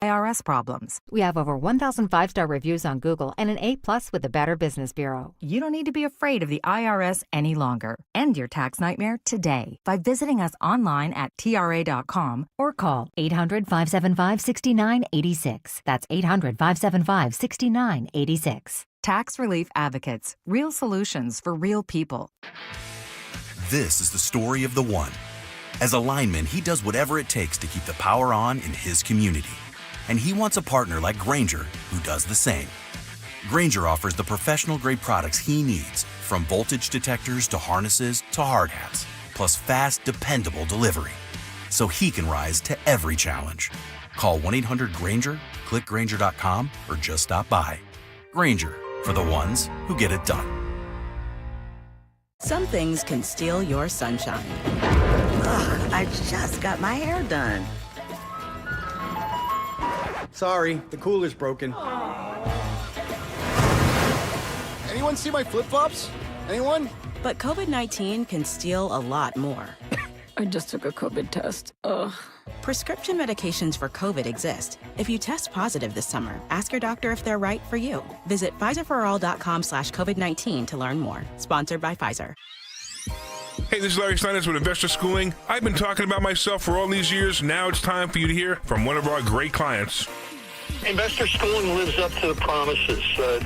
IRS problems. We have over 1,000 five-star reviews on Google and an A+ with the Better Business Bureau. You don't need to be afraid of the IRS any longer. End your tax nightmare today by visiting us online at TRA.com or call 800-575-6986. That's 800-575-6986. Tax Relief Advocates. Real solutions for real people. This is the story of the one. As a lineman, he does whatever it takes to keep the power on in his community. And he wants a partner like Grainger who does the same. Grainger offers the professional-grade products he needs, from voltage detectors to harnesses to hard hats, plus fast, dependable delivery, so he can rise to every challenge. Call 1-800-GRAINGER, click Grainger.com, or just stop by. Grainger, for the ones who get it done. Some things can steal your sunshine. Ugh, I just got my hair done. Sorry, the cooler's broken. Anyone see my flip-flops? Anyone? But COVID-19 can steal a lot more. I just took a COVID test. Ugh. Prescription medications for COVID exist. If you test positive this summer, ask your doctor if they're right for you. Visit PfizerForAll.com/COVID-19 to learn more. Sponsored by Pfizer. Hey, this is Larry Steinitz with Investor Schooling. I've been talking about myself for all these years. Now it's time for you to hear from one of our great clients. Investor Schooling lives up to the promises.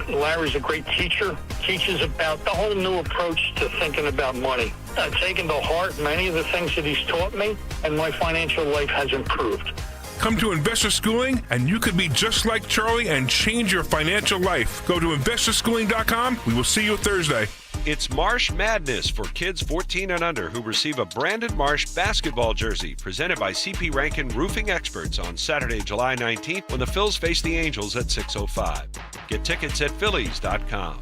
Larry's a great teacher, teaches about the whole new approach to thinking about money. I've taken to heart many of the things that he's taught me, and my financial life has improved. Come to Investor Schooling, and you could be just like Charlie and change your financial life. Go to investorschooling.com. We will see you Thursday. It's Marsh Madness for kids 14 and under who receive a branded Marsh basketball jersey presented by CP Rankin Roofing Experts on Saturday, July 19th when the Phils face the Angels at 6:05. Get tickets at Phillies.com.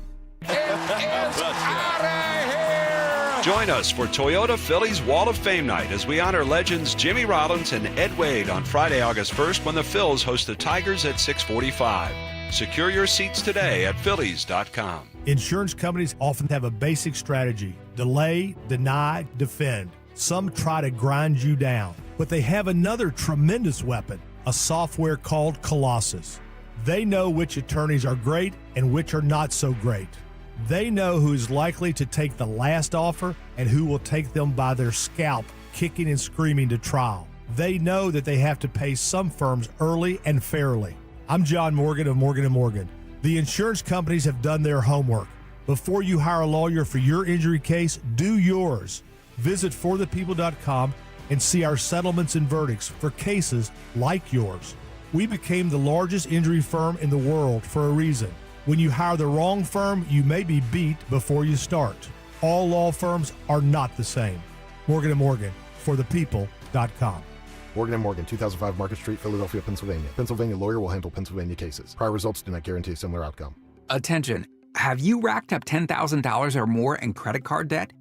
Join us for Toyota Phillies Wall of Fame Night as we honor legends Jimmy Rollins and Ed Wade on Friday, August 1st when the Phils host the Tigers at 6:45. Secure your seats today at Phillies.com. Insurance companies often have a basic strategy: delay, deny, defend. Some try to grind you down, but they have another tremendous weapon, a software called Colossus. They know which attorneys are great and which are not so great. They know who is likely to take the last offer and who will take them by their scalp, kicking and screaming to trial. They know that they have to pay some firms early and fairly. I'm John Morgan of Morgan & Morgan. The insurance companies have done their homework. Before you hire a lawyer for your injury case, do yours. Visit forthepeople.com and see our settlements and verdicts for cases like yours. We became the largest injury firm in the world for a reason. When you hire the wrong firm, you may be beat before you start. All law firms are not the same. Morgan & Morgan, forthepeople.com. Morgan & Morgan, 2005 Market Street, Philadelphia, Pennsylvania. Pennsylvania lawyer will handle Pennsylvania cases. Prior results do not guarantee a similar outcome. Attention. Have you racked up $10,000 or more in credit card debt?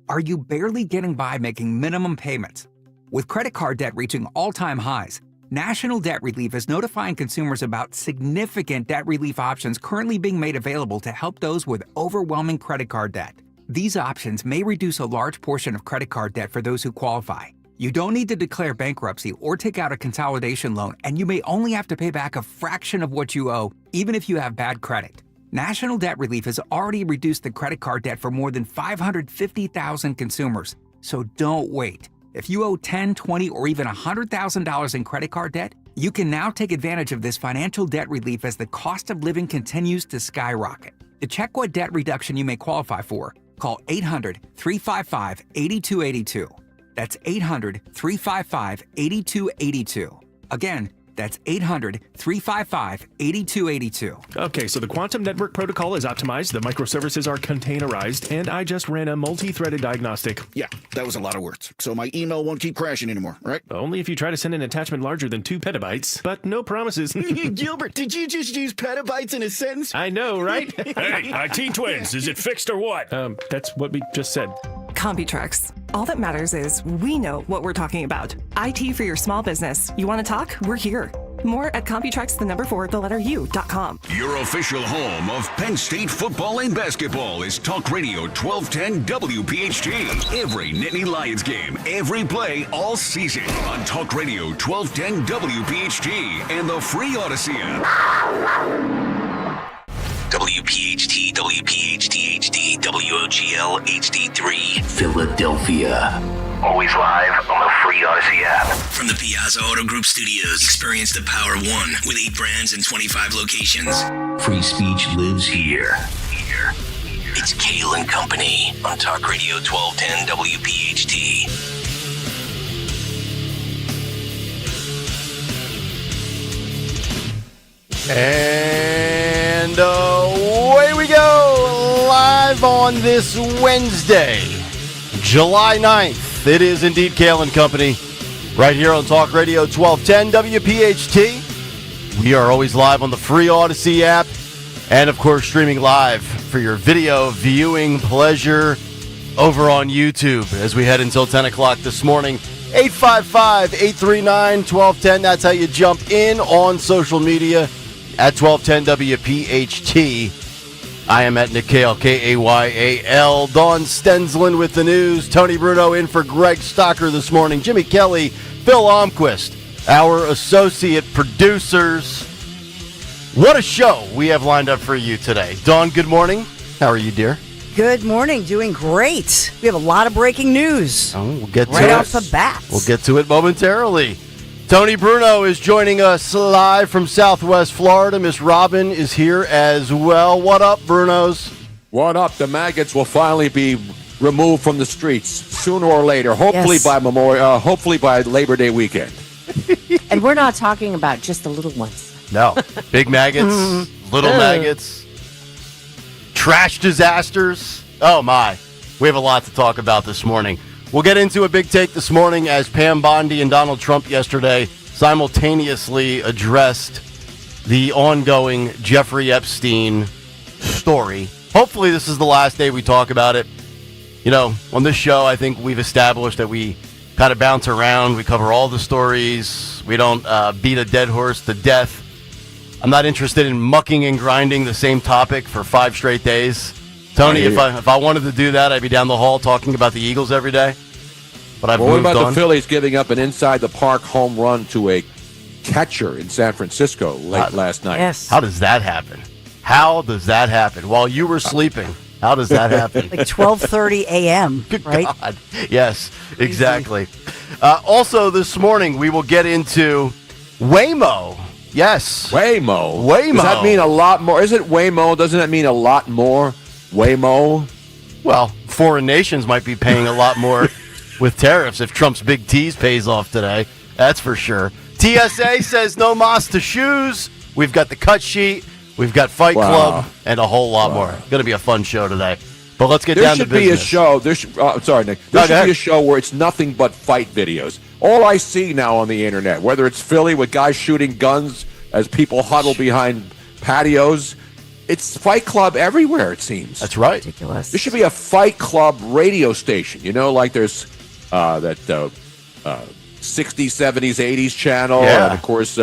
Are you barely getting by making minimum payments? With credit card debt reaching all-time highs, National Debt Relief is notifying consumers about significant debt relief options currently being made available to help those with overwhelming credit card debt. These options may reduce a large portion of credit card debt for those who qualify. You don't need to declare bankruptcy or take out a consolidation loan, and you may only have to pay back a fraction of what you owe, even if you have bad credit. National Debt Relief has already reduced the credit card debt for more than 550,000 consumers, so don't wait. If you owe $10,000, $20,000, or even $100,000 in credit card debt, you can now take advantage of this financial debt relief as the cost of living continues to skyrocket. To check what debt reduction you may qualify for, call 800-355-8282. That's 800-355-8282. Again, that's 800-355-8282. Okay, so the quantum network protocol is optimized, the microservices are containerized, and I just ran a multi-threaded diagnostic. Yeah, that was a lot of words. So my email won't keep crashing anymore, right? Only if you try to send an attachment larger than 2 petabytes, but no promises. Gilbert, did you just use petabytes in a sentence? I know, right? Hey, IT twins, is it fixed or what? That's what we just said. CompuTrex. All that matters is we know what we're talking about. IT for your small business. You want to talk? We're here. More at CompuTrax4U.com. Your official home of Penn State football and basketball is Talk Radio 1210 WPHT. Every Nittany Lions game, every play, all season on Talk Radio 1210 WPHT and the free Odyssey app. WPHT, WPHT HD, WOGL HD3, Philadelphia. Always live on the free Odyssey app. From the Piazza Auto Group Studios, experience the power of one with 8 brands and 25 locations. Free speech lives here. It's Kayal and Company on Talk Radio 1210 WPHT. And away we go, live on this Wednesday, July 9th. It is indeed Kayal and Company, right here on Talk Radio 1210 WPHT. We are always live on the free Odyssey app, and of course streaming live for your video viewing pleasure over on YouTube as we head until 10 o'clock this morning. 855-839-1210. That's how you jump in on social media at 1210 WPHT. I am at Nick Kayal, Kayal. Dawn Stensland with the news. Tony Bruno in for Greg Stocker this morning. Jimmy Kelly, Phil Almquist, our associate producers. What a show we have lined up for you today. Dawn, good morning. How are you, dear? Good morning. Doing great. We have a lot of breaking news. Oh, we'll get to right it. off the bat. We'll get to it momentarily. Tony Bruno is joining us live from Southwest Florida. Miss Robin is here as well. What up, Brunos? What up? The maggots will finally be removed from the streets sooner or later. Hopefully by hopefully by Labor Day weekend. And we're not talking about just the little ones. No, big maggots, little maggots, trash disasters. Oh my, we have a lot to talk about this morning. We'll get into a big take this morning as Pam Bondi and Donald Trump yesterday simultaneously addressed the ongoing Jeffrey Epstein story. Hopefully this is the last day we talk about it. You know, on this show, I think we've established that we kind of bounce around. We cover all the stories. We don't beat a dead horse to death. I'm not interested in mucking and grinding the same topic for 5 straight days. Tony, if I wanted to do that, I'd be down the hall talking about the Eagles every day. But I've moved on. What about the Phillies giving up an inside-the-park home run to a catcher in San Francisco last night? Yes. How does that happen? How does that happen? While you were sleeping, how does that happen? Like 12:30 a.m., right? God. Yes, exactly. Also, this morning, we will get into Waymo. Yes. Waymo. Waymo. Does that mean a lot more? Is it Waymo? Doesn't that mean a lot more? Waymo? Well, foreign nations might be paying a lot more with tariffs if Trump's big tease pays off today. That's for sure. TSA says no mas to shoes. We've got the cut sheet. We've got Fight Club and a whole lot more. Going to be a fun show today. But let's get down to business. There should be a show. Sorry, Nick. There should be a show where it's nothing but fight videos. All I see now on the internet, whether it's Philly with guys shooting guns as people huddle behind patios, it's Fight Club everywhere, it seems. That's right. Ridiculous. There should be a Fight Club radio station. You know, like there's that 60s, 70s, 80s channel. Yeah. And, of course,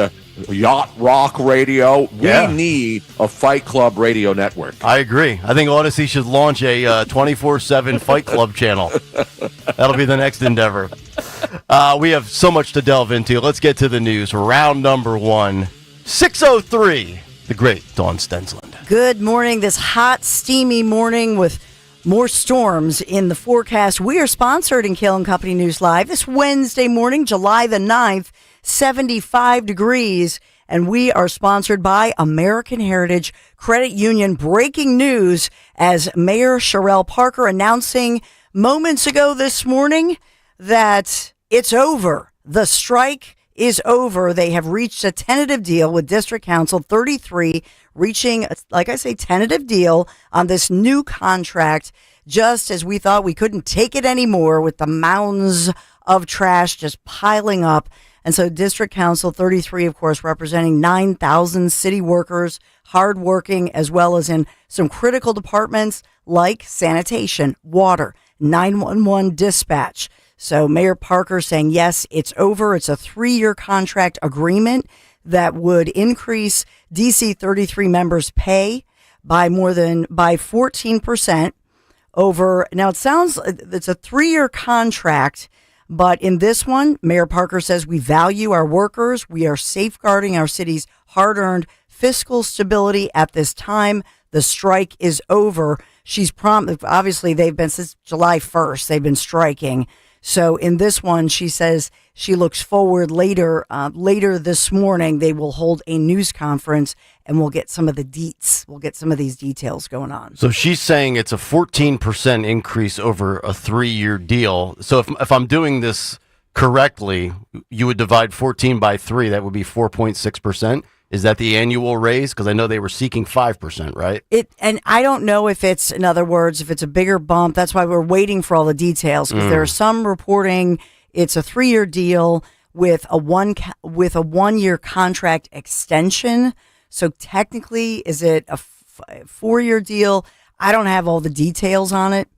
Yacht Rock Radio. We need a Fight Club radio network. I agree. I think Odyssey should launch a 24/7 Fight Club channel. That'll be the next endeavor. We have so much to delve into. Let's get to the news. Round number 1. 6:03. The great Dawn Stensland. Good morning. This hot, steamy morning with more storms in the forecast. We are sponsored in Kayal and Company News Live this Wednesday morning, July the 9th, 75 degrees. And we are sponsored by American Heritage Credit Union. Breaking news as Mayor Sherelle Parker announcing moments ago this morning that it's over. The strike is over. They have reached a tentative deal with District Council 33, reaching, like I say, tentative deal on this new contract, just as we thought we couldn't take it anymore with the mounds of trash just piling up. And so District Council 33, of course, representing 9,000 city workers, hardworking, as well as in some critical departments like sanitation, water, 911 dispatch. So Mayor Parker saying, yes, it's over. It's a 3-year contract agreement that would increase DC 33 members' pay by 14% over. Now, it sounds it's a 3-year contract, but in this one, Mayor Parker says we value our workers. We are safeguarding our city's hard-earned fiscal stability at this time. The strike is over. She's obviously they've been since July 1st. They've been striking. So in this one, she says she looks forward later this morning. They will hold a news conference and we'll get some of the deets. We'll get some of these details going on. So she's saying it's a 14% increase over a 3-year deal. So if I'm doing this correctly, you would divide 14 by 3. That would be 4.6%. Is that the annual raise? Because I know they were seeking 5%, right? And I don't know if it's, in other words, if it's a bigger bump. That's why we're waiting for all the details, because there are some reporting it's a 3-year deal with a 1-year contract extension. So technically, is it a 4-year deal? I don't have all the details on it.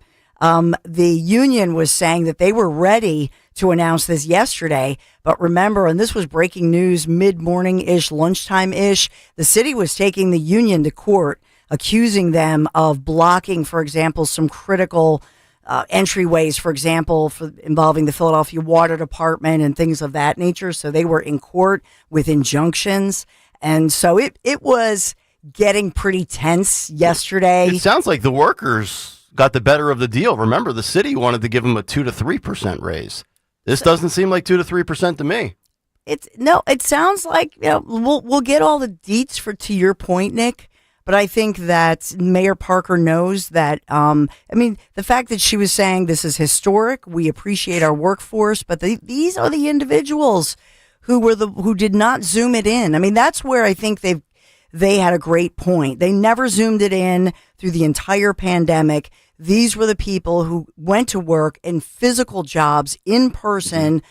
The union was saying that they were ready to announce this yesterday, but remember, and this was breaking news mid-morning-ish, lunchtime-ish, the city was taking the union to court, accusing them of blocking, for example, some critical entryways, for example, involving the Philadelphia Water Department and things of that nature. So they were in court with injunctions. And so it was getting pretty tense yesterday. It sounds like the workers got the better of the deal. Remember, the city wanted to give them a 2 to 3% raise. This doesn't seem like 2 to 3% to me. It sounds like, we'll get all the deets to your point, Nick. But I think that Mayor Parker knows that, the fact that she was saying this is historic, we appreciate our workforce, but these are the individuals who did not zoom it in. I mean, that's where I think they had a great point. They never zoomed it in through the entire pandemic. These were the people who went to work in physical jobs in person,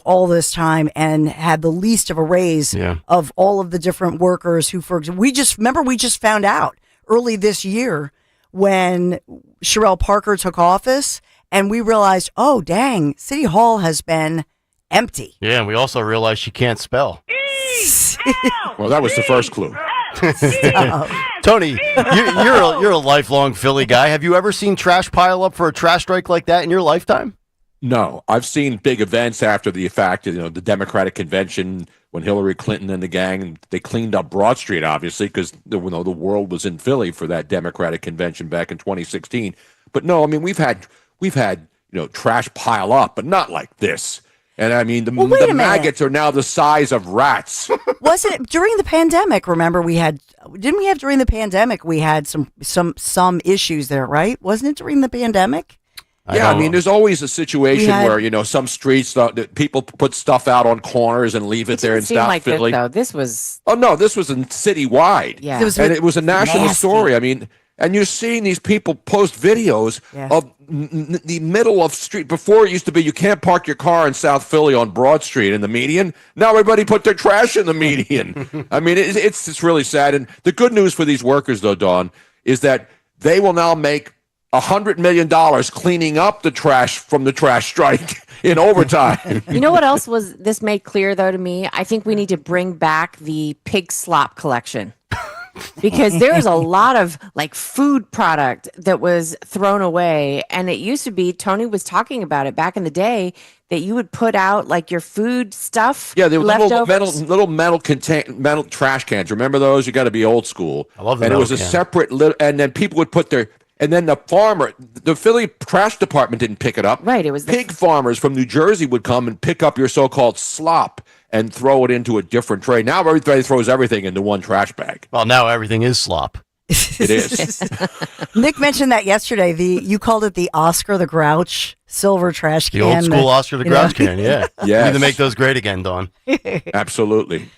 all this time and had the least of a raise of all of the different workers who, for example, we just found out early this year when Sherelle Parker took office and we realized, oh, dang, City Hall has been empty. Yeah, and we also realized she can't spell. Well, that was the first clue. Tony, you're a lifelong Philly guy. Have you ever seen trash pile up for a trash strike like that in your lifetime? No, I've seen big events after the fact. The Democratic convention when Hillary Clinton and the gang, they cleaned up Broad Street, obviously, because the world was in Philly for that Democratic convention back in 2016. But no, I mean we've had trash pile up, but not like this. And I mean, the maggots are now the size of rats. Wasn't it during the pandemic? Remember, didn't we have during the pandemic? We had some issues there, right? Wasn't it during the pandemic? Yeah, I mean, there's always a situation where some streets people put stuff out on corners and leave it there in South Philly. This was. Oh no, this was citywide. Yeah, it was a national story. I mean. And you're seeing these people post videos of the middle of street. Before it used to be you can't park your car in South Philly on Broad Street in the median. Now everybody put their trash in the median. I mean, it's really sad. And the good news for these workers, though, Dawn, is that they will now make $100 million cleaning up the trash from the trash strike in overtime. You know what else this made clear, though, to me? I think we need to bring back the pig slop collection. Because there's a lot of food product that was thrown away. And it used to be, Tony was talking about it back in the day, that you would put out your food stuff. Yeah, they were little metal trash cans. Remember those? You got to be old school. I love them. And it was a separate and then people would put and then the Philly trash department didn't pick it up. Right. It was pig farmers from New Jersey would come and pick up your so-called slop and throw it into a different tray. Now everybody throws everything into one trash bag. Well, now everything is slop. It is. Nick mentioned that yesterday. You called it the Oscar the Grouch silver trash can. The old school Oscar the Grouch can, yeah. Yes. We need to make those great again, Dawn. Absolutely.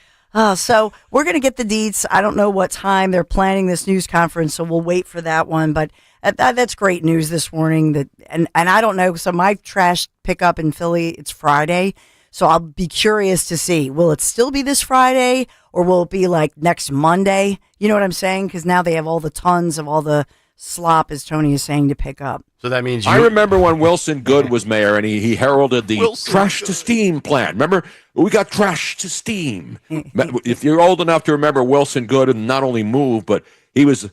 So we're going to get the deets. I don't know what time they're planning this news conference, so we'll wait for that one. But that's great news this morning. And I don't know. So my trash pickup in Philly, it's Friday. So I'll be curious to see, will it still be this Friday or will it be next Monday? You know what I'm saying? Because now they have all the tons of all the slop, as Tony is saying, to pick up. So that means I remember when Wilson Good was mayor and he heralded the trash to steam plan. Remember, we got trash to steam. If you're old enough to remember Wilson Good, and not only moved, but he was,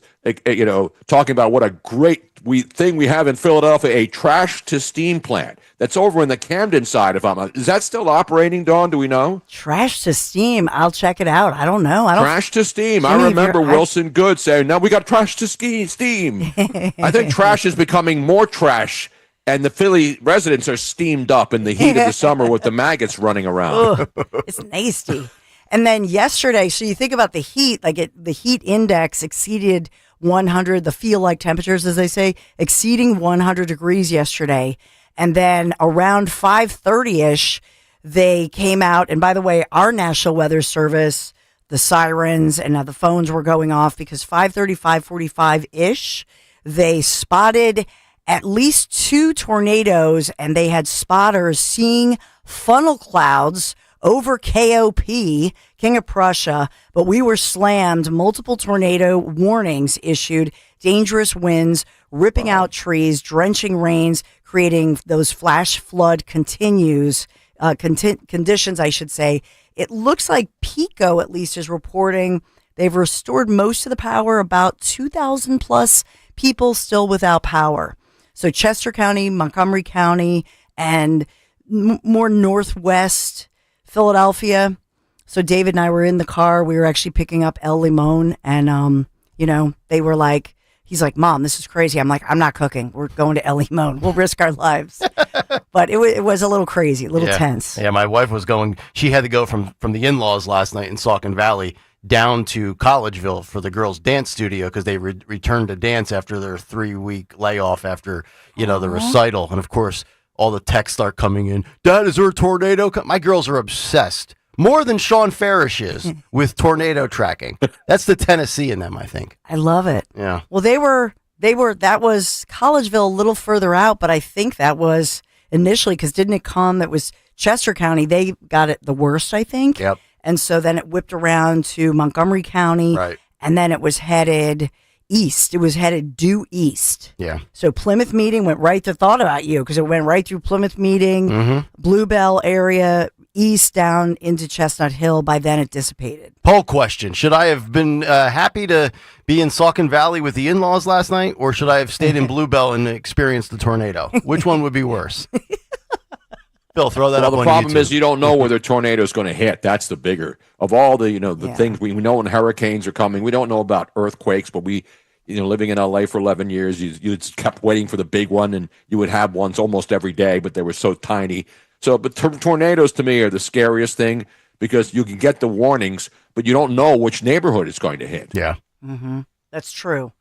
talking about what a great thing we have in Philadelphia, a trash to steam plant. That's over in the Camden side. Is that still operating, Dawn? Do we know? Trash to steam. I'll check it out. I don't know. Trash to steam. Jimmy, I remember Wilson Good saying, "No, we got trash to steam." I think trash is becoming more trash, and the Philly residents are steamed up in the heat of the summer with the maggots running around. Ugh, it's nasty. And then yesterday, so you think about the heat, the heat index exceeded 100, the feel-like temperatures, as they say, exceeding 100 degrees yesterday. And then around 5:30-ish, they came out. And by the way, our National Weather Service, the sirens, and now the phones were going off because 5:30, 5:45-ish, they spotted at least 2 tornadoes, and they had spotters seeing funnel clouds over KOP, King of Prussia, but we were slammed. Multiple tornado warnings issued, dangerous winds, ripping out trees, drenching rains, creating those flash flood conditions, I should say. It looks like PECO, at least, is reporting they've restored most of the power, about 2,000 plus people still without power. So Chester County, Montgomery County, and more northwest Philadelphia. So David and I were in the car. We were actually picking up El Limon, and they were like, he's like, "Mom, this is crazy." I'm like, "I'm not cooking. We're going to El Limon. We'll risk our lives." But it was a little crazy, a little tense. Yeah, my wife was going. She had to go from the in-laws last night in Saucon Valley down to Collegeville for the girls' dance studio because they returned to dance after their 3-week layoff after the recital, and of course, all the texts start coming in. "Dad, is there a tornado?" My girls are obsessed, more than Sean Farish is, with tornado tracking. That's the Tennessee in them, I think. I love it. Yeah. Well, that was Collegeville, a little further out, but I think that was initially, because didn't it come, that was Chester County. They got it the worst, I think. Yep. And so then it whipped around to Montgomery County. Right. And then it was headed east. It was headed due east. Yeah. So Plymouth Meeting went right to, thought about you, because it went right through Plymouth Meeting, Bluebell area, east down into Chestnut Hill. By then it dissipated. Poll question. Should I have been happy to be in Saucon Valley with the in-laws last night, or should I have stayed in Bluebell and experienced the tornado? Which one would be worse? Bill, throw that up on YouTube. The problem is you don't know where the tornado is going to hit. That's the bigger of all the things we know. When hurricanes are coming, we don't know about earthquakes, but we, living in LA for 11 years, you kept waiting for the big one, and you would have ones almost every day, but they were so tiny. So, but tornadoes to me are the scariest thing because you can get the warnings, but you don't know which neighborhood it's going to hit. Yeah, That's true.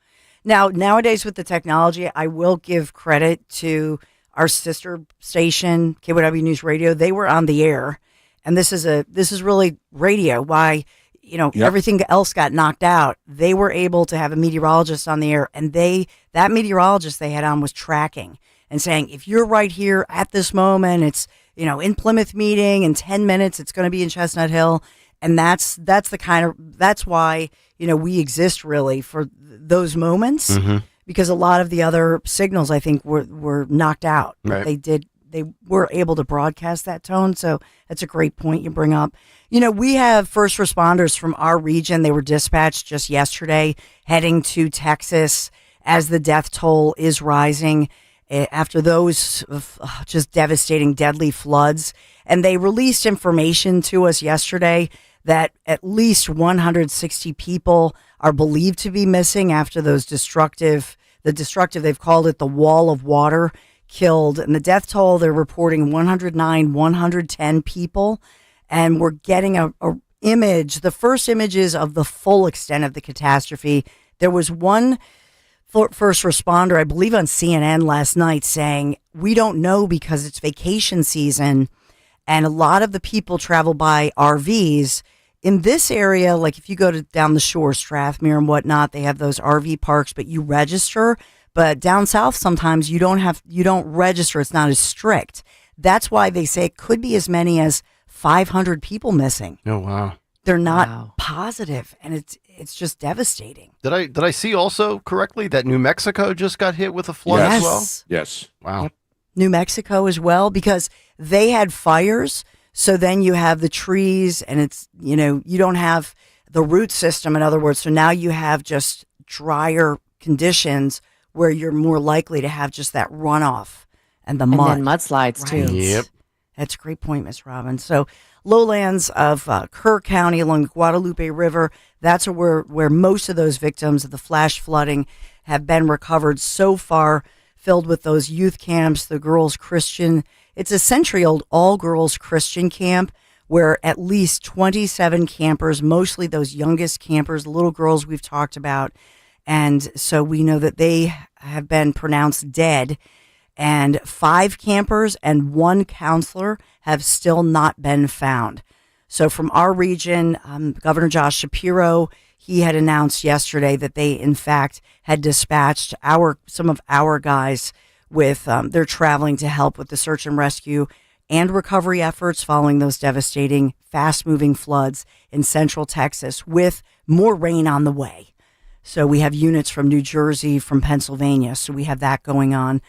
Now, nowadays with the technology, I will give credit to our sister station, KYW News Radio. They were on the air, and this is really radio. Why, everything else got knocked out. They were able to have a meteorologist on the air, and that meteorologist they had on was tracking and saying, if you're right here at this moment, it's in Plymouth Meeting in 10 minutes, it's going to be in Chestnut Hill, and that's why we exist really for those moments. Because a lot of the other signals, I think, were knocked out. Right. They were able to broadcast that tone. So that's a great point you bring up. We have first responders from our region. They were dispatched just yesterday heading to Texas as the death toll is rising after those just devastating, deadly floods. And they released information to us yesterday that at least 160 people are believed to be missing after those destructive, they've called it the wall of water, killed. And the death toll, they're reporting 110 people. And we're getting a image, the first images of the full extent of the catastrophe. There was one first responder, I believe on CNN last night, saying, we don't know because it's vacation season. And a lot of the people travel by RVs. In this area, like if you go down the shore, Strathmere and whatnot, they have those RV parks, but you register. But down south, sometimes you don't register. It's not as strict. That's why they say it could be as many as 500 people missing. Oh, wow. They're not positive, and it's just devastating. Did I see also correctly that New Mexico just got hit with a flood as well? Yes. Wow. Yep. New Mexico as well, because they had fires. So then you have the trees, and it's, you don't have the root system, in other words. So now you have just drier conditions where you're more likely to have just that runoff and the mud. And then mudslides, too. Yep. That's a great point, Miss Robin. So lowlands of Kerr County along the Guadalupe River, that's where most of those victims of the flash flooding have been recovered so far, filled with those youth camps, the girls' Christian. It's a century-old all-girls Christian camp where at least 27 campers, mostly those youngest campers, little girls we've talked about, and so we know that they have been pronounced dead, and 5 campers and 1 counselor have still not been found. So from our region, Governor Josh Shapiro, he had announced yesterday that they, in fact, had dispatched some of our guys with, they're traveling to help with the search and rescue and recovery efforts following those devastating, fast-moving floods in central Texas with more rain on the way. So we have units from New Jersey, from Pennsylvania, so we have that going on.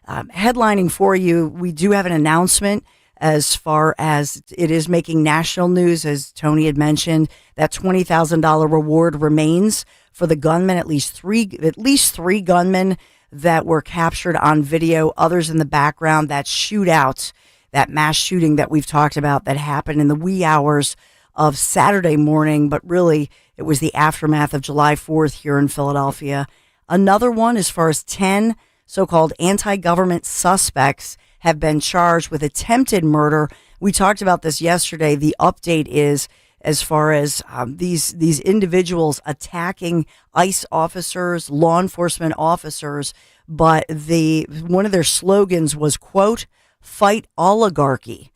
Headlining for you, we do have an announcement as far as it is making national news, as Tony had mentioned. That $20,000 reward remains for the gunmen, at least three gunmen that were captured on video, others in the background. That shootout, that mass shooting that we've talked about that happened in the wee hours of Saturday morning, but really it was the aftermath of July 4th here in Philadelphia. Another one, as far as 10 so-called anti-government suspects have been charged with attempted murder. We talked about this yesterday. The update is, as far as these individuals attacking ICE officers, law enforcement officers, but one of their slogans was, quote, "Fight oligarchy."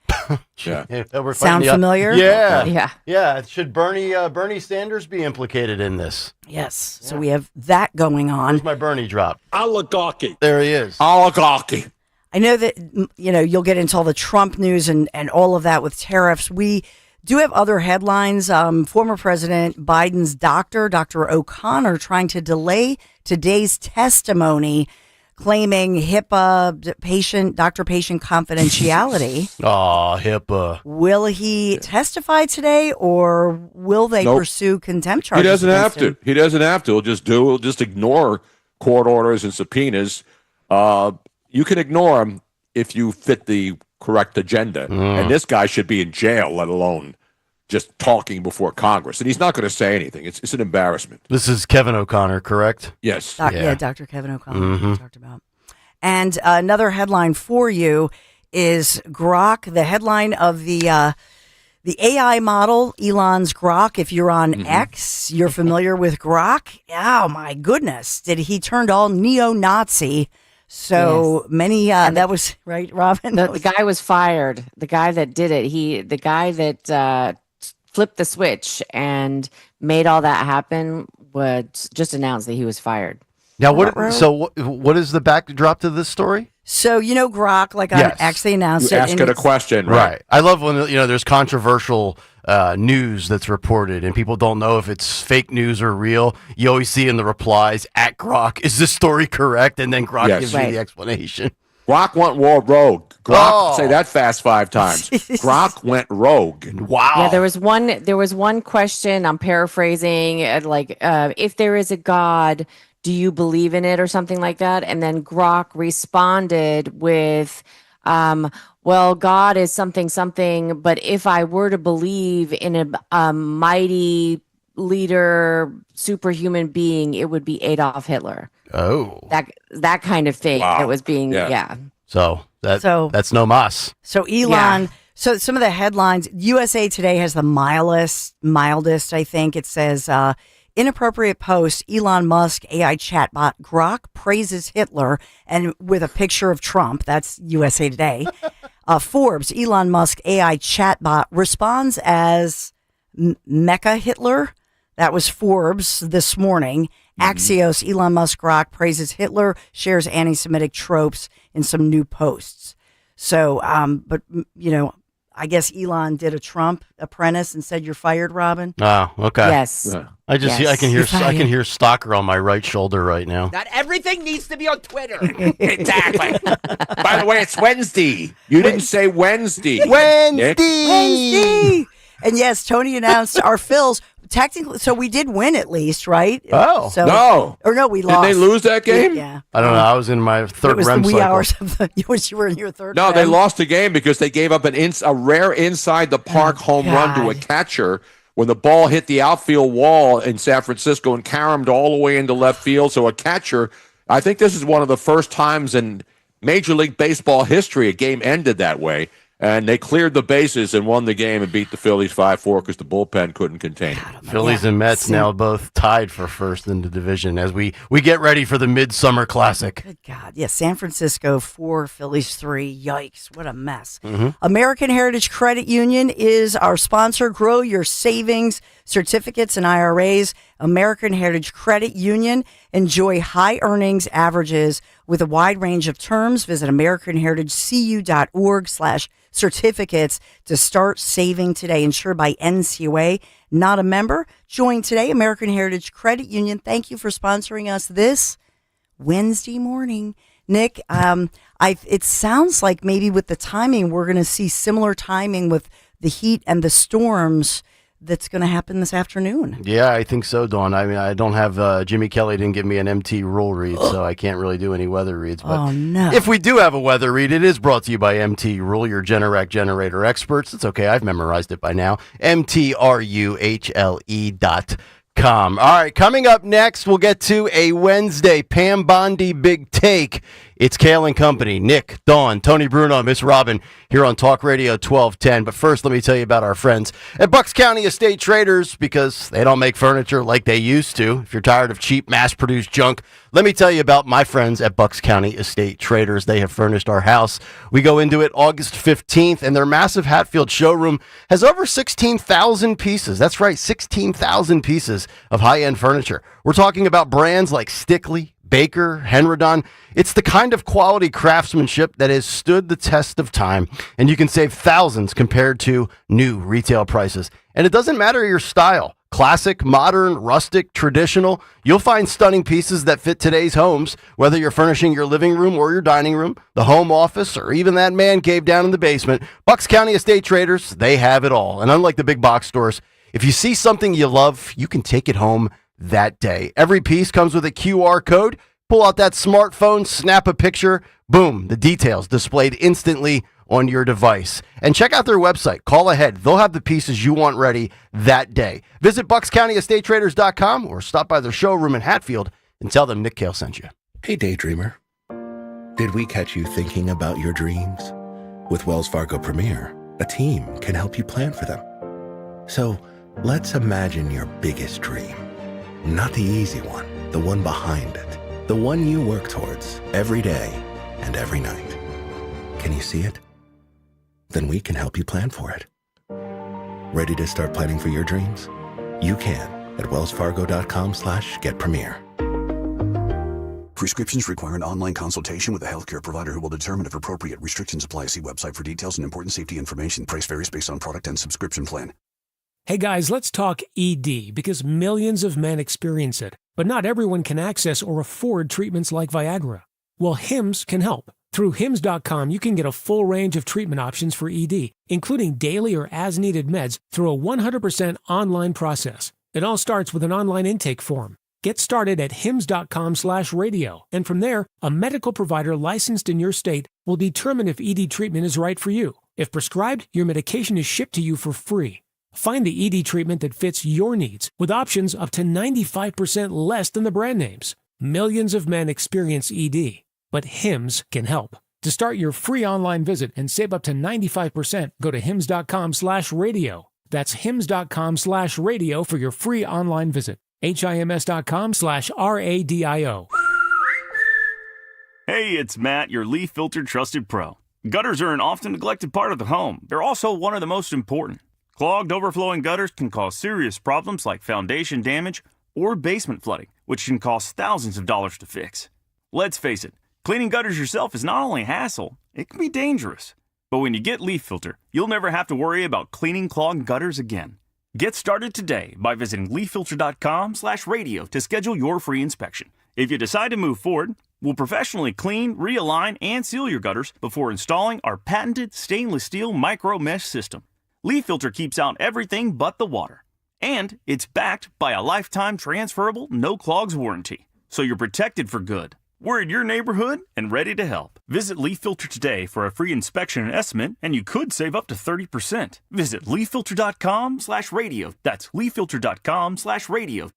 Yeah. Sound familiar? Yeah. Should Bernie Sanders be implicated in this? Yes. So we have that going on. Where's my Bernie drop? Oligarchy. There he is. Oligarchy. I know that, you'll get into all the Trump news and all of that with tariffs. We do have other headlines. Former President Biden's doctor, Dr. O'Connor, trying to delay today's testimony, claiming HIPAA doctor-patient confidentiality. Oh, HIPAA. Will he testify today, or will they pursue contempt charges? He doesn't have against him? to. He doesn't have to. He'll just ignore court orders and subpoenas. You can ignore him if you fit the correct agenda. And this guy should be in jail, let alone just talking before Congress. And he's not going to say anything. It's an embarrassment. This is Kevin O'Connor, correct? Yes. Yeah, Dr. Kevin O'Connor we talked about. And another headline for you is Grok, the headline of the AI model, Elon's Grok. If you're on X, you're familiar with Grok. Oh, my goodness. He turned all neo-Nazi. So many, that was right, Robin. The guy was fired. The guy that did it, the guy that flipped the switch and made all that happen would just announce that he was fired. Now, what is the backdrop to this story? So, Grok, like on X, they announced you it. Ask it a question, right? I love when, there's controversial news that's reported and people don't know if it's fake news or real. You always see in the replies, at Grok, is this story correct? And then Grok gives you the explanation. Grok went rogue. Grok, say that fast 5 times. Grok went rogue. Wow. Yeah, there was one question, I'm paraphrasing, if there is a God, do you believe in it, or something like that? And then Grok responded with, well, God is something, but if I were to believe in a mighty leader, superhuman being, it would be Adolf Hitler. Oh. That kind of thing that was being, So that's no mas. So Elon, so some of the headlines, USA Today has the mildest, I think. It says, inappropriate post, Elon Musk AI chatbot Grok praises Hitler, and with a picture of Trump. That's USA Today. Forbes, Elon Musk AI chatbot responds as Mecha Hitler. That was Forbes this morning. Axios, Elon Musk Grok praises Hitler, shares anti-Semitic tropes in some new posts. So, but I guess Elon did a Trump apprentice and said, "You're fired, Robin." Oh, okay. Yes. I can hear Stalker on my right shoulder right now. Not everything needs to be on Twitter. Exactly. By the way, it's Wednesday. You didn't say Wednesday. Wednesday. And yes, Tony announced our Phils. Technically, so we did win at least, right? Oh. So, No. Or no, we lost. Did they lose that game? Yeah. I don't know. I was in my third It was REM the wee cycle. hours of the, you were in your third No, REM. they lost the game because they gave up a rare inside the park home run to a catcher when the ball hit the outfield wall in San Francisco and caromed all the way into left field. So a catcher, I think this is one of the first times in Major League Baseball history a game ended that way. And they cleared the bases and won the game and beat the Phillies 5-4 because the bullpen couldn't contain it. Phillies and Mets now both tied for first in the division as we get ready for the Midsummer Classic. Good God. Yeah, San Francisco 4, Phillies 3. Yikes, what a mess. Mm-hmm. American Heritage Credit Union is our sponsor. Grow your savings, certificates, and IRAs. American Heritage Credit Union. Enjoy high earnings averages with a wide range of terms. Visit AmericanHeritageCU.org/certificates to start saving today. Insured by NCUA, not a member. Join today, American Heritage Credit Union. Thank you for sponsoring us this Wednesday morning. Nick, it sounds like maybe with the timing, we're going to see similar timing with the heat and the storms that's going to happen this afternoon. Yeah, I think so, Dawn. I mean, I don't have Jimmy Kelly didn't give me an MT rule read, so I can't really do any weather reads. But if we do have a weather read, it is brought to you by MT Rule, your Generac generator experts. It's okay. I've memorized it by now. MTRUHLE.com. All right, coming up next, we'll get to a Wednesday Pam Bondi Big Take. It's Kayal and Company, Nick, Dawn, Tony Bruno, Miss Robin, here on Talk Radio 1210. But first, let me tell you about our friends at Bucks County Estate Traders, because they don't make furniture like they used to. If you're tired of cheap, mass-produced junk, let me tell you about my friends at Bucks County Estate Traders. They have furnished our house. We go into it August 15th, and their massive Hatfield showroom has over 16,000 pieces. That's right, 16,000 pieces of high-end furniture. We're talking about brands like Stickley, Baker, Henredon. It's the kind of quality craftsmanship that has stood the test of time, and you can save thousands compared to new retail prices. And it doesn't matter your style. Classic, modern, rustic, traditional. You'll find stunning pieces that fit today's homes, whether you're furnishing your living room or your dining room, the home office, or even that man cave down in the basement. Bucks County Estate Traders, they have it all. And unlike the big box stores, if you see something you love, you can take it home that day. Every piece comes with a QR code. Pull out that smartphone, snap a picture, boom, the details displayed instantly on your device. And check out their website. Call ahead. They'll have the pieces you want ready that day. Visit BucksCountyEstateTraders.com or stop by their showroom in Hatfield and tell them Nick Kayal sent you. Hey, daydreamer. Did we catch you thinking about your dreams? With Wells Fargo Premier, a team can help you plan for them. So let's imagine your biggest dream. Not the easy one, the one behind it. The one you work towards every day and every night. Can you see it? Then we can help you plan for it. Ready to start planning for your dreams? You can at wellsfargo.com/getpremier. Prescriptions require an online consultation with a healthcare provider who will determine if appropriate. Restrictions apply. See website for details and important safety information. Price varies based on product and subscription plan. Hey guys, let's talk ED, because millions of men experience it, but not everyone can access or afford treatments like Viagra. Well, Hims can help. Through Hims.com, you can get a full range of treatment options for ED, including daily or as-needed meds through a 100% online process. It all starts with an online intake form. Get started at hims.com/radio, and from there, a medical provider licensed in your state will determine if ED treatment is right for you. If prescribed, your medication is shipped to you for free. Find the ED treatment that fits your needs with options up to 95% less than the brand names. Millions of men experience ED, but Hims can help. To start your free online visit and save up to 95%, go to hims.com/radio. That's hims.com/radio for your free online visit. HIMS.com/RADIO. Hey, it's Matt, your leaf filter trusted pro. Gutters are an often neglected part of the home. They're also one of the most important. Clogged, overflowing gutters can cause serious problems like foundation damage or basement flooding, which can cost thousands of dollars to fix. Let's face it, cleaning gutters yourself is not only a hassle, it can be dangerous. But when you get Leaf Filter, you'll never have to worry about cleaning clogged gutters again. Get started today by visiting leaffilter.com/radio to schedule your free inspection. If you decide to move forward, we'll professionally clean, realign, and seal your gutters before installing our patented stainless steel micro mesh system. Leaf Filter keeps out everything but the water. And it's backed by a lifetime transferable no clogs warranty. So you're protected for good. We're in your neighborhood and ready to help. Visit Leaf Filter today for a free inspection and estimate, and you could save up to 30%. Visit leaffilter.com/radio. That's leaffilter.com/radio.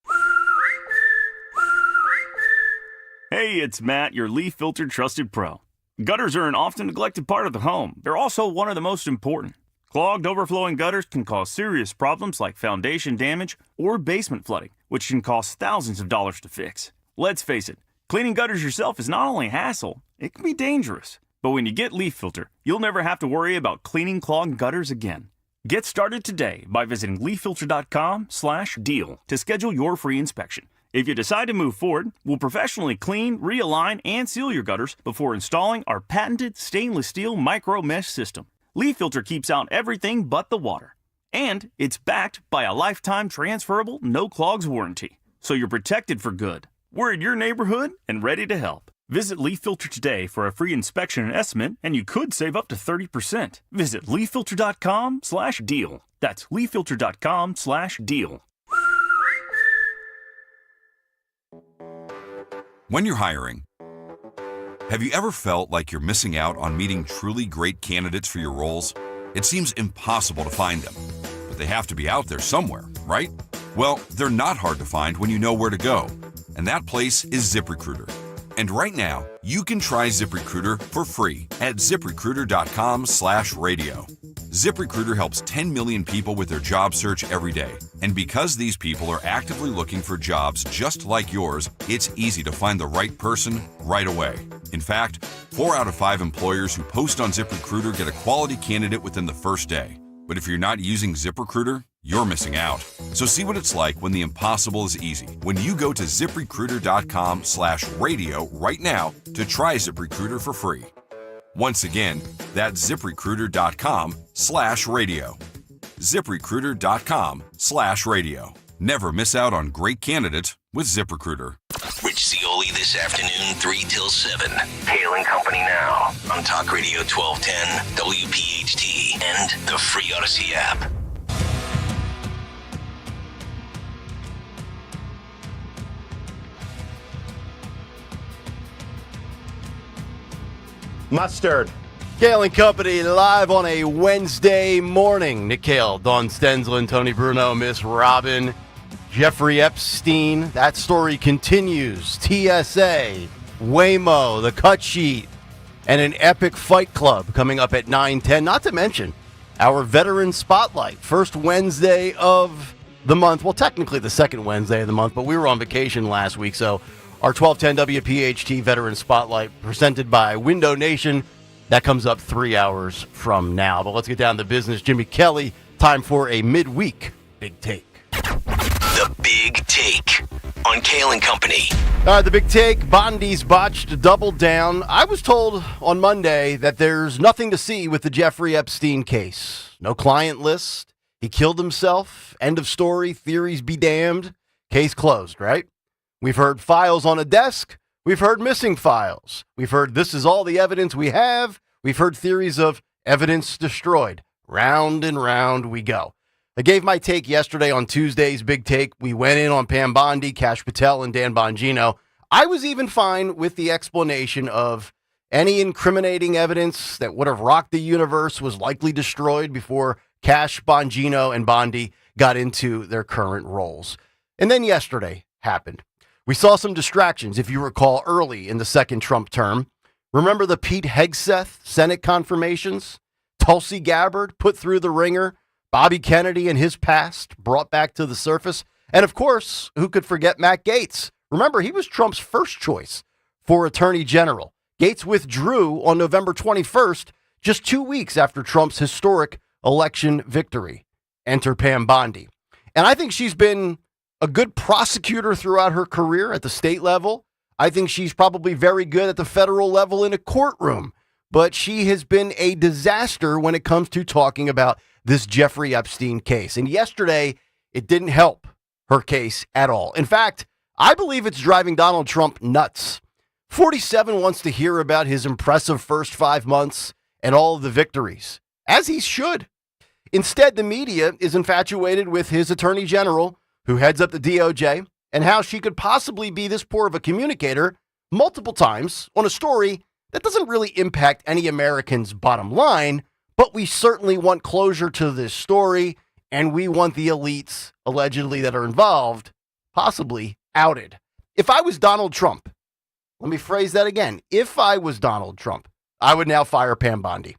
Hey, it's Matt, your Leaf Filter trusted pro. Gutters are an often neglected part of the home. They're also one of the most important. Clogged, overflowing gutters can cause serious problems like foundation damage or basement flooding, which can cost thousands of dollars to fix. Let's face it, cleaning gutters yourself is not only a hassle, it can be dangerous. But when you get Leaf Filter, you'll never have to worry about cleaning clogged gutters again. Get started today by visiting leaffilter.com/deal to schedule your free inspection. If you decide to move forward, we'll professionally clean, realign, and seal your gutters before installing our patented stainless steel micro mesh system. Leaf Filter keeps out everything but the water. And it's backed by a lifetime transferable no clogs warranty. So you're protected for good. We're in your neighborhood and ready to help. Visit Leaf Filter today for a free inspection and estimate, and you could save up to 30%. Visit leaffilter.com/deal. That's leaffilter.com/deal. When you're hiring, have you ever felt like you're missing out on meeting truly great candidates for your roles? It seems impossible to find them, but they have to be out there somewhere, right? Well, they're not hard to find when you know where to go, and that place is ZipRecruiter. And right now, you can try ZipRecruiter for free at ZipRecruiter.com/radio. ZipRecruiter helps 10 million people with their job search every day. And because these people are actively looking for jobs just like yours, it's easy to find the right person right away. In fact, 4 out of 5 employers who post on ZipRecruiter get a quality candidate within the first day. But if you're not using ZipRecruiter, you're missing out. So see what it's like when the impossible is easy. When you go to ZipRecruiter.com/radio right now to try ZipRecruiter for free. Once again, that's ZipRecruiter.com/radio. ZipRecruiter.com/radio. Never miss out on great candidates with ZipRecruiter. Rich Cioli this afternoon, 3 till 7. Kayal and Company now on Talk Radio 1210, WPHT, and the free Odyssey app. Mustard. Kayal and Company live on a Wednesday morning. Nick Kayal, Dawn Stensland, Tony Bruno, Miss Robin, Jeffrey Epstein. That story continues. TSA, Waymo, the cut sheet, and an epic fight club coming up at 9:10. Not to mention our Veteran Spotlight. First Wednesday of the month. Well, technically the second Wednesday of the month, but we were on vacation last week, so our 1210 WPHT Veteran Spotlight presented by Window Nation. That comes up 3 hours from now. But let's get down to business. Jimmy Kelly, time for a midweek Big Take. The Big Take on Kayal and Company. All right, the Big Take. Bondi's botched double down. I was told on Monday that there's nothing to see with the Jeffrey Epstein case. No client list. He killed himself. End of story. Theories be damned. Case closed, right? We've heard files on a desk. We've heard missing files. We've heard this is all the evidence we have. We've heard theories of evidence destroyed. Round and round we go. I gave my take yesterday on Tuesday's Big Take. We went in on Pam Bondi, Kash Patel, and Dan Bongino. I was even fine with the explanation of any incriminating evidence that would have rocked the universe was likely destroyed before Kash, Bongino, and Bondi got into their current roles. And then yesterday happened. We saw some distractions, if you recall, early in the second Trump term. Remember the Pete Hegseth Senate confirmations? Tulsi Gabbard put through the ringer. Bobby Kennedy and his past brought back to the surface. And of course, who could forget Matt Gaetz? Remember, he was Trump's first choice for Attorney General. Gaetz withdrew on November 21st, just 2 weeks after Trump's historic election victory. Enter Pam Bondi. And I think she's been a good prosecutor throughout her career at the state level. I think she's probably very good at the federal level in a courtroom. but she has been a disaster when it comes to talking about this Jeffrey Epstein case. And yesterday, it didn't help her case at all. In fact, I believe it's driving Donald Trump nuts. 47 wants to hear about his impressive first 5 months and all of the victories, as he should. Instead, the media is infatuated with his attorney general, who heads up the DOJ, and how she could possibly be this poor of a communicator multiple times on a story that doesn't really impact any American's bottom line, but we certainly want closure to this story, and we want the elites, allegedly, that are involved, possibly outed. If I was Donald Trump, let me phrase that again. If I was Donald Trump, I would now fire Pam Bondi.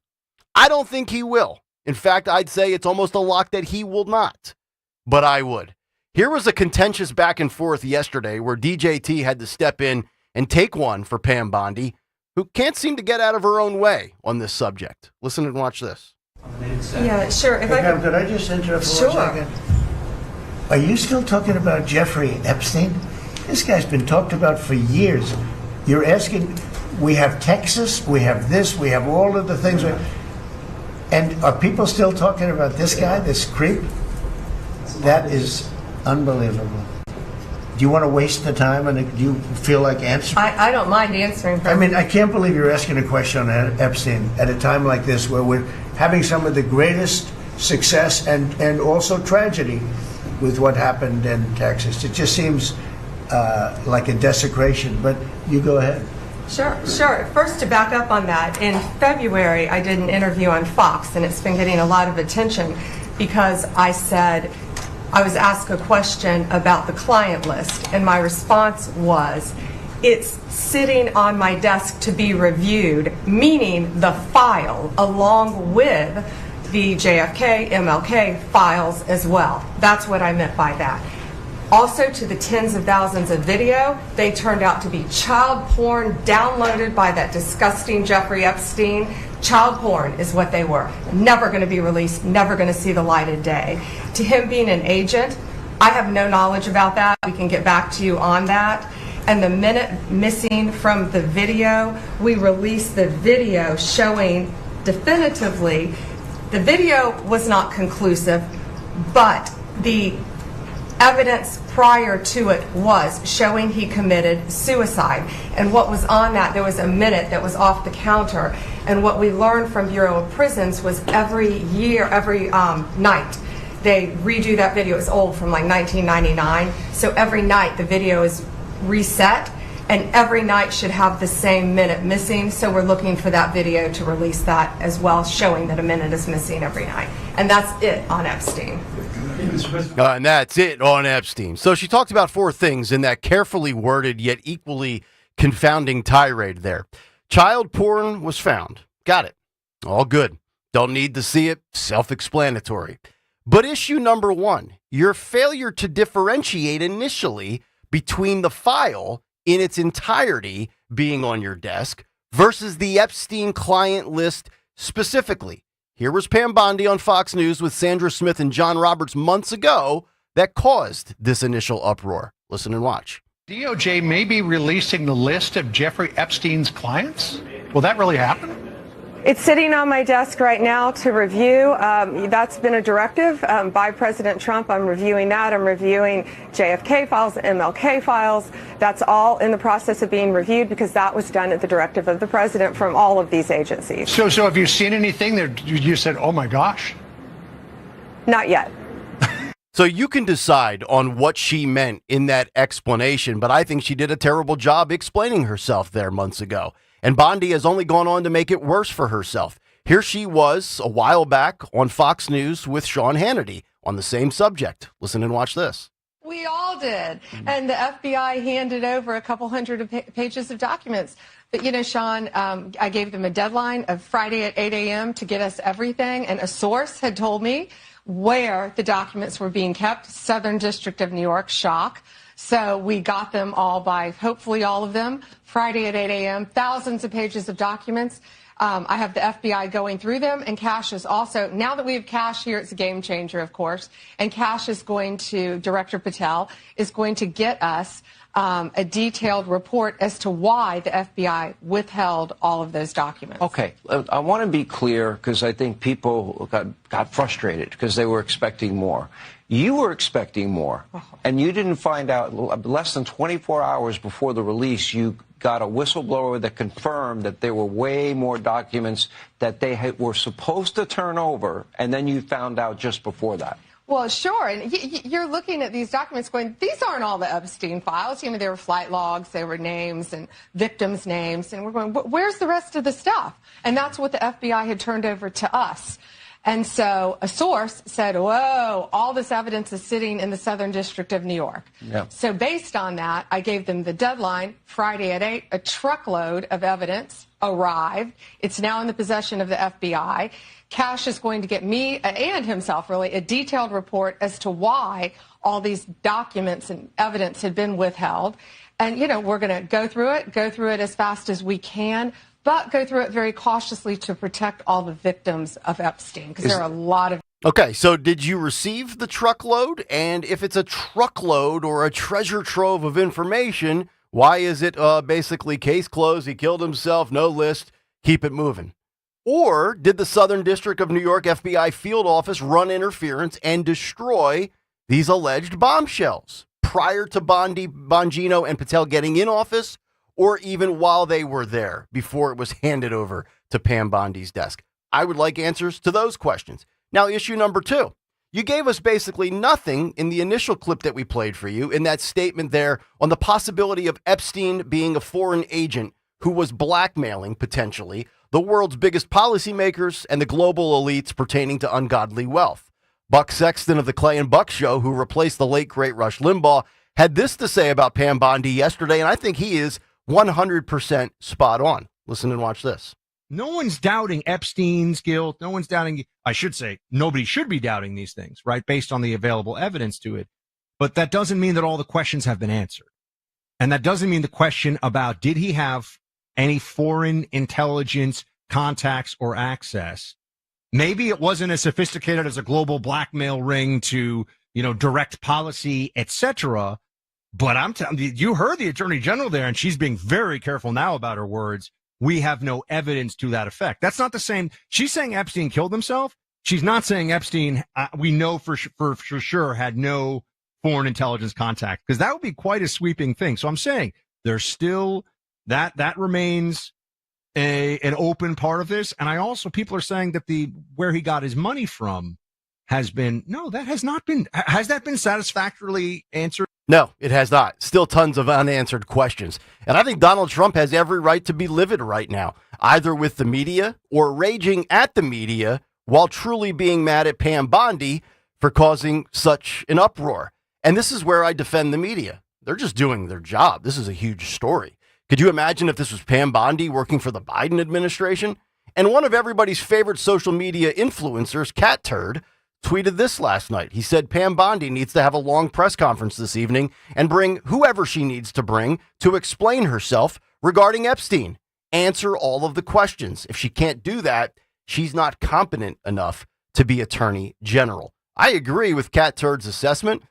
I don't think he will. In fact, I'd say it's almost a lock that he will not, but I would. Here was a contentious back and forth yesterday where DJT had to step in and take one for Pam Bondi, who can't seem to get out of her own way on this subject. Listen and watch this. Yeah, sure. If could I just interrupt for 1 second? Are you still talking about Jeffrey Epstein? This guy's been talked about for years. You're asking, we have Texas, we have this, we have all of the things. And are people still talking about this guy, this creep? That is unbelievable. Do you want to waste the time, and do you feel like answering? I don't mind answering. I mean, I can't believe you're asking a question on Epstein at a time like this where we're having some of the greatest success and also tragedy with what happened in Texas. It just seems like a desecration, but you go ahead. Sure. First, to back up on that, in February, I did an interview on Fox, and it's been getting a lot of attention because I said, I was asked a question about the client list, and my response was, it's sitting on my desk to be reviewed, meaning the file, along with the JFK, MLK files as well. That's what I meant by that. Also, to the tens of thousands of video, they turned out to be child porn downloaded by that disgusting Jeffrey Epstein. Child porn is what they were. Never going to be released, never going to see the light of day. To him being an agent, I have no knowledge about that. We can get back to you on that. And the minute missing from the video, we released the video showing definitively, the video was not conclusive, but the evidence prior to it was showing he committed suicide. And what was on that, there was a minute that was off the counter. And what we learned from Bureau of Prisons was every night, they redo that video. It's old, from like 1999. So every night the video is reset, and every night should have the same minute missing. So we're looking for that video to release that as well, showing that a minute is missing every night. And that's it on Epstein. And that's it on Epstein. So she talked about 4 things in that carefully worded yet equally confounding tirade there. Child porn was found. Got it. All good. Don't need to see it. Self-explanatory. But issue number 1, your failure to differentiate initially between the file in its entirety being on your desk versus the Epstein client list specifically. Here was Pam Bondi on Fox News with Sandra Smith and John Roberts months ago that caused this initial uproar. Listen and watch. DOJ may be releasing the list of Jeffrey Epstein's clients? Will that really happen? It's sitting on my desk right now to review. That's been a directive by President Trump. I'm reviewing that. I'm reviewing JFK files, MLK files. That's all in the process of being reviewed because that was done at the directive of the president from all of these agencies. So have you seen anything that you said, oh my gosh? Not yet. So you can decide on what she meant in that explanation, but I think she did a terrible job explaining herself there months ago. And Bondi has only gone on to make it worse for herself. Here she was a while back on Fox News with Sean Hannity on the same subject. Listen and watch this. We all did. And the FBI handed over a couple hundred pages of documents. But, you know, Sean, I gave them a deadline of Friday at 8 a.m. to get us everything. And a source had told me where the documents were being kept. Southern District of New York, shock. So we got them all by, hopefully all of them, Friday at 8 a.m., thousands of pages of documents. I have the FBI going through them, and Cash is also, now that we have Cash here, it's a game changer, of course, and Cash is going to, Director Patel, is going to get us a detailed report as to why the FBI withheld all of those documents. Okay, I want to be clear because I think people got frustrated because they were expecting more. You were expecting more, and you didn't find out less than 24 hours before the release. You got a whistleblower that confirmed that there were way more documents that they were supposed to turn over, and then you found out just before that. Well, sure. And you're looking at these documents going, these aren't all the Epstein files. You know, there were flight logs, there were names and victims' names. And we're going, where's the rest of the stuff? And that's what the FBI had turned over to us. And so a source said, whoa, all this evidence is sitting in the Southern District of New York. Yeah. So based on that, I gave them the deadline, Friday at 8, a truckload of evidence arrived. It's now in the possession of the FBI. Cash is going to get me and himself, really, a detailed report as to why all these documents and evidence had been withheld. And, you know, we're going to go through it as fast as we can, but go through it very cautiously to protect all the victims of Epstein, because there are a lot of. Okay, so did you receive the truckload? And if it's a truckload or a treasure trove of information, why is it basically case closed, he killed himself, no list, keep it moving? Or did the Southern District of New York FBI field office run interference and destroy these alleged bombshells prior to Bongino and Patel getting in office, or even while they were there before it was handed over to Pam Bondi's desk? I would like answers to those questions. Now, issue number 2. You gave us basically nothing in the initial clip that we played for you in that statement there on the possibility of Epstein being a foreign agent who was blackmailing, potentially, the world's biggest policymakers and the global elites pertaining to ungodly wealth. Buck Sexton of the Clay and Buck Show, who replaced the late, great Rush Limbaugh, had this to say about Pam Bondi yesterday, and I think he is 100% spot on. Listen and watch this. No one's doubting Epstein's guilt. No one's doubting, I should say, nobody should be doubting these things, right, based on the available evidence to it. But that doesn't mean that all the questions have been answered. And that doesn't mean the question about did he have any foreign intelligence contacts or access. Maybe it wasn't as sophisticated as a global blackmail ring to, direct policy, etc. But I'm telling you, you heard the Attorney General there, and she's being very careful now about her words. We have no evidence to that effect. That's not the same. She's saying Epstein killed himself. She's not saying Epstein, we know for sure, had no foreign intelligence contact, because that would be quite a sweeping thing. So I'm saying there's still that remains an open part of this. And people are saying that where he got his money from has been, has that been satisfactorily answered? No, it has not. Still tons of unanswered questions. And I think Donald Trump has every right to be livid right now, either with the media or raging at the media while truly being mad at Pam Bondi for causing such an uproar. And this is where I defend the media. They're just doing their job. This is a huge story. Could you imagine if this was Pam Bondi working for the Biden administration? And one of everybody's favorite social media influencers, Cat Turd, tweeted this last night. He said Pam Bondi needs to have a long press conference this evening and bring whoever she needs to bring to explain herself regarding Epstein. Answer all of the questions. If she can't do that, she's not competent enough to be Attorney General. I agree with Cat Turd's assessment,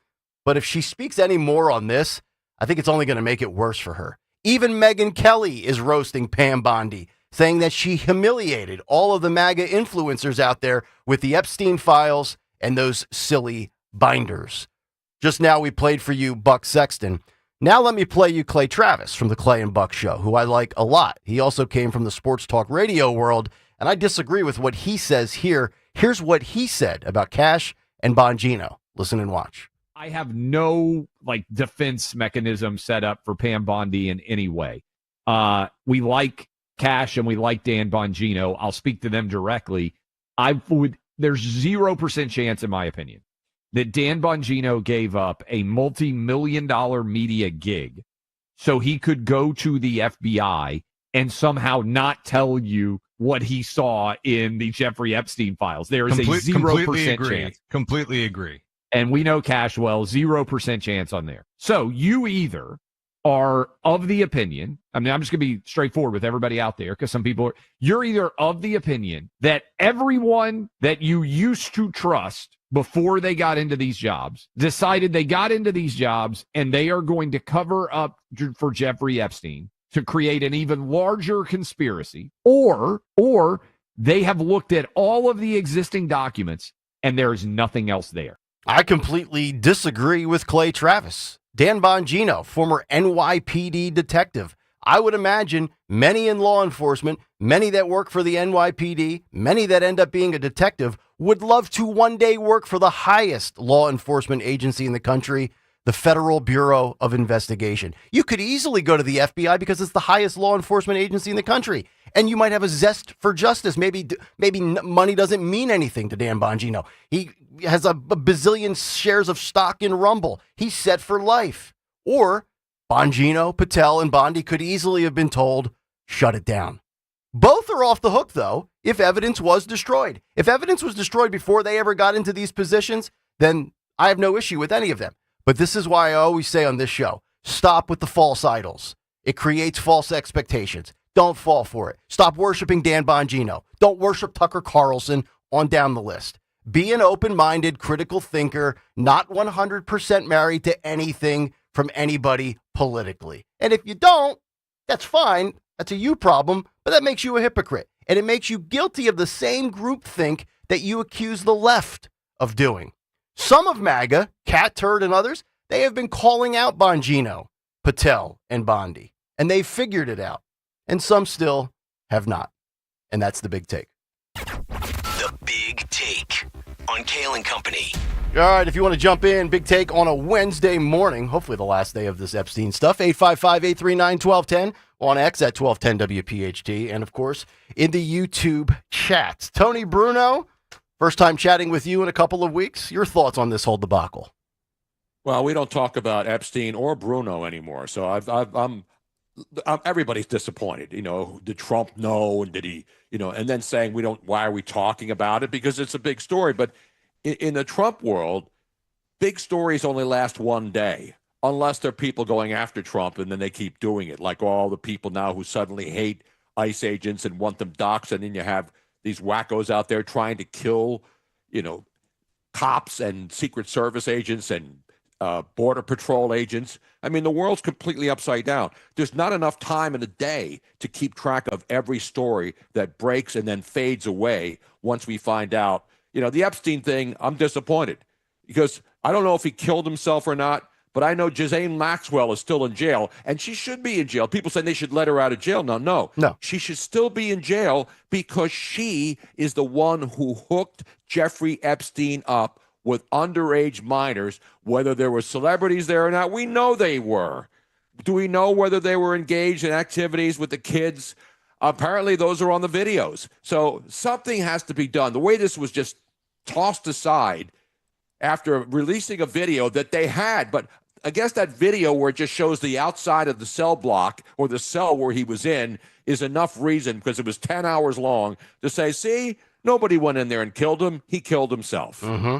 but if she speaks any more on this, I think it's only going to make it worse for her. Even Megyn Kelly is roasting Pam Bondi, saying that she humiliated all of the MAGA influencers out there with the Epstein files and those silly binders. Just now we played for you Buck Sexton. Now let me play you Clay Travis from the Clay and Buck Show, who I like a lot. He also came from the sports talk radio world, and I disagree with what he says here. Here's what he said about Cash and Bongino. Listen and watch. I have no defense mechanism set up for Pam Bondi in any way. We like Cash and we like Dan Bongino. I'll speak to them directly. There's 0% chance, in my opinion, that Dan Bongino gave up a multi-million-dollar media gig so he could go to the FBI and somehow not tell you what he saw in the Jeffrey Epstein files. There is a 0% chance. Completely agree. And we know Cashwell, 0% chance on there. So you either are of the opinion, I'm just going to be straightforward with everybody out there because some people you're either of the opinion that everyone that you used to trust before they got into these jobs decided they got into these jobs and they are going to cover up for Jeffrey Epstein to create an even larger conspiracy, or they have looked at all of the existing documents and there's nothing else there. I completely disagree with Clay Travis. Dan Bongino, former NYPD detective. I would imagine many in law enforcement, many that work for the NYPD, many that end up being a detective, would love to one day work for the highest law enforcement agency in the country, the Federal Bureau of Investigation. You could easily go to the FBI because it's the highest law enforcement agency in the country. And you might have a zest for justice. Maybe money doesn't mean anything to Dan Bongino. He has a bazillion shares of stock in Rumble. He's set for life. Or Bongino, Patel, and Bondi could easily have been told, shut it down. Both are off the hook, though, if evidence was destroyed. If evidence was destroyed before they ever got into these positions, then I have no issue with any of them. But this is why I always say on this show, stop with the false idols. It creates false expectations. Don't fall for it. Stop worshiping Dan Bongino. Don't worship Tucker Carlson, on down the list. Be an open-minded, critical thinker, not 100% married to anything from anybody politically. And if you don't, that's fine. That's a you problem, but that makes you a hypocrite. And it makes you guilty of the same groupthink that you accuse the left of doing. Some of MAGA, Cat Turd and others, they have been calling out Bongino, Patel, and Bondi. And they've figured it out. And some still have not. And that's the big take. The Big Take on Kayal and Company. All right, if you want to jump in, big take on a Wednesday morning, hopefully the last day of this Epstein stuff, 855-839-1210, on X at 1210 WPHT, and of course, in the YouTube chat. Tony Bruno, first time chatting with you in a couple of weeks. Your thoughts on this whole debacle? Well, we don't talk about Epstein or Bruno anymore, so I'm everybody's disappointed. You know, did Trump know, and did he, and then saying why are we talking about it? Because it's a big story. But in the Trump world, big stories only last one day, unless there are people going after Trump and then they keep doing it, like all the people now who suddenly hate ICE agents and want them doxxed, and then you have these wackos out there trying to kill, cops and Secret Service agents and Border Patrol agents. I mean, the world's completely upside down. There's not enough time in the day to keep track of every story that breaks and then fades away once we find out. The Epstein thing, I'm disappointed because I don't know if he killed himself or not, but I know Ghislaine Maxwell is still in jail, and she should be in jail. People saying they should let her out of jail. No. She should still be in jail because she is the one who hooked Jeffrey Epstein up with underage minors, whether there were celebrities there or not. We know they were. Do we know whether they were engaged in activities with the kids? Apparently, those are on the videos. So something has to be done. The way this was just tossed aside after releasing a video that they had, but I guess that video where it just shows the outside of the cell block or the cell where he was in is enough reason, because it was 10 hours long, to say, see, nobody went in there and killed him. He killed himself. Mm-hmm.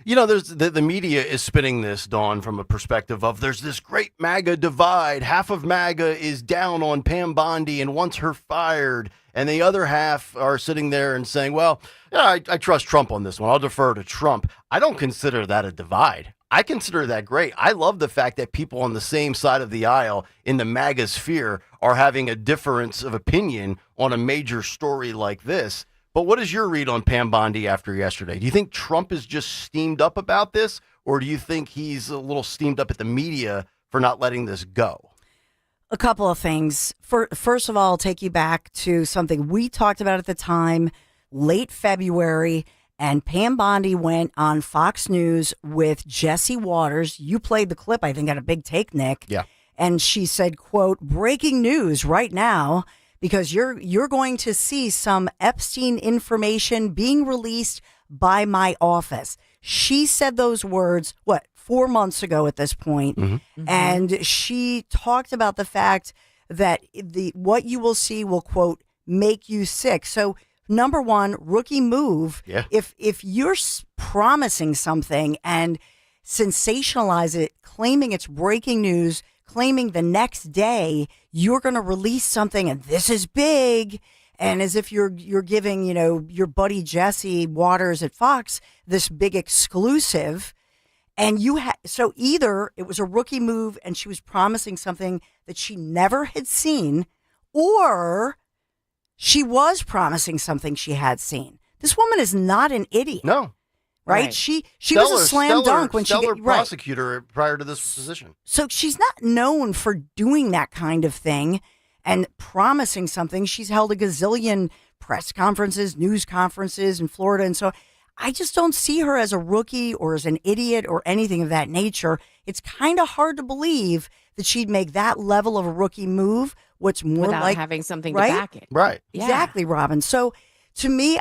There's the media is spinning this, Dawn, from a perspective of there's this great MAGA divide. Half of MAGA is down on Pam Bondi and wants her fired. And the other half are sitting there and saying, well, I trust Trump on this one. I'll defer to Trump. I don't consider that a divide. I consider that great. I love the fact that people on the same side of the aisle in the MAGA sphere are having a difference of opinion on a major story like this. But what is your read on Pam Bondi after yesterday? Do you think Trump is just steamed up about this, or do you think he's a little steamed up at the media for not letting this go? A couple of things. First of all, I'll take you back to something we talked about at the time, late February, and Pam Bondi went on Fox News with Jesse Waters. You played the clip, I think, at a big take, Nick. Yeah. And she said, quote, breaking news right now, because you're going to see some Epstein information being released by my office. She said those words, 4 months ago at this point. Mm-hmm. And she talked about the fact that what you will see will, quote, make you sick. So, number one, rookie move. Yeah. If you're promising something and sensationalize it, claiming it's breaking news, claiming the next day you're going to release something and this is big. And as if you're giving, your buddy Jesse Waters at Fox this big exclusive. And so either it was a rookie move and she was promising something that she never had seen, or she was promising something she had seen. This woman is not an idiot. No. Right? She was a slam dunk when she got prosecutor prior to this position. So she's not known for doing that kind of thing and promising something. She's held a gazillion press conferences, news conferences in Florida. And so I just don't see her as a rookie or as an idiot or anything of that nature. It's kind of hard to believe that she'd make that level of a rookie move. What's more without like having something right? to back it. Right. Exactly, Robin. So to me,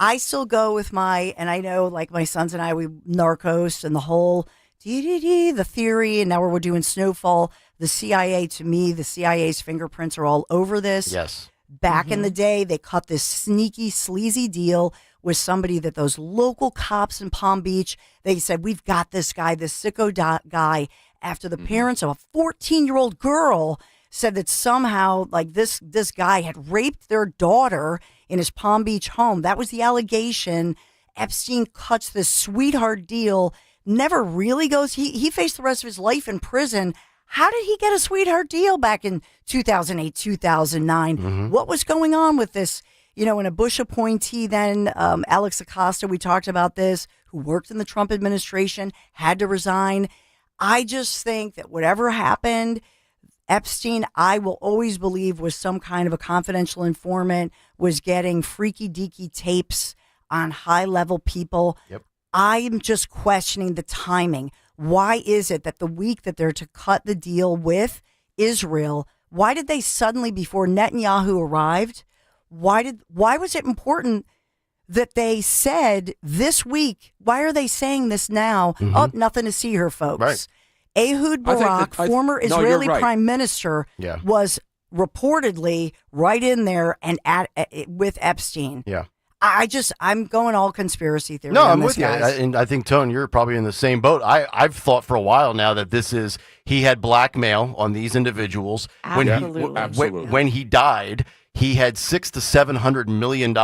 I still go with and I know like my sons and I, we Narcos and the whole the theory, and now we're doing Snowfall. The CIA, to me, the CIA's fingerprints are all over this. Yes. Back in the day, they cut this sneaky, sleazy deal with somebody that those local cops in Palm Beach, they said, we've got this guy, this sicko guy, after the parents of a 14-year-old girl said that somehow like this guy had raped their daughter in his Palm Beach home. That was the allegation. Epstein cuts this sweetheart deal, never really goes. He faced the rest of his life in prison. How did he get a sweetheart deal back in 2008, 2009? What was going on with this? And a Bush appointee then, Alex Acosta, we talked about this, who worked in the Trump administration, had to resign. I just think that whatever happened, Epstein, I will always believe, was some kind of a confidential informant, was getting freaky deaky tapes on high level people. Yep. I'm just questioning the timing. Why is it that the week that they're to cut the deal with Israel, why did they suddenly, before Netanyahu arrived, why was it important that they said this week? Why are they saying this now? Oh, nothing to see here, folks. Right. Ehud Barak, former Israeli prime minister, was reportedly right in there and with Epstein. Yeah. I'm going all conspiracy theory. No, on I'm this, with you. guys. And I think, Tone, you're probably in the same boat. I've thought for a while now that he had blackmail on these individuals. Absolutely. When he died, he had $600 to $700 million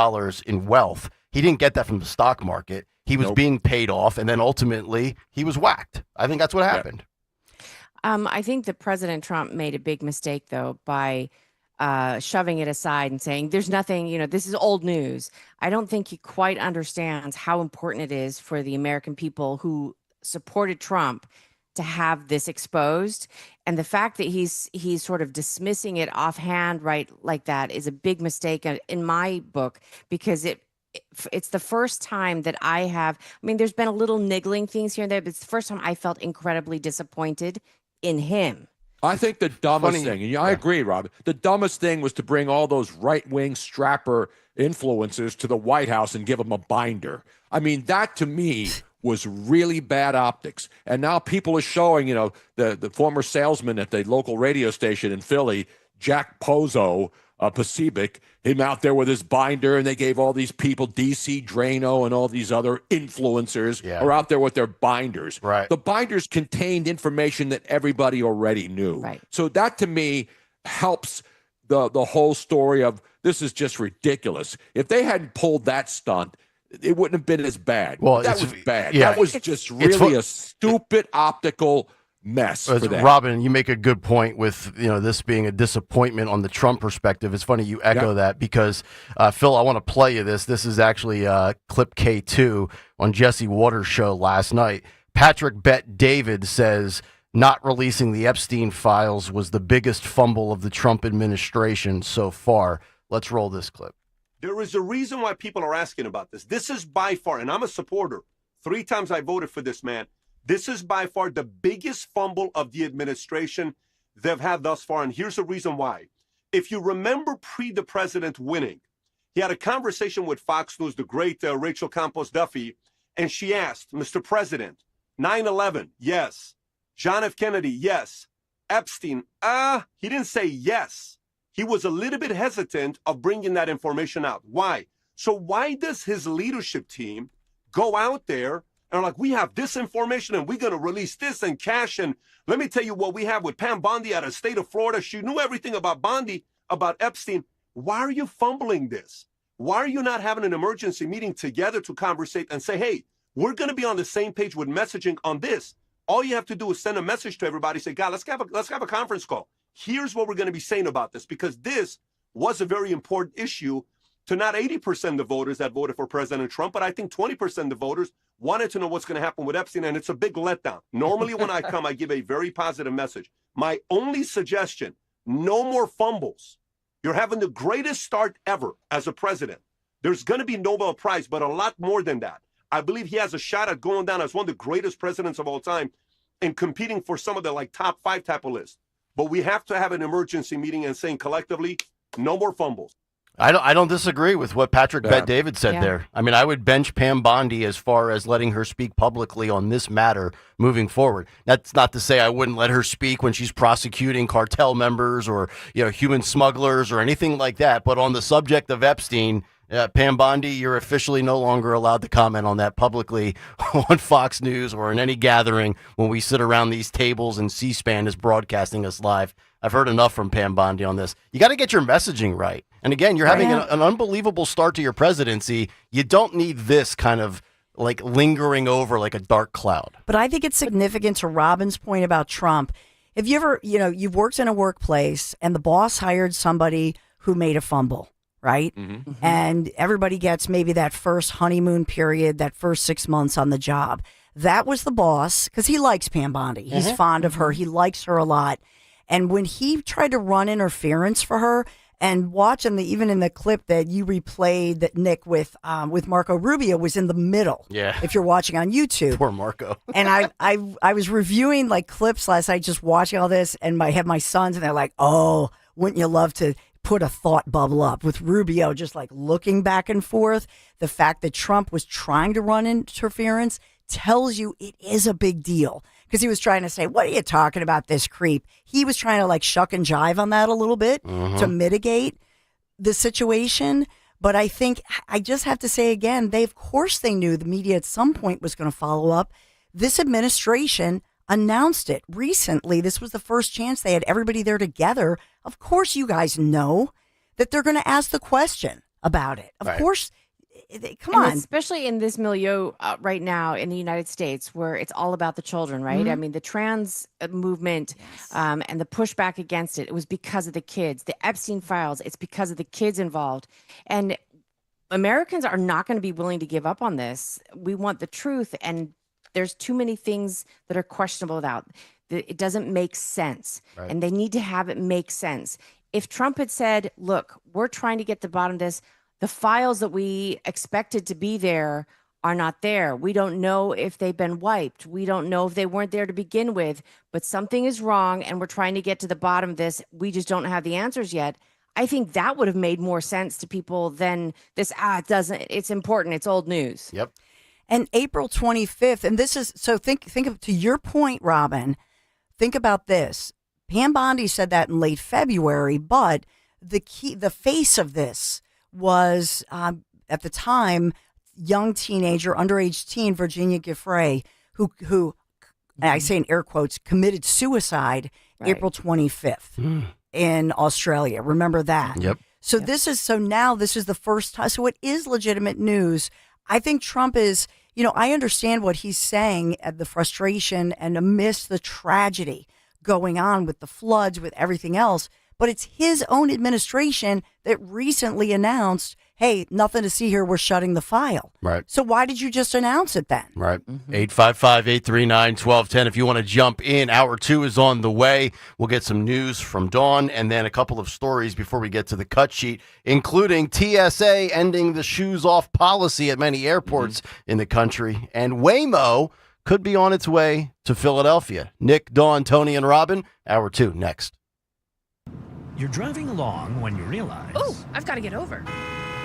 in wealth. He didn't get that from the stock market. He was being paid off, and then ultimately he was whacked. I think that's what happened. I think that President Trump made a big mistake, though, by shoving it aside and saying there's nothing, this is old news. I don't think he quite understands how important it is for the American people who supported Trump to have this exposed. And the fact that he's sort of dismissing it offhand, right, like that, is a big mistake in my book, because it's the first time that there's been a little niggling things here and there, but it's the first time I felt incredibly disappointed in him. I think the dumbest thing, and I agree, Rob, the dumbest thing was to bring all those right-wing strapper influencers to the White House and give them a binder. I mean, that to me was really bad optics. And now people are showing, the former salesman at the local radio station in Philly, Jack Pozo, Pacific, him out there with his binder, and they gave all these people, DC Drano and all these other influencers are out there with their binders. Right. The binders contained information that everybody already knew. Right. So that to me helps the whole story of this is just ridiculous. If they hadn't pulled that stunt, it wouldn't have been as bad. Well, that was bad. Yeah, that was just really a stupid optical mess for them. Robin, you make a good point with this being a disappointment on the Trump perspective. It's funny you echo that because Phil, I want to play you this. This is actually clip K2 on Jesse Waters' show last night. Patrick Bet David says not releasing the Epstein files was the biggest fumble of the Trump administration so far. Let's roll this clip. There is a reason why people are asking about this. This is by far, and I'm a supporter. 3 times I voted for this man. This is by far the biggest fumble of the administration they've had thus far. And here's the reason why. If you remember the president winning, he had a conversation with Fox News, the great Rachel Campos Duffy, and she asked, Mr. President, 9/11, yes. John F. Kennedy, yes. Epstein, he didn't say yes. He was a little bit hesitant of bringing that information out. Why? So why does his leadership team go out there and are like, we have this information and we're going to release this and cash. And let me tell you what we have with Pam Bondi out of the state of Florida. She knew everything about Bondi, about Epstein. Why are you fumbling this? Why are you not having an emergency meeting together to conversate and say, hey, we're going to be on the same page with messaging on this. All you have to do is send a message to everybody, say, God, let's have a conference call. Here's what we're going to be saying about this, because this was a very important issue to not 80% of the voters that voted for President Trump, but I think 20% of the voters wanted to know what's going to happen with Epstein, and it's a big letdown. Normally when I come, I give a very positive message. My only suggestion, no more fumbles. You're having the greatest start ever as a president. There's going to be Nobel Prize, but a lot more than that. I believe he has a shot at going down as one of the greatest presidents of all time and competing for some of the top 5 type of lists. But we have to have an emergency meeting and saying collectively, no more fumbles. I don't disagree with what Patrick Bet-David said there. I mean, I would bench Pam Bondi as far as letting her speak publicly on this matter moving forward. That's not to say I wouldn't let her speak when she's prosecuting cartel members or human smugglers or anything like that. But on the subject of Epstein, Pam Bondi, you're officially no longer allowed to comment on that publicly on Fox News or in any gathering when we sit around these tables and C-SPAN is broadcasting us live. I've heard enough from Pam Bondi on this. You got to get your messaging right. And again, you're having an unbelievable start to your presidency. You don't need this kind of lingering over like a dark cloud. But I think it's significant to Robin's point about Trump. If you ever, you've worked in a workplace and the boss hired somebody who made a fumble, right? Mm-hmm. And everybody gets maybe that first honeymoon period, that first 6 months on the job. That was the boss, because he likes Pam Bondi. He's fond of her. He likes her a lot. And when he tried to run interference for her, and watch, and even in the clip that you replayed that Nick with Marco Rubio was in the middle. Yeah. If you're watching on YouTube. Poor Marco. And I was reviewing clips last night, just watching all this, and I have my sons, and they're like, oh, wouldn't you love to put a thought bubble up with Rubio just looking back and forth. The fact that Trump was trying to run interference tells you it is a big deal. Because he was trying to say, what are you talking about, this creep? He was trying to shuck and jive on that a little bit to mitigate the situation. But I think I just have to say again, of course they knew the media at some point was going to follow up. This administration announced it recently. This was the first chance they had everybody there together. Of course you guys know that they're going to ask the question about it. Of course. Come on. Especially in this milieu right now in the United States where it's all about the children, right? Mm-hmm. I mean, the trans movement and the pushback against it was because of the kids. The Epstein files, it's because of the kids involved. And Americans are not going to be willing to give up on this. We want the truth, and there's too many things that are questionable about. It doesn't make sense, and they need to have it make sense. If Trump had said, look, we're trying to get to the bottom of this, the files that we expected to be there are not there. We don't know if they've been wiped. We don't know if they weren't there to begin with, but something is wrong and we're trying to get to the bottom of this. We just don't have the answers yet. I think that would have made more sense to people than this, it doesn't, it's important, it's old news. Yep. And April 25th, and this is, so think of, to your point, Robin, think about this. Pam Bondi said that in late February, but the face of this was, at the time, young teenager, underage teen, Virginia Giuffre, who I say in air quotes, committed suicide April 25th in Australia. Remember that? Yep. So now this is the first time. So it is legitimate news. I think Trump is, I understand what he's saying at the frustration and amidst the tragedy going on with the floods, with everything else. But it's his own administration that recently announced, hey, nothing to see here. We're shutting the file. Right. So why did you just announce it then? Right. 855-839-1210. If you want to jump in, hour 2 is on the way. We'll get some news from Dawn and then a couple of stories before we get to the cut sheet, including TSA ending the shoes off policy at many airports in the country. And Waymo could be on its way to Philadelphia. Nick, Dawn, Tony, and Robin. Hour 2 next. You're driving along when you realize... Oh, I've got to get over.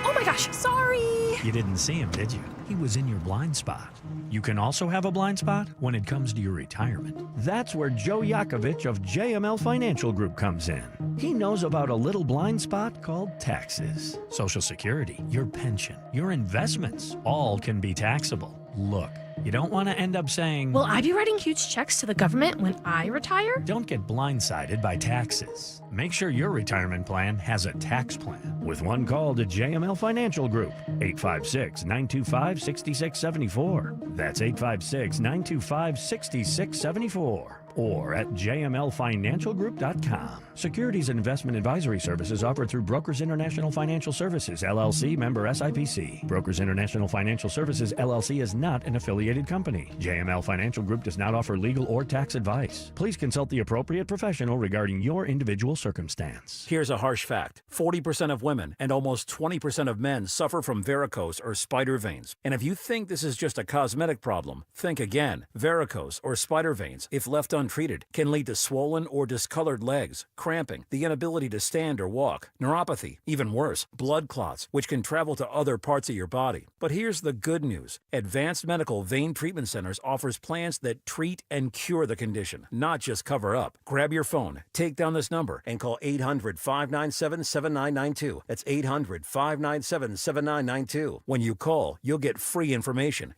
Oh my gosh, sorry. You didn't see him, did you? He was in your blind spot. You can also have a blind spot when it comes to your retirement. That's where Joe Yakovich of JML Financial Group comes in. He knows about a little blind spot called taxes. Social Security, your pension, your investments, all can be taxable. Look, You don't want to end up saying, Will I be writing huge checks to the government when I retire? Don't get blindsided by taxes. Make sure your retirement plan has a tax plan. With one call to JML Financial Group, 856-925-6674. That's 856-925-6674. Or at jmlfinancialgroup.com. Securities and investment advisory services offered through Brokers International Financial Services, LLC, member SIPC. Brokers International Financial Services, LLC is not an affiliated company. JML Financial Group does not offer legal or tax advice. Please consult the appropriate professional regarding your individual circumstance. Here's a harsh fact. 40% of women and almost 20% of men suffer from varicose or spider veins. And if you think this is just a cosmetic problem, think again. Varicose or spider veins, if left untreated, can lead to swollen or discolored legs, cramping, the inability to stand or walk, neuropathy, even worse, blood clots, which can travel to other parts of your body. But here's the good news. Advanced Medical Vein Treatment Centers offers plans that treat and cure the condition, not just cover up. Grab your phone, take down this number, and call 800-597-7992. That's 800-597-7992. When you call, you'll get free information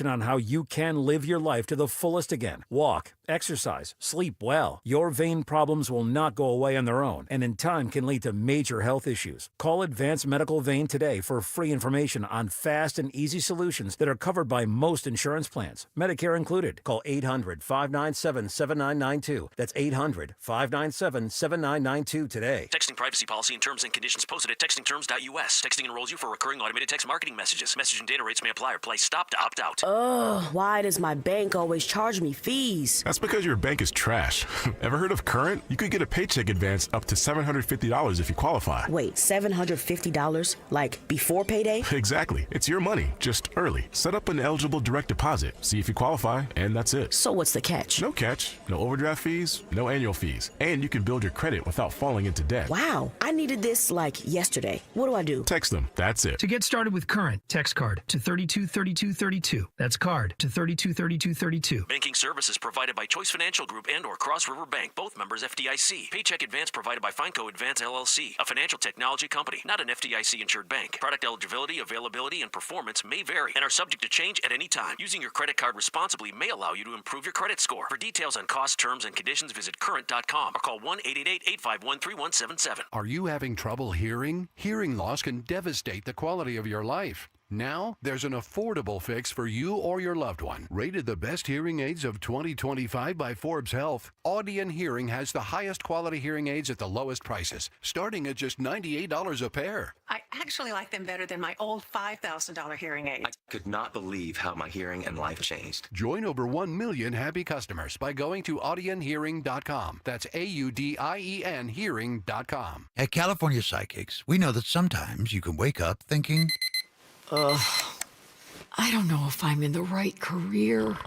on how you can live your life to the fullest again. Walk, exercise, sleep well. Your vein problems will not go away on their own, and in time can lead to major health issues. Call Advanced Medical Vein today for free information on fast and easy solutions that are covered by most insurance plans, Medicare included. Call 800-597-7992. That's 800-597-7992 today. Texting privacy policy and terms and conditions posted at textingterms.us. Texting enrolls you for recurring automated text marketing messages. Message and data rates may apply or play stop to opt out. Ugh, why does my bank always charge me fees? That's because your bank is trash. Ever heard of Current? You could get a paycheck advance up to $750 if you qualify. Wait, $750? Like before payday? Exactly. It's your money, just early. Set up an eligible direct deposit, see if you qualify, and that's it. So what's the catch? No catch. No overdraft fees, no annual fees. And you can build your credit without falling into debt. Wow, I needed this like yesterday. What do I do? Text them. That's it. To get started with Current, text card to 323232. That's card to 323232. Banking services provided by Choice Financial Group and or Cross River Bank, both members FDIC. Paycheck advance provided by Fineco Advance LLC, a financial technology company, not an FDIC-insured bank. Product eligibility, availability, and performance may vary and are subject to change at any time. Using your credit card responsibly may allow you to improve your credit score. For details on cost, terms, and conditions, visit current.com or call 1-888-851-3177. Are you having trouble hearing? Hearing loss can devastate the quality of your life. Now, there's an affordable fix for you or your loved one. Rated the best hearing aids of 2025 by Forbes Health, Audion Hearing has the highest quality hearing aids at the lowest prices, starting at just $98 a pair. I actually like them better than my old $5,000 hearing aid. I could not believe how my hearing and life changed. Join over 1 million happy customers by going to audionhearing.com. That's AUDIEN hearing.com. At California Psychics, we know that sometimes you can wake up thinking, I don't know if I'm in the right career,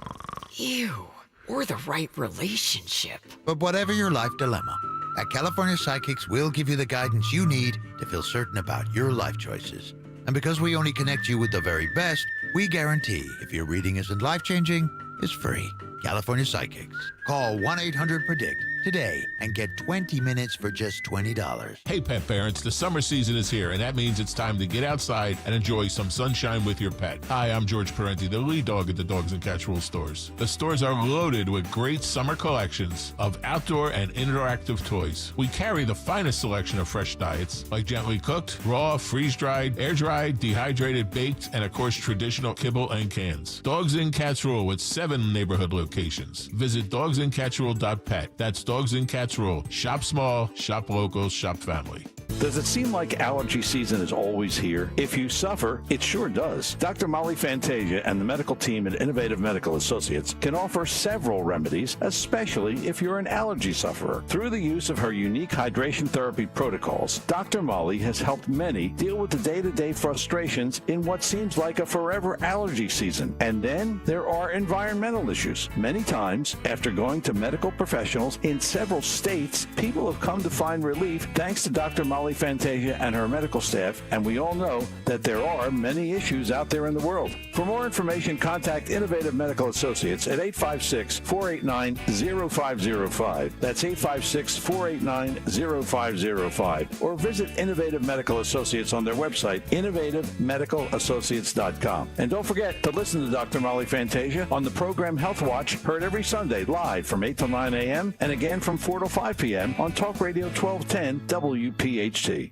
or the right relationship. But whatever your life dilemma, at California Psychics, we'll give you the guidance you need to feel certain about your life choices. And because we only connect you with the very best, we guarantee if your reading isn't life-changing, it's free. California Psychics. Call 1-800-PREDICT today and get 20 minutes for just $20. Hey, pet parents, the summer season is here, and that means it's time to get outside and enjoy some sunshine with your pet. Hi, I'm George Parenti, the lead dog at the Dogs and Cats Rule stores. The stores are loaded with great summer collections of outdoor and interactive toys. We carry the finest selection of fresh diets, like gently cooked, raw, freeze-dried, air-dried, dehydrated, baked, and of course, traditional kibble and cans. Dogs and Cats Rule with 7 neighborhood locations. Visit dogsandcatsrule.pet. That's Dogs and Cats Rule. Shop small, shop local, shop family. Does it seem like allergy season is always here? If you suffer, it sure does. Dr. Molly Fantasia and the medical team at Innovative Medical Associates can offer several remedies, especially if you're an allergy sufferer. Through the use of her unique hydration therapy protocols, Dr. Molly has helped many deal with the day-to-day frustrations in what seems like a forever allergy season. And then there are environmental issues. Many times, after going to medical professionals in several states, people have come to find relief thanks to Dr. Molly Molly Fantasia and her medical staff, and we all know that there are many issues out there in the world. For more information, contact Innovative Medical Associates at 856-489-0505. That's 856-489-0505. Or visit Innovative Medical Associates on their website, innovativemedicalassociates.com. And don't forget to listen to Dr. Molly Fantasia on the program Health Watch, heard every Sunday live from 8 to 9 a.m. and again from 4 to 5 p.m. on Talk Radio 1210 WPHT.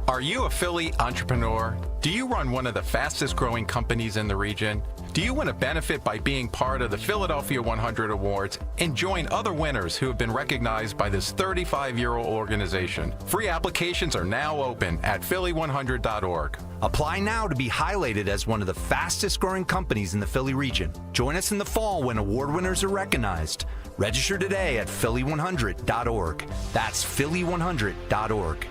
Are you a Philly entrepreneur? Do you run one of the fastest growing companies in the region? Do you want to benefit by being part of the Philadelphia 100 Awards and join other winners who have been recognized by this 35-year-old organization? Free applications are now open at Philly100.org. Apply now to be highlighted as one of the fastest growing companies in the Philly region. Join us in the fall when award winners are recognized. Register today at Philly100.org. That's Philly100.org.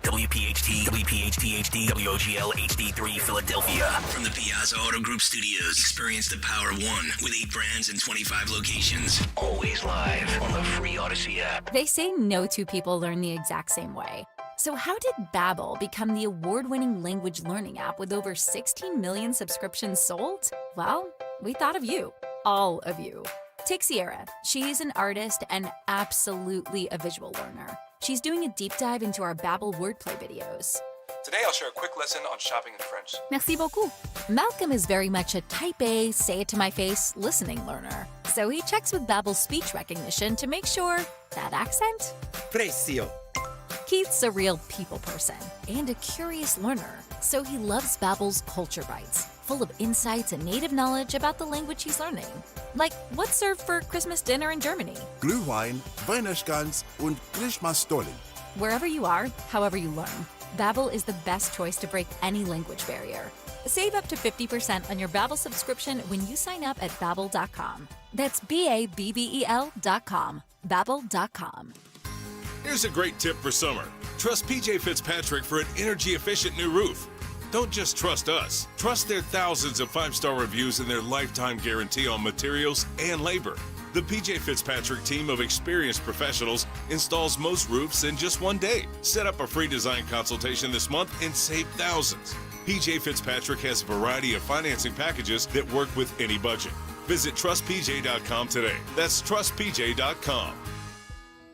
WPHT, WPHT HD, WOGL HD3 Philadelphia. From the Piazza Auto Group Studios, experience the power of one with 8 brands and 25 locations. Always live on the free Odyssey app. They say no two people learn the exact same way. So how did Babbel become the award-winning language learning app with over 16 million subscriptions sold? Well, we thought of you. All of you. Take Sierra. She's an artist and absolutely a visual learner. She's doing a deep dive into our Babbel wordplay videos. Today I'll share a quick lesson on shopping in French. Merci beaucoup. Malcolm is very much a type A, say it to my face, listening learner. So he checks with Babbel's speech recognition to make sure that accent? Precio. Keith's a real people person and a curious learner, so he loves Babbel's Culture Bites, full of insights and native knowledge about the language he's learning. Like, what's served for Christmas dinner in Germany? Glühwein, Weihnachtsgans und Christmasstollen. Wherever you are, however you learn, Babbel is the best choice to break any language barrier. Save up to 50% on your Babbel subscription when you sign up at Babbel.com. That's BABBEL.com. Babbel.com. Here's a great tip for summer. Trust PJ Fitzpatrick for an energy-efficient new roof. Don't just trust us. Trust their thousands of 5-star reviews and their lifetime guarantee on materials and labor. The PJ Fitzpatrick team of experienced professionals installs most roofs in just one day. Set up a free design consultation this month and save thousands. PJ Fitzpatrick has a variety of financing packages that work with any budget. Visit trustpj.com today. That's trustpj.com.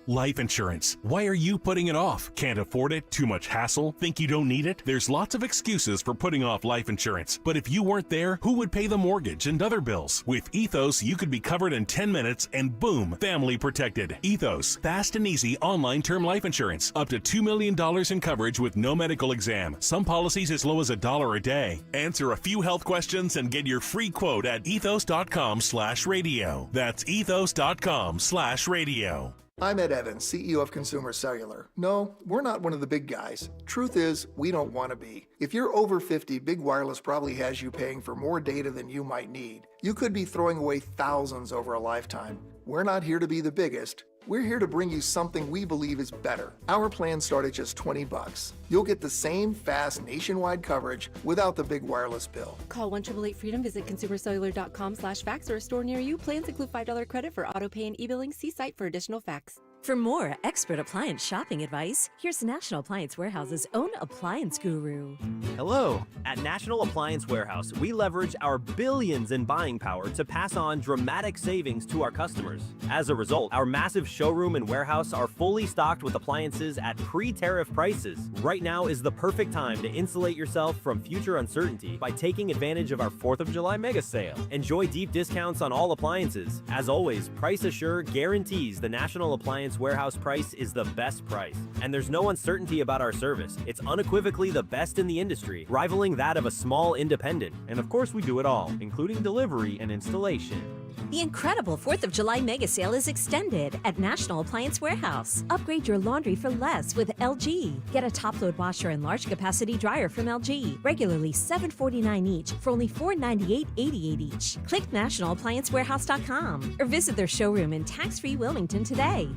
Life insurance. Why are you putting it off? Can't afford it? Too much hassle? Think you don't need it? There's lots of excuses for putting off life insurance. But if you weren't there, who would pay the mortgage and other bills? With Ethos, you could be covered in 10 minutes and boom, family protected. Ethos, fast and easy online term life insurance. Up to $2 million in coverage with no medical exam. Some policies as low as $1 a day. Answer a few health questions and get your free quote at ethos.com/radio. That's ethos.com/radio. I'm Ed Evans, CEO of Consumer Cellular. No, we're not one of the big guys. Truth is, we don't want to be. If you're over 50, Big Wireless probably has you paying for more data than you might need. You could be throwing away thousands over a lifetime. We're not here to be the biggest. We're here to bring you something we believe is better. Our plans start at just $20. You'll get the same fast nationwide coverage without the big wireless bill. Call 1-888-FREEDOM, visit consumercellular.com/facts or a store near you. Plans include $5 credit for auto pay and e-billing. See site for additional facts. For more expert appliance shopping advice, here's National Appliance Warehouse's own appliance guru. Hello. At National Appliance Warehouse, we leverage our billions in buying power to pass on dramatic savings to our customers. As a result, our massive showroom and warehouse are fully stocked with appliances at pre-tariff prices. Right now is the perfect time to insulate yourself from future uncertainty by taking advantage of our 4th of July mega sale. Enjoy deep discounts on all appliances. As always, Price Assure guarantees the National Appliance Warehouse price is the best price. And there's no uncertainty about our service. It's unequivocally the best in the industry, rivaling that of a small independent. And of course, we do it all, including delivery and installation. The incredible 4th of July mega sale is extended at National Appliance Warehouse. Upgrade your laundry for less with LG. Get a top-load washer and large capacity dryer from LG. Regularly $749 each for only $498.88 each. Click nationalappliancewarehouse.com or visit their showroom in tax-free Wilmington today.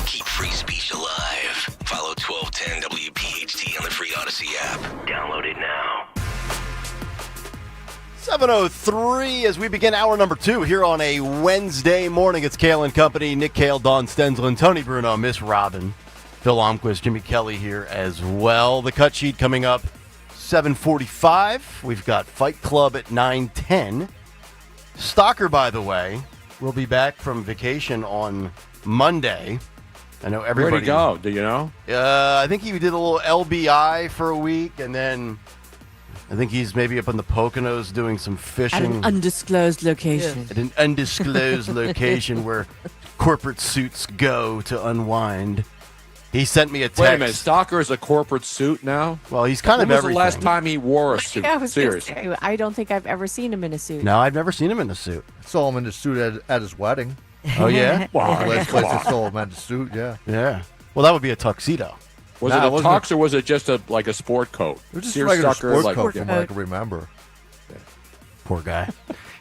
Keep free speech alive. Follow 1210 WPHT on the free Odyssey app. Download it now. 7:03 as we begin hour number 2 here on a Wednesday morning. It's Kayal and Company. Nick Kayal, Dawn Stensland, Tony Bruno, Miss Robin. Phil Almquist, Jimmy Kelly here as well. The cut sheet coming up 7:45. We've got Fight Club at 9:10. Stalker, by the way, will be back from vacation on Monday. I know everybody. Where'd he go? Do you know? I think he did a little LBI for a week, and then I think he's maybe up in the Poconos doing some fishing. At an undisclosed location. At an undisclosed location where corporate suits go to unwind. He sent me a text. Wait a minute, Stalker is a corporate suit now? Well, he's kind of When was everything. the last time he wore a suit? I was gonna Seriously. say, I don't think I've ever seen him in a suit. No, I've never seen him in a suit. Saw him in the suit at his wedding. Oh, yeah? The last place I saw him in the suit, yeah. Yeah. Well, that would be a tuxedo. Was it a tux or was it just like a sport coat? It was just Sears a regular Stalker, sport coat from what I can remember. Poor guy.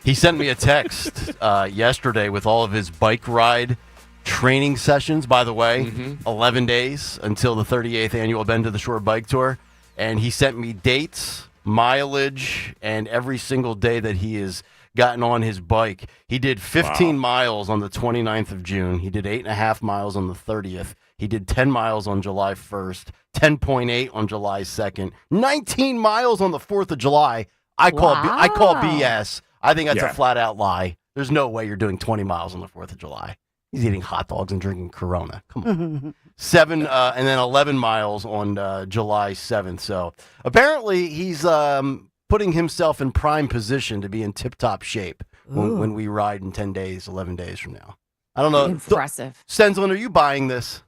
He sent me a text yesterday with all of his bike ride training sessions, by the way, 11 days until the 38th annual Bend to the Shore Bike Tour. And he sent me dates, mileage, and every single day that he has gotten on his bike. He did 15 miles on the 29th of June. He did 8.5 miles on the 30th. He did 10 miles on July 1st, 10.8 on July 2nd, 19 miles on the 4th of July. I call BS. I think that's a flat out lie. There's no way you're doing 20 miles on the 4th of July. He's eating hot dogs and drinking Corona. Come on. 7 and then 11 miles on July 7th. So apparently he's putting himself in prime position to be in tip-top shape when we ride in 10 days, 11 days from now. I don't know. Impressive. Senslin, are you buying this?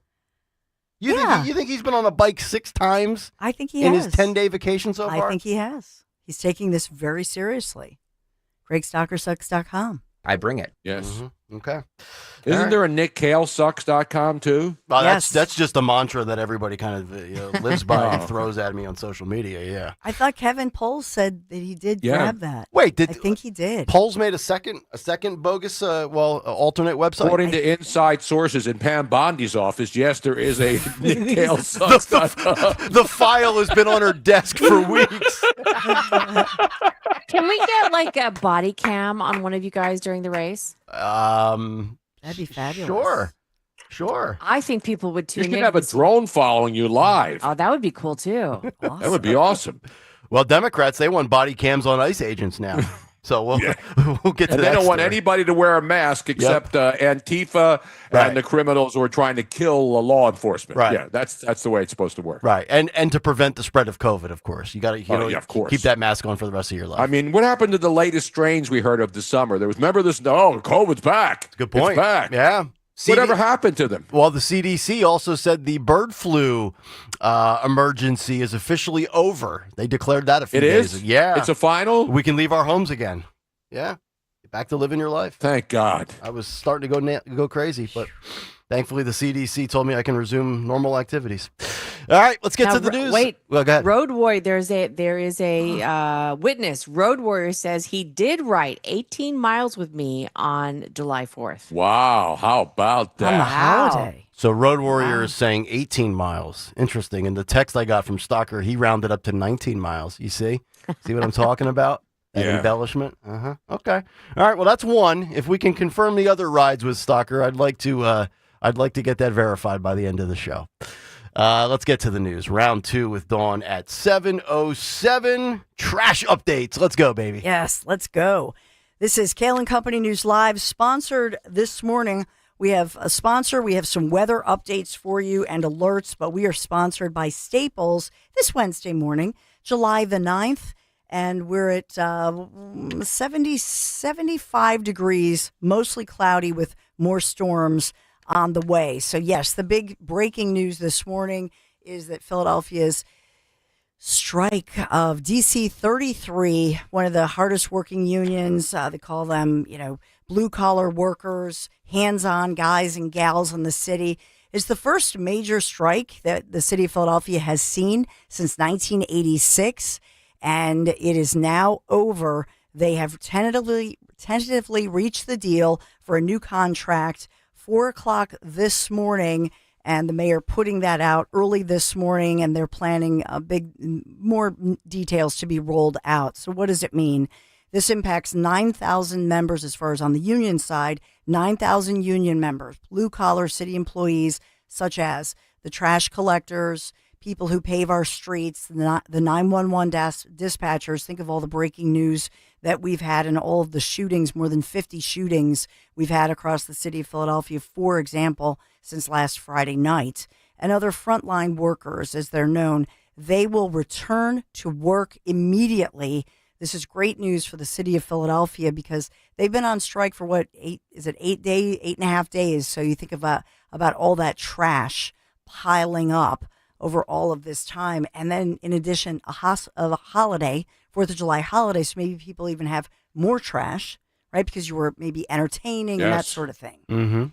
You think he's been on a bike 6 times? I think he in has. his 10-day vacation so far? I think he has. He's taking this very seriously. GregStalkerSucks.com. I bring it. Yes. Okay. Isn't there a NickKaleSucks.com too? Well, that's just a mantra that everybody kind of lives by and throws at me on social media. Yeah. I thought Kevin Poles said that he did grab that. Wait, I think he did. Poles made a second bogus, alternate website? According to inside sources in Pam Bondi's office, yes, there is a NickKaleSucks.com. The file has been on her desk for weeks. Can we get like a body cam on one of you guys during the race? That'd be fabulous. Sure. I think people would You tune should in. have a drone following you live. Oh, that would be cool too. That would be awesome. Well, Democrats, they want body cams on ICE agents now. So we'll get to that. And they don't want story. anybody to wear a mask except Antifa and the criminals who are trying to kill law enforcement. Right. Yeah, that's the way it's supposed to work. Right. And to prevent the spread of COVID, of course. You got to of course. keep that mask on for the rest of your life. I mean, what happened to the latest strains we heard of this summer? Remember this? Oh, COVID's back. Good point. It's back. Yeah. Whatever happened to them? Well, the CDC also said the bird flu emergency is officially over. They declared that a few days ago. Yeah. It's a final? We can leave our homes again. Yeah. Get back to living your life. Thank God. I was starting to go crazy, but thankfully the CDC told me I can resume normal activities. All right, let's get Now, to the news. Wait, well, go ahead. Road Warrior. There is a witness. Road Warrior says he did ride 18 miles with me on July 4th. Wow, how about that? On the holiday. So Road Warrior is saying 18 miles. Interesting. And the text I got from Stalker, he rounded up to 19 miles. You see? See what I'm talking about? That embellishment? Okay. All right. Well, that's one. If we can confirm the other rides with Stalker, I'd like to get that verified by the end of the show. Let's get to the news. Round 2 with Dawn at 7:07. Trash updates. Let's go, baby. Yes, let's go. This is Kayal and Company News Live, sponsored this morning. We have a sponsor. We have some weather updates for you and alerts, but we are sponsored by Staples this Wednesday morning, July the 9th. And we're at 75 degrees, mostly cloudy with more storms on the way. So, yes, the big breaking news this morning is that Philadelphia's strike of DC 33, one of the hardest working unions, they call them, blue collar workers, hands-on guys and gals in the city, is the first major strike that the city of Philadelphia has seen since 1986. And it is now over. They have tentatively reached the deal for a new contract, 4 o'clock this morning, and the mayor putting that out early this morning, and they're planning more details to be rolled out. So what does it mean? This impacts 9,000 members as far as on the union side, 9,000 union members, blue-collar city employees such as the trash collectors, people who pave our streets, the 911 dispatchers. Think of all the breaking news that we've had and all of the shootings, more than 50 shootings we've had across the city of Philadelphia, for example, since last Friday night. And other frontline workers, as they're known, they will return to work immediately. This is great news for the city of Philadelphia because they've been on strike for 8.5 days. So you think about all that trash piling up over all of this time. And then in addition, a holiday, 4th of July holiday. So maybe people even have more trash, right? Because you were maybe entertaining and that sort of thing. Mm-hmm.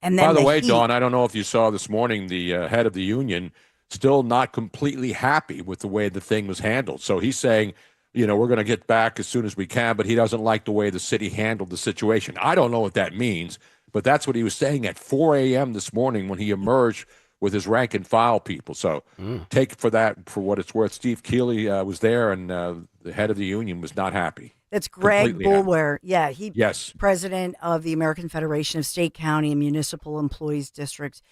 And then by the way, Dawn, I don't know if you saw this morning, the head of the union still not completely happy with the way the thing was handled. So he's saying, we're going to get back as soon as we can, but he doesn't like the way the city handled the situation. I don't know what that means, but that's what he was saying at 4 a.m. this morning when he emerged with his rank and file people. So take for that for what it's worth. Steve Keeley was there, and the head of the union was not happy. That's Greg Boulware. Yeah, yes, president of the American Federation of State, County, and Municipal Employees District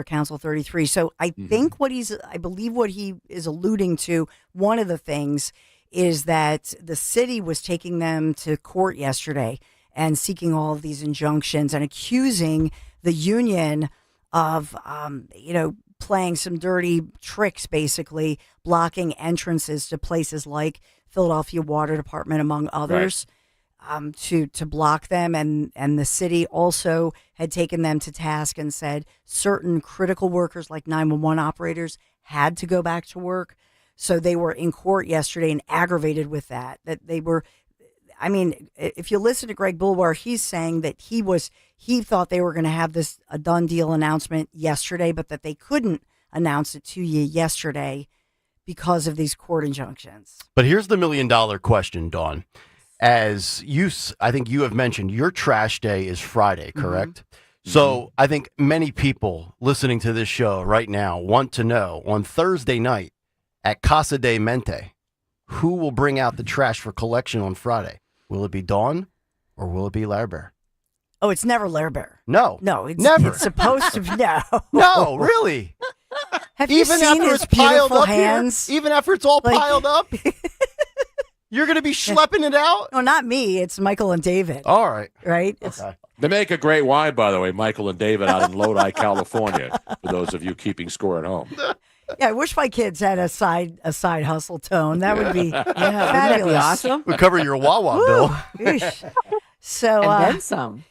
Council 33. So I think I believe what he is alluding to, one of the things is that the city was taking them to court yesterday and seeking all of these injunctions and accusing the union of, playing some dirty tricks, basically blocking entrances to places like Philadelphia Water Department, among others, to block them. And the city also had taken them to task and said certain critical workers like 911 operators had to go back to work. So they were in court yesterday and aggravated with that they were. I mean, if you listen to Greg Boulware, he's saying that he thought they were going to have a done deal announcement yesterday, but that they couldn't announce it to you yesterday because of these court injunctions. But here's the $1 million question, Dawn. As I think you have mentioned, your trash day is Friday, correct? Mm-hmm. So I think many people listening to this show right now want to know on Thursday night at Casa de Mente, who will bring out the trash for collection on Friday? Will it be Dawn or will it be Lair Bear? Oh, it's never Lair Bear. No, it's never. It's supposed to be. No, really. Have you seen his beautiful hands? Even after it's all piled up, you're going to be schlepping it out? No, not me. It's Michael and David. All right. Right? Okay. They make a great wine, by the way, Michael and David out in Lodi, California, for those of you keeping score at home. Yeah, I wish my kids had a side hustle tone. That would be That'd fabulous. be awesome. We'll cover your Wawa bill. So and then some.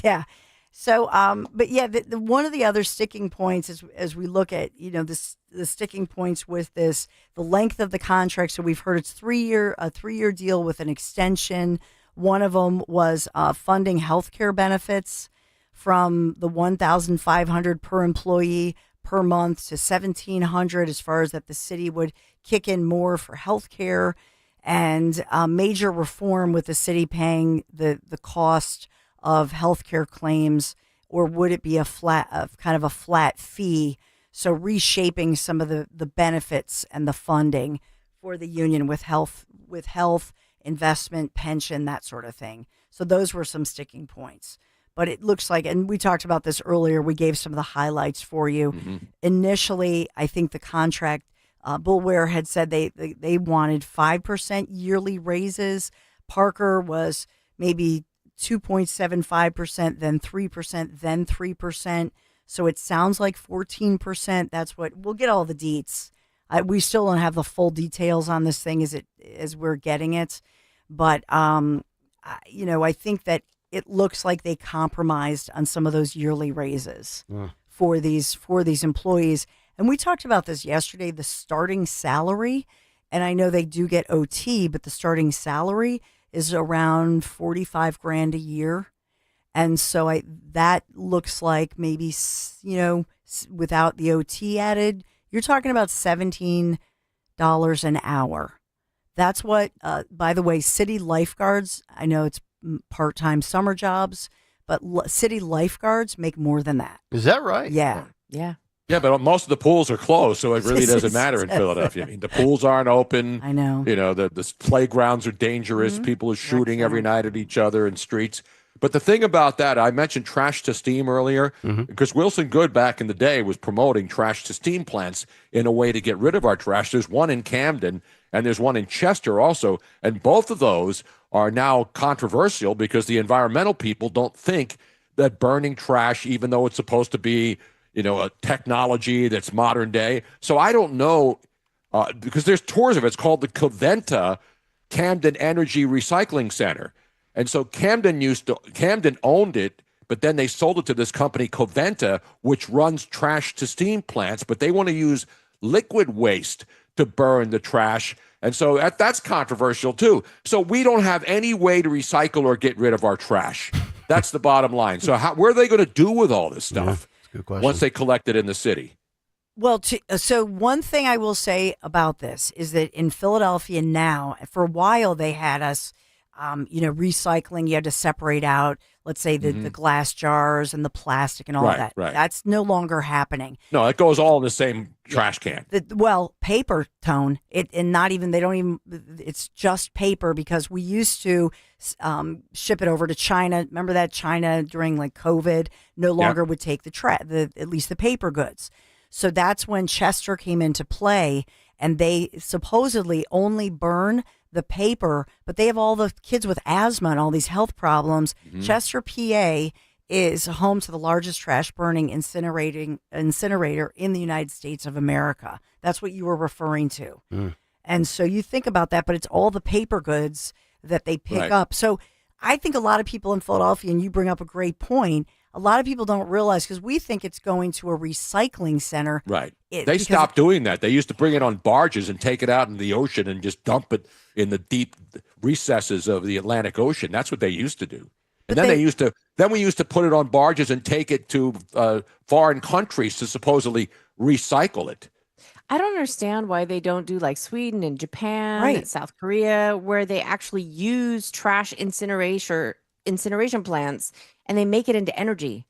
Yeah. So, but yeah, the one of the other sticking points as we look at the sticking points with this, the length of the contract. So we've heard it's a 3-year deal with an extension. One of them was funding healthcare benefits from the $1,500 per employee per month to $1,700, as far as that the city would kick in more for health care, and major reform with the city paying the cost of health care claims, or would it be a flat fee? So reshaping some of the benefits and the funding for the union with health, investment, pension, that sort of thing. So those were some sticking points. But it looks like, and we talked about this earlier, we gave some of the highlights for you. Mm-hmm. Initially, I think the contract, Boulware had said they wanted 5% yearly raises. Parker was maybe 2.75%, then 3%, then 3%. So it sounds like 14%. That's what, we'll get all the deets. We still don't have the full details on this thing as we're getting it. But, I think that it looks like they compromised on some of those yearly raises for these employees. And we talked about this yesterday, the starting salary. And I know they do get OT, but the starting salary is around $45,000 a year. And so that looks like maybe, without the OT added, you're talking about $17 an hour. That's what, by the way, city lifeguards, I know it's part-time summer jobs, but city lifeguards make more than that. Is that right? Yeah. Yeah. Yeah, but most of the pools are closed, so it really doesn't matter in Philadelphia. I mean, the pools aren't open. I know. The playgrounds are dangerous. People are shooting every night at each other in streets. But the thing about that, I mentioned trash to steam earlier, because Wilson Good back in the day was promoting trash to steam plants in a way to get rid of our trash. There's one in Camden and there's one in Chester also. And both of those are now controversial because the environmental people don't think that burning trash, even though it's supposed to be, a technology that's modern day. So I don't know, because there's tours of it. It's called the Coventa Camden Energy Recycling Center. And so Camden owned it, but then they sold it to this company, Coventa, which runs trash to steam plants, but they want to use liquid waste to burn the trash. And so that's controversial too. So we don't have any way to recycle or get rid of our trash. That's the bottom line. So what are they going to do with all this stuff good question. Once they collect it in the city? Well, so one thing I will say about this is that in Philadelphia now, for a while they had us, recycling. You had to separate out, let's say, the glass jars and the plastic and all that. Right. That's no longer happening. No, it goes all in the same trash can. Paper, Tone. It's just paper, because we used to ship it over to China. Remember that China during like COVID no longer would take at least the paper goods. So that's when Chester came into play, and they supposedly only burn the paper, but they have all the kids with asthma and all these health problems. Chester, PA is home to the largest trash burning incinerator in the United States of America. That's what you were referring to. And so you think about that, but it's all the paper goods that they pick up. So I think a lot of people in Philadelphia, and you bring up a great point, a lot of people don't realize, because we think it's going to a recycling center. Right. They stopped doing that. They used to bring it on barges and take it out in the ocean and just dump it in the deep recesses of the Atlantic Ocean. That's what they used to do. And then we used to put it on barges and take it to foreign countries to supposedly recycle it. I don't understand why they don't do like Sweden and Japan and South Korea, where they actually use trash incineration plants and they make it into energy.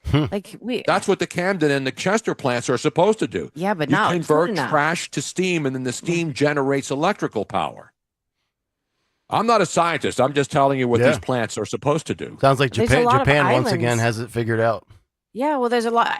That's what the Camden and the Chester plants are supposed to do. Yeah, but you not convert enough. trash to steam, and then the steam generates electrical power. I'm not a scientist. I'm just telling you what these plants are supposed to do. Sounds like There's a lot of Japan once again islands. has it figured out. Yeah, well, there's a lot.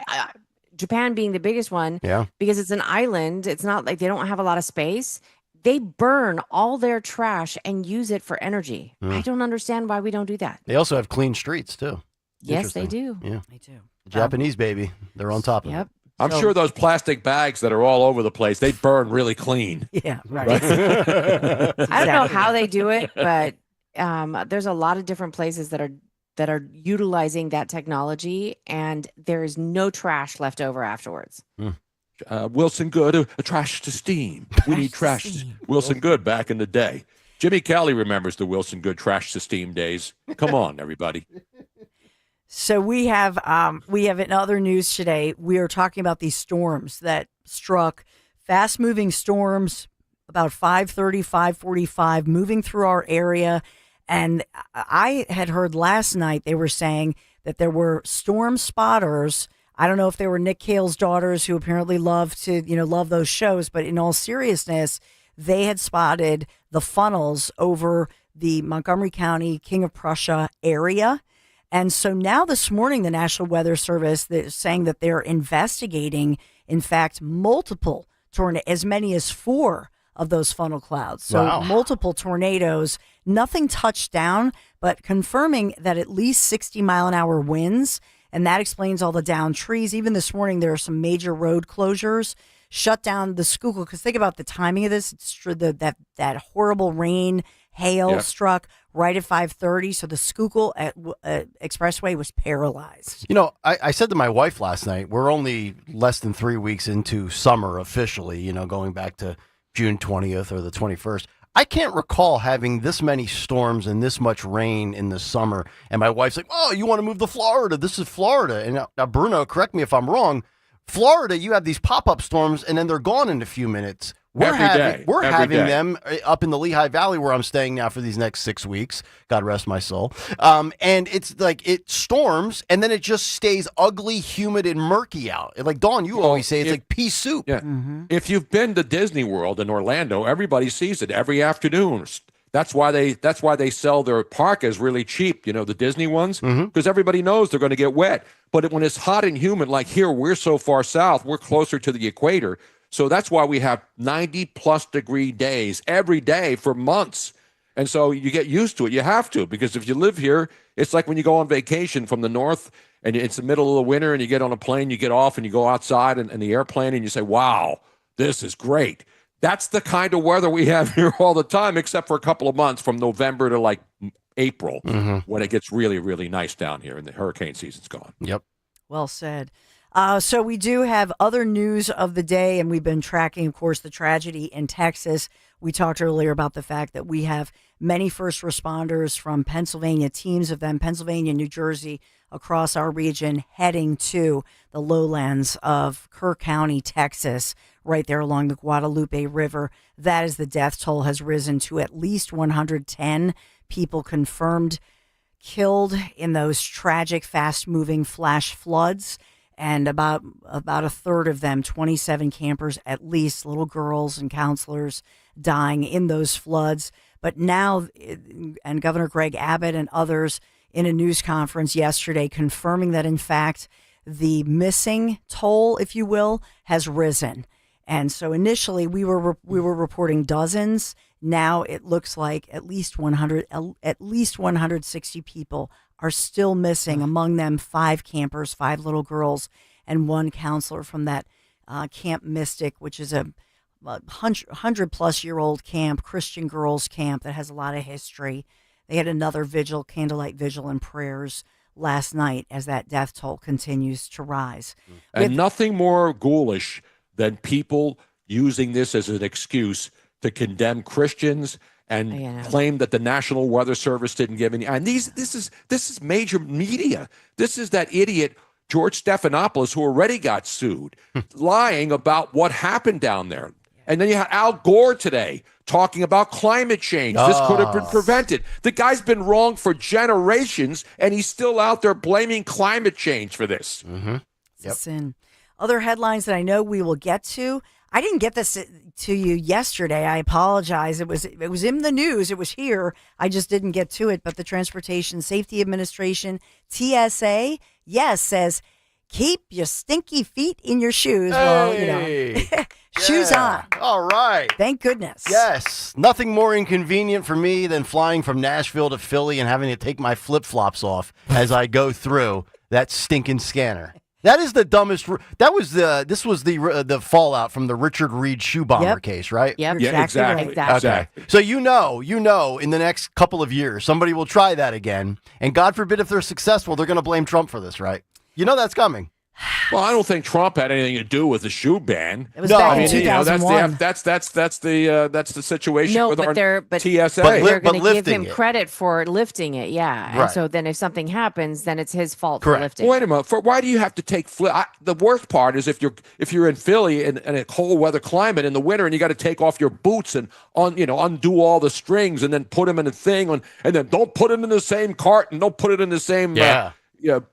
Japan being the biggest one, Yeah. because it's an island. It's not like they don't have a lot of space. They burn all their trash and use it for energy. I don't understand why we don't do that. They also have clean streets too. Yes, they do. Yeah, they do. The Japanese, baby, they're on top of it. I'm sure those plastic bags that are all over the place, they burn really clean. Yeah, right. I don't know how they do it, but there's a lot of different places that are utilizing that technology, and there is no trash left over afterwards. Wilson Good, a trash to steam. We need trash. Wilson Good back in the day. Jimmy Kelly remembers the Wilson Good trash to steam days. Come on, everybody. So we have in other news today, we are talking about these storms that struck, fast-moving storms, about 5:30, 5:45, moving through our area. And I had heard last night they were saying that there were storm spotters. I don't know if they were Nick Cale's daughters, who apparently love those shows, but in all seriousness, they had spotted the funnels over the Montgomery County, King of Prussia area. And so now this morning, the National Weather Service is saying that they're investigating, in fact, multiple as many as 4 of those funnel clouds. So multiple tornadoes, nothing touched down, but confirming that at least 60-mile-an-hour winds. And that explains all the downed trees. Even this morning, there are some major road closures, shut down the Schuylkill. Because think about the timing of this. It's true that horrible rain, hail struck right at 5:30. So the Schuylkill Expressway was paralyzed. You know, I said to my wife last night, we're only less than 3 weeks into summer officially, going back to June 20th or the 21st. I can't recall having this many storms and this much rain in the summer. And my wife's like, oh, you want to move to Florida? This is Florida. And now, Bruno, correct me if I'm wrong. Florida, you have these pop-up storms, and then they're gone in a few minutes. We're having them up in the Lehigh Valley, where I'm staying now for these next 6 weeks. God rest my soul. And it's like it storms, and then it just stays ugly, humid, and murky out. Like Dawn, you always say it's like pea soup. Yeah. If you've been to Disney World in Orlando, everybody sees it every afternoon. That's why they sell their parkas really cheap, the Disney ones, because everybody knows they're going to get wet. But when it's hot and humid, like here, we're so far south, we're closer to the equator. So that's why we have 90-plus degree days every day for months. And so you get used to it. You have to, because if you live here, it's like when you go on vacation from the north and it's the middle of the winter and you get on a plane, you get off and you go outside in the airplane and you say, wow, this is great. That's the kind of weather we have here all the time, except for a couple of months from November to like April when it gets really, really nice down here and the hurricane season's gone. Yep. Well said. So we do have other news of the day, and we've been tracking, of course, the tragedy in Texas. We talked earlier about the fact that we have many first responders from Pennsylvania, teams of them, Pennsylvania, New Jersey, across our region, heading to the lowlands of Kerr County, Texas, right there along the Guadalupe River. That is, the death toll has risen to at least 110 people confirmed killed in those tragic, fast-moving flash floods. And about a third of them, 27 campers at least, little girls and counselors, dying in those floods. But now, and Governor Greg Abbott and others in a news conference yesterday confirming that, in fact, the missing toll, if you will, has risen. And so initially we were reporting dozens. Now it looks like at least 160 people are still missing, among them 5 campers, 5 little girls, and 1 counselor from that Camp Mystic, which is a 100-plus-year-old camp, Christian girls camp that has a lot of history. They had another vigil, candlelight vigil and prayers last night as that death toll continues to rise. And nothing more ghoulish than people using this as an excuse to condemn Christians and claim that the National Weather Service didn't give any. And this is major media. This is that idiot George Stephanopoulos who already got sued, lying about what happened down there. And then you had Al Gore today talking about climate change. This could have been prevented. The guy's been wrong for generations, and he's still out there blaming climate change for this. Sin. Other headlines that I know we will get to. I didn't get this to you yesterday. I apologize. It was in the news. It was here. I just didn't get to it. But the Transportation Safety Administration, TSA, says keep your stinky feet in your shoes. Hey. Well, shoes on. All right. Thank goodness. Yes. Nothing more inconvenient for me than flying from Nashville to Philly and having to take my flip-flops off as I go through that stinking scanner. That is the dumbest. This was the fallout from the Richard Reed shoe bomber case, right? Yep. Yeah, exactly. Okay. So you know, in the next couple of years, somebody will try that again, and God forbid if they're successful, they're going to blame Trump for this, right? You know that's coming. Well, I don't think Trump had anything to do with the shoe ban. It was back in 2001. That's the situation with our TSA. But they're going to give lifting him credit for lifting it, yeah. Right. And so then if something happens, then it's his fault for lifting. Wait a minute. Why do you have to take the worst part is if you're in Philly in a cold weather climate in the winter and you got to take off your boots and undo all the strings and then put them in a thing and then don't put it in the same cart and don't put it in the same a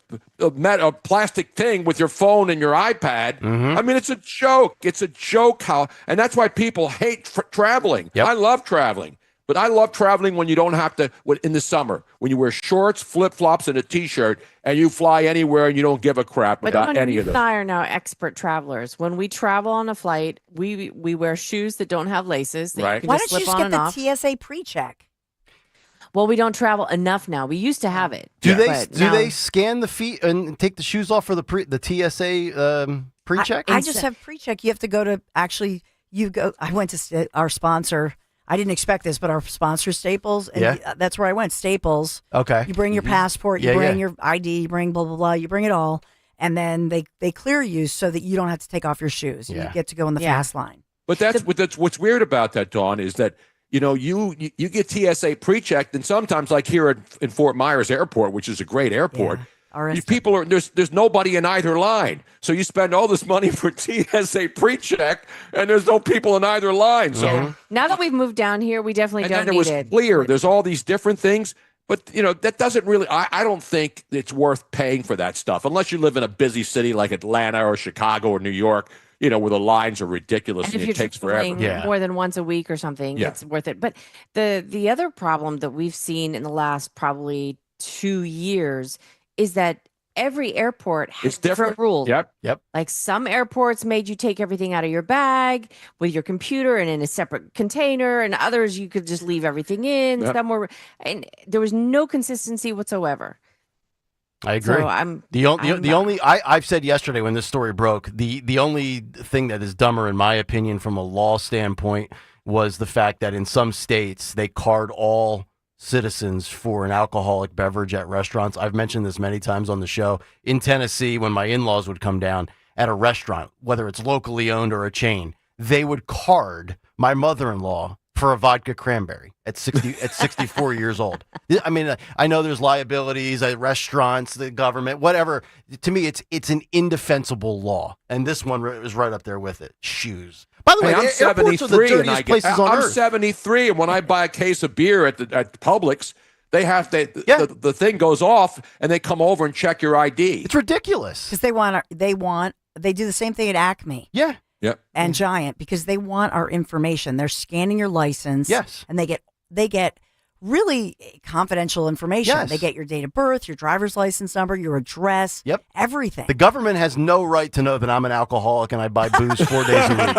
plastic thing with your phone and your iPad. I mean, it's a joke. It's a joke and that's why people hate traveling. I love traveling, but I love traveling when you don't have to, in the summer, when you wear shorts, flip-flops, and a T-shirt, and you fly anywhere and you don't give a crap about any of this. But I are now expert travelers. When we travel on a flight, we wear shoes that don't have laces. That you can Why just don't you slip just on get and the TSA pre-check? Well, we don't travel enough now. We used to have it. Do they scan the feet and take the shoes off for the TSA pre-check? I just have pre-check. You have to go to I went to our sponsor. I didn't expect this, but our sponsor Staples, and that's where I went. Staples. Okay. You bring your passport, you bring your ID, you bring blah blah blah, you bring it all, and then they clear you so that you don't have to take off your shoes. You get to go in the fast line. But that's what's weird about that, Dawn, is that you get TSA pre-checked, and sometimes, like here in Fort Myers Airport, which is a great airport, people there's nobody in either line, so you spend all this money for TSA pre-check, and there's no people in either line. So now that we've moved down here, we definitely don't need it. Clear. There's all these different things, but that doesn't really. I don't think it's worth paying for that stuff unless you live in a busy city like Atlanta or Chicago or New York. where the lines are ridiculous and, if it you're takes forever. traveling more than once a week or something, Yeah. it's worth it. But the other problem that we've seen in the last probably 2 years is that every airport has It's different rules. Yep. Like some airports made you take everything out of your bag with your computer and in a separate container, and others you could just leave everything in. Yep. Some were, and there was no consistency whatsoever. I agree. So I've said yesterday when this story broke, the only thing that is dumber, in my opinion, from a law standpoint, was the fact that in some states they card all citizens for an alcoholic beverage at restaurants. I've mentioned this many times on the show. In Tennessee, when my in-laws would come down at a restaurant, whether it's locally owned or a chain, they would card my mother-in-law for a vodka cranberry at 64 years old. I mean, I know there's liabilities at restaurants, the government, whatever. To me, it's an indefensible law, and this one is right up there with it. Shoes. By the way, I'm airports are the 73 and dirtiest places on I'm earth. 73, and when I buy a case of beer at Publix, the thing goes off, and they come over and check your ID. It's ridiculous Because they do the same thing at Acme. Yeah. Yep. And Giant, because they want our information. They're scanning your license. Yes. And they get really confidential information. Yes. They get your date of birth, your driver's license number, your address, everything. The government has no right to know that I'm an alcoholic and I buy booze 4 days a week.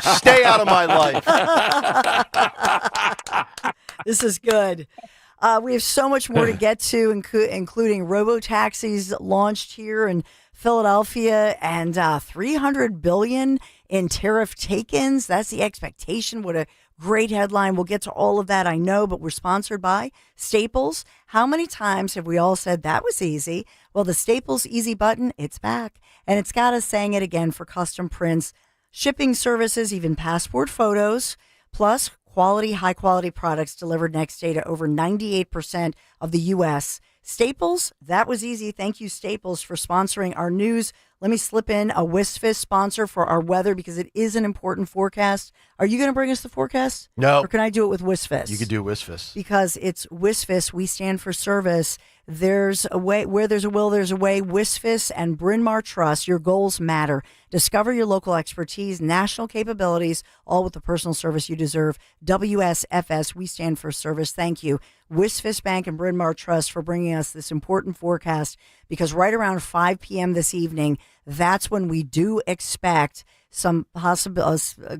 Stay out of my life. This is good. We have so much more to get to, including robo-taxis launched here in Philadelphia and $300 billion in tariff take-ins. That's the expectation. What a great headline. We'll get to all of that, I know, but we're sponsored by Staples. How many times have we all said that was easy? Well, the Staples Easy button, it's back. And it's got us saying it again for custom prints, shipping services, even passport photos, plus high-quality products delivered next day to over 98% of the U.S. Staples, that was easy. Thank you, Staples, for sponsoring our news. Let me slip in a WisFist sponsor for our weather because it is an important forecast. Are you going to bring us the forecast? No. Or can I do it with WisFist? You could do WisFist. Because it's WisFist. We stand for service. There's a way. Where there's a will, there's a way. WisFist and Bryn Mawr Trust. Your goals matter. Discover your local expertise, national capabilities, all with the personal service you deserve. WSFS. We stand for service. Thank you, WisFist Bank and Bryn Mawr Trust, for bringing us this important forecast. Because right around 5 p.m. this evening, that's when we do expect some a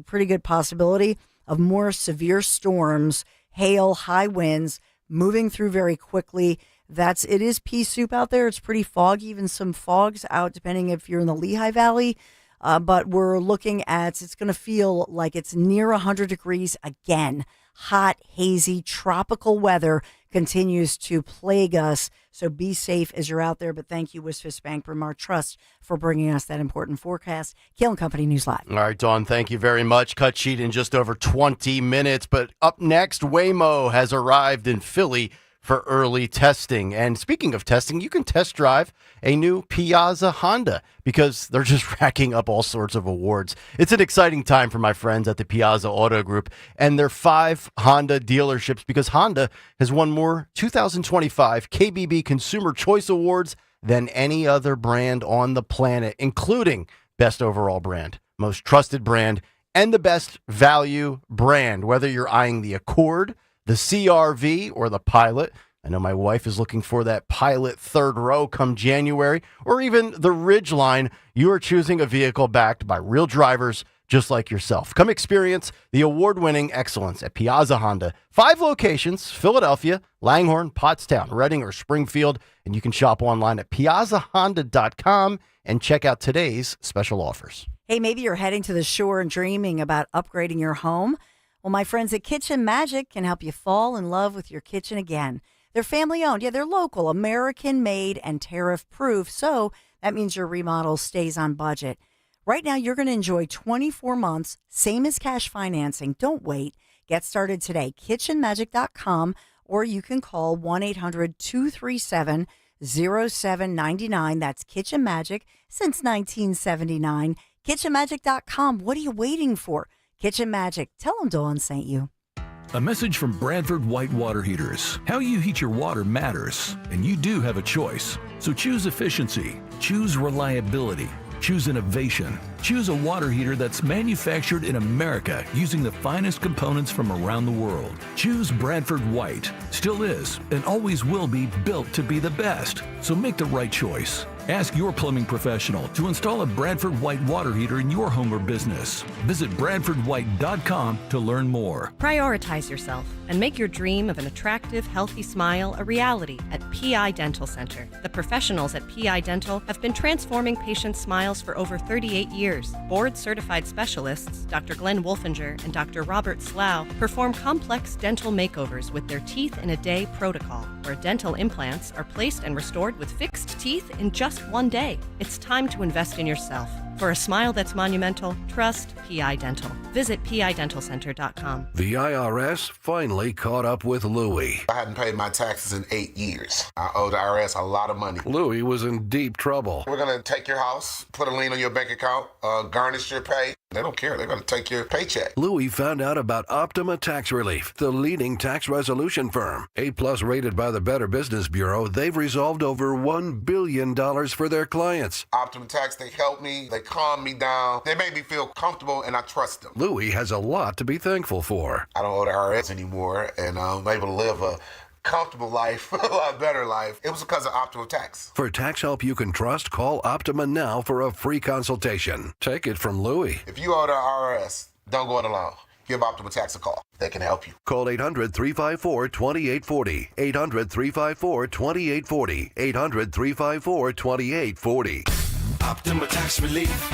pretty good possibility of more severe storms, hail, high winds moving through very quickly. It is pea soup out there. It's pretty foggy, even some fogs out, depending if you're in the Lehigh Valley. But we're looking at, it's going to feel like it's near 100 degrees again. Hot, hazy, tropical weather continues to plague us. So be safe as you're out there. But thank you, WisFist Bank, Bryn Mawr Trust, for bringing us that important forecast. Kayal and Company News Live. All right, Dawn, thank you very much. Cut sheet in just over 20 minutes. But up next, Waymo has arrived in Philly for early testing. And speaking of testing, you can test drive a new Piazza Honda because they're just racking up all sorts of awards. It's an exciting time for my friends at the Piazza Auto Group and their 5 Honda dealerships because Honda has won more 2025 KBB Consumer Choice Awards than any other brand on the planet, including Best Overall Brand, Most Trusted Brand, and the Best Value Brand. Whether you're eyeing the Accord, the CRV, or the Pilot. I know my wife is looking for that Pilot third row come January, or even the Ridgeline. You are choosing a vehicle backed by real drivers just like yourself. Come experience the award-winning excellence at Piazza Honda. 5 locations: Philadelphia, Langhorne, Pottstown, Reading, or Springfield. And you can shop online at piazzahonda.com and check out today's special offers. Hey, maybe you're heading to the shore and dreaming about upgrading your home. Well, my friends at Kitchen Magic can help you fall in love with your kitchen again. They're family-owned. Yeah, they're local, American-made, and tariff-proof. So that means your remodel stays on budget. Right now, you're going to enjoy 24 months, same as cash financing. Don't wait. Get started today. KitchenMagic.com, or you can call 1-800-237-0799. That's Kitchen Magic since 1979. KitchenMagic.com. What are you waiting for? Kitchen Magic. Tell them Dawn sent you. A message from Bradford White Water Heaters. How you heat your water matters, and you do have a choice. So choose efficiency, choose reliability, Choose innovation. Choose a water heater that's manufactured in America using the finest components from around the world. Choose Bradford White. Still is and always will be built to be the best. So make the right choice. Ask your plumbing professional to install a Bradford White water heater in your home or business. Visit BradfordWhite.com to learn more. Prioritize yourself and make your dream of an attractive, healthy smile a reality at PI Dental Center. The professionals at PI Dental have been transforming patients' smiles for over 38 years. Board-certified specialists, Dr. Glenn Wolfinger and Dr. Robert Slough, perform complex dental makeovers with their Teeth in a Day protocol, where dental implants are placed and restored with fixed teeth in just one day. It's time to invest in yourself. For a smile that's monumental, trust PI Dental. Visit PIDentalCenter.com. The IRS finally caught up with Louie. I hadn't paid my taxes in 8 years. I owe the IRS a lot of money. Louie was in deep trouble. We're going to take your house, put a lien on your bank account, garnish your pay. They don't care. They're going to take your paycheck. Louie found out about Optima Tax Relief, the leading tax resolution firm. A-plus rated by the Better Business Bureau, they've resolved over $1 billion for their clients. Optima Tax, they helped me. They calmed me down. They made me feel comfortable, and I trust them. Louie has a lot to be thankful for. I don't owe the IRS anymore, and I'm able to live a comfortable life, a lot better life. It was because of Optima Tax. For tax help you can trust, call Optima now for a free consultation. Take it from Louie. If you owe the IRS, don't go it alone. Give Optima Tax a call. They can help you. Call 800-354-2840. 800-354-2840. 800-354-2840. Optima Tax Relief.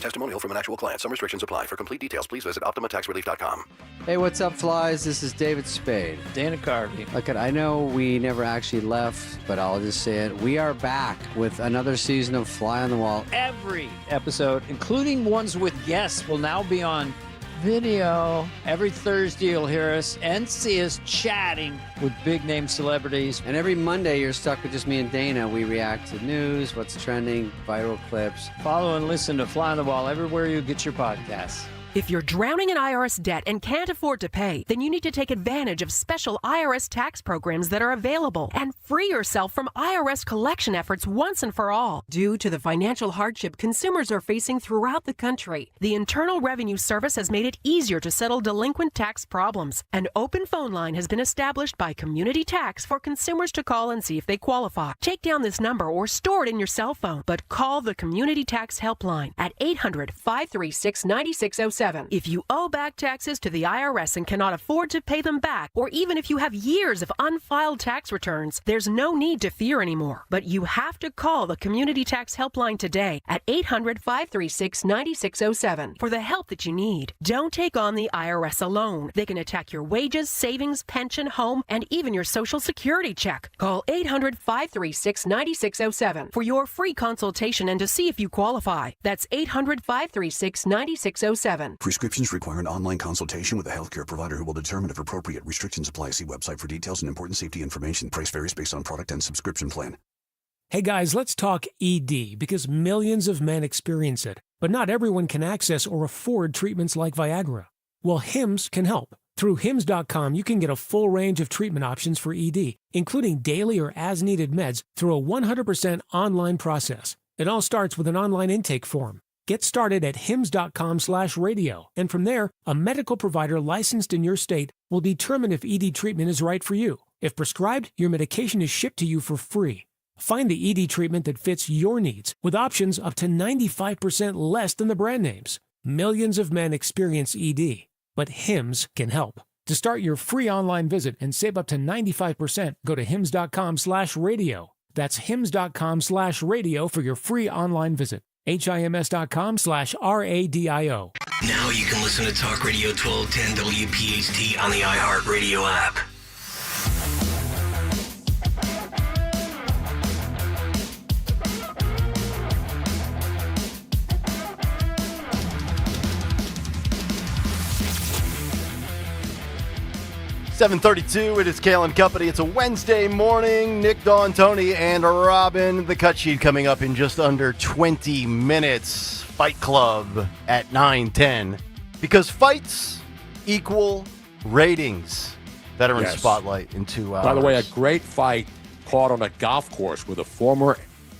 Testimonial from an actual client. Some restrictions apply. For complete details, please visit OptimaTaxRelief.com. Hey, what's up, flies? This is David Spade. Dana Carvey. Look, I know we never actually left, but I'll just say it. We are back with another season of Fly on the Wall. Every episode, including ones with guests, will now be on video. Every Thursday, you'll hear us and see us chatting with big-name celebrities. And every Monday, you're stuck with just me and Dana. We react to news, what's trending, viral clips. Follow and listen to Fly on the Wall everywhere you get your podcasts. If you're drowning in IRS debt and can't afford to pay, then you need to take advantage of special IRS tax programs that are available and free yourself from IRS collection efforts once and for all. Due to the financial hardship consumers are facing throughout the country, the Internal Revenue Service has made it easier to settle delinquent tax problems. An open phone line has been established by Community Tax for consumers to call and see if they qualify. Take down this number or store it in your cell phone, but call the Community Tax Helpline at 800-536-9607. If you owe back taxes to the IRS and cannot afford to pay them back, or even if you have years of unfiled tax returns, there's no need to fear anymore. But you have to call the Community Tax Helpline today at 800-536-9607 for the help that you need. Don't take on the IRS alone. They can attack your wages, savings, pension, home, and even your Social Security check. Call 800-536-9607 for your free consultation and to see if you qualify. That's 800-536-9607. Prescriptions require an online consultation with a healthcare provider who will determine if appropriate. Restrictions apply. See website for details and important safety information. Price varies based on product and subscription plan. Hey guys, let's talk ED because millions of men experience it, but not everyone can access or afford treatments like Viagra. Well, Hims can help. Through Hims.com, you can get a full range of treatment options for ED, including daily or as-needed meds through a 100% online process. It all starts with an online intake form. Get started at hims.com/radio, and from there, a medical provider licensed in your state will determine if ED treatment is right for you. If prescribed, your medication is shipped to you for free. Find the ED treatment that fits your needs with options up to 95% less than the brand names. Millions of men experience ED, but Hims can help. To start your free online visit and save up to 95%, go to hims.com/radio. That's hims.com/radio for your free online visit. HIMS.com/RADIO. Now you can listen to Talk Radio 1210 WPHT on the iHeartRadio app. .732, it is Kayal and Company. It's a Wednesday morning. Nick, Dawn, Tony, and Robin. The cut sheet coming up in just under 20 minutes. Fight Club at 9:10. Because fights equal ratings. Veteran Spotlight in 2 hours. By the way, a great fight caught on a golf course with a former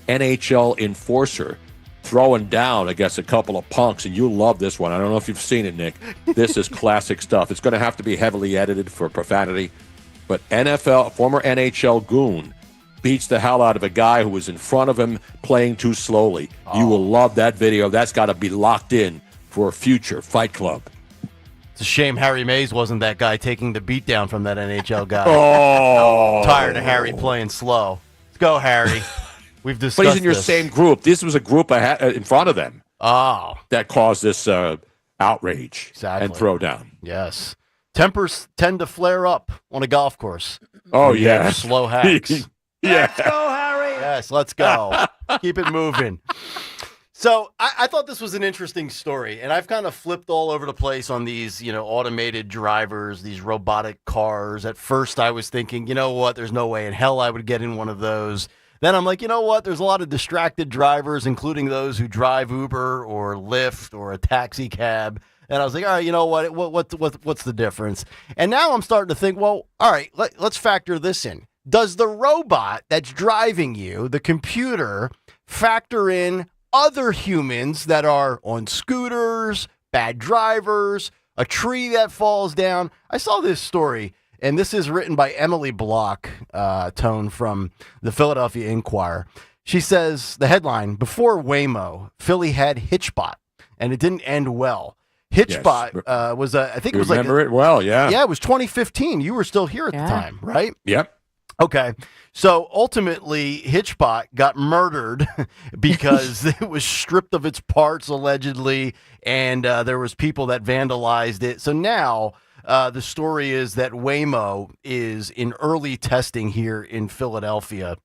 NHL enforcer throwing down against a couple of punks, and you love this one. I don't know if you've seen it, Nick. This is classic stuff. It's going to have to be heavily edited for profanity, but former NHL goon beats the hell out of a guy who was in front of him playing too slowly. You will love that video. That's got to be locked in for a future Fight Club. It's a shame Harry Mays wasn't that guy taking the beat down from that NHL guy. Oh. Tired of Harry playing slow. Let's go, Harry. We've discussed But he's in your this. same group. This was a group in front of them. Oh. That caused this outrage and throwdown. Yes. Tempers tend to flare up on a golf course. Oh, when you have yeah. Slow hacks. Yeah. Let's go, Harry. Yes, let's go. Keep it moving. So I thought this was an interesting story, and I've kind of flipped all over the place on these, automated drivers, these robotic cars. At first, I was thinking, you know what? There's no way in hell I would get in one of those. Then I'm like, you know what? There's a lot of distracted drivers, including those who drive Uber or Lyft or a taxi cab. And I was like, all right, you know what? What's the difference? And now I'm starting to think, well, all right, let's factor this in. Does the robot that's driving you, the computer, factor in other humans that are on scooters, bad drivers, a tree that falls down? I saw this story, and this is written by Emily Block, Tone, from the Philadelphia Inquirer. She says, the headline, before Waymo, Philly had Hitchbot, and it didn't end well. Hitchbot was, I think it was Remember it well, yeah. Yeah, it was 2015. You were still here at the time, right? Yep. Okay. So ultimately, Hitchbot got murdered because it was stripped of its parts, allegedly, and there was people that vandalized it. So now the story is that Waymo is in early testing here in Philadelphia.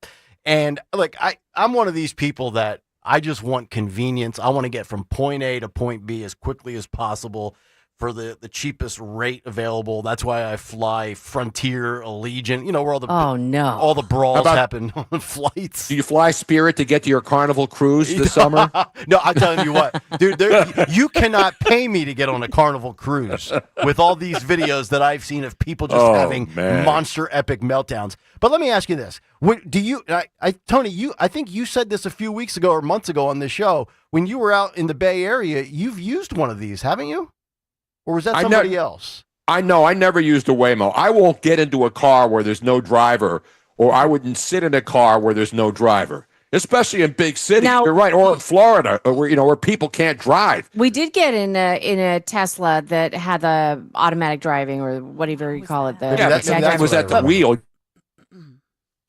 And like I'm one of these people that I just want convenience. I want to get from point A to point B as quickly as possible for the cheapest rate available. That's why I fly Frontier, Allegiant, where all the all the brawls happen on flights. Do you fly Spirit to get to your Carnival cruise this summer? No, I'm telling you what, dude, you cannot pay me to get on a Carnival cruise with all these videos that I've seen of people just having monster epic meltdowns. But let me ask you this. Do you, Tony, I think you said this a few weeks ago or months ago on this show, when you were out in the Bay Area, you've used one of these, haven't you? Or was that somebody else? I know. I never used a Waymo. I won't get into a car where there's no driver, or I wouldn't sit in a car where there's no driver, especially in big cities. Now, you're right. Or in Florida, where people can't drive. We did get in a Tesla that had the automatic driving, or whatever you call it. That was at the wheel.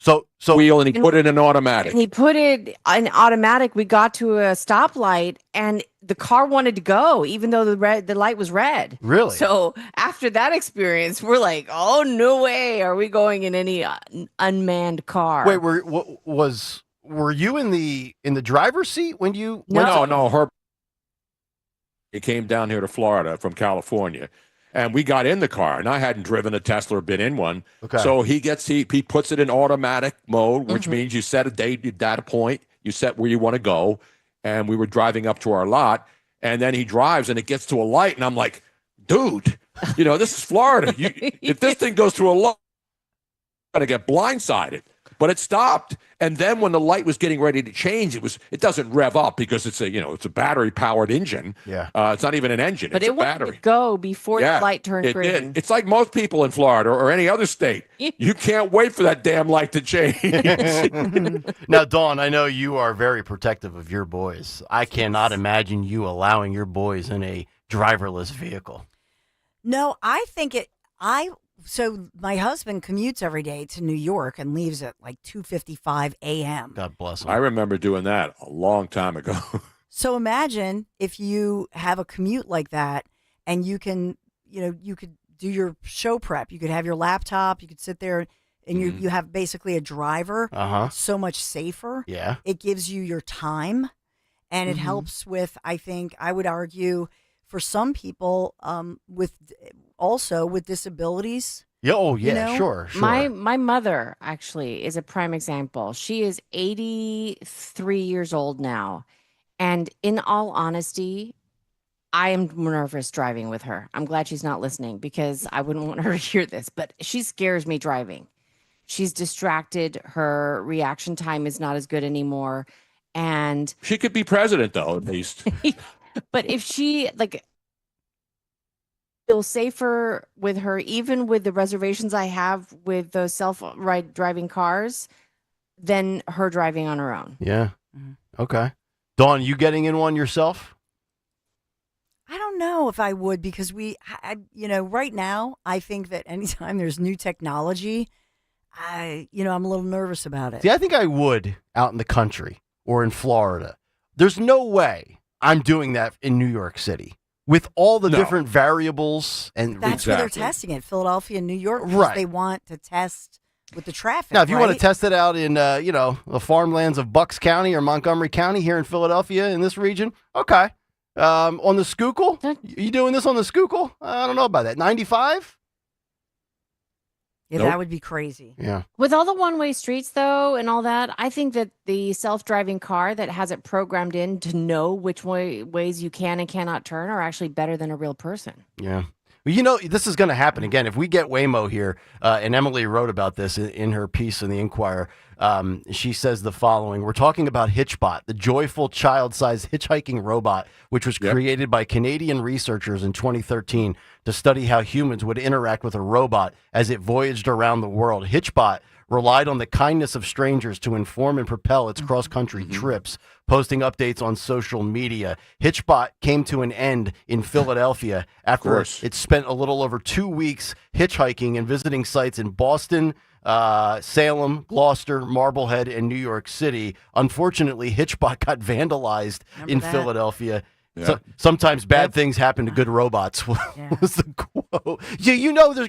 So wheel, and he put it in automatic. He put it in automatic. We got to a stoplight, and the car wanted to go, even though the light was red. Really? So after that experience, we're like, oh, no way are we going in any unmanned car. Wait, were you in the driver's seat when you? No. He came down here to Florida from California. And we got in the car, and I hadn't driven a Tesla or been in one. Okay. So he puts it in automatic mode, which means you set a data point, you set where you want to go, and we were driving up to our lot, and then he drives, and it gets to a light, and I'm like, dude, this is Florida. If this thing goes through a light, I'm going to get blindsided. But it stopped, and then when the light was getting ready to change, it doesn't rev up because it's a battery powered engine. Yeah, it's not even an engine; but it's it a battery. To go before the light turned it green. Did. It's like most people in Florida or any other state. You can't wait for that damn light to change. Now, Dawn, I know you are very protective of your boys. I cannot imagine you allowing your boys in a driverless vehicle. No, I think So my husband commutes every day to New York and leaves at like 2:55 a.m. God bless him. I remember doing that a long time ago. So imagine if you have a commute like that, and you can, you could do your show prep. You could have your laptop. You could sit there, and you have basically a driver. So much safer. Yeah. It gives you your time, and it helps with, I think, I would argue, for some people with disabilities. Yeah, oh yeah, sure. My mother actually is a prime example. She is 83 years old now, and in all honesty, I am nervous driving with her. I'm glad she's not listening, because I wouldn't want her to hear this, but she scares me driving. She's distracted. Her reaction time is not as good anymore. And She could be president, though, at least. but if she feel safer with her, even with the reservations I have with those self-ride driving cars, than her driving on her own. Yeah. Okay. Dawn, you getting in one yourself? I don't know if I would, because right now, I think that anytime there's new technology, I'm a little nervous about it. See, I think I would out in the country or in Florida. There's no way I'm doing that in New York City with all the different variables. And That's where they're testing it, Philadelphia and New York. Right. They want to test with the traffic. Now, if you want to right? test it out in, the farmlands of Bucks County or Montgomery County here in Philadelphia in this region, okay. On the Schuylkill? You doing this on the Schuylkill? I don't know about that. 95? Yeah, that would be crazy. Yeah. With all the one-way streets, though, and all that, I think that the self-driving car that has it programmed in to know which ways you can and cannot turn are actually better than a real person. Yeah. Well, this is going to happen again. If we get Waymo here, and Emily wrote about this in her piece in the Inquirer, she says the following. We're talking about Hitchbot, the joyful child-sized hitchhiking robot, which was created by Canadian researchers in 2013 to study how humans would interact with a robot as it voyaged around the world. Hitchbot relied on the kindness of strangers to inform and propel its cross-country trips, posting updates on social media. Hitchbot came to an end in Philadelphia after it spent a little over 2 weeks hitchhiking and visiting sites in Boston, Salem, Gloucester, Marblehead, and New York City. Unfortunately, Hitchbot got vandalized in Philadelphia. Yeah. So, sometimes bad things happen to good robots. Was the quote. There's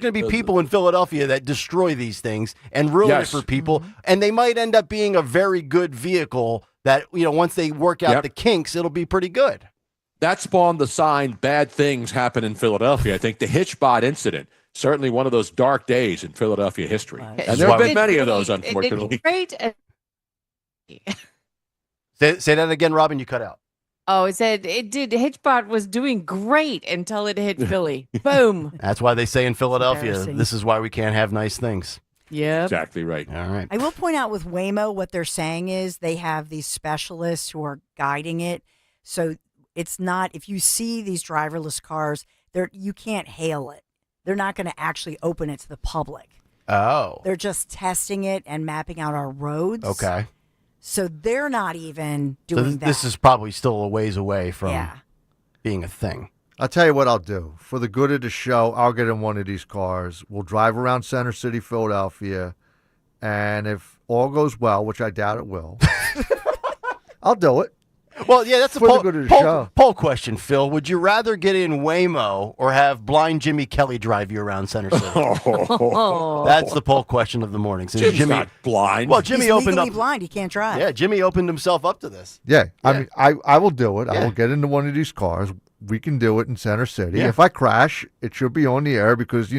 going to be people in Philadelphia that destroy these things and ruin it for people, and they might end up being a very good vehicle that, once they work out the kinks, it'll be pretty good. That spawned the sign, bad things happen in Philadelphia. I think the Hitchbot incident, certainly one of those dark days in Philadelphia history. And there have been many of those, unfortunately. Great. Say that again, Robin, you cut out. Oh, it said Hitchbot was doing great until it hit Philly. Boom. That's why they say in Philadelphia, this is why we can't have nice things. Yeah. Exactly right. All right. I will point out with Waymo, what they're saying is they have these specialists who are guiding it. So it's not, if you see these driverless cars, you can't hail it. They're not going to actually open it to the public. Oh. They're just testing it and mapping out our roads. Okay. So they're not even doing that. This is probably still a ways away from being a thing. I'll tell you what I'll do. For the good of the show, I'll get in one of these cars. We'll drive around Center City, Philadelphia, and if all goes well, which I doubt it will, I'll do it. Well, yeah, that's For the good of the show. poll question, Phil. Would you rather get in Waymo or have blind Jimmy Kelly drive you around Center City? That's the poll question of the morning. Since Jim's not blind. Well, Jimmy He's opened legally up. blind. He can't drive. Yeah, Jimmy opened himself up to this. Yeah, I mean, I will do it. I will get into one of these cars. We can do it in Center City. Yeah. If I crash, it should be on the air because,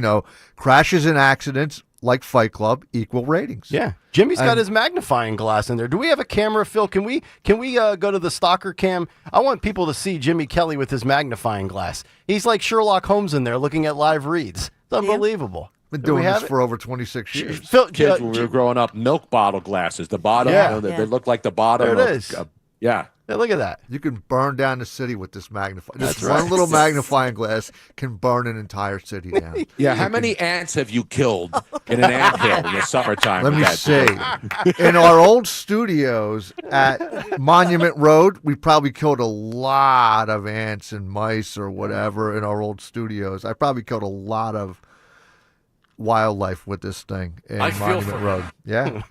crashes and accidents, like Fight Club, equal ratings. Yeah, Jimmy's got his magnifying glass in there. Do we have a camera, Phil? Can we go to the stalker cam? I want people to see Jimmy Kelly with his magnifying glass. He's like Sherlock Holmes in there looking at live reads. It's unbelievable. Been Do we doing this have for over 26 years. Phil, Kids, when we were growing up, milk bottle glasses. The bottom, they look like the bottom. There it is. Yeah. Yeah, look at that. You can burn down the city with this magnifying. That's Just right. one little magnifying glass can burn an entire city down. Yeah, how many ants have you killed in an anthill in the summertime? Let with me that see. In our old studios at Monument Road, we probably killed a lot of ants and mice or whatever in our old studios. I probably killed a lot of wildlife with this thing in I feel Monument for Road. Yeah.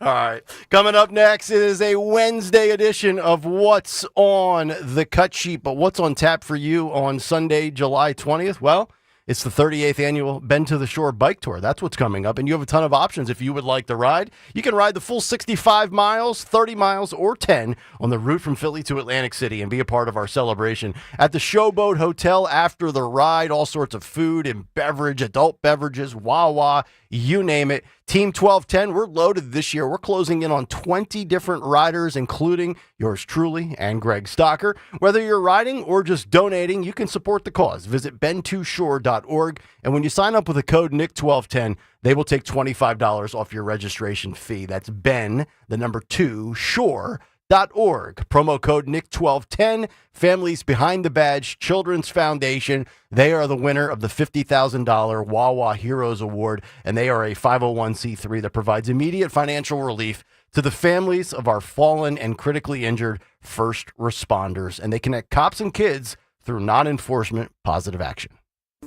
All right. Coming up next is a Wednesday edition of What's on the Cut Sheet. But what's on tap for you on Sunday, July 20th? Well, it's the 38th annual Bend to the Shore Bike Tour. That's what's coming up. And you have a ton of options if you would like to ride. You can ride the full 65 miles, 30 miles, or 10 on the route from Philly to Atlantic City and be a part of our celebration. At the Showboat Hotel after the ride, all sorts of food and beverage, adult beverages, Wawa, you name it. Team 1210, we're loaded this year. We're closing in on 20 different riders, including yours truly and Greg Stocker. Whether you're riding or just donating, you can support the cause. Visit bend2shore.org. And when you sign up with the code NICK1210, they will take $25 off your registration fee. That's Ben, the number 2, shore.org. Promo code Nick1210. Families Behind the Badge Children's Foundation. They are the winner of the $50,000 Wawa Heroes Award, and they are a 501c3 that provides immediate financial relief to the families of our fallen and critically injured first responders. And they connect cops and kids through non-enforcement positive action.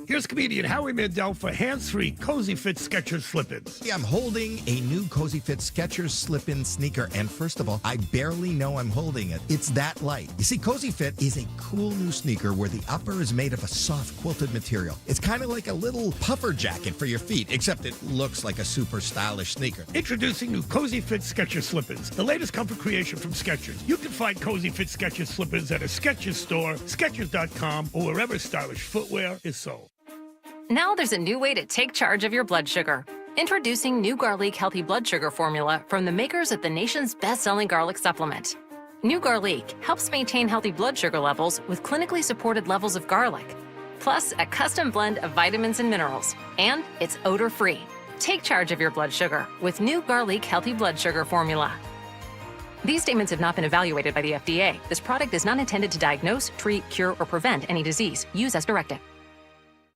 Here's comedian Howie Mandel for hands-free Cozy Fit Skechers slip-ins. I'm holding a new Cozy Fit Skechers slip-in sneaker, and first of all, I barely know I'm holding it. It's that light. You see, Cozy Fit is a cool new sneaker where the upper is made of a soft quilted material. It's kind of like a little puffer jacket for your feet, except it looks like a super stylish sneaker. Introducing new Cozy Fit Skechers slip-ins, the latest comfort creation from Skechers. You can find Cozy Fit Skechers slip-ins at a Skechers store, Skechers.com, or wherever stylish footwear is sold. Now there's a new way to take charge of your blood sugar. Introducing new Garlic Healthy Blood Sugar Formula from the makers of the nation's best-selling garlic supplement. New Garlic helps maintain healthy blood sugar levels with clinically supported levels of garlic, plus a custom blend of vitamins and minerals, and it's odor-free. Take charge of your blood sugar with new Garlic Healthy Blood Sugar Formula. These statements have not been evaluated by the FDA. This product is not intended to diagnose, treat, cure, or prevent any disease. Use as directed.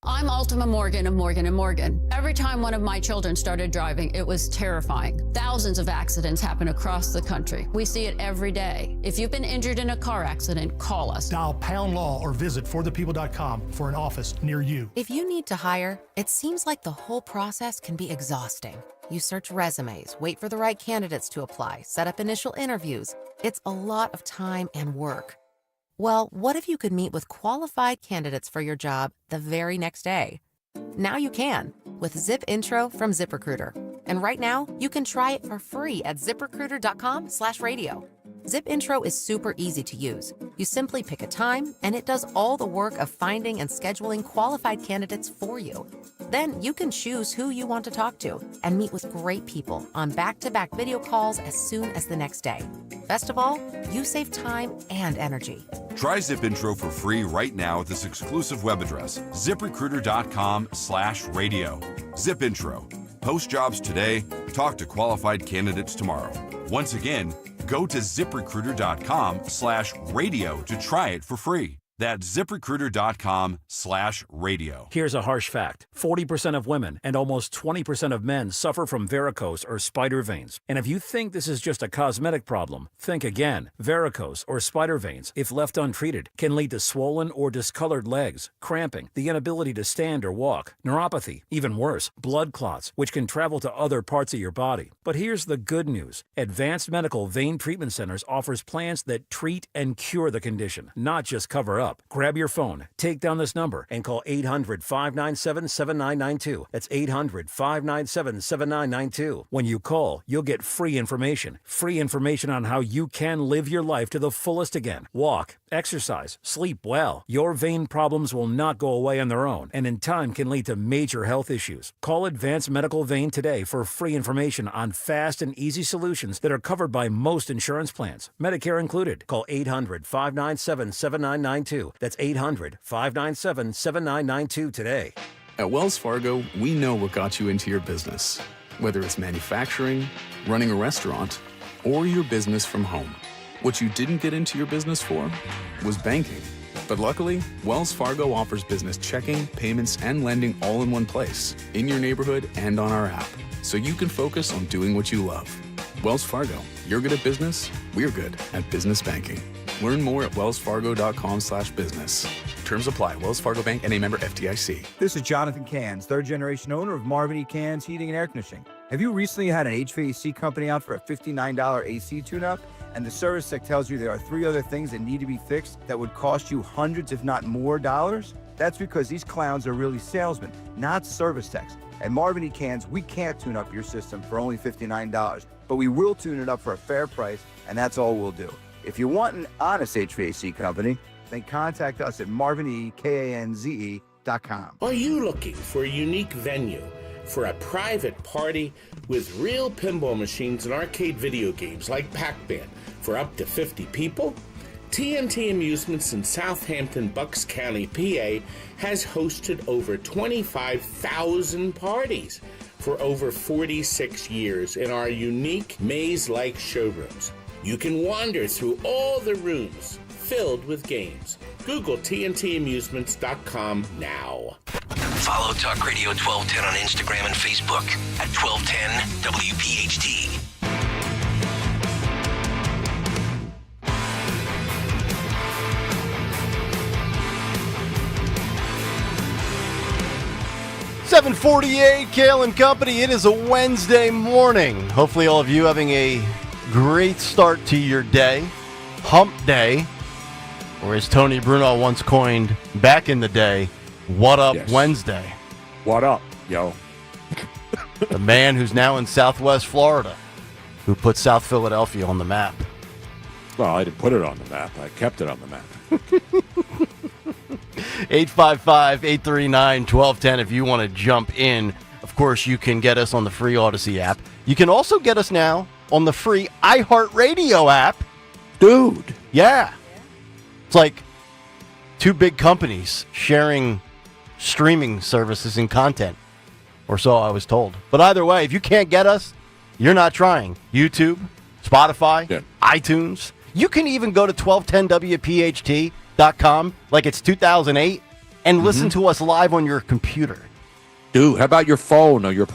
I'm Ultima Morgan of Morgan & Morgan. Every time one of my children started driving, it was terrifying. Thousands of accidents happen across the country. We see it every day. If you've been injured in a car accident, call us. Dial #law or visit forthepeople.com for an office near you. If you need to hire, it seems like the whole process can be exhausting. You search resumes, wait for the right candidates to apply, set up initial interviews. It's a lot of time and work. Well, what if you could meet with qualified candidates for your job the very next day? Now you can with Zip Intro from ZipRecruiter. And right now, you can try it for free at ziprecruiter.com/radio. Zip Intro is super easy to use. You simply pick a time, and it does all the work of finding and scheduling qualified candidates for you. Then you can choose who you want to talk to and meet with great people on back-to-back video calls as soon as the next day. Best of all, you save time and energy. Try Zip Intro for free right now at this exclusive web address, ziprecruiter.com/radio. Zip Intro. Post jobs today, talk to qualified candidates tomorrow. Once again, go to ziprecruiter.com/radio to try it for free. That's ziprecruiter.com/radio. Here's a harsh fact. 40% of women and almost 20% of men suffer from varicose or spider veins. And if you think this is just a cosmetic problem, think again. Varicose or spider veins, if left untreated, can lead to swollen or discolored legs, cramping, the inability to stand or walk, neuropathy, even worse, blood clots, which can travel to other parts of your body. But here's the good news. Advanced Medical Vein Treatment Centers offers plans that treat and cure the condition, not just cover up. Grab your phone, take down this number, and call 800-597-7992. That's 800-597-7992. When you call, you'll get free information on how you can live your life to the fullest again. Walk, exercise, sleep well. Your vein problems will not go away on their own, and in time can lead to major health issues. Call Advanced Medical Vein today for free information on fast and easy solutions that are covered by most insurance plans, Medicare included. Call 800-597-7992. That's 800-597-7992 today. At Wells Fargo, we know what got you into your business. Whether it's manufacturing, running a restaurant, or your business from home. What you didn't get into your business for was banking. But luckily, Wells Fargo offers business checking, payments, and lending all in one place, in your neighborhood and on our app, so you can focus on doing what you love. Wells Fargo, you're good at business, we're good at business banking. Learn more at wellsfargo.com/business. Terms apply. Wells Fargo Bank and a member FDIC. This is Jonathan Cans, third-generation owner of Marvin E. Cans Heating and Air Conditioning. Have you recently had an HVAC company out for a $59 AC tune-up, and the service tech tells you there are 3 other things that need to be fixed that would cost you hundreds, if not more, dollars? That's because these clowns are really salesmen, not service techs. At Marvin E. Cans, we can't tune up your system for only $59, but we will tune it up for a fair price, and that's all we'll do. If you want an honest HVAC company, then contact us at marvinekanze.com. Are you looking for a unique venue for a private party with real pinball machines and arcade video games like Pac-Man for up to 50 people? TNT Amusements in Southampton, Bucks County, PA has hosted over 25,000 parties for over 46 years in our unique maze-like showrooms. You can wander through all the rooms filled with games. Google TNTAmusements.com now. Follow Talk Radio 1210 on Instagram and Facebook at 1210 WPHT. $7:48, Kayal and Company. It is a Wednesday morning. Hopefully all of you having a great start to your day. Hump day. Or as Tony Bruno once coined back in the day, what up Wednesday? What up, yo? The man who's now in Southwest Florida, who put South Philadelphia on the map. Well, I didn't put it on the map. I kept it on the map. 855-839-1210 if you want to jump in. Of course, you can get us on the free Odyssey app. You can also get us now on the free iHeartRadio app. Dude. Yeah. It's like two big companies sharing streaming services and content, or so I was told. But either way, if you can't get us, you're not trying. YouTube, Spotify, iTunes. You can even go to 1210WPHT.com like it's 2008 and listen to us live on your computer. Dude, how about your phone or your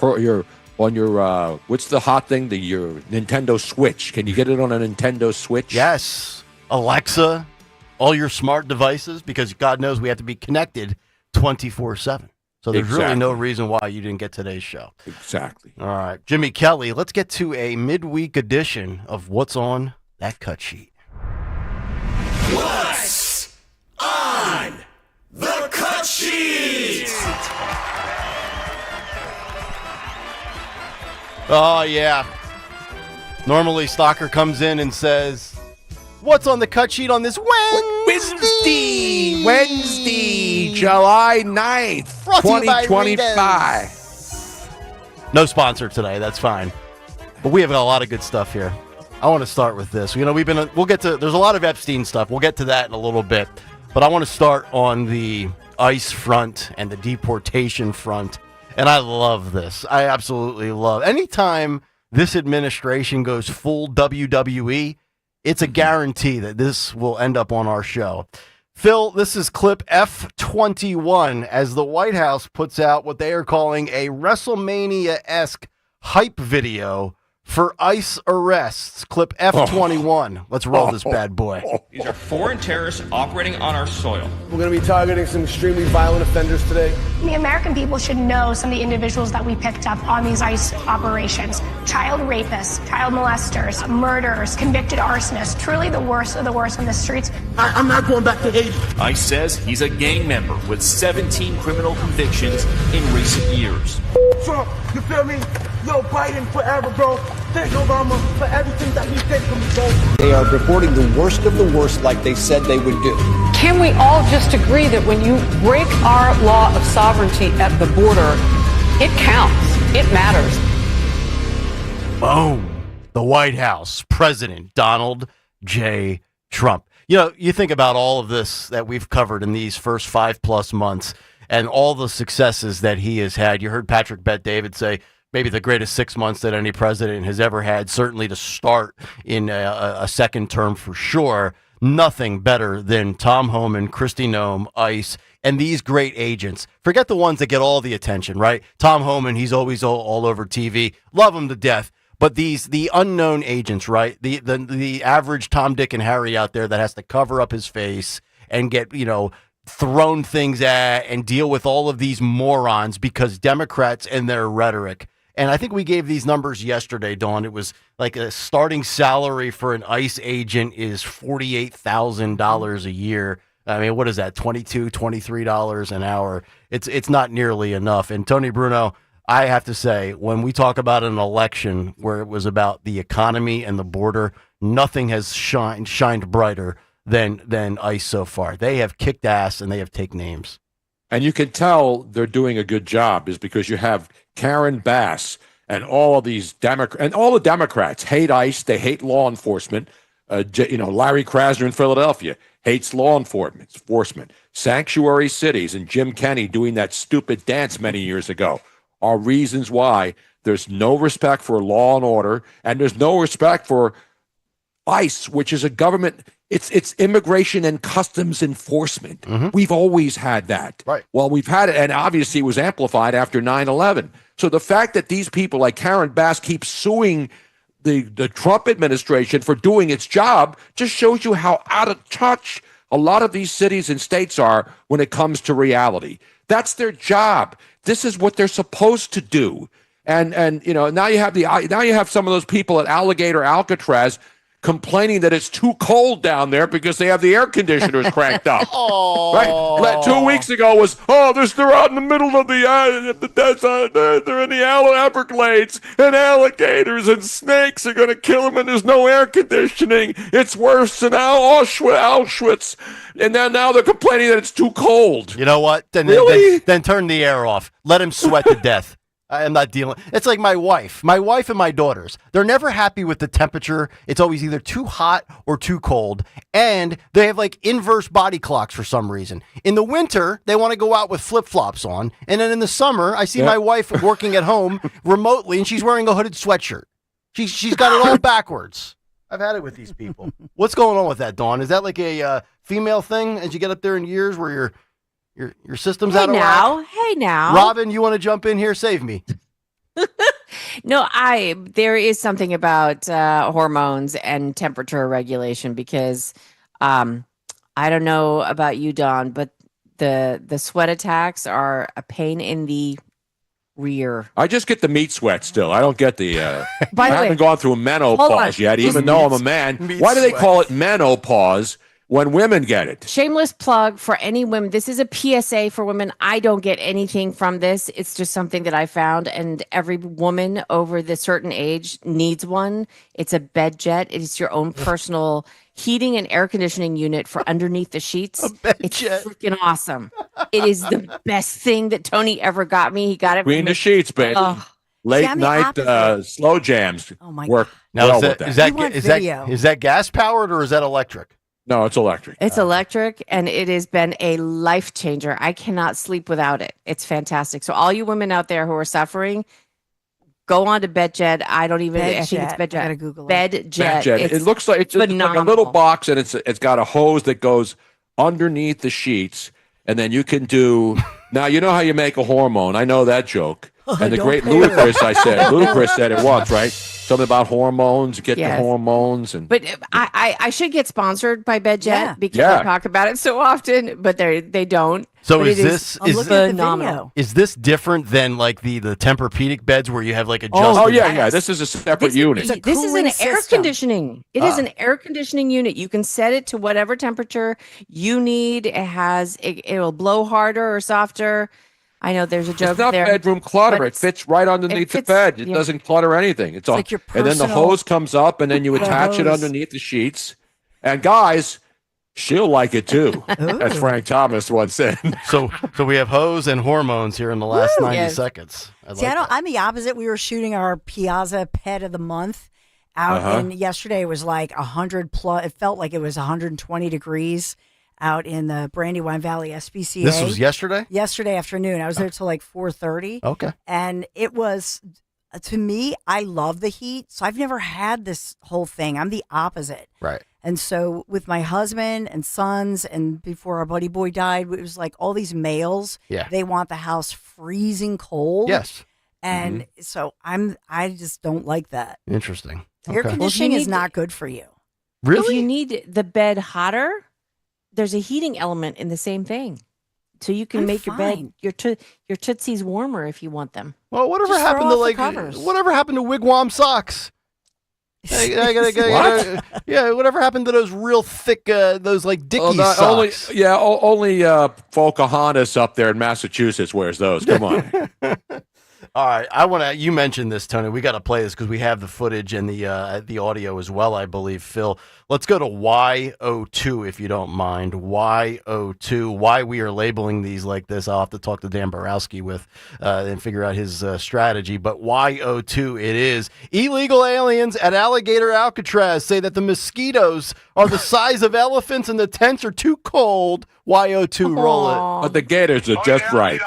what's the hot thing? Your Nintendo Switch. Can you get it on a Nintendo Switch? Yes. Alexa, all your smart devices, because God knows we have to be connected 24/7. So there's really no reason why you didn't get today's show. Exactly. All right. Jimmy Kelly, let's get to a midweek edition of What's on That Cut Sheet. What's on the cut sheet? Oh, yeah. Normally, Stalker comes in and says, what's on the cut sheet on this Wednesday, July 9th, 2025. No sponsor today. That's fine. But we have a lot of good stuff here. I want to start with this. You know, we'll get to, there's a lot of Epstein stuff. We'll get to that in a little bit. But I want to start on the ICE front and the deportation front. And I love this. I absolutely love. Anytime this administration goes full WWE, it's a guarantee that this will end up on our show. Phil, this is clip F21 as the White House puts out what they are calling a WrestleMania-esque hype video for ICE arrests. Clip F21. Let's roll this bad boy. These are foreign terrorists operating on our soil. We're going to be targeting some extremely violent offenders today. The American people should know some of the individuals that we picked up on these ICE operations. Child rapists, child molesters, murderers, convicted arsonists, truly the worst of the worst on the streets. I'm not going back to Haiti. ICE says he's a gang member with 17 criminal convictions in recent years. Trump, you feel me? Yo, Biden forever, bro. Thank Obama for everything that he did for me, bro. They are reporting the worst of the worst like they said they would do. Can we all just agree that when you break our law of sovereignty at the border, it counts, it matters? Boom. The White House, President Donald J. Trump. You know, you think about all of this that we've covered in these first 5+ months and all the successes that he has had. You heard Patrick Bet-David say maybe the greatest 6 months that any president has ever had, certainly to start in a second term for sure. Nothing better than Tom Homan, Kristi Noem, ICE, and these great agents. Forget the ones that get all the attention, right? Tom Homan, he's always all over TV. Love him to death. But the unknown agents, right? The average Tom, Dick, and Harry out there that has to cover up his face and get, thrown things at and deal with all of these morons because Democrats and their rhetoric. And I think we gave these numbers yesterday, Dawn. It was like a starting salary for an ICE agent is $48,000 a year. I mean, what is that? $22, $23 an hour. It's not nearly enough. And Tony Bruno, I have to say, when we talk about an election where it was about the economy and the border, nothing has shined brighter than ICE so far. They have kicked ass and they have taken names. And you can tell they're doing a good job is because you have Karen Bass and all of these and all the Democrats hate ICE. They hate law enforcement. Larry Krasner in Philadelphia hates law enforcement. Sanctuary cities and Jim Kenney doing that stupid dance many years ago are reasons why there's no respect for law and order, and there's no respect for ICE, which is a government, it's immigration and customs enforcement. We've always had that. Right. Well, we've had it, and obviously it was amplified after 9/11. So the fact that these people like Karen Bass keep suing the Trump administration for doing its job just shows you how out of touch a lot of these cities and states are when it comes to reality. That's their job. This is what they're supposed to do. And now you have some of those people at Alligator Alcatraz complaining that it's too cold down there because they have the air conditioners cranked up. Right? 2 weeks ago was, they're out in the middle of the desert. They're in the Everglades, and alligators and snakes are going to kill them, and there's no air conditioning. It's worse than Auschwitz. And now they're complaining that it's too cold. You know what? Then turn the air off. Let him sweat to death. I am not dealing. It's like my wife and my daughters. They're never happy with the temperature. It's always either too hot or too cold. And they have like inverse body clocks for some reason. In the winter, they want to go out with flip-flops on. And then in the summer, I see my wife working at home remotely, and she's wearing a hooded sweatshirt. She's got it all backwards. I've had it with these people. What's going on with that, Dawn? Is that like a female thing as you get up there in years where your system's out of whack? Hey now. Robin, you want to jump in here? Save me. No, there is something about hormones and temperature regulation because I don't know about you, Dawn, but the sweat attacks are a pain in the rear. I just get the meat sweat still. I don't get the I haven't gone through menopause yet, even though I'm a man. Why do they call it menopause when women get it? Shameless plug for any women. This is a PSA for women. I don't get anything from this. It's just something that I found, and every woman over the certain age needs one. It's a bed jet. It's your own personal heating and air conditioning unit for underneath the sheets. It's freaking awesome. It is the best thing that Tony ever got me. He got it Clean the sheets, baby. Late night slow jams work well with that. Is that gas powered or is that electric? No, it's electric. It's electric, and it has been a life changer. I cannot sleep without it. It's fantastic. So all you women out there who are suffering, go on to BedJet. I think it's BedJet. I gotta Google it. BedJet. It looks like it's like a little box, and it's got a hose that goes underneath the sheets, and then you can do. Now you know how you make a hormone. I know that joke. And the great Ludacris said it once, right? Something about hormones, get the hormones. But I should get sponsored by BedJet because I talk about it so often, but they don't. So but is phenomenal? Is this different than like the Tempur-Pedic beds where you have like adjustable? Oh yeah. This is a separate unit. This is an air conditioning. It is an air conditioning unit. You can set it to whatever temperature you need. It will blow harder or softer. I know there's a joke there. It's not bedroom clutter. It fits right underneath the bed. It doesn't clutter anything. It's all, like your personal, and then the hose comes up, and then you attach it underneath the sheets. And guys, she'll like it too, as Frank Thomas once said. So we have hose and hormones here in the last 90 seconds. I'm the opposite. We were shooting our Piazza Pet of the Month out, and yesterday it was like 100 plus. It felt like it was 120 degrees. Out in the Brandywine Valley SPCA. This was yesterday? Yesterday afternoon. I was there till like 4:30. Okay. And it was, to me, I love the heat. So I've never had this whole thing. I'm the opposite. Right. And so with my husband and sons, and before our buddy boy died, it was like all these males. Yeah. They want the house freezing cold. Yes. And so I just don't like that. Interesting. Air conditioning is not good for you. Really? If you need the bed hotter, there's a heating element in the same thing. So you can make your bed, your tootsies warmer if you want them. Well, whatever happened to wigwam socks? Whatever happened to those real thick, those like Dickies socks? Only Pocahontas up there in Massachusetts wears those. Come on. All right, you mentioned this, Tony. We got to play this because we have the footage and the audio as well, I believe, Phil. Let's go to Y02, if you don't mind. Y02, why we are labeling these like this. I'll have to talk to Dan Borowski and figure out his strategy. But Y02 it is. Illegal aliens at Alligator Alcatraz say that the mosquitoes are the size of elephants and the tents are too cold. Y02, roll it. But the gators are just right.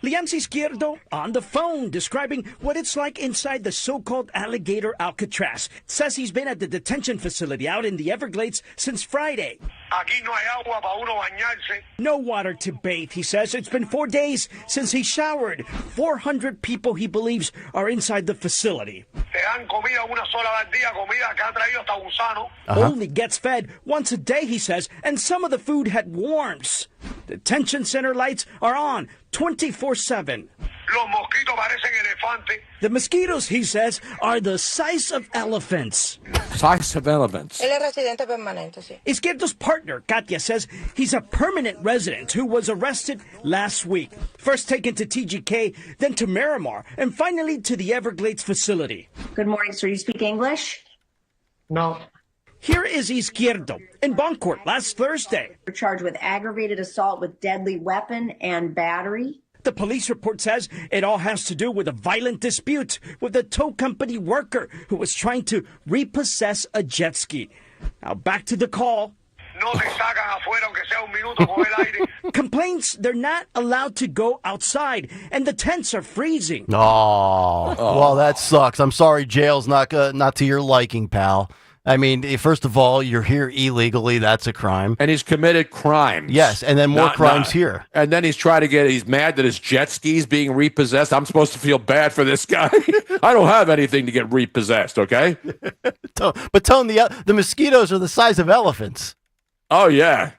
Liam Izquierdo on the phone describing what it's like inside the so-called alligator Alcatraz. Says he's been at the detention facility out in the Everglades since Friday. Aquí no hay agua para uno bañarse. No water to bathe, he says. It's been 4 days since he showered. 400 people he believes are inside the facility. Te dan comida una sola al día, comida que ha traído hasta gusano. Only gets fed once a day, he says, and some of the food had worms. Detention center lights are on 24/7. Los mosquitos parecen elefantes. The mosquitoes, he says, are the size of elephants. Size of elephants. Él es residente permanente, sí. Izquierdo's partner, Katia, says he's a permanent resident who was arrested last week. First taken to TGK, then to Miramar, and finally to the Everglades facility. Good morning, sir. You speak English? No. Here is Izquierdo in bond court last Thursday. You're charged with aggravated assault with deadly weapon and battery. The police report says it all has to do with a violent dispute with a tow company worker who was trying to repossess a jet ski. Now back to the call. No te sacan afuera aunque sea un minuto con el aire. Complaints they're not allowed to go outside and the tents are freezing. Oh, well, that sucks. I'm sorry, jail's not to your liking, pal. I mean, first of all, you're here illegally. That's a crime. And he's committed crimes. Yes, and then more crimes here. And then he's mad that his jet ski's being repossessed. I'm supposed to feel bad for this guy. I don't have anything to get repossessed, okay? But Tone, the mosquitoes are the size of elephants. Oh, yeah.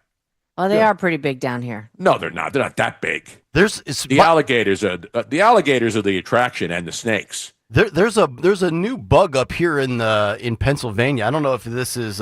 Well, they are pretty big down here. No, they're not. They're not that big. Alligators are the attraction, and the snakes. There's a new bug up here in Pennsylvania. I don't know if this is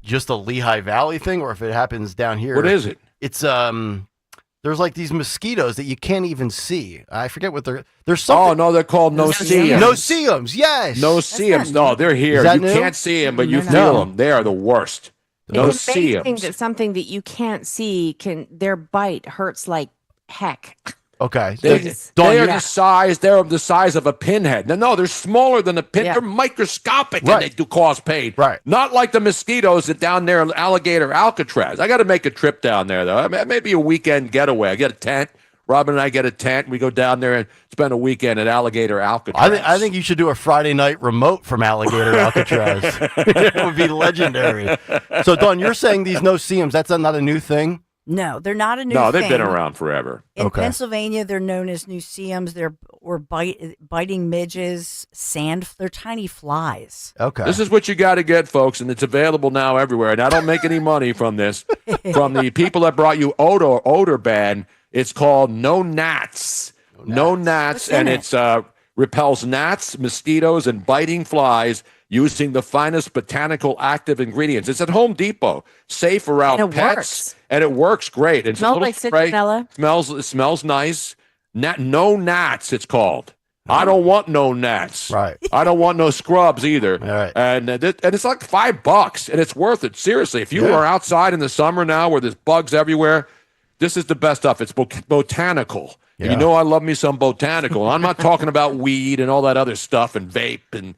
just a Lehigh Valley thing or if it happens down here. What is it? It's there's like these mosquitoes that you can't even see. I forget what there's something. Oh no, they're called no-see-ums. No-see-ums, yes. No-see-ums. No, they're here. You can't see them, but you feel them. They are the worst. It's amazing that something that you can't see their bite hurts like heck. Okay. They're the size of a pinhead. No, they're smaller than a pin. Yeah. They're microscopic and they do cause pain. Right. Not like the mosquitoes that down there in Alligator Alcatraz. I got to make a trip down there, though. Maybe a weekend getaway. I get a tent. Robin and I get a tent. We go down there and spend a weekend at Alligator Alcatraz. I think you should do a Friday night remote from Alligator Alcatraz. It would be legendary. So, Dawn, you're saying these no-see-ums, that's not a new thing? No, they're not a new thing. No, they've been around forever. In Pennsylvania, they're known as museums. They're biting midges, they're tiny flies. Okay. This is what you got to get, folks, and it's available now everywhere. And I don't make any money from this. From the people that brought you odor ban, it's called No Gnats. No Gnats, and it repels gnats, mosquitoes, and biting flies using the finest botanical active ingredients. It's at Home Depot. Safe around pets. And it works great. It smells like citronella. It smells nice. No gnats, it's called. I don't want no gnats. Right. I don't want no scrubs either. All right. And it's like $5, and it's worth it. Seriously, if you are outside in the summer now where there's bugs everywhere, this is the best stuff. It's botanical. Yeah. You know I love me some botanical. I'm not talking about weed and all that other stuff and vape and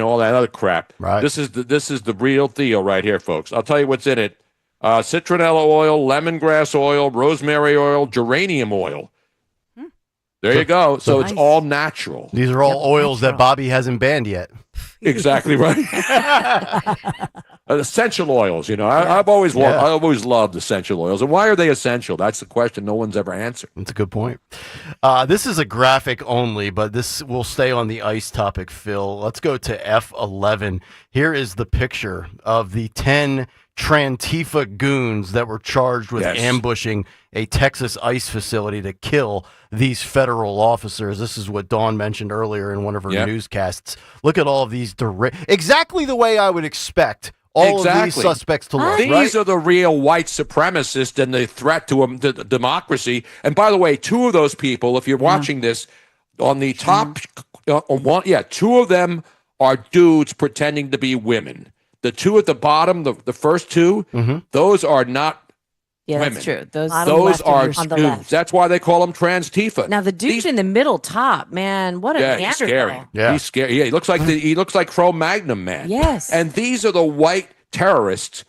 all that other crap. Right. This is the real deal right here, folks. I'll tell you what's in it. Citronella oil, lemongrass oil, rosemary oil, geranium oil. There you go. So it's all natural. These are all oils that Bobby hasn't banned yet. Exactly right. Essential oils, I've always loved essential oils. And why are they essential? That's the question no one's ever answered. That's a good point. This is a graphic only, but this will stay on the ice topic, Phil. Let's go to F11. Here is the picture of the 10 Trantifa goons that were charged with ambushing a Texas ICE facility to kill these federal officers. This is what Dawn mentioned earlier in one of her newscasts. Look at all of these exactly the way I would expect all of these suspects to look. These are the real white supremacists and the threat to democracy. And by the way, two of those people, if you're watching this, on the top, two of them are dudes pretending to be women. The two at the bottom, the first two, those are not women. That's true. Those are dudes. That's why they call them Transtifa. Now the dude in the middle top, man, what a Neanderthal. He's scary. Yeah, he's scary. Yeah, he looks like Cro-Magnon man. Yes. And these are the white terrorists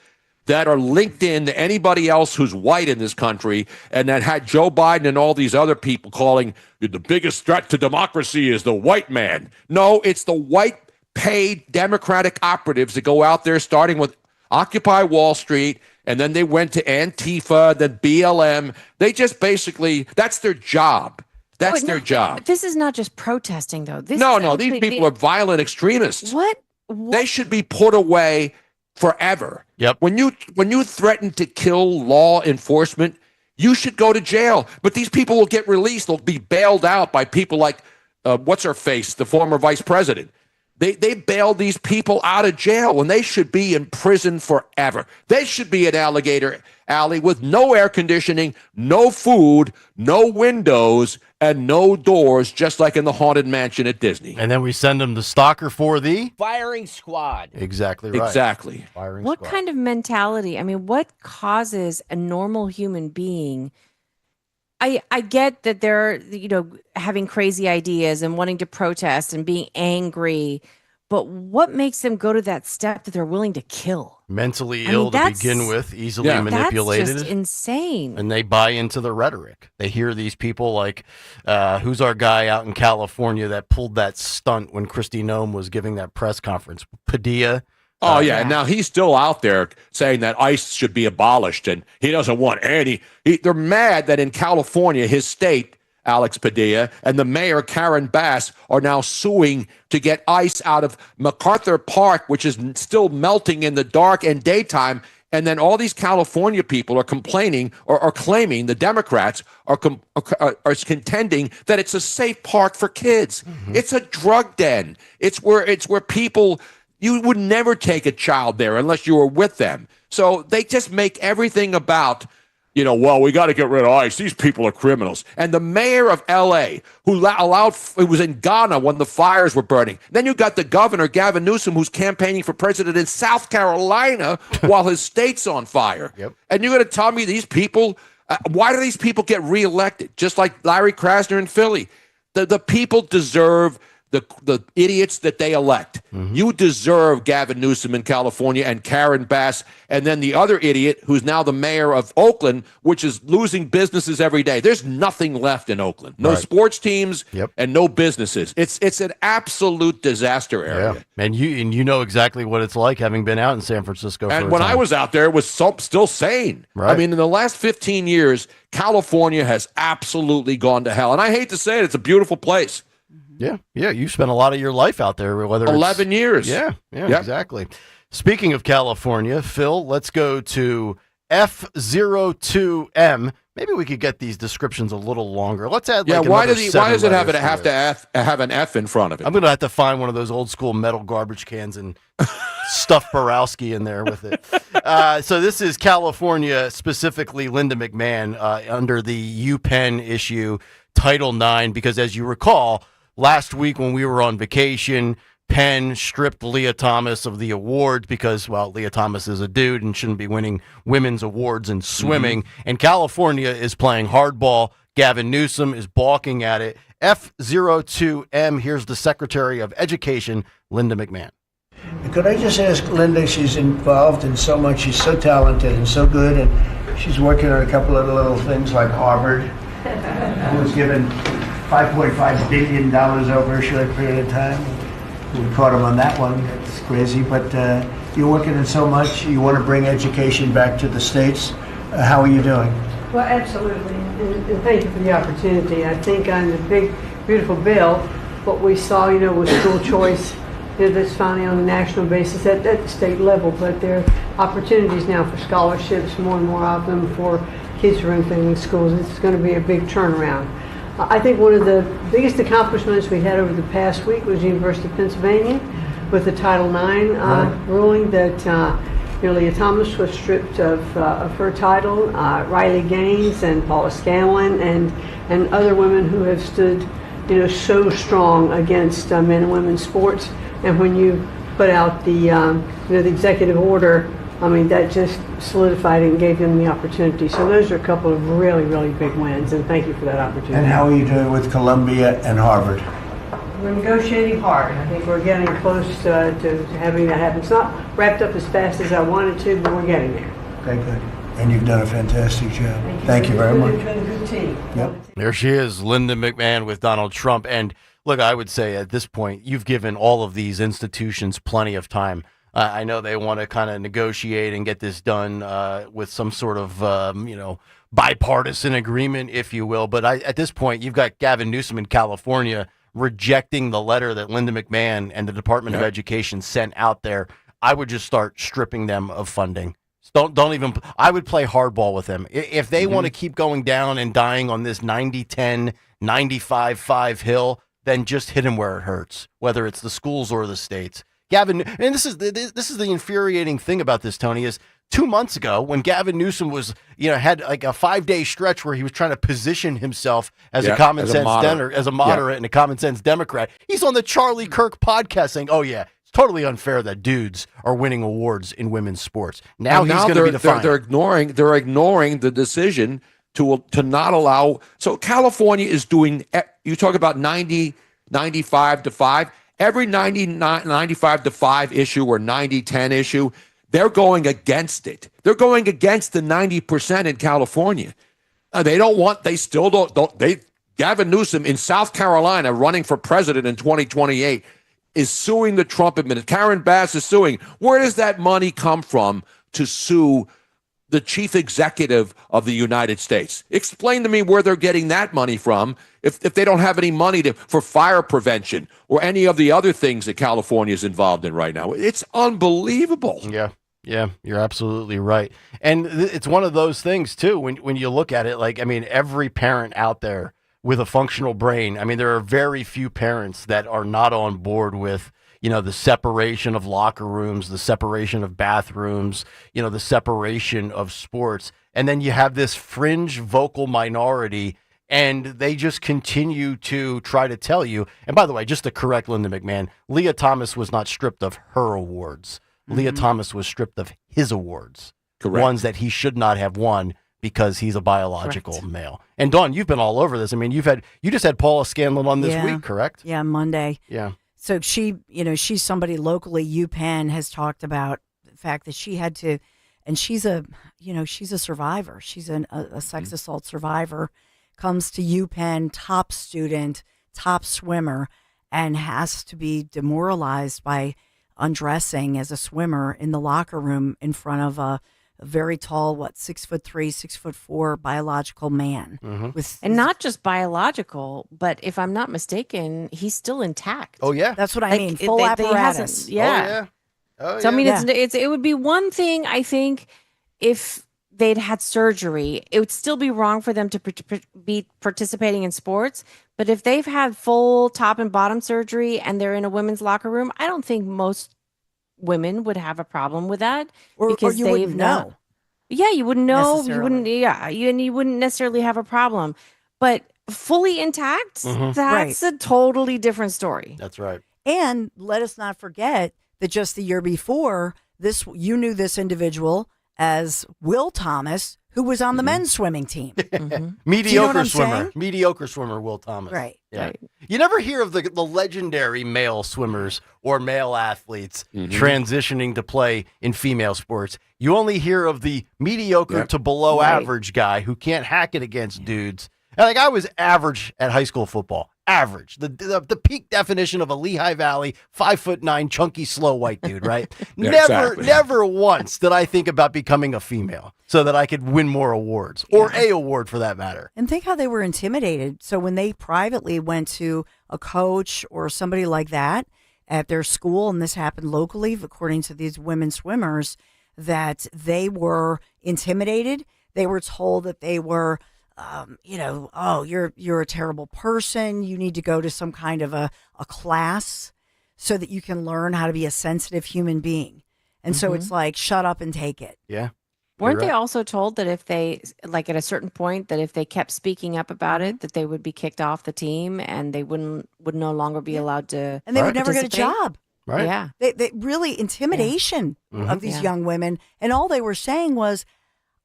that are linked in to anybody else who's white in this country, and that had Joe Biden and all these other people calling the biggest threat to democracy is the white man. No, it's the white paid Democratic operatives that go out there, starting with Occupy Wall Street, and then they went to Antifa, then BLM. They just basically, that's their job. That's their job. But this is not just protesting, though. These people are violent extremists. What? They should be put away forever. Yep. When you threaten to kill law enforcement, you should go to jail. But these people will get released. They'll be bailed out by people like what's her face, the former vice president. They bailed these people out of jail when they should be in prison forever. They should be at Alligator Alley with no air conditioning, no food, no windows, and no doors, just like in the Haunted Mansion at Disney. And then we send them to Stalker for the firing squad. Exactly right. Exactly. Firing What squad. kind of mentality? I mean, what causes a normal human being? I get that they're, having crazy ideas and wanting to protest and being angry, but what makes them go to that step that they're willing to kill? Mentally ill to begin with, easily manipulated. That's just insane. And they buy into the rhetoric. They hear these people like, who's our guy out in California that pulled that stunt when Kristi Noem was giving that press conference? Padilla. Oh, yeah. And now he's still out there saying that ICE should be abolished, and he doesn't want any. They're mad that in California, his state, Alex Padilla, and the mayor, Karen Bass, are now suing to get ICE out of MacArthur Park, which is still melting in the dark and daytime. And then all these California people are complaining or claiming, the Democrats are contending that it's a safe park for kids. Mm-hmm. It's a drug den. It's where people... You would never take a child there unless you were with them. So they just make everything about, well, we got to get rid of ICE. These people are criminals. And the mayor of L.A., who was in Ghana when the fires were burning. Then you got the governor, Gavin Newsom, who's campaigning for president in South Carolina while his state's on fire. Yep. And you're going to tell me these people, why do these people get reelected? Just like Larry Krasner in Philly. The people deserve the idiots that they elect. Mm-hmm. You deserve Gavin Newsom in California and Karen Bass, and then the other idiot who's now the mayor of Oakland, which is losing businesses every day. There's nothing left in Oakland. No sports teams and no businesses. It's an absolute disaster area. Yeah. And you know exactly what it's like, having been out in San Francisco. And when I was out there, it was still sane. Right. I mean, in the last 15 years, California has absolutely gone to hell. And I hate to say it, it's a beautiful place. Yeah. You spent a lot of your life out there, whether 11 years. Yeah, exactly. Speaking of California, Phil, let's go to F02M. Maybe we could get these descriptions a little longer. Let's add why does it have to have an F in front of it? I'm going to have to find one of those old school metal garbage cans and stuff Borowski in there with it. So this is California, specifically Linda McMahon, under the UPenn issue, Title IX, because as you recall, last week when we were on vacation, Penn stripped Leah Thomas of the award because, Leah Thomas is a dude and shouldn't be winning women's awards in swimming. Mm-hmm. And California is playing hardball. Gavin Newsom is balking at it. F02M, here's the Secretary of Education, Linda McMahon. Could I just ask Linda, she's involved in so much, she's so talented and so good, and she's working on a couple of little things like Harvard, who was given $5.5 billion over a short period of time. We caught him on that one. It's crazy, but you're working in so much. You want to bring education back to the states. How are you doing? Well, absolutely, and thank you for the opportunity. I think on the big, beautiful bill, what we saw, with school choice, that's finally on a national basis at the state level, but there are opportunities now for scholarships, more and more of them for kids who are in failing schools. It's going to be a big turnaround. I think one of the biggest accomplishments we had over the past week was the University of Pennsylvania with the Title IX ruling that Leah Thomas was stripped of her title, Riley Gaines and Paula Scanlon and other women who have stood so strong against men and women's sports. And when you put out the executive order, that just solidified it and gave them the opportunity. So those are a couple of really, really big wins, and thank you for that opportunity. And how are you doing with Columbia and Harvard? We're negotiating hard. I think we're getting close to having that happen. It's not wrapped up as fast as I wanted to, but we're getting there. Okay, good. And you've done a fantastic job. Thank you very much. It's been a good team. Yep. There she is, Linda McMahon with Donald Trump. And look, I would say at this point, you've given all of these institutions plenty of time. I know they want to kind of negotiate and get this done with some sort of, bipartisan agreement, if you will. But at this point, you've got Gavin Newsom in California rejecting the letter that Linda McMahon and the Department of Education sent out there. I would just start stripping them of funding. Don't even. I would play hardball with them. If they want to keep going down and dying on this 90-10, 95-5 hill, then just hit them where it hurts, whether it's the schools or the states. Gavin, and this is the infuriating thing about this, Tony, is 2 months ago when Gavin Newsom was, had like a 5-day stretch where he was trying to position himself as a common sense as a moderate and a common sense Democrat. He's on the Charlie Kirk podcast saying, "Oh yeah, it's totally unfair that dudes are winning awards in women's sports." Now he's going to be defined. They're ignoring the decision to not allow. So California is doing. You talk about 95-5. Every 95-5 issue or 90-10 issue, they're going against it. They're going against the 90% in California. Gavin Newsom in South Carolina running for president in 2028 is suing the Trump administration. Karen Bass is suing. Where does that money come from to sue the chief executive of the United States? Explain to me where they're getting that money from if they don't have any money for fire prevention or any of the other things that California is involved in right now. It's unbelievable. Yeah, you're absolutely right. And it's one of those things, too, when you look at it, every parent out there with a functional brain, there are very few parents that are not on board with the separation of locker rooms, the separation of bathrooms, the separation of sports. And then you have this fringe vocal minority, and they just continue to try to tell you. And by the way, just to correct Linda McMahon, Leah Thomas was not stripped of her awards. Leah Thomas was stripped of his awards. Correct. Ones that he should not have won because he's a biological male. And Dawn, you've been all over this. You just had Paula Scanlon on this week, correct? Yeah, Monday. Yeah. So she's somebody locally. UPenn has talked about the fact that she had to, and she's a survivor. She's a sex assault survivor, comes to UPenn, top student, top swimmer, and has to be demoralized by undressing as a swimmer in the locker room in front of a very tall, 6'3", 6'4" biological man. And not just biological, but if I'm not mistaken, he's still intact. Oh yeah, that's what I mean. Full apparatus. Yeah. Oh, so it would be one thing, I think, if they'd had surgery. It would still be wrong for them to be participating in sports. But if they've had full top and bottom surgery and they're in a women's locker room, I don't think most women would have a problem with that, because you wouldn't know. Yeah, you wouldn't know. You wouldn't. Necessarily. Yeah, you wouldn't necessarily have a problem. But fully intact, that's Right. a totally different story. That's right. And let us not forget that just the year before you knew this individual as Will Thomas, who was on the men's swimming team. Mediocre swimmer Will Thomas. Right. Yeah. Right. You never hear of the legendary male swimmers or male athletes transitioning to play in female sports. You only hear of the mediocre to below average guy who can't hack it against dudes. And I was average at high school football. Average. The peak definition of a Lehigh Valley 5'9" chunky slow white dude, right? Never once did I think about becoming a female so that I could win more awards, or a award for that matter. And think how they were intimidated. So when they privately went to a coach or somebody like that at their school, and this happened locally, according to these women swimmers, that they were intimidated. They were told that they were you're a terrible person. You need to go to some kind of a class so that you can learn how to be a sensitive human being. And so it's like, shut up and take it. Yeah. Weren't they also told that if they, at a certain point, that if they kept speaking up about it, that they would be kicked off the team and they would no longer be allowed to, and they would never get a job. Right. Yeah. They really intimidation of these young women. And all they were saying was,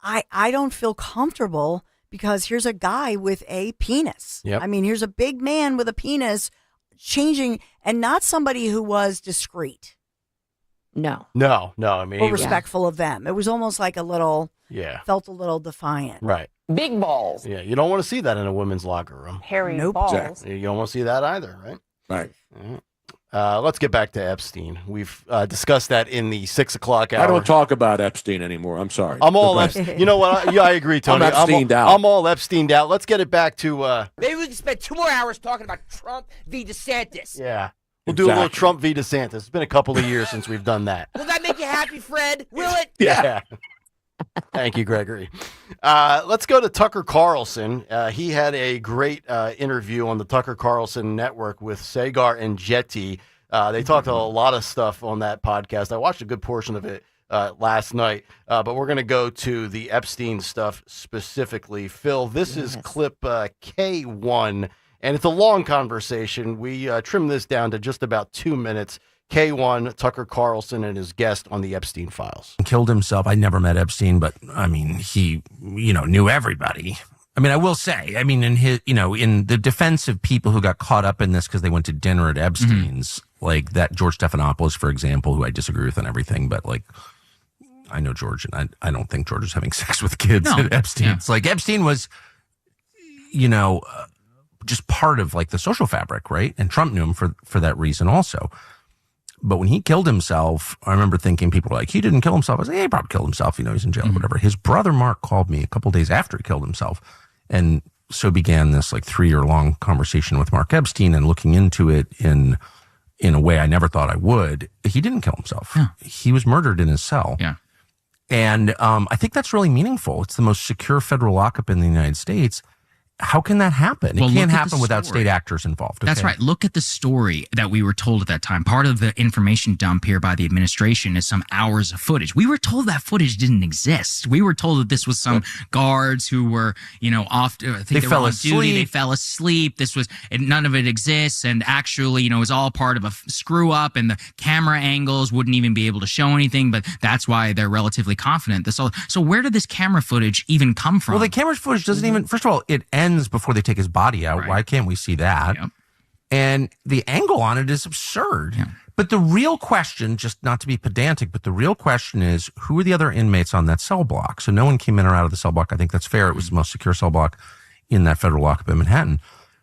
I don't feel comfortable because here's a guy with a penis. Yep. Here's a big man with a penis changing, and not somebody who was discreet. No. No. Or respectful of them. It was almost like a little, Yeah. felt a little defiant. Right. Big balls. Yeah, you don't want to see that in a women's locker room. Hairy Nope. balls. Exactly. You don't want to see that either, right? Right. Let's get back to Epstein. We've discussed that in the 6 o'clock hour. I don't talk about Epstein anymore. I'm sorry. I'm all Epstein. You know what? I agree, Tony. I'm Epsteined out. I'm all Epsteined out. Let's get it back to. Maybe we can spend 2 more hours talking about Trump v. DeSantis. Yeah. We'll do a little Trump v. DeSantis. It's been a couple of years since we've done that. Will that make you happy, Fred? Will it? Yeah. Thank you, Gregory. Let's go to Tucker Carlson. He had a great interview on the Tucker Carlson network with Sagar and Jetty. They talked a lot of stuff on that podcast. I watched a good portion of it last night, but we're going to go to the Epstein stuff specifically. Phil, this is clip K1, and it's a long conversation. We trimmed this down to just about 2 minutes. K1, Tucker Carlson, and his guest on the Epstein files. Killed himself. I never met Epstein, but I mean, he, knew everybody. I mean, I will say, in his, in the defense of people who got caught up in this because they went to dinner at Epstein's, like that George Stephanopoulos, for example, who I disagree with on everything, but like, I know George, and I don't think George was having sex with kids at Epstein's. Yeah. Like Epstein was, just part of like the social fabric, right? And Trump knew him for that reason also. But when he killed himself, I remember thinking people were like, he didn't kill himself. I was like, he probably killed himself. He's in jail, whatever. His brother, Mark, called me a couple days after he killed himself. And so began this like 3-year-long conversation with Mark Epstein and looking into it in a way I never thought I would. He didn't kill himself. Yeah. He was murdered in his cell. Yeah. And I think that's really meaningful. It's the most secure federal lockup in the United States. How can that happen? It can't happen without state actors involved. That's right. Look at the story that we were told at that time. Part of the information dump here by the administration is some hours of footage. We were told that footage didn't exist. We were told that this was some guards who were, off. I think they fell asleep. Duty. They fell asleep. None of it exists. And actually, it was all part of a screw up, and the camera angles wouldn't even be able to show anything. But that's why they're relatively confident. So where did this camera footage even come from? Well, the camera footage doesn't even, first of all, it ends before they take his body out. Right. Why can't we see that? Yep. And the angle on it is absurd. Yeah. But the real question, just not to be pedantic, but the real question is, who are the other inmates on that cell block? So no one came in or out of the cell block. I think that's fair. It was the most secure cell block in that federal lockup in Manhattan.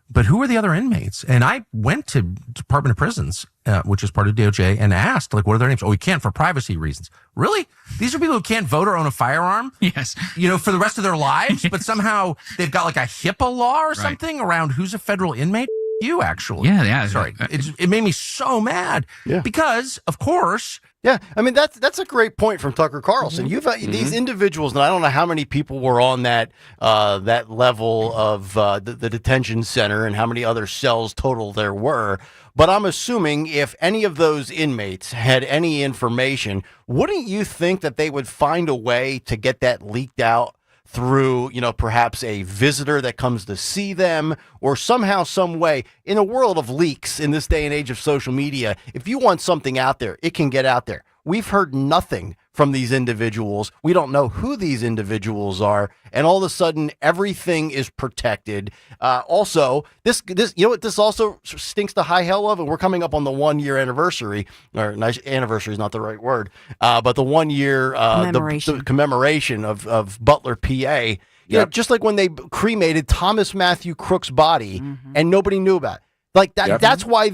But who are the other inmates? And I went to Department of Prisons, which is part of DOJ, and asked, like, what are their names? Oh, we can't for privacy reasons. Really? These are people who can't vote or own a firearm? Yes. For the rest of their lives, but somehow they've got like a HIPAA law or something around who's a federal inmate? You actually. Yeah. Sorry. It made me so mad. Yeah. Because, of course. Yeah, I mean that's a great point from Tucker Carlson. You've these individuals, and I don't know how many people were on that that level of the detention center, and how many other cells total there were. But I'm assuming if any of those inmates had any information, wouldn't you think that they would find a way to get that leaked out through, perhaps a visitor that comes to see them, or somehow, some way? In a world of leaks in this day and age of social media, if you want something out there, it can get out there. We've heard nothing from these individuals. We don't know who these individuals are, and all of a sudden, everything is protected. Also, this what this also stinks the high hell of, and we're coming up on the 1-year anniversary, or anniversary is not the right word, but the 1 year the commemoration of Butler, PA. Just like when they cremated Thomas Matthew Crook's body, and nobody knew about it. Like that. Yep. That's why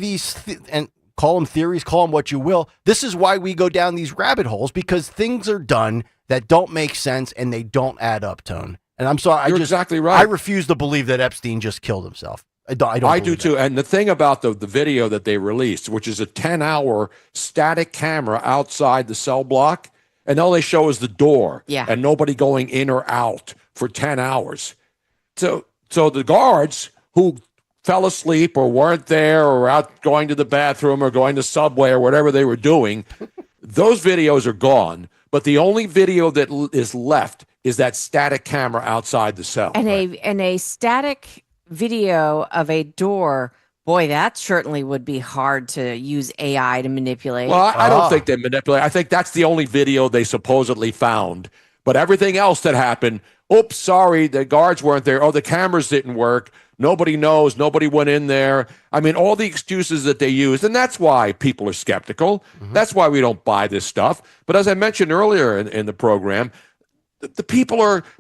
and call them theories, call them what you will. This is why we go down these rabbit holes, because things are done that don't make sense and they don't add up, Tone. And I'm sorry, You're exactly right. I refuse to believe that Epstein just killed himself. I do too. And the thing about the video that they released, which is a 10-hour static camera outside the cell block, and all they show is the door, and nobody going in or out for 10 hours. So the guards who fell asleep or weren't there or out going to the bathroom or going to Subway or whatever they were doing, those videos are gone. But the only video that is left is that static camera outside the cell. And a static video of a door. Boy, that certainly would be hard to use AI to manipulate. Well, I don't think they manipulate. I think that's the only video they supposedly found. But everything else that happened, oops, sorry, the guards weren't there. Oh, the cameras didn't work. Nobody knows. Nobody went in there. I mean, all the excuses that they used, and that's why people are skeptical. That's why we don't buy this stuff. But as I mentioned earlier in the program, the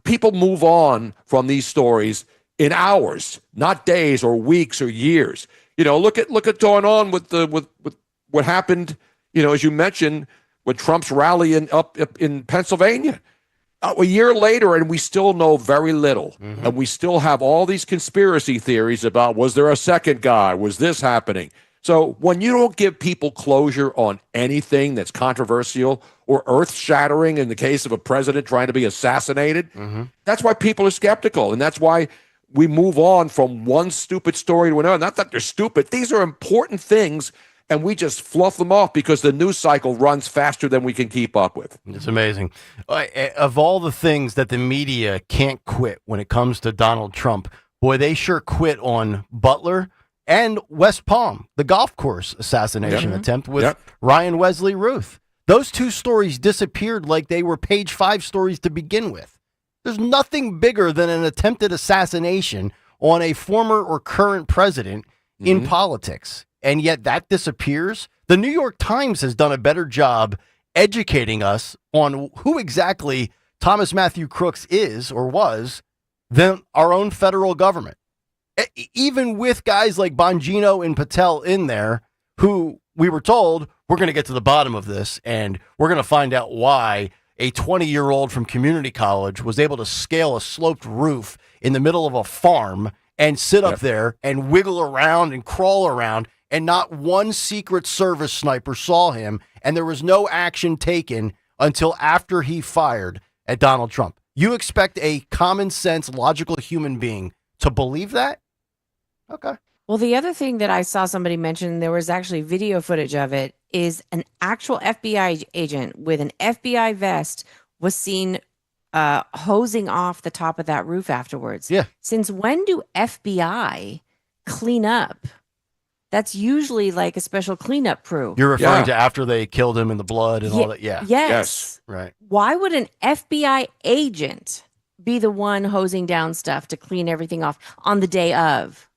people move on from these stories in hours, not days or weeks or years. Look at going on with what happened. As you mentioned, with Trump's rally up in Pennsylvania. A year later, and we still know very little. Mm-hmm. And we still have all these conspiracy theories about, was there a second guy? Was this happening? So when you don't give people closure on anything that's controversial or earth-shattering in the case of a president trying to be assassinated, that's why people are skeptical. And that's why we move on from one stupid story to another. Not that they're stupid. These are important things, and we just fluff them off because the news cycle runs faster than we can keep up with. It's amazing. Of all the things that the media can't quit when it comes to Donald Trump, boy, they sure quit on Butler and West Palm, the golf course assassination attempt with Ryan Wesley Ruth. Those two stories disappeared like they were page 5 stories to begin with. There's nothing bigger than an attempted assassination on a former or current president in politics. And yet that disappears. The New York Times has done a better job educating us on who exactly Thomas Matthew Crooks is or was than our own federal government. Even with guys like Bongino and Patel in there, who we were told, we're going to get to the bottom of this and we're going to find out why a 20-year-old from community college was able to scale a sloped roof in the middle of a farm and sit up there and wiggle around and crawl around, and not one Secret Service sniper saw him, and there was no action taken until after he fired at Donald Trump. You expect a common sense, logical human being to believe that? Okay. Well, the other thing that I saw somebody mention, there was actually video footage of it, is an actual FBI agent with an FBI vest was seen hosing off the top of that roof afterwards. Yeah. Since when do FBI clean up? That's usually like a special cleanup crew. You're referring to after they killed him in the blood and all that? Yeah. Yes. Right. Why would an FBI agent be the one hosing down stuff to clean everything off on the day of?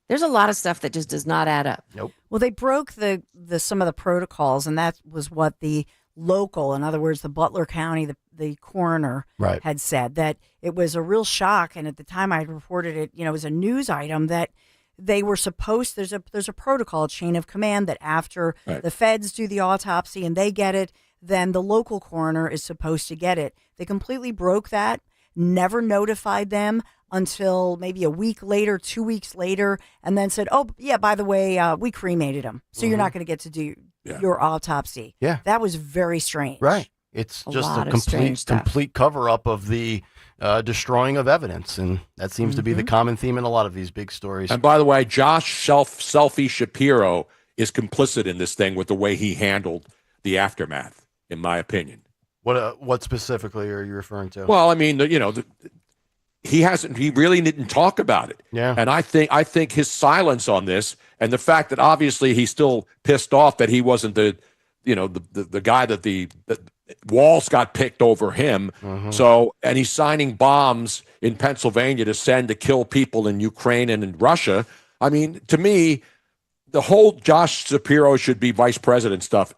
There's a lot of stuff that just does not add up. Nope. Well, they broke the some of the protocols, and that was what the local, in other words, the Butler County, the coroner had said, that it was a real shock. And at the time I reported it, it was a news item that they were supposed, there's a protocol, chain of command, that after the feds do the autopsy and they get it, then the local coroner is supposed to get it. They completely broke that, never notified them until maybe a week later, 2 weeks later, and then said, oh, yeah, by the way, we cremated him, so you're not going to get to do your autopsy. Yeah. That was very strange. Right. It's just a complete cover-up of the destroying of evidence, and that seems to be the common theme in a lot of these big stories. And by the way, Josh Selfie Shapiro is complicit in this thing with the way he handled the aftermath, in my opinion. What specifically are you referring to? Well, I mean, he really didn't talk about it. Yeah. And I think his silence on this, and the fact that obviously he's still pissed off that he wasn't the guy that the Walls got picked over him. So, and he's signing bombs in Pennsylvania to send to kill people in Ukraine and in Russia. I mean, to me, the whole Josh Shapiro should be vice president stuff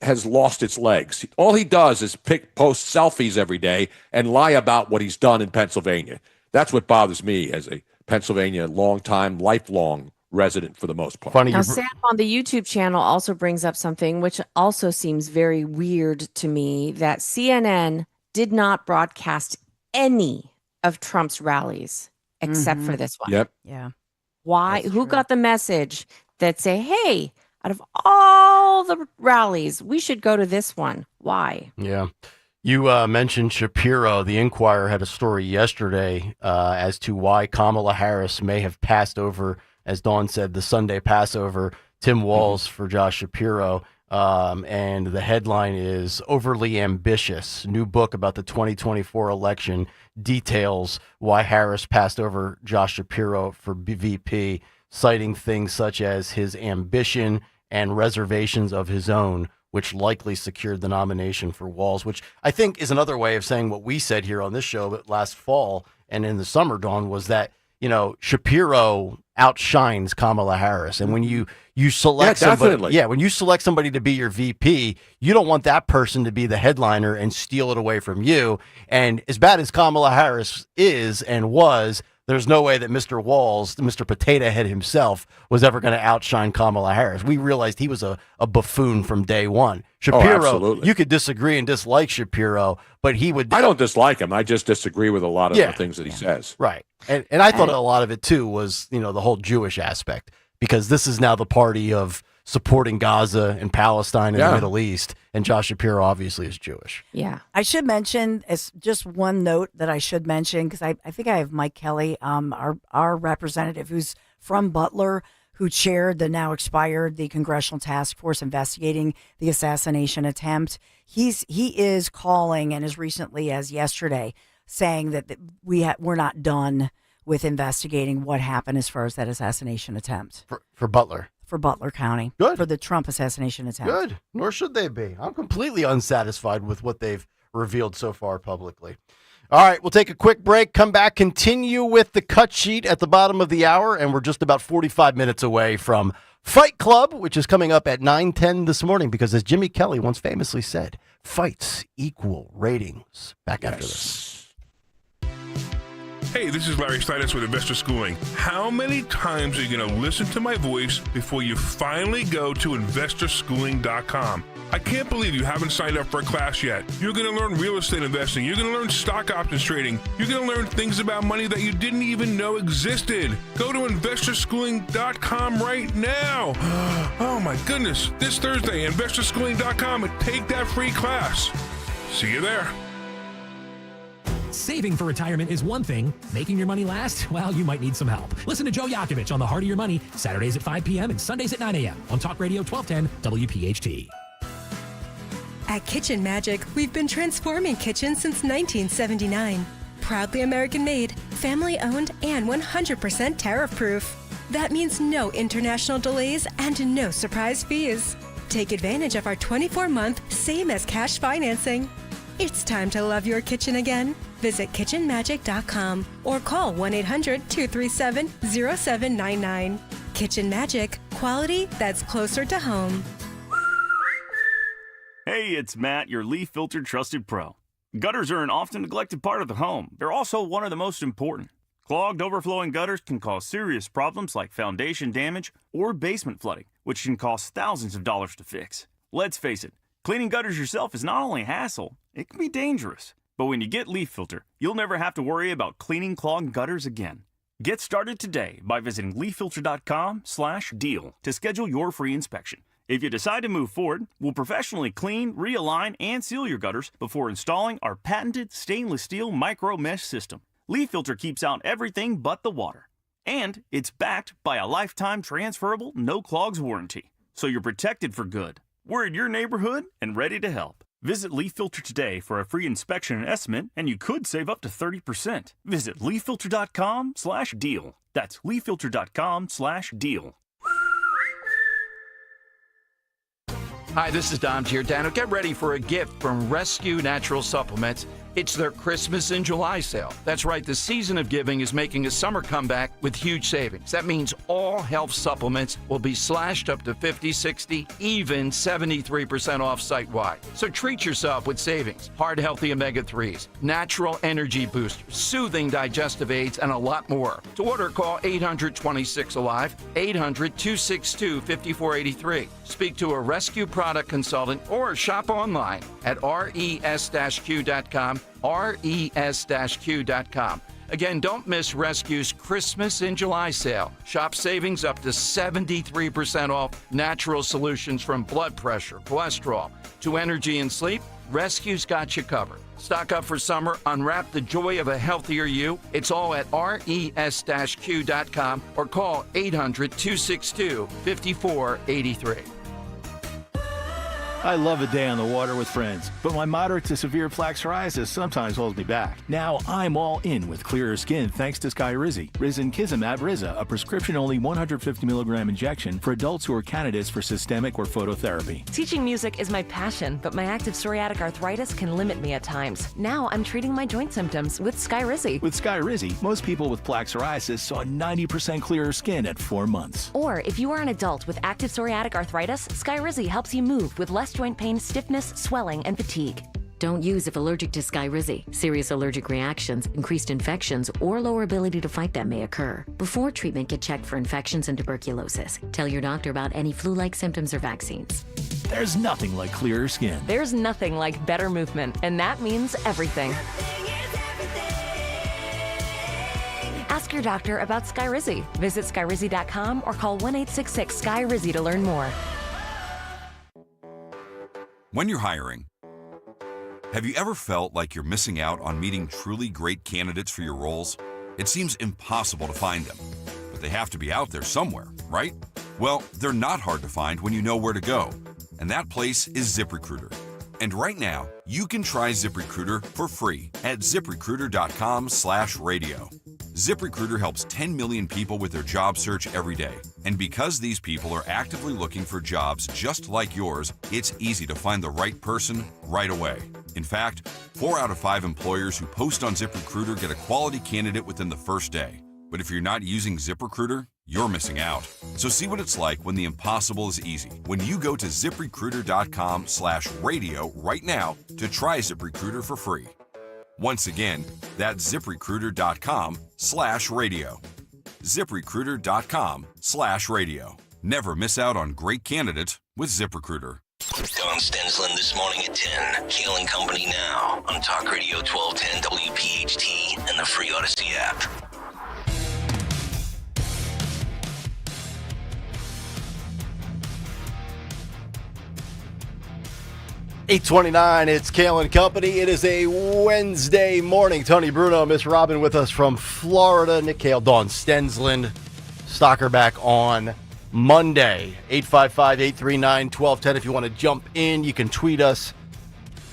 has lost its legs. All he does is post selfies every day and lie about what he's done in Pennsylvania. That's what bothers me as a Pennsylvania lifelong resident for the most part. Now, Sam on the YouTube channel also brings up something which also seems very weird to me, that CNN did not broadcast any of Trump's rallies except for this one. Yep. Yeah. Why? Who got the message that say, hey, out of all the rallies, we should go to this one? Why? Yeah. You mentioned Shapiro. The Inquirer had a story yesterday as to why Kamala Harris may have passed over, as Dawn said, the Sunday Passover, Tim Walz for Josh Shapiro. And the headline is Overly Ambitious. New book about the 2024 election details why Harris passed over Josh Shapiro for VP, citing things such as his ambition and reservations of his own, which likely secured the nomination for Walz, which I think is another way of saying what we said here on this show last fall and in the summer, Dawn, was that Shapiro outshines Kamala Harris. And when you select somebody, when you select somebody to be your VP, you don't want that person to be the headliner and steal it away from you. And as bad as Kamala Harris is and was, there's no way that Mr. Walz, Mr. Potato Head himself, was ever going to outshine Kamala Harris. We realized he was a buffoon from day one. Shapiro, you could disagree and dislike Shapiro, but he would... I don't dislike him. I just disagree with a lot of the things that he says. Right. And I thought a lot of it, too, was, the whole Jewish aspect, because this is now the party of supporting Gaza and Palestine and the Middle East, and Josh Shapiro obviously is Jewish. Yeah. I should mention, as just one note that I should mention, because I think I have Mike Kelly, our representative who's from Butler, who chaired the now expired the Congressional Task Force investigating the assassination attempt. He is calling, and as recently as yesterday, saying that we're not done with investigating what happened as far as that assassination attempt. For Butler. For Butler County. Good. For the Trump assassination attempt. Good. Nor should they be. I'm completely unsatisfied with what they've revealed so far publicly. All right, we'll take a quick break, come back, continue with the cut sheet at the bottom of the hour, and we're just about 45 minutes away from Fight Club, which is coming up at 9:10 this morning, because as Jimmy Kelly once famously said, fights equal ratings. Back after this. Hey, this is Larry Stitus with Investor Schooling. How many times are you going to listen to my voice before you finally go to investorschooling.com? I can't believe you haven't signed up for a class yet. You're going to learn real estate investing. You're going to learn stock options trading. You're going to learn things about money that you didn't even know existed. Go to investorschooling.com right now. Oh my goodness. This Thursday, investorschooling.com, and take that free class. See you there. Saving for retirement is one thing. Making your money last? Well, you might need some help. Listen to Joe Yakovich on The Heart of Your Money, Saturdays at 5 p.m. and Sundays at 9 a.m. on Talk Radio 1210 WPHT. At Kitchen Magic, we've been transforming kitchens since 1979. Proudly American-made, family-owned, and 100% tariff-proof. That means no international delays and no surprise fees. Take advantage of our 24-month same-as-cash financing. It's time to love your kitchen again. Visit kitchenmagic.com or call 1-800-237-0799. Kitchen Magic, quality that's closer to home. Hey, it's Matt, your leaf filter trusted pro. Gutters are an often neglected part of the home. They're also one of the most important. Clogged, overflowing gutters can cause serious problems like foundation damage or basement flooding, which can cost thousands of dollars to fix. Let's face it, cleaning gutters yourself is not only a hassle, it can be dangerous. But when you get Leaf Filter, you'll never have to worry about cleaning clogged gutters again. Get started today by visiting leaffilter.com/deal to schedule your free inspection. If you decide to move forward, we'll professionally clean, realign, and seal your gutters before installing our patented stainless steel micro mesh system. Leaf Filter keeps out everything but the water. And it's backed by a lifetime transferable no clogs warranty. So you're protected for good. We're in your neighborhood and ready to help. Visit Leaf Filter today for a free inspection and estimate, and you could save up to 30%. Visit leaffilter.com/deal. That's leaffilter.com/deal. Hi, this is Dom Giordano. Get ready for a gift from Rescue Natural Supplements. It's their Christmas in July sale. That's right, the season of giving is making a summer comeback with huge savings. That means all health supplements will be slashed up to 50, 60, even 73% off site-wide. So treat yourself with savings, heart healthy omega-3s, natural energy boosters, soothing digestive aids, and a lot more. To order, call 800-26-ALIVE, 800-262-5483. Speak to a rescue product consultant or shop online at res-q.com, res-q.com. Again, don't miss Rescue's Christmas in July sale. Shop savings up to 73% off natural solutions from blood pressure, cholesterol, to energy and sleep. Rescue's got you covered. Stock up for summer. Unwrap the joy of a healthier you. It's all at res-q.com or call 800-262-5483. I love a day on the water with friends, but my moderate to severe plaque psoriasis sometimes holds me back. Now I'm all in with clearer skin thanks to Skyrizi. Risankizumab Riza, a prescription-only 150 milligram injection for adults who are candidates for systemic or phototherapy. Teaching music is my passion, but my active psoriatic arthritis can limit me at times. Now I'm treating my joint symptoms with Skyrizi. With Skyrizi, most people with plaque psoriasis saw 90% clearer skin at 4 months. Or if you are an adult with active psoriatic arthritis, Skyrizi helps you move with less joint pain, stiffness, swelling, and fatigue. Don't use if allergic to Skyrizi. Serious allergic reactions, increased infections, or lower ability to fight them may occur. Before treatment, get checked for infections and tuberculosis. Tell your doctor about any flu-like symptoms or vaccines. There's nothing like clearer skin. There's nothing like better movement, and that means everything. Ask your doctor about Skyrizi. Visit Skyrizi.com or call 1-866-SKY-RIZZI to learn more. When you're hiring, have you ever felt like you're missing out on meeting truly great candidates for your roles? It seems impossible to find them, but they have to be out there somewhere, right? Well, they're not hard to find when you know where to go, and that place is ZipRecruiter. And right now, you can try ZipRecruiter for free at ZipRecruiter.com/radio. ZipRecruiter helps 10 million people with their job search every day. And because these people are actively looking for jobs just like yours, it's easy to find the right person right away. In fact, 4 out of 5 employers who post on ZipRecruiter get a quality candidate within the first day. But if you're not using ZipRecruiter, you're missing out. So see what it's like when the impossible is easy. When you go to ZipRecruiter.com/radio right now to try ZipRecruiter for free. Once again, that's ZipRecruiter.com/radio. ZipRecruiter.com/radio. Never miss out on great candidates with ZipRecruiter. Don Stensland this morning at 10. Kayal and Company now on Talk Radio 1210 WPHT and the free Odyssey app. $8:29, it's Kayal and Company. It is a Wednesday morning. Tony Bruno, Miss Robin with us from Florida. Nick Kayal, Dawn Stensland. Stalker back on Monday. 855-839-1210. If you want to jump in, you can tweet us.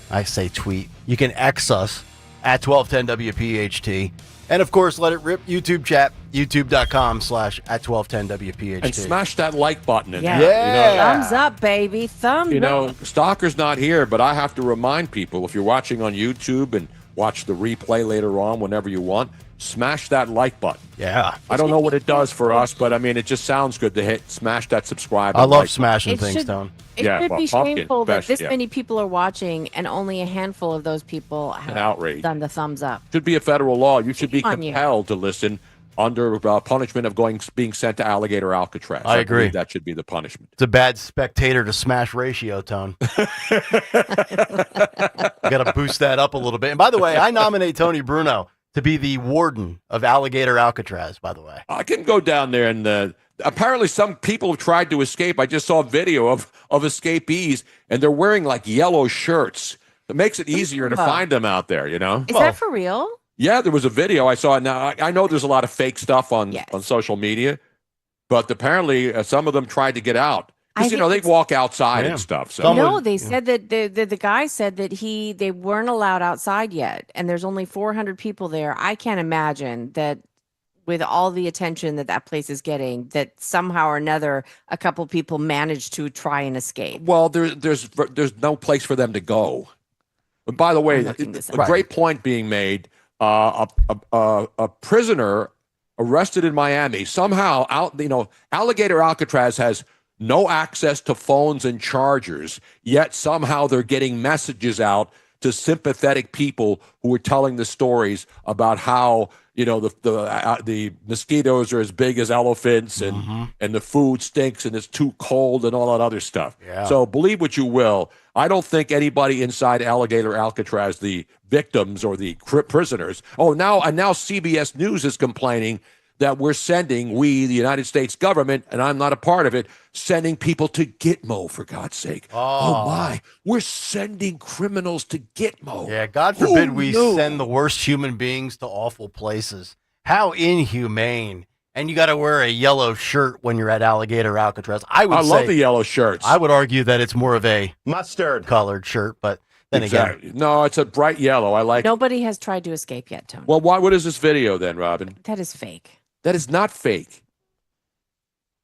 I say tweet. You can X us at 1210WPHT. And, of course, let it rip. YouTube chat, youtube.com/@1210WPHT. And smash that like button in Yeah. there. Yeah. Thumbs up, baby. Thumbs up. Stalker's not here, but I have to remind people, if you're watching on YouTube and watch the replay later on whenever you want, smash that like button. Yeah. I don't know what it does for us, but, I mean, it just sounds good to smash that subscribe. I love like smashing It things, should- Tone. It Yeah, should be pumpkin, shameful that best, this yeah. many people are watching and only a handful of those people An have outrage. done the thumbs up. Should be a federal law. You should be Shame on you. compelled to listen under punishment of being sent to Alligator Alcatraz. I agree. believe that should be the punishment. It's a bad spectator to smash ratio, Tone. Got to boost that up a little bit. And by the way, I nominate Tony Bruno to be the warden of Alligator Alcatraz, by the way. I can go down there and apparently some people have tried to escape. I just saw a video of escapees, and they're wearing like yellow shirts. It makes it easier to find them out there, you know? Is that for real? Yeah, there was a video I saw. Now, I know there's a lot of fake stuff on social media, but apparently some of them tried to get out. Because, you know, they walk outside and stuff. So. No, they said that the guy said that they weren't allowed outside yet, and there's only 400 people there. I can't imagine that with all the attention that place is getting, that somehow or another a couple people managed to try and escape. Well, there's no place for them to go. But by the way, a great point being made. A prisoner arrested in Miami somehow Alligator Alcatraz has no access to phones and chargers, yet somehow they're getting messages out to sympathetic people who are telling the stories about how the mosquitoes are as big as elephants and the food stinks and it's too cold and all that other stuff. Yeah. So believe what you will. I don't think anybody inside Alligator Alcatraz, the victims or the prisoners. Now CBS News is complaining that we, the United States government, and I'm not a part of it, sending people to Gitmo, for God's sake. Oh my. We're sending criminals to Gitmo. Yeah, God forbid we send the worst human beings to awful places. How inhumane And you got to wear a yellow shirt when you're at Alligator Alcatraz. I love the yellow shirts. I would argue that it's more of a mustard colored shirt, but then Exactly. again, No, it's a bright yellow. I like. Nobody has tried to escape yet, Tony. Well, what is this video then, Robin? That is fake. That is not fake.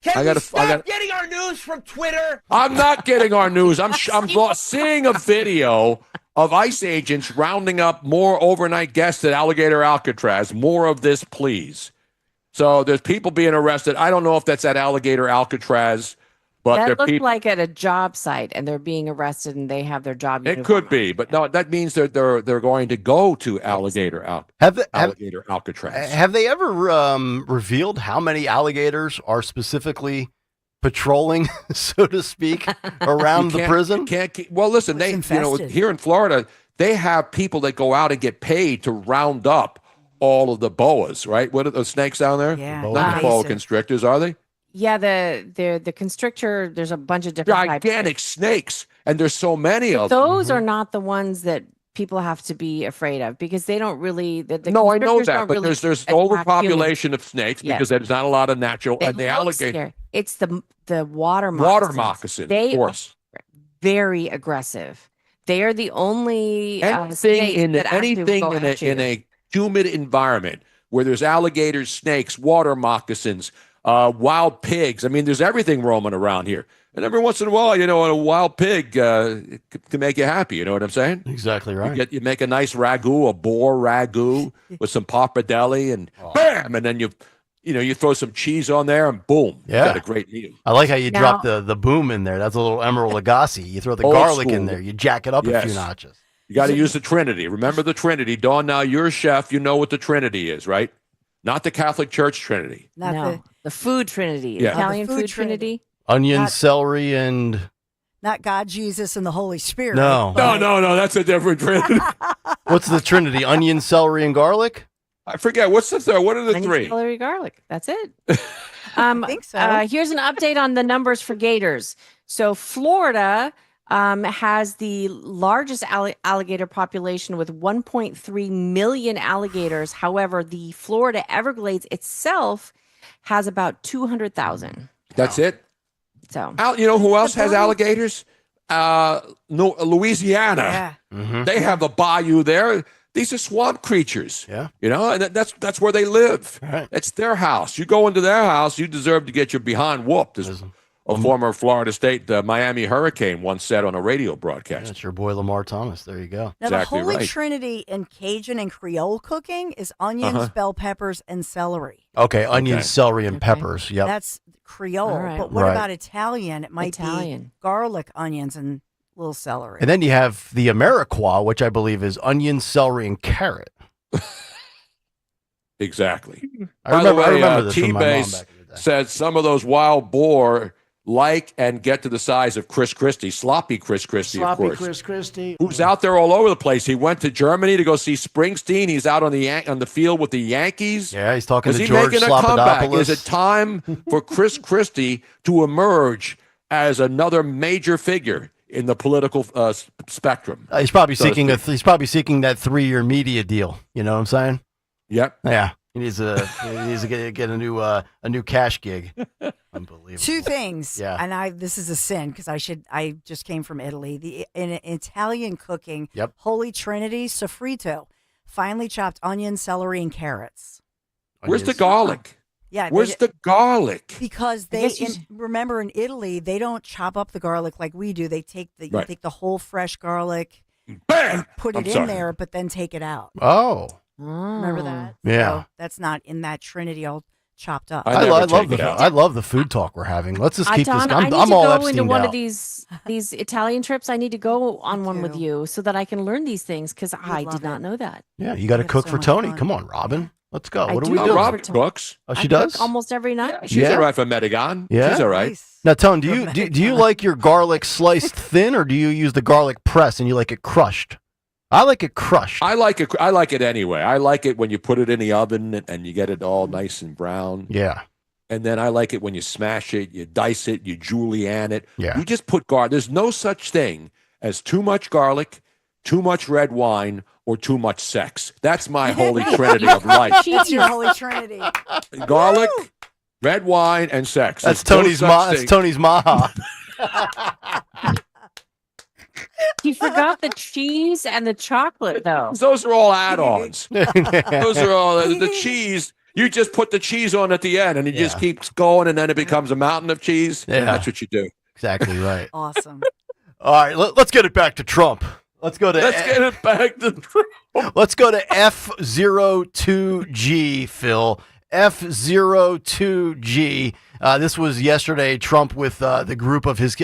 Can we stop getting our news from Twitter? I'm not getting our news. I'm seeing a video of ICE agents rounding up more overnight guests at Alligator Alcatraz. More of this, please. So there's people being arrested. I don't know if that's at Alligator Alcatraz, but that there looked people. like at a job site, and they're being arrested, and they have their job. It could be, but no, that means they're going to go to Alligator Alcatraz. have they ever revealed how many alligators are specifically patrolling, so to speak, around the prison? Well, listen, here in Florida, they have people that go out and get paid to round up all of the boas, right? What are those snakes down there? Yeah. Not the boa constrictors, are they? Yeah, the constrictor. There's a bunch of different gigantic snakes, and there's so many of them. Those are not the ones that people have to be afraid of because they don't really. No, I know constrictors that, don't but really there's attack overpopulation humans. of snakes Yeah. because there's not a lot of natural. They And the look alligator, scary. It's the water moccasin, They of course. are very aggressive. They are the only Anything in a humid environment where there's alligators, snakes, water moccasins, wild pigs. I mean, there's everything roaming around here. And every once in a while, a wild pig it can make you happy. You know what I'm saying? Exactly right. You make a nice ragu, a boar ragu with some pappardelle, and bam, and then you throw some cheese on there, and boom, you got a great meal. I like how you drop the boom in there. That's a little Emerald Lagasse. You throw the Old garlic in school. there. You jack it up a few Yes. notches. You got to use the Trinity. Remember the Trinity. Dawn, now you're a chef. You know what the Trinity is, right? Not the Catholic Church Trinity. No, the food trinity, Yeah. Italian The food food trinity. Onion, Not- celery, and Not God, Jesus, and the Holy Spirit. No. but- No, that's a different Trinity. what's the Trinity? Onion, celery, and garlic? I forget. What's the third? What are the Onion, three? celery, garlic. That's it. I think so. Here's an update on the numbers for gators. So Florida has the largest alligator population with 1.3 million alligators. However, the Florida Everglades itself has about 200,000. That's it? So, You know who else has alligators? Louisiana. Yeah. They have a bayou there. These are swamp creatures. Yeah. And that's where they live. Right. It's their house. You go into their house, you deserve to get your behind whooped, as a former Florida State Miami Hurricane once said on a radio broadcast. That's your boy Lamar Thomas. There you go. Now, Exactly the Holy right. Trinity in Cajun and Creole cooking is onions, bell peppers, and celery. Okay, onion, Okay. celery, and peppers. Yep. That's Creole. All right. But what Right. about Italian? It might Italian. be garlic, onions, and little celery. And then you have the Ameriqua, which I believe is onion, celery, and carrot. Exactly. I By remember, the way, I remember this from my mom T-Base back in the day. said some of those wild boar like and get to the size of Chris Christie, sloppy Chris Christie, of Sloppy course. Chris Christie. Who's out there all over the place. He went to Germany to go see Springsteen. He's out on the field with the Yankees. Yeah, he's talking Is to he George making a comeback? Slopadopoulos. Is it time for Chris Christie to emerge as another major figure in the political spectrum? He's probably so to seeking speak? he's probably seeking that 3-year media deal. You know what I'm saying? Yep. Yeah. He needs to get a new cash gig. Unbelievable. Two things. Yeah. And this is a sin because I just came from Italy. In Italian cooking, Yep. Holy Trinity, sofrito, finely chopped onion, celery, and carrots. Where's the garlic? Yeah. Where's the garlic? Because remember in Italy, they don't chop up the garlic like we do. They take you Right. take the whole fresh garlic, Bam! put I'm it in sorry. there, but then take it out. Oh. Remember that? Yeah. So that's not in that Trinity all chopped up. I never take it out. I love the food talk we're having. Let's just keep this. Donna, I'm I need all to go Epstein into one out. of these Italian trips. I need to go on one with you so that I can learn these things because I did not know that. Yeah, you got to have cook so for much Tony. fun. Come on, Robin. Let's go. I What are do we cook doing? for Robin Tony. cooks. Oh, I she cook does? almost every night. She's Yeah. all right for Medigan. Yeah? She's all right. Nice. Now, Tony, do you like your garlic sliced thin, or do you use the garlic press and you like it crushed? I like it crushed. I like it anyway. I like it when you put it in the oven and you get it all nice and brown. Yeah. And then I like it when you smash it, you dice it, you julienne it. Yeah. You just put garlic. There's no such thing as too much garlic, too much red wine, or too much sex. That's my holy trinity of life. That's your Holy Trinity. Garlic, Red wine and sex. That's There's Tony's no ma. such That's thing. Tony's maha. You forgot the cheese and the chocolate, though. Those are all add-ons. Those are all the cheese. You just put the cheese on at the end, and it just keeps going, and then it becomes a mountain of cheese. Yeah. That's what you do. Exactly right. Awesome. All right, let's get it back to Trump. Let's go to Let's go to F02G, Phil. F02G. This was yesterday, Trump with the group of his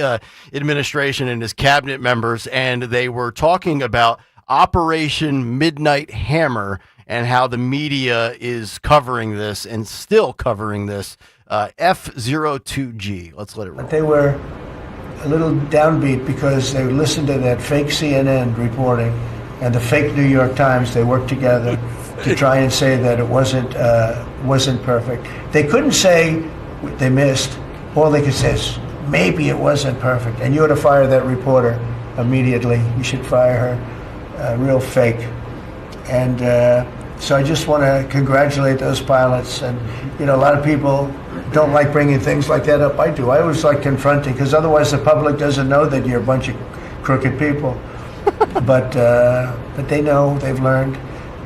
administration and his cabinet members, and they were talking about Operation Midnight Hammer and how the media is covering this and still covering this. F02G. Let's let it roll. But they were a little downbeat because they listened to that fake CNN reporting and the fake New York Times. They worked together to try and say that it wasn't perfect. They couldn't say what they missed. All they could say is maybe it wasn't perfect. And you ought to fire that reporter immediately. You should fire her. Real fake. And so I just want to congratulate those pilots. And a lot of people don't like bringing things like that up. I do. I always like confronting, because otherwise the public doesn't know that you're a bunch of crooked people. But they know, they've learned,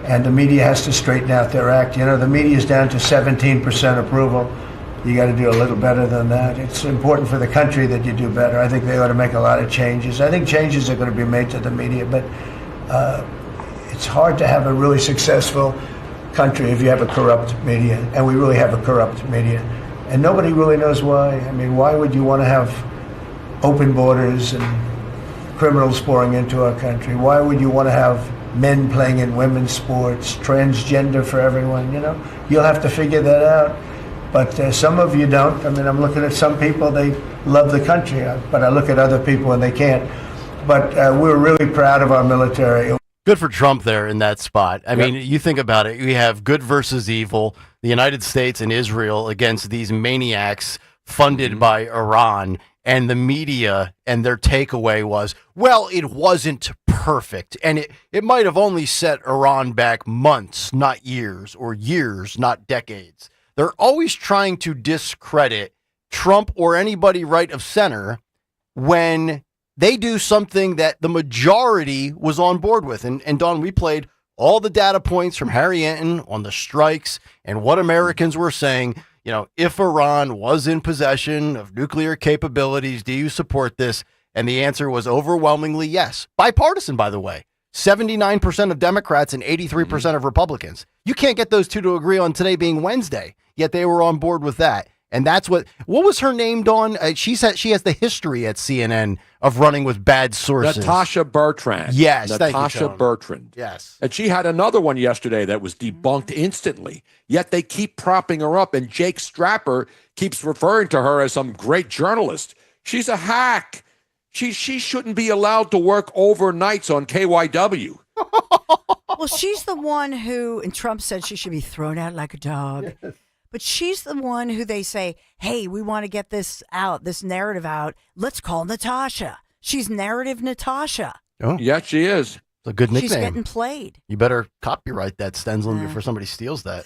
and the media has to straighten out their act. The media is down to 17% approval. You got to do a little better than that. It's important for the country that you do better. I think they ought to make a lot of changes. I think changes are going to be made to the media, but it's hard to have a really successful country if you have a corrupt media, and we really have a corrupt media. And nobody really knows why. I mean, why would you want to have open borders and criminals pouring into our country? Why would you want to have men playing in women's sports, transgender for everyone? You'll have to figure that out. But some of you don't. I mean, I'm looking at some people, they love the country, but I look at other people and they can't. But we're really proud of our military. Good for Trump there in that spot. I mean, you think about it. We have good versus evil, the United States and Israel against these maniacs funded by Iran, and the media and their takeaway was, well, it wasn't perfect. And it might have only set Iran back months, not years, or years, not decades. They're always trying to discredit Trump or anybody right of center when they do something that the majority was on board with. And Don, we played all the data points from Harry Anton on the strikes and what Americans were saying. If Iran was in possession of nuclear capabilities, do you support this? And the answer was overwhelmingly yes. Bipartisan, by the way. 79% of Democrats and 83% of Republicans. You can't get those two to agree on today being Wednesday, yet they were on board with that. And that's what was her name, Dawn? She said she has the history at CNN of running with bad sources. Natasha Bertrand. Yes, Natasha Bertrand. Yes. And she had another one yesterday that was debunked instantly, yet they keep propping her up, and Jake Strapper keeps referring to her as some great journalist. She's a hack. She shouldn't be allowed to work overnights on KYW. Well, she's the one who, and Trump said she should be thrown out like a dog. Yes. But she's the one who they say, hey, we want to get this out, this narrative out. Let's call Natasha. She's Narrative Natasha. Oh, yeah, she is. It's a good nickname. She's getting played. You better copyright that, Stensland, before somebody steals that.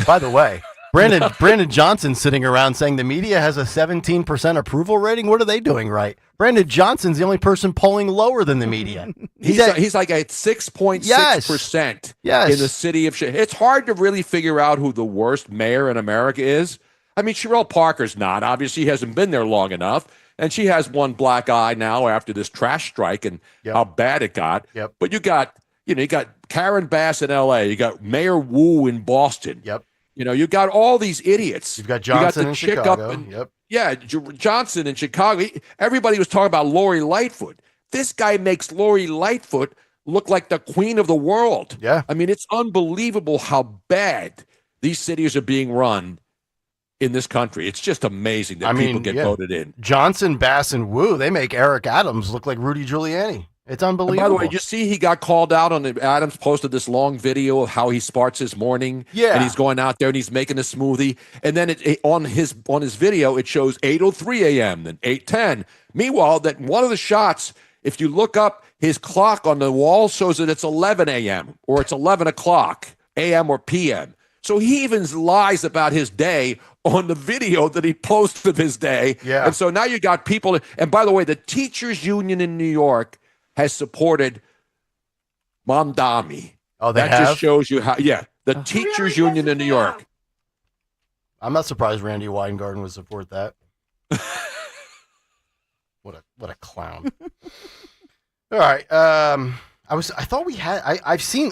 By the way, Brandon Johnson sitting around saying the media has a 17% approval rating. What are they doing right? Brandon Johnson's the only person polling lower than the media. He's like at 6.6% in the city of It's hard to really figure out who the worst mayor in America is. I mean, Sherelle Parker's not. Obviously, he hasn't been there long enough. And she has one black eye now after this trash strike and how bad it got. Yep. But you got Karen Bass in L.A. You got Mayor Wu in Boston. Yep. You got all these idiots. You've got Johnson in Chicago. Yeah, Johnson in Chicago. Everybody was talking about Lori Lightfoot. This guy makes Lori Lightfoot look like the queen of the world. Yeah. I mean, it's unbelievable how bad these cities are being run in this country. It's just amazing that people get voted in. Johnson, Bass, and Wu, they make Eric Adams look like Rudy Giuliani. It's unbelievable. And by the way, you see he got called out on Adams posted this long video of how he starts his morning. Yeah. And he's going out there and he's making a smoothie. And then on his video, it shows 8:03 a.m., then 8:10. Meanwhile, that one of the shots, if you look up, his clock on the wall shows that it's 11 a.m. or it's 11 o'clock a.m. or p.m. So he even lies about his day on the video that he posted of his day. Yeah. And so now you got people. And by the way, the teachers union in New York has supported Mamdani. Oh, they that have? just shows you how. Yeah, the teachers union in New York. I'm not surprised Randy Weingarten would support that. What a clown. All right. I've seen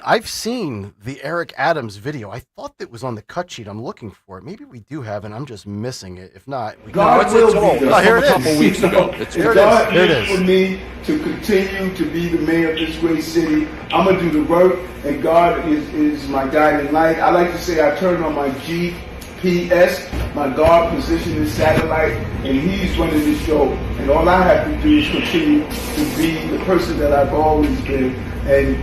the Eric Adams video. I thought it was on the cut sheet. I'm looking for it. Maybe we do have it. I'm just missing it. If not, God will be there. Oh, here it is. A couple weeks ago. Here it God is. Here it is is. for me to continue to be the mayor of this great city. I'm gonna do the work, and God is my guiding light. I like to say I turn on my GPS, my God positioning satellite, and He's running the show. And all I have to do is continue to be the person that I've always been. And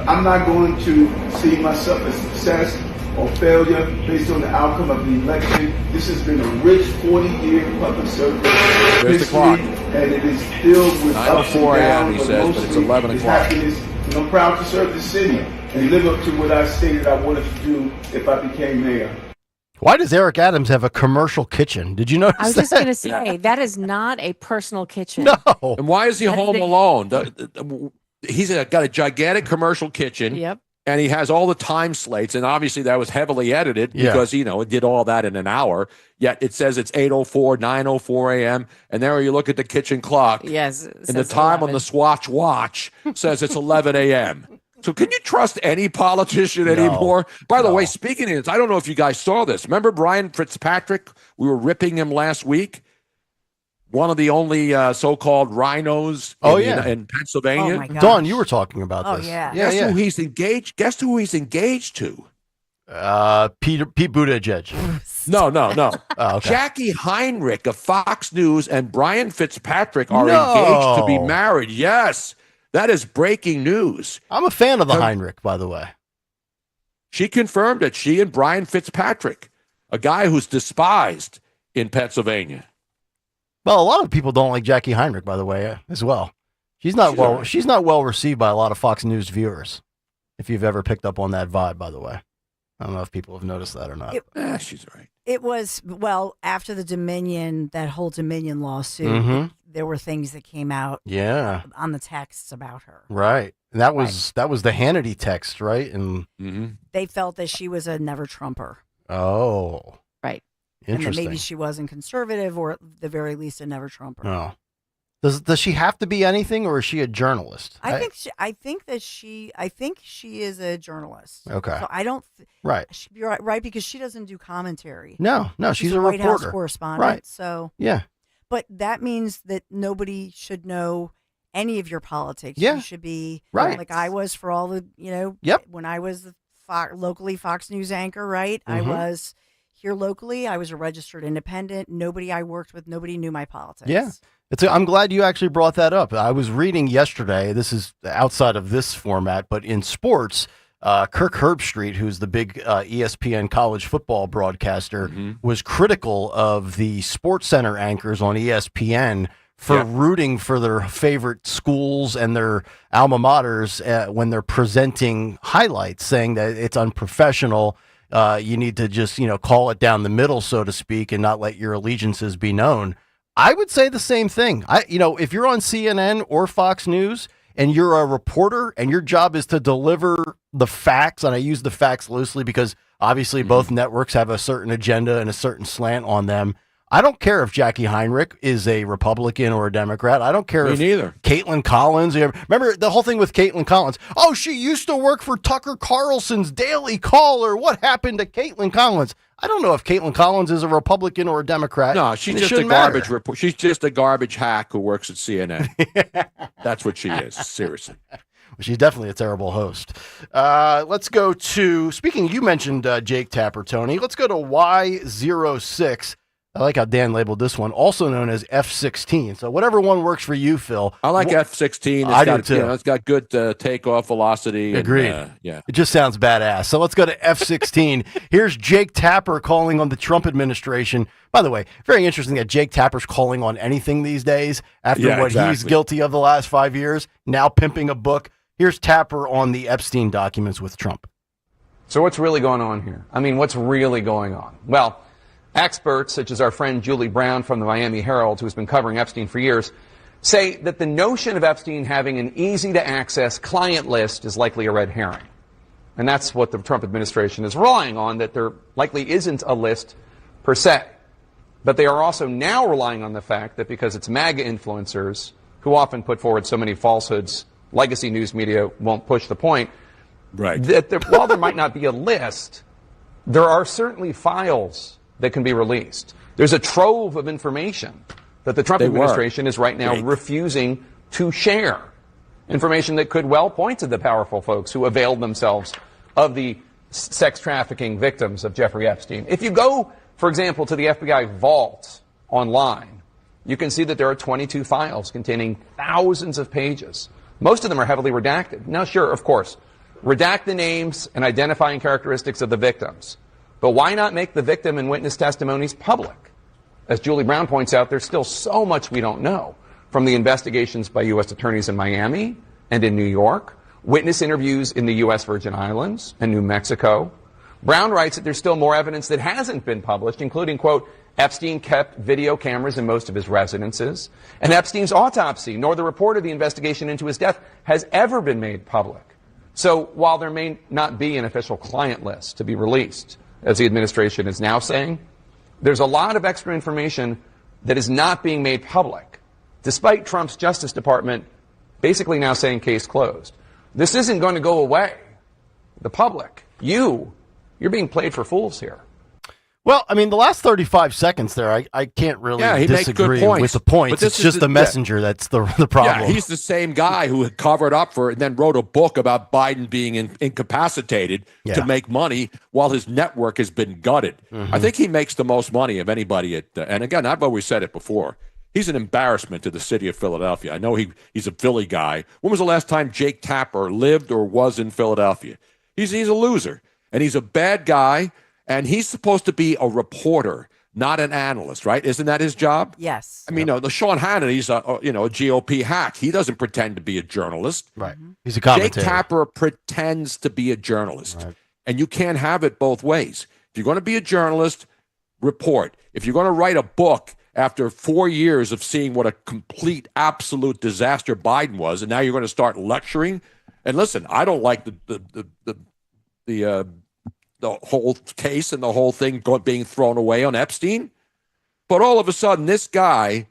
I'm not going to see myself as success or failure based on the outcome of the election. This has been a rich 40-year public service There's the history, clock. and it is filled with ups and 9:04 a.m., downs, he but says, but it's mostly 11 it's o'clock. happiness. And I'm proud to serve the city and live up to what I stated I wanted to do if I became mayor. Why does Eric Adams have a commercial kitchen? Did you notice I was that? just going to say, that is not a personal kitchen. No. And why is he That's home the- alone? He's got a gigantic commercial kitchen. Yep. And he has all the time slates, and obviously that was heavily edited because it did all that in an hour. Yet it says it's 8:04, 9:04 a.m. And there you look at the kitchen clock. Yes. And the time on the Swatch watch says it's 11 a.m. So can you trust any politician anymore? By the way, speaking of this, I don't know if you guys saw this. Remember Brian Fitzpatrick? We were ripping him last week. One of the only so-called rhinos in Pennsylvania. Oh, my gosh. Dawn, you were talking about Oh, this. yeah. Guess who he's engaged? Guess who he's engaged to? Pete Buttigieg. No. Oh, okay. Jackie Heinrich of Fox News and Brian Fitzpatrick are No. engaged to be married. Yes, that is breaking news. I'm a fan of the Heinrich, by the way. She confirmed it. She and Brian Fitzpatrick, a guy who's despised in Pennsylvania. Well, a lot of people don't like Jackie Heinrich, by the way, as well. She's not well received by a lot of Fox News viewers. If you've ever picked up on that vibe, by the way, I don't know if people have noticed that or not. She's right. It was, well, after that whole Dominion lawsuit, Mhm. there were things that came out Yeah. on the texts about her. Right. And that was the Hannity text, right? And They felt that she was a never Trumper. oh, right. And that Interesting. maybe she wasn't conservative or at the very least a never Trumper. Oh. Does she have to be anything, or is she a journalist? I think she is a journalist. Okay. So I don't. Right. You're right because she doesn't do commentary. No, she's a White House reporter. correspondent. Right. So Yeah. but that means that nobody should know any of your politics. Yeah. You should be Right. like I was for all the Yep. when I was the locally Fox News anchor, right? I Mhm. was here locally. I was a registered independent. Nobody I worked with, nobody knew my politics. Yeah. I'm glad you actually brought that up. I was reading yesterday, this is outside of this format, but in sports, Kirk Herbstreit, who's the big ESPN college football broadcaster, was critical of the Sports Center anchors on ESPN for rooting for their favorite schools and their alma maters when they're presenting highlights, saying that it's unprofessional. You need to just, call it down the middle, so to speak, and not let your allegiances be known. I would say the same thing. If you're on CNN or Fox News and you're a reporter and your job is to deliver the facts, and I use the facts loosely because obviously both networks have a certain agenda and a certain slant on them. I don't care if Jackie Heinrich is a Republican or a Democrat. I don't care Me if neither. Caitlin Collins. Remember the whole thing with Caitlin Collins? Oh, she used to work for Tucker Carlson's Daily Caller. What happened to Caitlin Collins? I don't know if Caitlin Collins is a Republican or a Democrat. No, she's and it just a shouldn't matter. garbage report. She's just a garbage hack who works at CNN. That's what she is. Seriously. She's definitely a terrible host. Let's go to, you mentioned Jake Tapper, Tony. Let's go to Y06. I like how Dan labeled this one, also known as F16. So whatever one works for you, Phil. I like F16. I do too. It's got good takeoff velocity. Agreed. Yeah. It just sounds badass. So let's go to F16. Here's Jake Tapper calling on the Trump administration. By the way, very interesting that Jake Tapper's calling on anything these days after what he's guilty of the last 5 years, now pimping a book. Here's Tapper on the Epstein documents with Trump. So what's really going on here? I mean, what's really going on? Well, experts, such as our friend Julie Brown from the Miami Herald, who's been covering Epstein for years, say that the notion of Epstein having an easy-to-access client list is likely a red herring. And that's what the Trump administration is relying on, that there likely isn't a list per se. But they are also now relying on the fact that because it's MAGA influencers who often put forward so many falsehoods, legacy news media won't push the point, right? That while there might not be a list, there are certainly files that can be released. There's a trove of information that the Trump administration is right now refusing to share. Information that could well point to the powerful folks who availed themselves of the sex trafficking victims of Jeffrey Epstein. If you go, for example, to the FBI vault online, you can see that there are 22 files containing thousands of pages. Most of them are heavily redacted. Now, sure, of course, redact the names and identifying characteristics of the victims. But why not make the victim and witness testimonies public? As Julie Brown points out, there's still so much we don't know from the investigations by U.S. attorneys in Miami and in New York, witness interviews in the U.S. Virgin Islands and New Mexico. Brown writes that there's still more evidence that hasn't been published, including, quote, Epstein kept video cameras in most of his residences, and Epstein's autopsy, nor the report of the investigation into his death, has ever been made public. So while there may not be an official client list to be released, as the administration is now saying, there's a lot of extra information that is not being made public, despite Trump's Justice Department basically now saying case closed. This isn't going to go away. The public, you're being played for fools here. Well, I mean, the last 35 seconds there, I can't really he disagree makes good points. with the points. It's just the messenger that's the problem. Yeah, he's the same guy who had covered up for it and then wrote a book about Biden being incapacitated to make money while his network has been gutted. I think he makes the most money of anybody and again, I've always said it before, he's an embarrassment to the city of Philadelphia. I know he's a Philly guy. When was the last time Jake Tapper lived or was in Philadelphia? He's a loser, and he's a bad guy. And he's supposed to be a reporter, not an analyst, right? Isn't that his job? Yes. I mean, the Sean Hannity's a GOP hack. He doesn't pretend to be a journalist. Right. He's a commentator. Jake Tapper pretends to be a journalist. Right. And you can't have it both ways. If you're going to be a journalist, report. If you're going to write a book after 4 years of seeing what a complete, absolute disaster Biden was, and now you're going to start lecturing. And listen, I don't like the whole case and the whole thing being thrown away on Epstein. But all of a sudden, this guy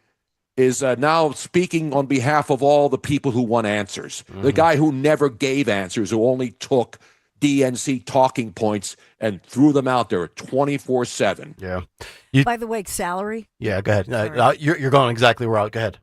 is now speaking on behalf of all the people who want answers. The guy who never gave answers, who only took DNC talking points and threw them out there 24/7. Yeah. By the way, salary? Yeah, go ahead. You're going exactly where go ahead.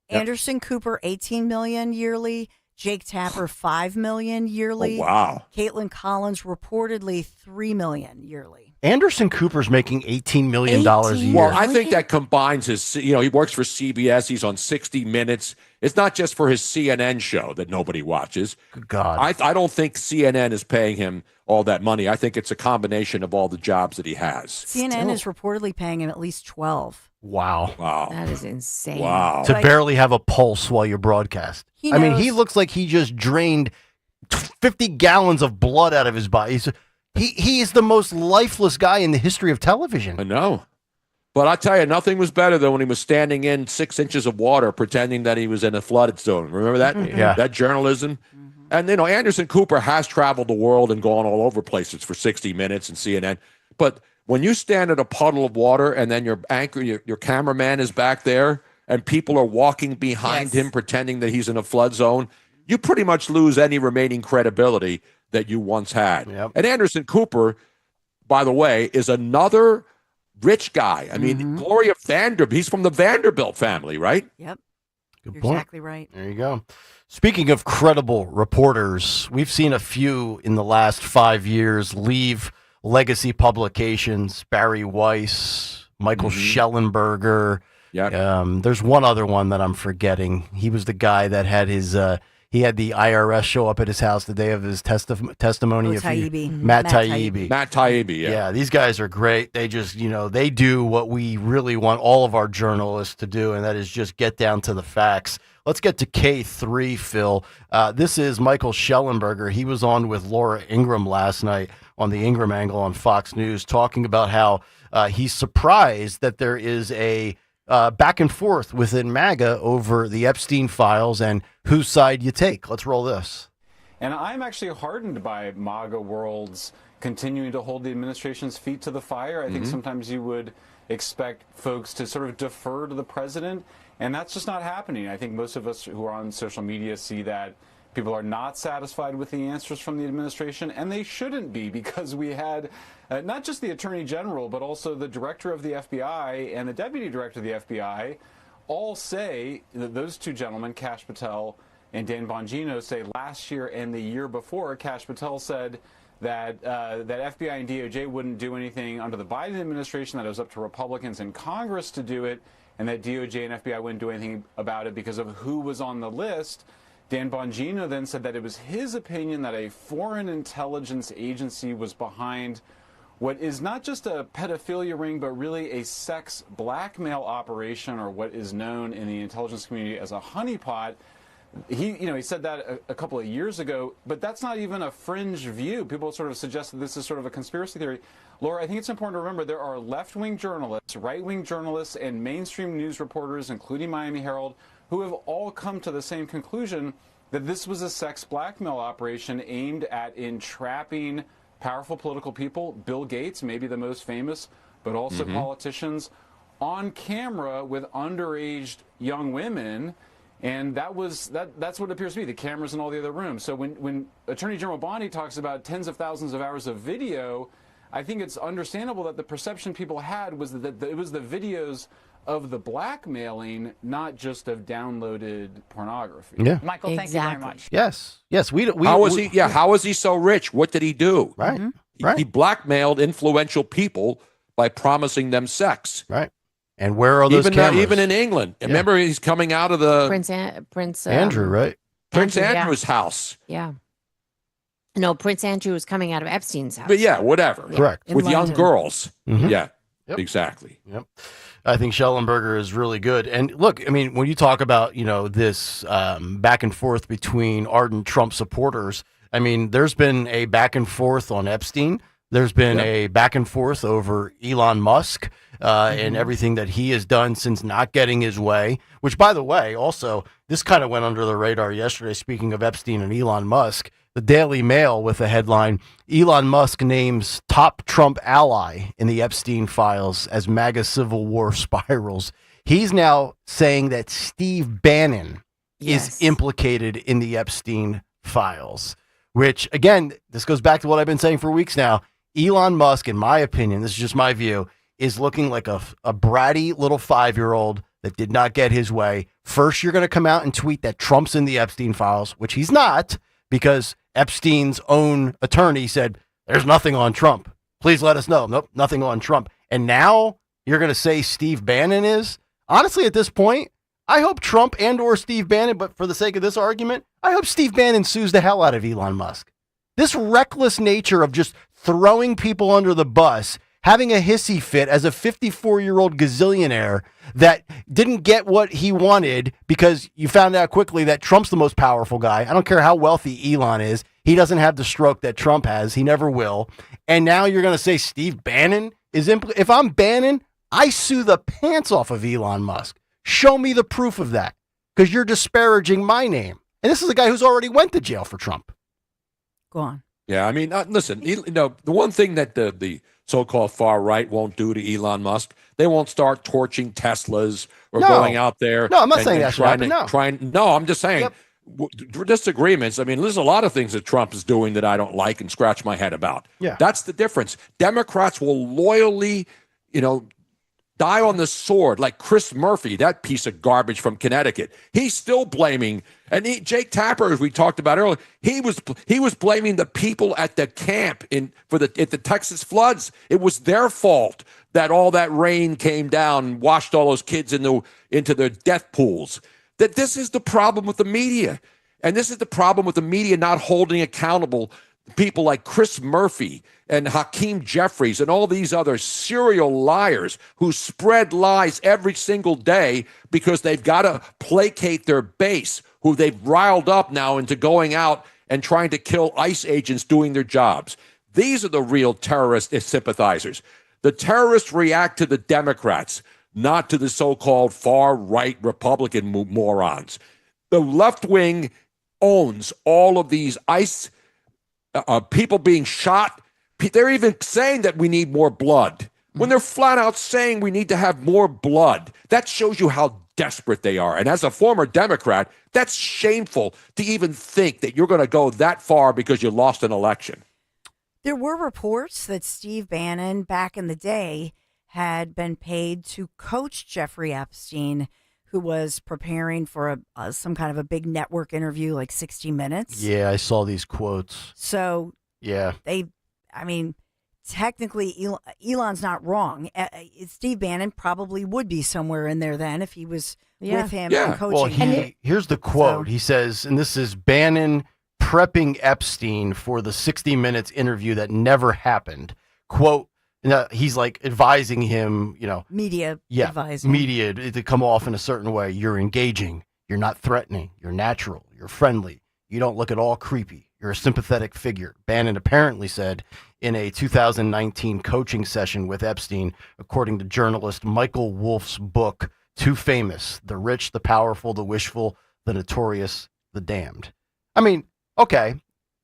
Anderson Cooper, $18 million yearly. Jake Tapper, $5 million yearly. Oh, wow. Caitlin Collins, reportedly $3 million yearly. Anderson Cooper's making $18 million a year. Well, I think that combines his, he works for CBS. He's on 60 Minutes. It's not just for his CNN show that nobody watches. Good God. I don't think CNN is paying him all that money. I think it's a combination of all the jobs that he has. CNN is reportedly paying him at least 12. Wow. That is insane. Wow. To barely have a pulse while you broadcast. I mean, he looks like he just drained 50 gallons of blood out of his body. He is the most lifeless guy in the history of television. I know. But I tell you, nothing was better than when he was standing in 6 inches of water pretending that he was in a flooded zone. Remember that? Yeah. That journalism? And, Anderson Cooper has traveled the world and gone all over places for 60 Minutes and CNN. But when you stand at a puddle of water and then your anchor, your cameraman is back there and people are walking behind him pretending that he's in a flood zone, you pretty much lose any remaining credibility that you once had. Yep. And Anderson Cooper, by the way, is another rich guy. I mean, Gloria Vanderbilt, he's from the Vanderbilt family, right? Yep. Good You're point. exactly right. There you go. Speaking of credible reporters, we've seen a few in the last 5 years leave legacy publications. Barry Weiss, Michael Schellenberger. There's one other one that I'm forgetting. He was the guy that had his he had the IRS show up at his house the day of his testimony. Matt Taibbi. Matt Taibbi, yeah. Yeah, these guys are great. They just, they do what we really want all of our journalists to do, and that is just get down to the facts. Let's get to K3, Phil. This is Michael Schellenberger. He was on with Laura Ingraham last night on the Ingram Angle on Fox News, talking about how he's surprised that there is a back and forth within MAGA over the Epstein files and whose side you take. Let's roll this. And I'm actually heartened by MAGA worlds continuing to hold the administration's feet to the fire. I think sometimes you would expect folks to sort of defer to the president, and that's just not happening. I think most of us who are on social media see that people are not satisfied with the answers from the administration, and they shouldn't be, because we had not just the Attorney General, but also the Director of the FBI and the Deputy Director of the FBI all say, that those two gentlemen, Kash Patel and Dan Bongino, say last year and the year before, Kash Patel said that that FBI and DOJ wouldn't do anything under the Biden administration, that it was up to Republicans in Congress to do it, and that DOJ and FBI wouldn't do anything about it because of who was on the list. Dan Bongino then said that it was his opinion that a foreign intelligence agency was behind what is not just a pedophilia ring, but really a sex blackmail operation, or what is known in the intelligence community as a honeypot. He said that a couple of years ago, but that's not even a fringe view. People sort of suggest that this is sort of a conspiracy theory. Laura, I think it's important to remember there are left-wing journalists, right-wing journalists, and mainstream news reporters, including Miami Herald, who have all come to the same conclusion, that this was a sex blackmail operation aimed at entrapping powerful political people, Bill Gates, maybe the most famous, but also politicians, on camera with underage young women. And that's what it appears to be, the cameras in all the other rooms. So when Attorney General Bondi talks about tens of thousands of hours of video, I think it's understandable that the perception people had was that it was the videos of the blackmailing, not just of downloaded pornography. Yeah. Michael, thank you very much. Yes. How was he so rich? What did he do? Right. He blackmailed influential people by promising them sex. Right. And where are those cameras? Even in England. Yeah. Remember, he's coming out of the Prince Andrew, right? Prince Andrew's house. Yeah. No, Prince Andrew was coming out of Epstein's house. But yeah, whatever. Yeah. Correct. With young girls. Yeah, exactly. Yep. I think Schellenberger is really good. And look, I mean, when you talk about, this back and forth between ardent Trump supporters, I mean, there's been a back and forth on Epstein. There's been a back and forth over Elon Musk and everything that he has done since not getting his way, which, by the way, also, this kind of went under the radar yesterday. Speaking of Epstein and Elon Musk, the Daily Mail with a headline, Elon Musk names top Trump ally in the Epstein files as MAGA civil war spirals. He's now saying that Steve Bannon is implicated in the Epstein files, which, again, this goes back to what I've been saying for weeks now. Elon Musk, in my opinion, this is just my view, is looking like a bratty little 5-year-old that did not get his way. First, you're going to come out and tweet that Trump's in the Epstein files, which he's not, because Epstein's own attorney said, there's nothing on Trump. Please let us know. Nope, nothing on Trump. And now you're going to say Steve Bannon is? Honestly, at this point, I hope Trump and or Steve Bannon, but for the sake of this argument, I hope Steve Bannon sues the hell out of Elon Musk. This reckless nature of just throwing people under the bus, having a hissy fit as a 54-year-old gazillionaire that didn't get what he wanted because you found out quickly that Trump's the most powerful guy. I don't care how wealthy Elon is. He doesn't have the stroke that Trump has. He never will. And now you're going to say Steve Bannon is if I'm Bannon, I sue the pants off of Elon Musk. Show me the proof of that, because you're disparaging my name. And this is a guy who's already went to jail for Trump. Go on. Yeah, I mean, listen, the one thing that the so-called far right won't do to Elon Musk, they won't start torching Teslas or going out there. No, I'm not saying that's right. No, I'm just saying disagreements. I mean, there's a lot of things that Trump is doing that I don't like and scratch my head about. Yeah. That's the difference. Democrats will loyally, die on the sword, like Chris Murphy, that piece of garbage from Connecticut. He's still blaming, and Jake Tapper, as we talked about earlier, he was blaming the people at the camp at the Texas floods. It was their fault that all that rain came down and washed all those kids into their death pools. That this is the problem with the media, and this is the problem with the media not holding accountable people like Chris Murphy and Hakeem Jeffries and all these other serial liars who spread lies every single day because they've got to placate their base, who they've riled up now into going out and trying to kill ICE agents doing their jobs. These are the real terrorist sympathizers. The terrorists react to the Democrats, not to the so-called far-right Republican morons. The left wing owns all of these ICE people being shot. They're even saying that we need more blood. When they're flat out saying we need to have more blood, that shows you how desperate they are. And as a former Democrat, that's shameful to even think that you're going to go that far because you lost an election. There were reports that Steve Bannon, back in the day, had been paid to coach Jeffrey Epstein, who was preparing for some kind of a big network interview, like 60 Minutes. Yeah, I saw these quotes. So, yeah, technically, Elon's not wrong. Steve Bannon probably would be somewhere in there then if he was with him and coaching him. Here's the quote. He says, and this is Bannon prepping Epstein for the 60 Minutes interview that never happened. Quote, he's like advising him, media to come off in a certain way. You're engaging. You're not threatening. You're natural. You're friendly. You don't look at all creepy. You're a sympathetic figure. Bannon apparently said in a 2019 coaching session with Epstein, according to journalist Michael Wolff's book, Too Famous, The Rich, the Powerful, the Wishful, the Notorious, the Damned. I mean, okay,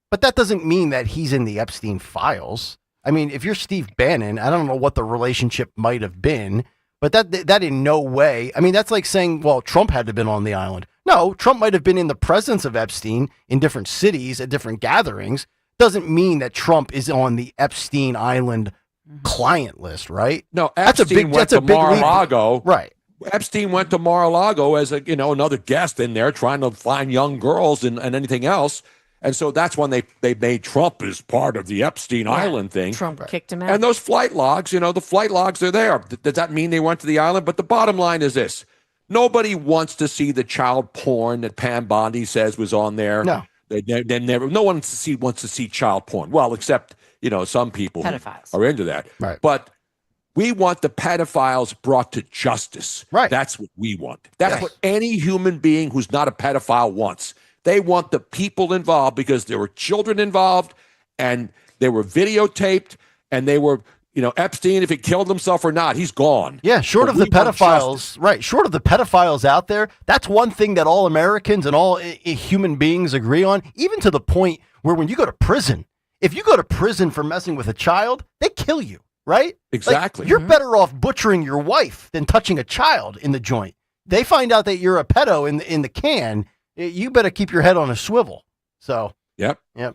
but that doesn't mean that he's in the Epstein files. I mean, if you're Steve Bannon, I don't know what the relationship might have been, but that in no way, I mean, that's like saying, well, Trump had to have been on the island. No, Trump might have been in the presence of Epstein in different cities at different gatherings. Doesn't mean that Trump is on the Epstein Island client list, right? No, Epstein went to Mar-a-Lago. Right. Epstein went to Mar-a-Lago as another guest in there trying to find young girls and anything else. And so that's when they made Trump as part of the Epstein Island thing. Trump kicked him out. And those flight logs, the flight logs are there. Does that mean they went to the island? But the bottom line is this. Nobody wants to see the child porn that Pam Bondi says was on there. No. They never. No one wants to see child porn. Well, except, some people pedophiles are into that. Right. But we want the pedophiles brought to justice. Right. That's what we want. That's what any human being who's not a pedophile wants. They want the people involved because there were children involved and they were videotaped and they were, Epstein, if he killed himself or not, he's gone. Yeah, short of the pedophiles, right? Short of the pedophiles out there, that's one thing that all Americans and all human beings agree on, even to the point where when you go to prison, if you go to prison for messing with a child, they kill you, right? Exactly. Like, you're better off butchering your wife than touching a child in the joint. They find out that you're a pedo in the can, you better keep your head on a swivel. So, Yep. All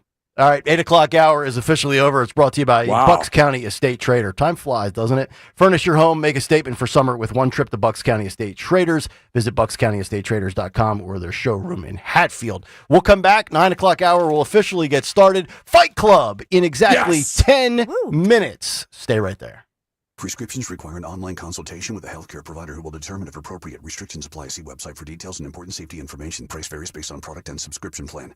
right, 8 o'clock hour is officially over. It's brought to you by Bucks County Estate Trader. Time flies, doesn't it? Furnish your home, make a statement for summer with one trip to Bucks County Estate Traders. Visit buckscountyestatetraders.com or their showroom in Hatfield. We'll come back. 9 o'clock hour will officially get started. Fight Club in exactly 10 minutes. Stay right there. Prescriptions require an online consultation with a healthcare provider who will determine if appropriate. Restrictions apply. See website for details and important safety information. Price varies based on product and subscription plan.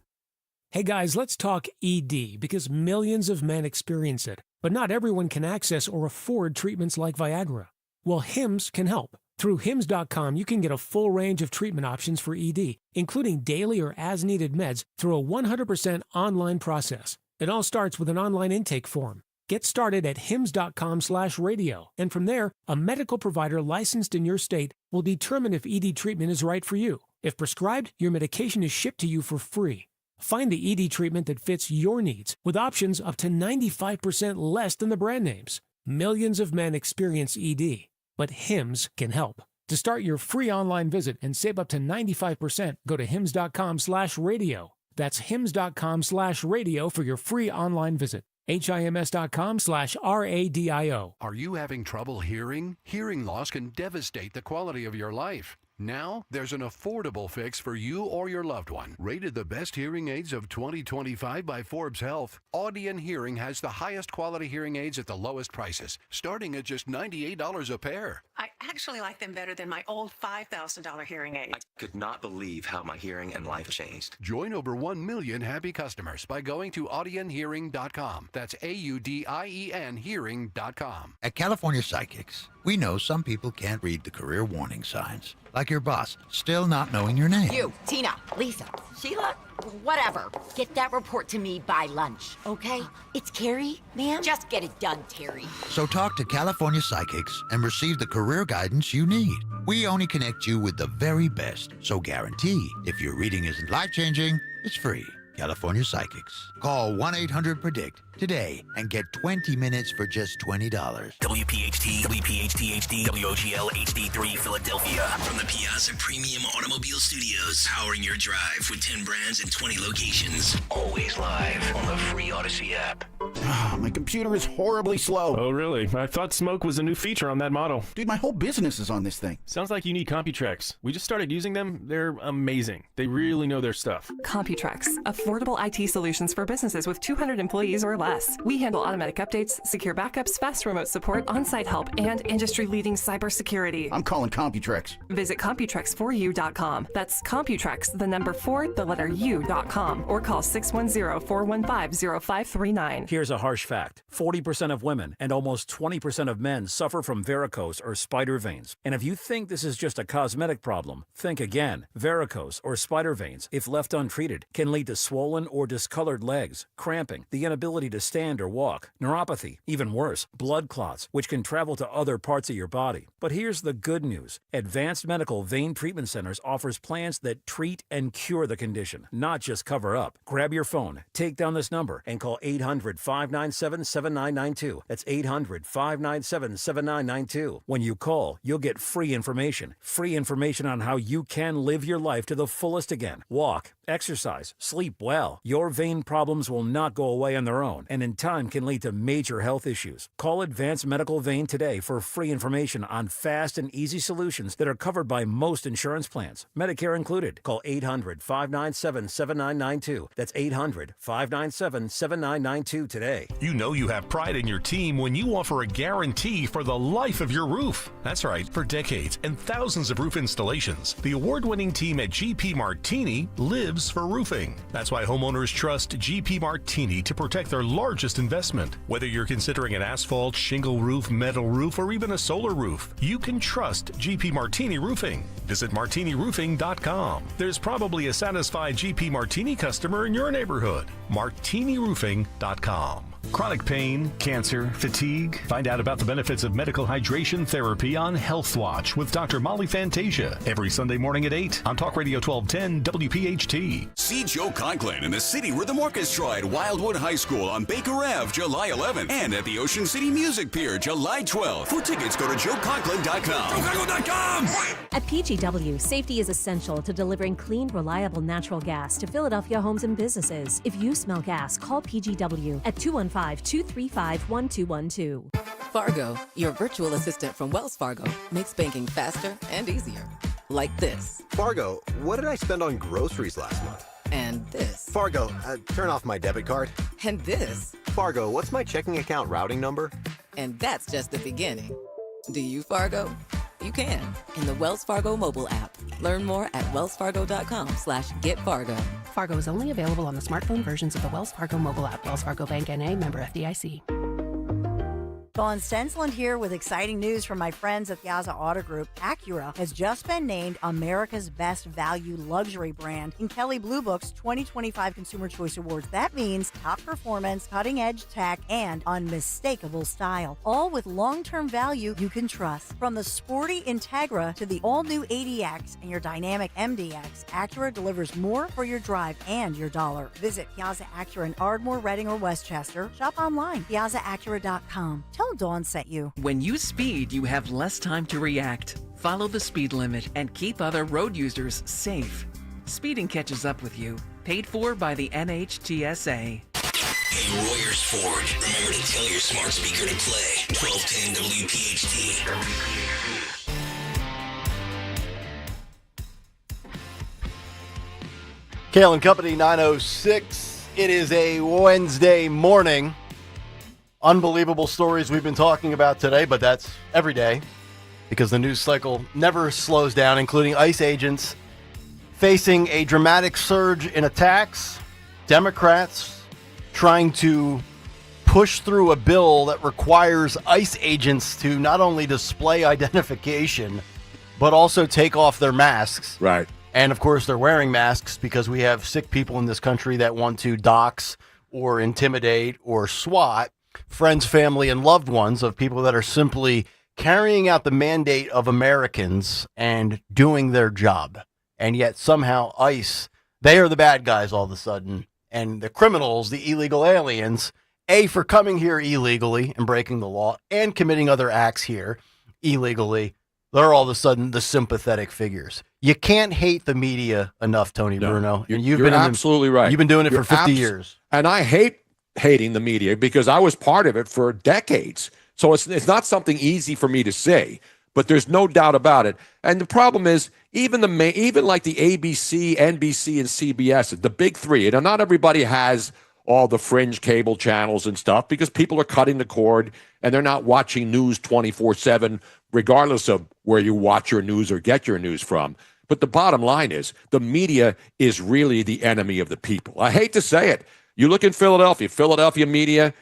Hey guys, let's talk ED because millions of men experience it, but not everyone can access or afford treatments like Viagra. Well, Hims can help. Through Hims.com, you can get a full range of treatment options for ED, including daily or as-needed meds through a 100% online process. It all starts with an online intake form. Get started at hims.com/radio, and from there, a medical provider licensed in your state will determine if ED treatment is right for you. If prescribed, your medication is shipped to you for free. Find the ED treatment that fits your needs with options up to 95% less than the brand names. Millions of men experience ED, but Hims can help. To start your free online visit and save up to 95%, go to hims.com/radio. That's hims.com/radio for your free online visit. HIMS.com/RADIO. Are you having trouble hearing? Hearing loss can devastate the quality of your life. Now, there's an affordable fix for you or your loved one. Rated the best hearing aids of 2025 by Forbes Health, Audion Hearing has the highest quality hearing aids at the lowest prices, starting at just $98 a pair. I actually like them better than my old $5,000 hearing aid. I could not believe how my hearing and life changed. Join over 1 million happy customers by going to audionhearing.com. That's AUDIEN hearing.com. At California Psychics, we know some people can't read the career warning signs. Like your boss, still not knowing your name. You, Tina, Lisa, Sheila, whatever. Get that report to me by lunch, okay? It's Carrie, ma'am. Just get it done, Terry. So talk to California Psychics and receive the career guidance you need. We only connect you with the very best, so guarantee if your reading isn't life-changing, it's free. California Psychics. Call 1-800-PREDICT today and get 20 minutes for just $20. WPHT, WPHT HD, WOGL HD3 Philadelphia. From the Piazza Premium Automobile Studios, powering your drive with 10 brands and 20 locations. Always live on the free Odyssey app. My computer is horribly slow. Oh, really? I thought Smoke was a new feature on that model. Dude, my whole business is on this thing. Sounds like you need CompuTrex. We just started using them. They're amazing. They really know their stuff. CompuTrex, affordable IT solutions for businesses with 200 employees or less. We handle automatic updates, secure backups, fast remote support, on-site help, and industry-leading cybersecurity. I'm calling CompuTrex. Visit CompuTrex4U.com. That's CompuTrex, the number 4, the letter U.com, or call 610-415-0539. Here's a harsh fact. 40% of women and almost 20% of men suffer from varicose or spider veins. And if you think this is just a cosmetic problem, think again. Varicose or spider veins, if left untreated, can lead to swollen or discolored legs, cramping, the inability to stand or walk, neuropathy, even worse, blood clots, which can travel to other parts of your body. But here's the good news. Advanced Medical Vein Treatment Centers offers plans that treat and cure the condition, not just cover up. Grab your phone, take down this number, and call 800-597-7992. That's 800-597-7992. When you call, you'll get free information on how you can live your life to the fullest again. Walk, exercise, sleep well. Your vein problems will not go away on their own, and in time can lead to major health issues. Call Advanced Medical Vein today for free information on fast and easy solutions that are covered by most insurance plans, Medicare included. Call 800-597-7992. That's 800-597-7992 today. You know you have pride in your team when you offer a guarantee for the life of your roof. That's right, for decades and thousands of roof installations, the award-winning team at GP Martini lives for roofing. That's why homeowners trust GP Martini to protect their largest investment. Whether you're considering an asphalt, shingle roof, metal roof, or even a solar roof, you can trust GP Martini Roofing. Visit martiniroofing.com. There's probably a satisfied GP Martini customer in your neighborhood. martiniroofing.com. Chronic pain, cancer, fatigue. Find out about the benefits of medical hydration therapy on Health Watch with Dr. Molly Fantasia every Sunday morning at 8 on Talk Radio 1210 WPHT. See Joe Conklin in the City Rhythm Orchestra at Wildwood High School on Baker Ave, July 11th, and at the Ocean City Music Pier, July 12th. For tickets, go to joeconklin.com. JoeConklin.com! At PGW, safety is essential to delivering clean, reliable natural gas to Philadelphia homes and businesses. If you smell gas, call PGW at 215-235-1212. Fargo, your virtual assistant from Wells Fargo, makes banking faster and easier. Like this. Fargo, what did I spend on groceries last month? And this. Fargo, turn off my debit card. And this. Fargo, what's my checking account routing number? And that's just the beginning. Do you, Fargo? You can in the Wells Fargo mobile app. Learn more at wellsfargo.com/getfargo. Fargo is only available on the smartphone versions of the Wells Fargo mobile app. Wells Fargo Bank N.A., member FDIC. Dawn Stensland here with exciting news from my friends at Piazza Auto Group. Acura has just been named America's Best Value Luxury Brand in Kelley Blue Book's 2025 Consumer Choice Awards. That means top performance, cutting-edge tech, and unmistakable style, all with long-term value you can trust. From the sporty Integra to the all-new ADX and your dynamic MDX, Acura delivers more for your drive and your dollar. Visit Piazza Acura in Ardmore, Reading, or Westchester. Shop online, piazzaacura.com. Tell Dawn sent you. When you speed, you have less time to react. Follow the speed limit and keep other road users safe. Speeding catches up with you. Paid for by the NHTSA. Hey, Royers Ford. Remember to tell your smart speaker to play 1210 WPHT. Kayal and Company 906. It is a Wednesday morning. Unbelievable stories we've been talking about today, but that's every day because the news cycle never slows down, including ICE agents facing a dramatic surge in attacks, Democrats trying to push through a bill that requires ICE agents to not only display identification, but also take off their masks. Right. And, of course, they're wearing masks because we have sick people in this country that want to dox or intimidate or swat friends, family, and loved ones of people that are simply carrying out the mandate of Americans and doing their job. And yet somehow ICE, they are the bad guys all of a sudden. And the criminals, the illegal aliens, for coming here illegally and breaking the law and committing other acts here illegally, they're all of a sudden the sympathetic figures. You can't hate the media enough, Tony Bruno. You're absolutely right. You've been doing it for 50 years. And I hate hating the media because I was part of it for decades. So it's not something easy for me to say, but there's no doubt about it. And the problem is, even like the ABC, NBC, and CBS, the big three, and not everybody has all the fringe cable channels and stuff because people are cutting the cord and they're not watching news 24/7, regardless of where you watch your news or get your news from. But the bottom line is the media is really the enemy of the people. I hate to say it. You look in Philadelphia media,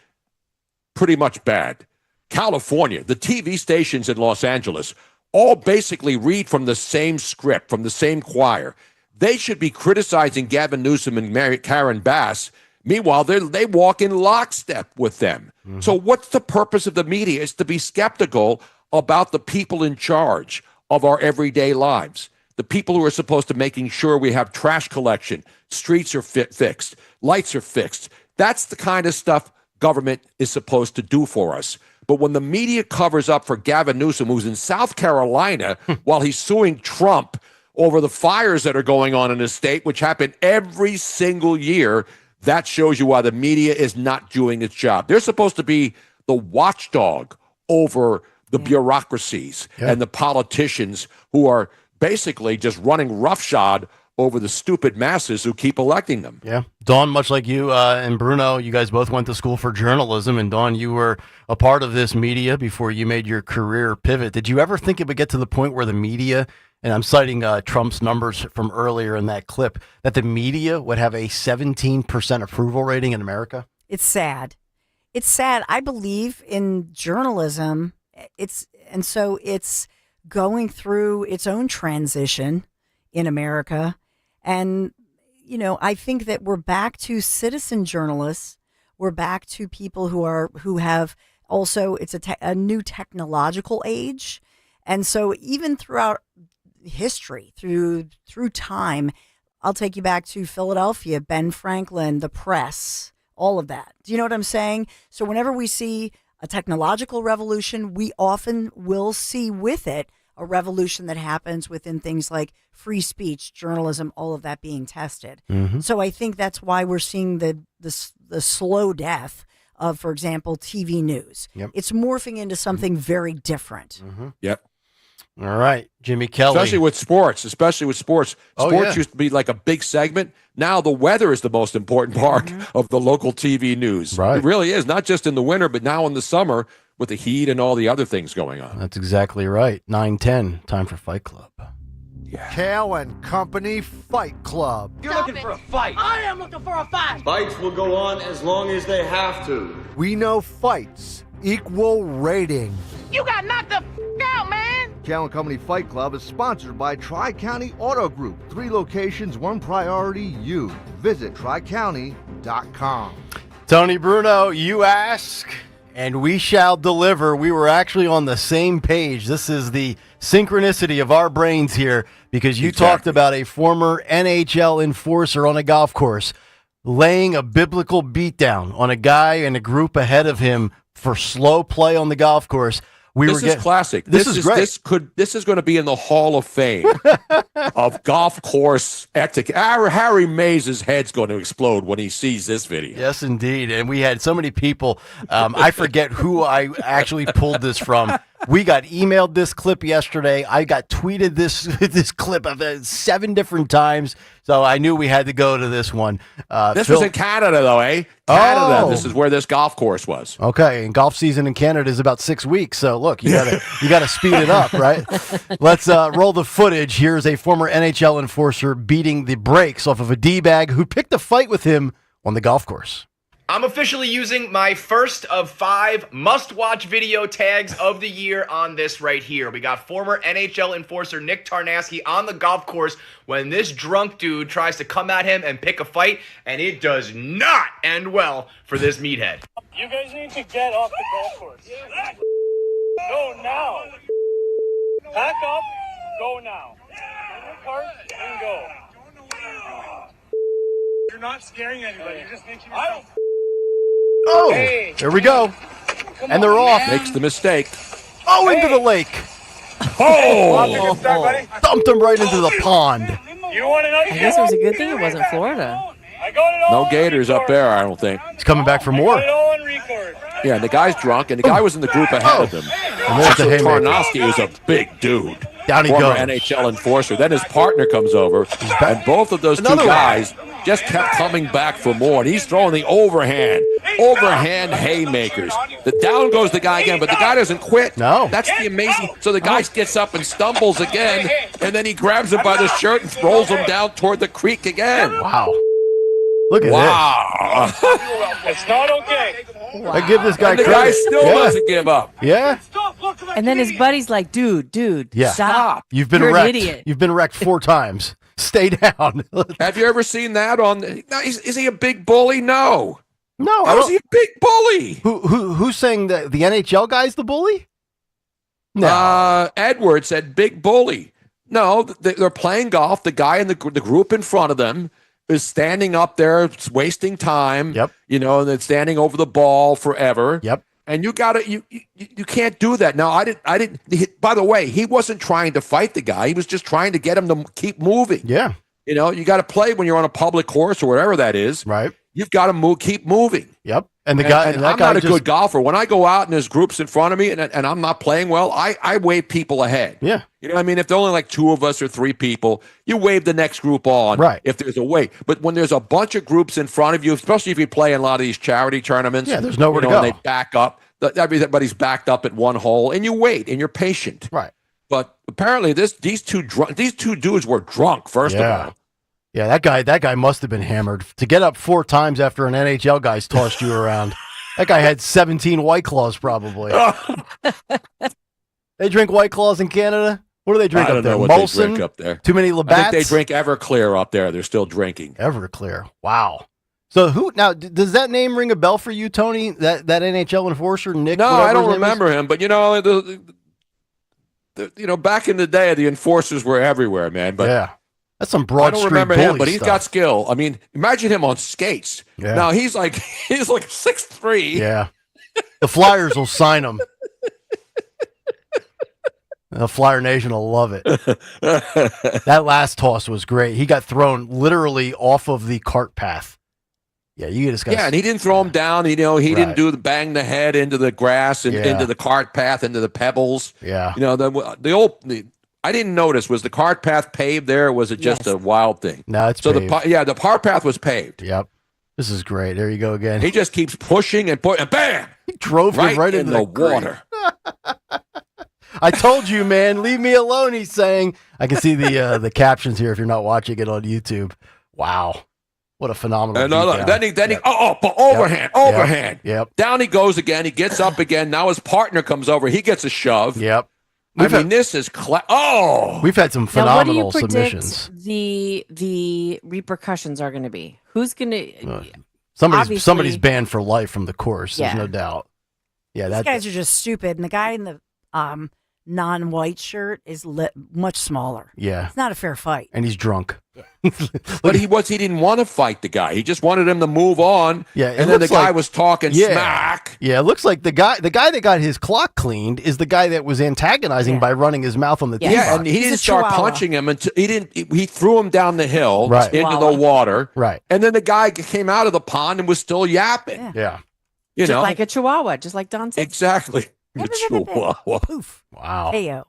pretty much bad. California, the TV stations in Los Angeles, all basically read from the same script, from the same choir. They should be criticizing Gavin Newsom and Karen Bass. Meanwhile, they walk in lockstep with them. Mm-hmm. So what's the purpose of the media? Is to be skeptical about the people in charge of our everyday lives. The people who are supposed to making sure we have trash collection, streets are fixed, lights are fixed. That's the kind of stuff government is supposed to do for us. But when the media covers up for Gavin Newsom, who's in South Carolina while he's suing Trump over the fires that are going on in his state, which happen every single year, that shows you why the media is not doing its job. They're supposed to be the watchdog over the bureaucracies and the politicians who are basically just running roughshod over the stupid masses who keep electing them. Yeah. Dawn, much like you and Bruno, you guys both went to school for journalism. And Dawn, you were a part of this media before you made your career pivot. Did you ever think it would get to the point where the media, and I'm citing Trump's numbers from earlier in that clip, that the media would have a 17% approval rating in America? It's sad. It's sad. I believe in journalism. It's going through its own transition in America. And, I think that we're back to citizen journalists. We're back to people who have also, it's a new technological age. And so even throughout history, through time, I'll take you back to Philadelphia, Ben Franklin, the press, all of that. Do you know what I'm saying? So whenever we see a technological revolution, we often will see with it a revolution that happens within things like free speech, journalism, all of that being tested. Mm-hmm. So I think that's why we're seeing the slow death of, for example, TV news. Yep. It's morphing into something very different. Mm-hmm. Yep. All right, Jimmy Kelly. Especially with sports. Sports used to be like a big segment. Now the weather is the most important part of the local TV news. Right. It really is, not just in the winter, but now in the summer with the heat and all the other things going on. That's exactly right. 9:10, time for Fight Club. Yeah. Kayal and Company Fight Club. You're looking for a fight. I am looking for a fight. Fights will go on as long as they have to. We know fights equal ratings. You got knocked the out, man. Kayal and Company Fight Club is sponsored by Tri-County Auto Group. 3 locations, 1 priority, you. Visit tricounty.com. Tony Bruno, you ask, and we shall deliver. We were actually on the same page. This is the synchronicity of our brains here because you talked about a former NHL enforcer on a golf course laying a biblical beatdown on a guy and a group ahead of him for slow play on the golf course. This is classic. This is great. This is going to be in the Hall of Fame of golf course etiquette. Harry Mays' head's going to explode when he sees this video. Yes, indeed. And we had so many people. I forget who I actually pulled this from. We got emailed this clip yesterday. I got tweeted this clip 7 different times. So I knew we had to go to this one. This was in Canada, though, eh? Canada. This is where this golf course was. Okay, and golf season in Canada is about 6 weeks. So look, you gotta speed it up, right? Let's roll the footage. Here's a former NHL enforcer beating the brakes off of a D-bag who picked a fight with him on the golf course. I'm officially using my first of 5 must-watch video tags of the year on this right here. We got former NHL enforcer Nick Tarnasky on the golf course when this drunk dude tries to come at him and pick a fight, and it does not end well for this meathead. You guys need to get off the golf course. Go now. Pack up, go now. In your cart and go. You're not scaring anybody. You're just making yourself... Oh, Hey. there we go. And they're off. Makes the mistake. Oh, into the lake. Oh! Dumped him right into the pond. You want another? I guess it was a good thing it wasn't Florida. I got it all No gators up there, I don't think. He's coming back for more. on record. Yeah, and the guy's drunk, and the guy was in the group ahead of him. And there's the haymaker. Tarnowski is a big dude. Down he Former goes. NHL enforcer. Then his partner comes over, and both of those Another two one. guys just kept coming back for more. And he's throwing the overhand haymakers. The down goes the guy again, but the guy doesn't quit. No. That's the amazing. So the guy gets up and stumbles again, and then he grabs him by the shirt and rolls him down toward the creek again. Wow. Look at Wow. It's not okay. this. I give this guy And the credit. guy still doesn't give up. Yeah. And then his buddy's like, dude, Yeah. stop. You've been You're wrecked. an idiot. You've been wrecked 4 times. Stay down. Have you ever seen that on? No, is he a big bully? No. No. How is he a big bully? Who's saying that the NHL guy's the bully? No. Edward said big bully. No, they're playing golf. The guy in the group in front of them is standing up there, wasting time. Yep. And then standing over the ball forever. Yep. And you can't do that. Now, I didn't. By the way, he wasn't trying to fight the guy. He was just trying to get him to keep moving. Yeah. You got to play when you're on a public course or whatever that is. Right. You've got to keep moving. Yep. And the guy. And I'm not a good golfer. When I go out and there's groups in front of me and I'm not playing well, I wave people ahead. Yeah. You know what I mean? If there are only like 2 of us or 3 people, you wave the next group on. Right. If there's a way. But when there's a bunch of groups in front of you, especially if you play in a lot of these charity tournaments, Yeah, there's nowhere to and go. they back up. Everybody's backed up at one hole, and you wait and you're patient. Right. But apparently, these two dudes were drunk. First of all. Yeah, that guy must have been hammered to get up 4 times after an NHL guy's tossed you around. That guy had 17 White Claws probably. They drink White Claws in Canada. What do they drink I don't up there? know what Molson? they drink up there. Too many Labatt's? I think they drink Everclear up there. They're still drinking. Everclear. Wow. So who now? Does that name ring a bell for you, Tony? That NHL enforcer, Nick? No, I whatever don't his name is? remember him. But back in the day, the enforcers were everywhere, man. But yeah, that's some Broad I don't Street remember him. bully But he's stuff. got skill. I mean, imagine him on skates. Yeah. Now he's like 6'3". Yeah, the Flyers will sign him. The Flyer Nation will love it. That last toss was great. He got thrown literally off of the cart path. Yeah, you just got. Yeah, and he didn't throw him down. He didn't Right. do the bang the head into the grass and Yeah. into the cart path, into the pebbles. Yeah. I didn't notice, was the cart path paved there, or was it just a wild thing? No, it's so paved. the cart path was paved. Yep. This is great. There you go again. He just keeps pushing and bam! He drove him right in into the green. water. I told you, man. Leave me alone. He's saying. I can see the captions here if you're not watching it on YouTube. Wow, what a phenomenal! And beatdown. then he overhand. Yep. Down he goes again. He gets up again. Now his partner comes over. He gets a shove. Yep. This is We've had some Now, what do you phenomenal predict submissions. the repercussions are going to be? Who's going to? Somebody's banned for life from the course. There's Yeah. no doubt. Yeah, These guys are just stupid. And the guy in the non-white shirt is much smaller. Yeah. It's not a fair fight. And he's drunk. But he didn't want to fight the guy. He just wanted him to move on. Yeah, it and then the looks guy like- was talking Yeah. smack. Yeah, it looks like the guy that got his clock cleaned is the guy that was antagonizing by running his mouth on the tee Yeah, box. and he didn't start punching him until he threw him down the hill Right. into the water. Right. And then the guy came out of the pond and was still yapping. Yeah. You just know, like a chihuahua, just like Don said. exactly. The chihuahua. Poof. Wow. Heyo.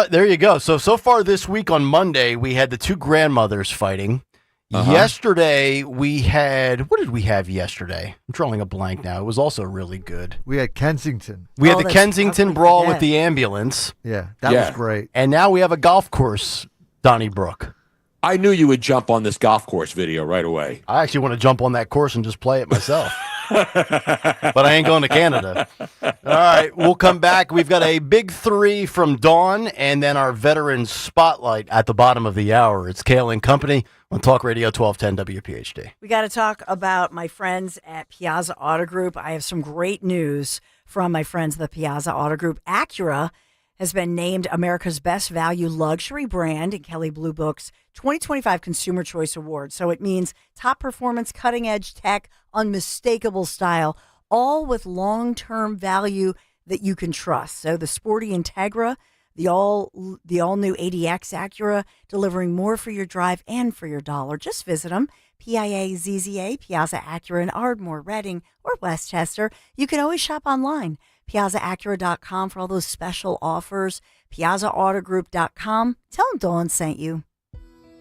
There you go. So far this week on Monday, we had the 2 grandmothers fighting. Yesterday, we had, what did we have yesterday? I'm drawing a blank now. It was also really good. We had Kensington. We had the Kensington brawl with the ambulance. Yeah, that was great. And now we have a golf course, Donnybrook. I knew you would jump on this golf course video right away. I actually want to jump on that course and just play it myself. but I ain't going to Canada. All right, we'll come back. We've got a big three from Dawn, and then our veteran spotlight at the bottom of the hour. It's Kayal and Company on Talk Radio 1210 WPHT. We got to talk about my friends at Piazza Auto Group. I have some great news from my friends at the Piazza Auto Group. Acura has been named America's Best Value Luxury Brand in Kelley Blue Book's 2025 Consumer Choice Award. So it means top performance, cutting edge tech, unmistakable style, all with long-term value that you can trust. So the sporty Integra, the all-new ADX Acura, delivering more for your drive and for your dollar. Just visit them. PIAZZA, Piazza Acura in Ardmore, Reading, or Westchester. You can always shop online. PiazzaAcura.com for all those special offers. PiazzaAutogroup.com. Tell them Dawn sent you.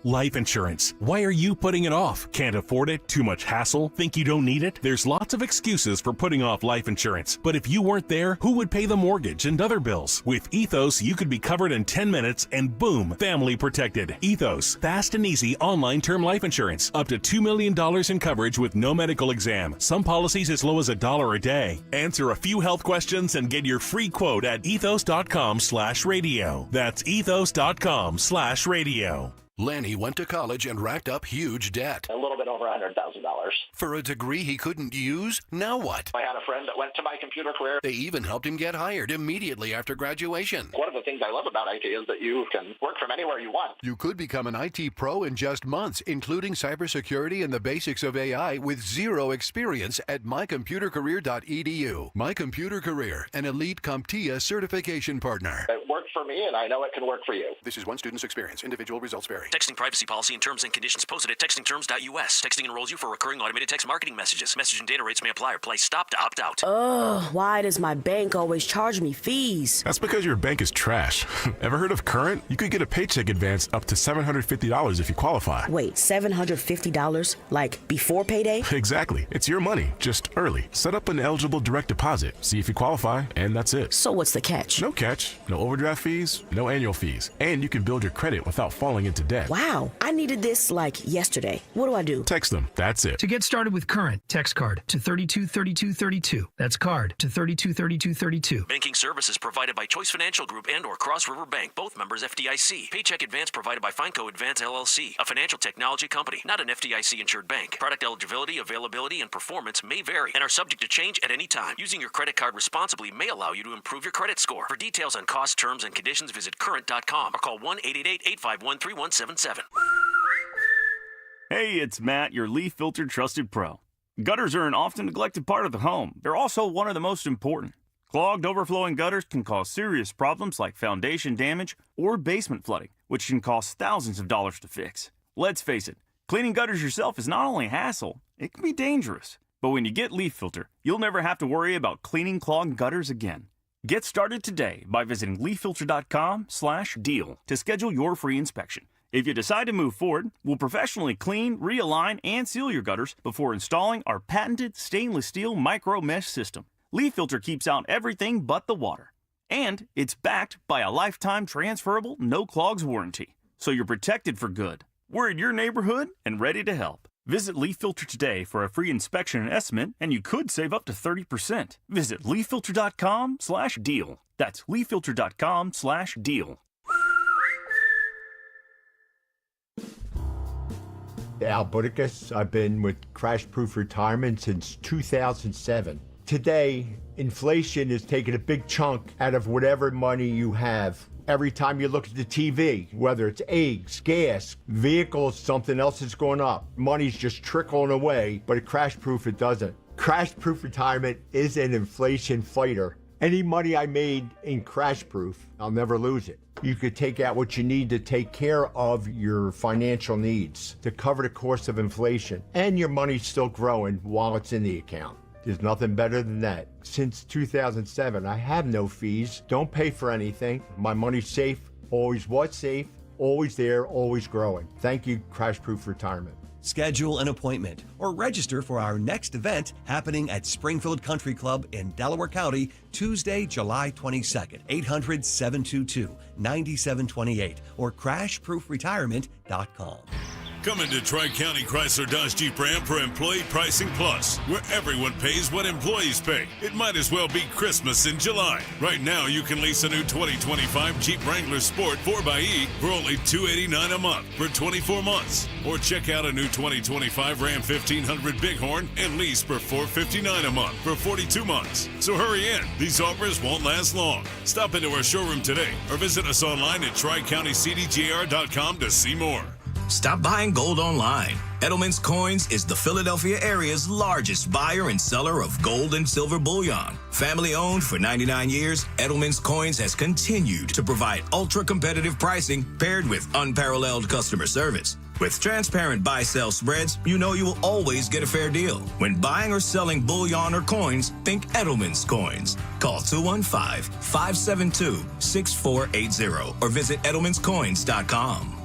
Life insurance. Why are you putting it off? Can't afford it? Too much hassle? Think you don't need it? There's lots of excuses for putting off life insurance. But if you weren't there, who would pay the mortgage and other bills? With Ethos, you could be covered in 10 minutes and boom, family protected. Ethos, fast and easy online term life insurance. Up to $2 million in coverage with no medical exam. Some policies as low as $1 a day. Answer a few health questions and get your free quote at ethos.com/radio. That's ethos.com/radio. Lanny went to college and racked up huge debt. A little bit over $100,000. For a degree he couldn't use, now what? I had a friend that went to my computer career. They even helped him get hired immediately after graduation. One of the things I love about IT is that you can work from anywhere you want. You could become an IT pro in just months, including cybersecurity and the basics of AI with zero experience at mycomputercareer.edu. My Computer Career, an elite CompTIA certification partner. It worked for me, and I know it can work for you. This is one student's experience. Individual results vary. Texting privacy policy and terms and conditions posted at textingterms.us. Texting enrolls you for recurring automated text marketing messages. Message and data rates may apply or play stop to opt out. Ugh, why does my bank always charge me fees? That's because your bank is trash. Ever heard of Current? You could get a paycheck advance up to $750 if you qualify. Wait, $750? Like before payday? Exactly. It's your money, just early. Set up an eligible direct deposit. See if you qualify, and that's it. So what's the catch? No catch. No overdraft fees, no annual fees. And you can build your credit without falling into debt. Wow, I needed this like yesterday. What do I do? Text them. That's it. To get started with Current, text card to 323232. That's card to 323232. Banking services provided by Choice Financial Group and or Cross River Bank, both members FDIC. Paycheck advance provided by Fineco Advance LLC, a financial technology company, not an FDIC-insured bank. Product eligibility, availability, and performance may vary and are subject to change at any time. Using your credit card responsibly may allow you to improve your credit score. For details on cost, terms, and conditions, visit current.com or call 1-888-851-3177. Hey, it's Matt, your leaf filter trusted pro. Gutters are an often neglected part of the home. They're also one of the most important. Clogged, overflowing gutters can cause serious problems like foundation damage or basement flooding, which can cost thousands of dollars to fix. Let's face it, cleaning gutters yourself is not only a hassle, it can be dangerous. But when you get Leaf Filter, you'll never have to worry about cleaning clogged gutters again. Get started today by visiting leaffilter.com/deal to schedule your free inspection. If you decide to move forward, we'll professionally clean, realign, and seal your gutters before installing our patented stainless steel micro mesh system. Leaf Filter keeps out everything but the water. And it's backed by a lifetime transferable no clogs warranty. So you're protected for good. We're in your neighborhood and ready to help. Visit Leaf Filter today for a free inspection and estimate, and you could save up to 30%. Visit leaffilter.com/deal. That's leaffilter.com/deal. Al Butticus. I've been with Crash Proof Retirement since 2007. Today, inflation is taking a big chunk out of whatever money you have. Every time you look at the TV, whether it's eggs, gas, vehicles, something else is going up. Money's just trickling away, but at Crash Proof it doesn't. Crash Proof Retirement is an inflation fighter. Any money I made in Crash Proof, I'll never lose it. You could take out what you need to take care of your financial needs, to cover the cost of inflation, and your money's still growing while it's in the account. There's nothing better than that. Since 2007, I have no fees, don't pay for anything. My money's safe, always was safe, always there, always growing. Thank you, Crash Proof Retirement. Schedule an appointment or register for our next event happening at Springfield Country Club in Delaware County, Tuesday, July 22nd, 800-722-9728 or crashproofretirement.com. Come into Tri-County Chrysler Dodge Jeep Ram for Employee Pricing Plus, where everyone pays what employees pay. It might as well be Christmas in July. Right now, you can lease a new 2025 Jeep Wrangler Sport 4xe for only $289 a month for 24 months. Or check out a new 2025 Ram 1500 Bighorn and lease for $459 a month for 42 months. So hurry in. These offers won't last long. Stop into our showroom today or visit us online at TriCountyCDJR.com to see more. Stop buying gold online. Edelman's Coins is the Philadelphia area's largest buyer and seller of gold and silver bullion. Family owned for 99 years, Edelman's Coins has continued to provide ultra-competitive pricing paired with unparalleled customer service. With transparent buy-sell spreads, you know you will always get a fair deal. When buying or selling bullion or coins, think Edelman's Coins. Call 215-572-6480 or visit edelmanscoins.com.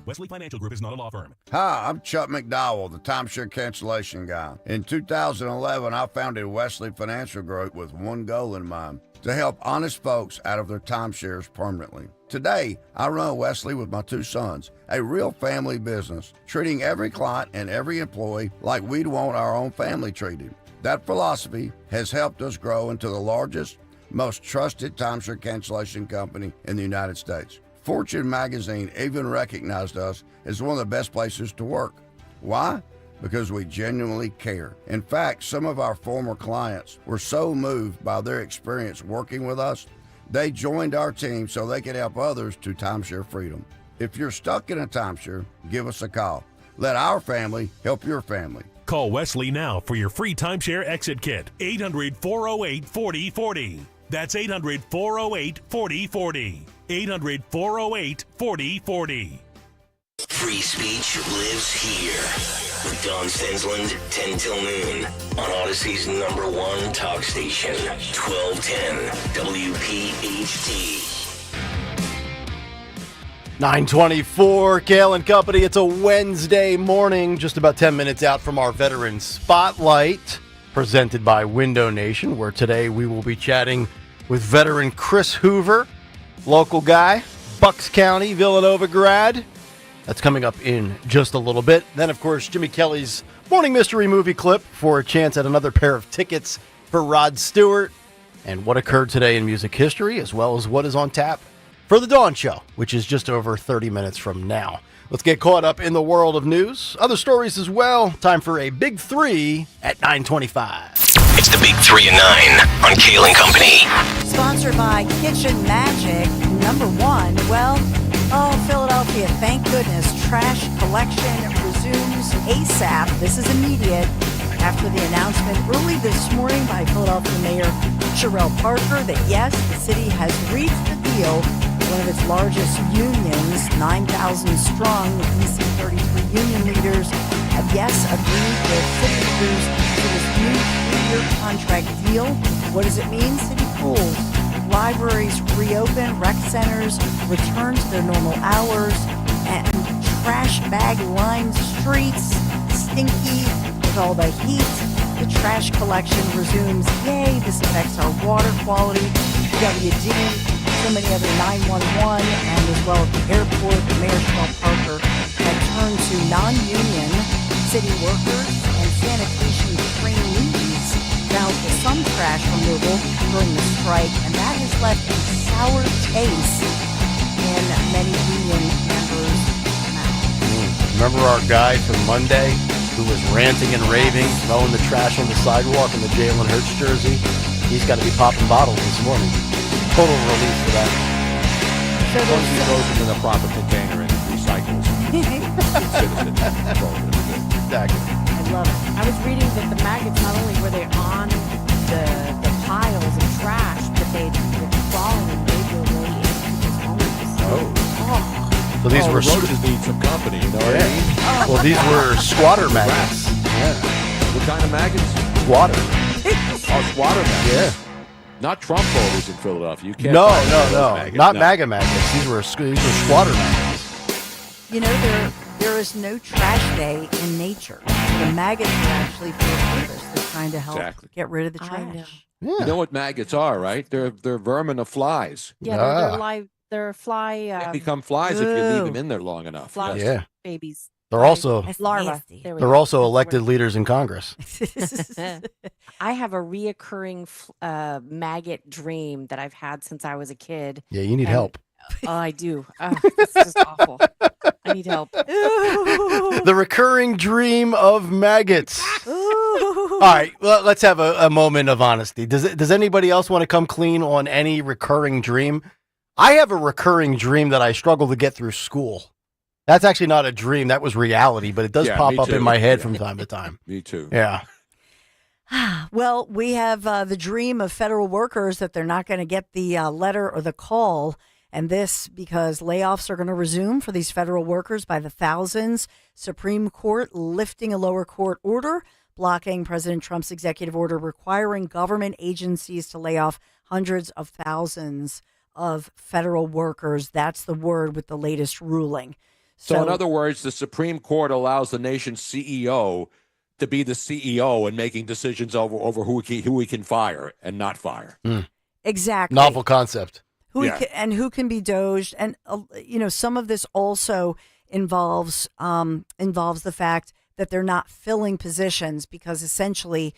Wesley Financial Group is not a law firm. Hi, I'm Chuck McDowell, the timeshare cancellation guy. In 2011, I founded Wesley Financial Group with one goal in mind: to help honest folks out of their timeshares permanently. Today, I run Wesley with my two sons, a real family business, treating every client and every employee like we'd want our own family treated. That philosophy has helped us grow into the largest, most trusted timeshare cancellation company in the United States. Fortune magazine even recognized us as one of the best places to work. Why? Because we genuinely care. In fact, some of our former clients were so moved by their experience working with us, they joined our team so they could help others to timeshare freedom. If you're stuck in a timeshare, give us a call. Let our family help your family. Call Wesley now for your free timeshare exit kit. 800-408-4040. That's 800-408-4040. 800-408-4040. Free speech lives here. With Don Stensland, 10 till noon. On Odyssey's #1 talk station, 1210 WPHT. 9:24, Kayal and Company. It's a Wednesday morning, just about 10 minutes out from our Veteran Spotlight, presented by Window Nation, where today we will be chatting with veteran Chris Hoover, local guy, Bucks County, Villanova grad. That's coming up in just a little bit. Then, of course, Jimmy Kelly's morning mystery movie clip for a chance at another pair of tickets for Rod Stewart, and what occurred today in music history, as well as what is on tap for the Dawn Show, which is just over 30 minutes from now. Let's get caught up in the world of news. Other stories as well. Time for a Big Three at 9:25. It's the Big 3 and 9 on Kayal and Company. Sponsored by Kitchen Magic. Number 1, well, Philadelphia, thank goodness, trash collection resumes ASAP. This is immediate after the announcement early this morning by Philadelphia Mayor Sherelle Parker that yes, the city has reached a deal. One of its largest unions, 9,000 strong, the DC 33 union leaders have agreed with city leaders to this new 3-year contract deal. What does it mean? City pools, libraries reopen, rec centers return to their normal hours, and trash bag lined streets, stinky with all the heat. The trash collection resumes. Yay, this affects our water quality. WD, so many other 911, and as well at the airport, Mayor Sherelle Parker had turned to non-union city workers and sanitation trainees now for some trash removal during the strike, and that has left a sour taste in many union members' mouths. Remember our guy from Monday who was ranting and raving, throwing the trash on the sidewalk in the Jalen Hurts jersey? He's got to be popping bottles this morning. Total relief for that. So as long as he throws them in the proper container and recycles. Exactly. I love it. I was reading that the maggots, not only were they on the piles of trash, but they'd fallen and made their way into people's homes. So these were the roaches need some company, you know what I mean? Well, these were squatter maggots. Yeah. What kind of maggots? Squatter. Squatter maggots. Yeah. Not Trump voters in Philadelphia. You can't. No. Maggots. Not No. MAGA maggots. These were squatter maggots. You know, there is no trash day in nature. The maggots are actually for a purpose. They're trying to help get rid of the trash. You know what maggots are, right? They're vermin of flies. Yeah, they're live They're fly. They become flies if you leave them in there long enough. Fly Yeah. babies. They're also larvae. they're also elected leaders in Congress. I have a reoccurring maggot dream that I've had since I was a kid. Yeah, you need And- help. Oh, I do. Oh, it's just awful. I need help. The recurring dream of maggots. All right, well, let's have a moment of honesty. Does anybody else want to come clean on any recurring dream? I have a recurring dream that I struggle to get through school. That's actually not a dream. That was reality, but it does Yeah, pop me up too. in my head Yeah. from time to time. Me too. Yeah. Well, we have the dream of federal workers that they're not going to get the letter or the call. And this because layoffs are going to resume for these federal workers by the thousands. Supreme Court lifting a lower court order, blocking President Trump's executive order requiring government agencies to lay off hundreds of thousands of federal workers. That's the word with the latest ruling. So in other words, the Supreme Court allows the nation's CEO to be the CEO and making decisions over who he can fire and not fire. Exactly. Novel concept. Who can be doged, and some of this also involves the fact that they're not filling positions because essentially,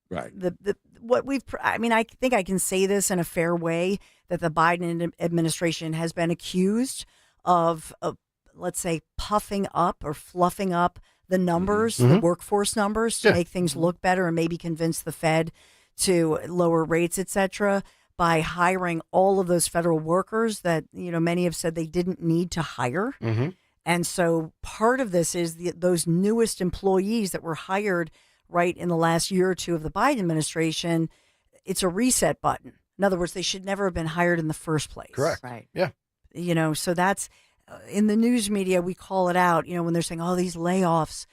right? I think I can say this in a fair way that the Biden administration has been accused of let's say puffing up or fluffing up the numbers, the workforce numbers to make things look better and maybe convince the Fed to lower rates, etc. by hiring all of those federal workers that, many have said they didn't need to hire. And so part of this is those newest employees that were hired right in the last year or two of the Biden administration. It's a reset button. In other words, they should never have been hired in the first place. Correct. Right. Yeah. So that's in the news media, we call it out, when they're saying, oh, these layoffs,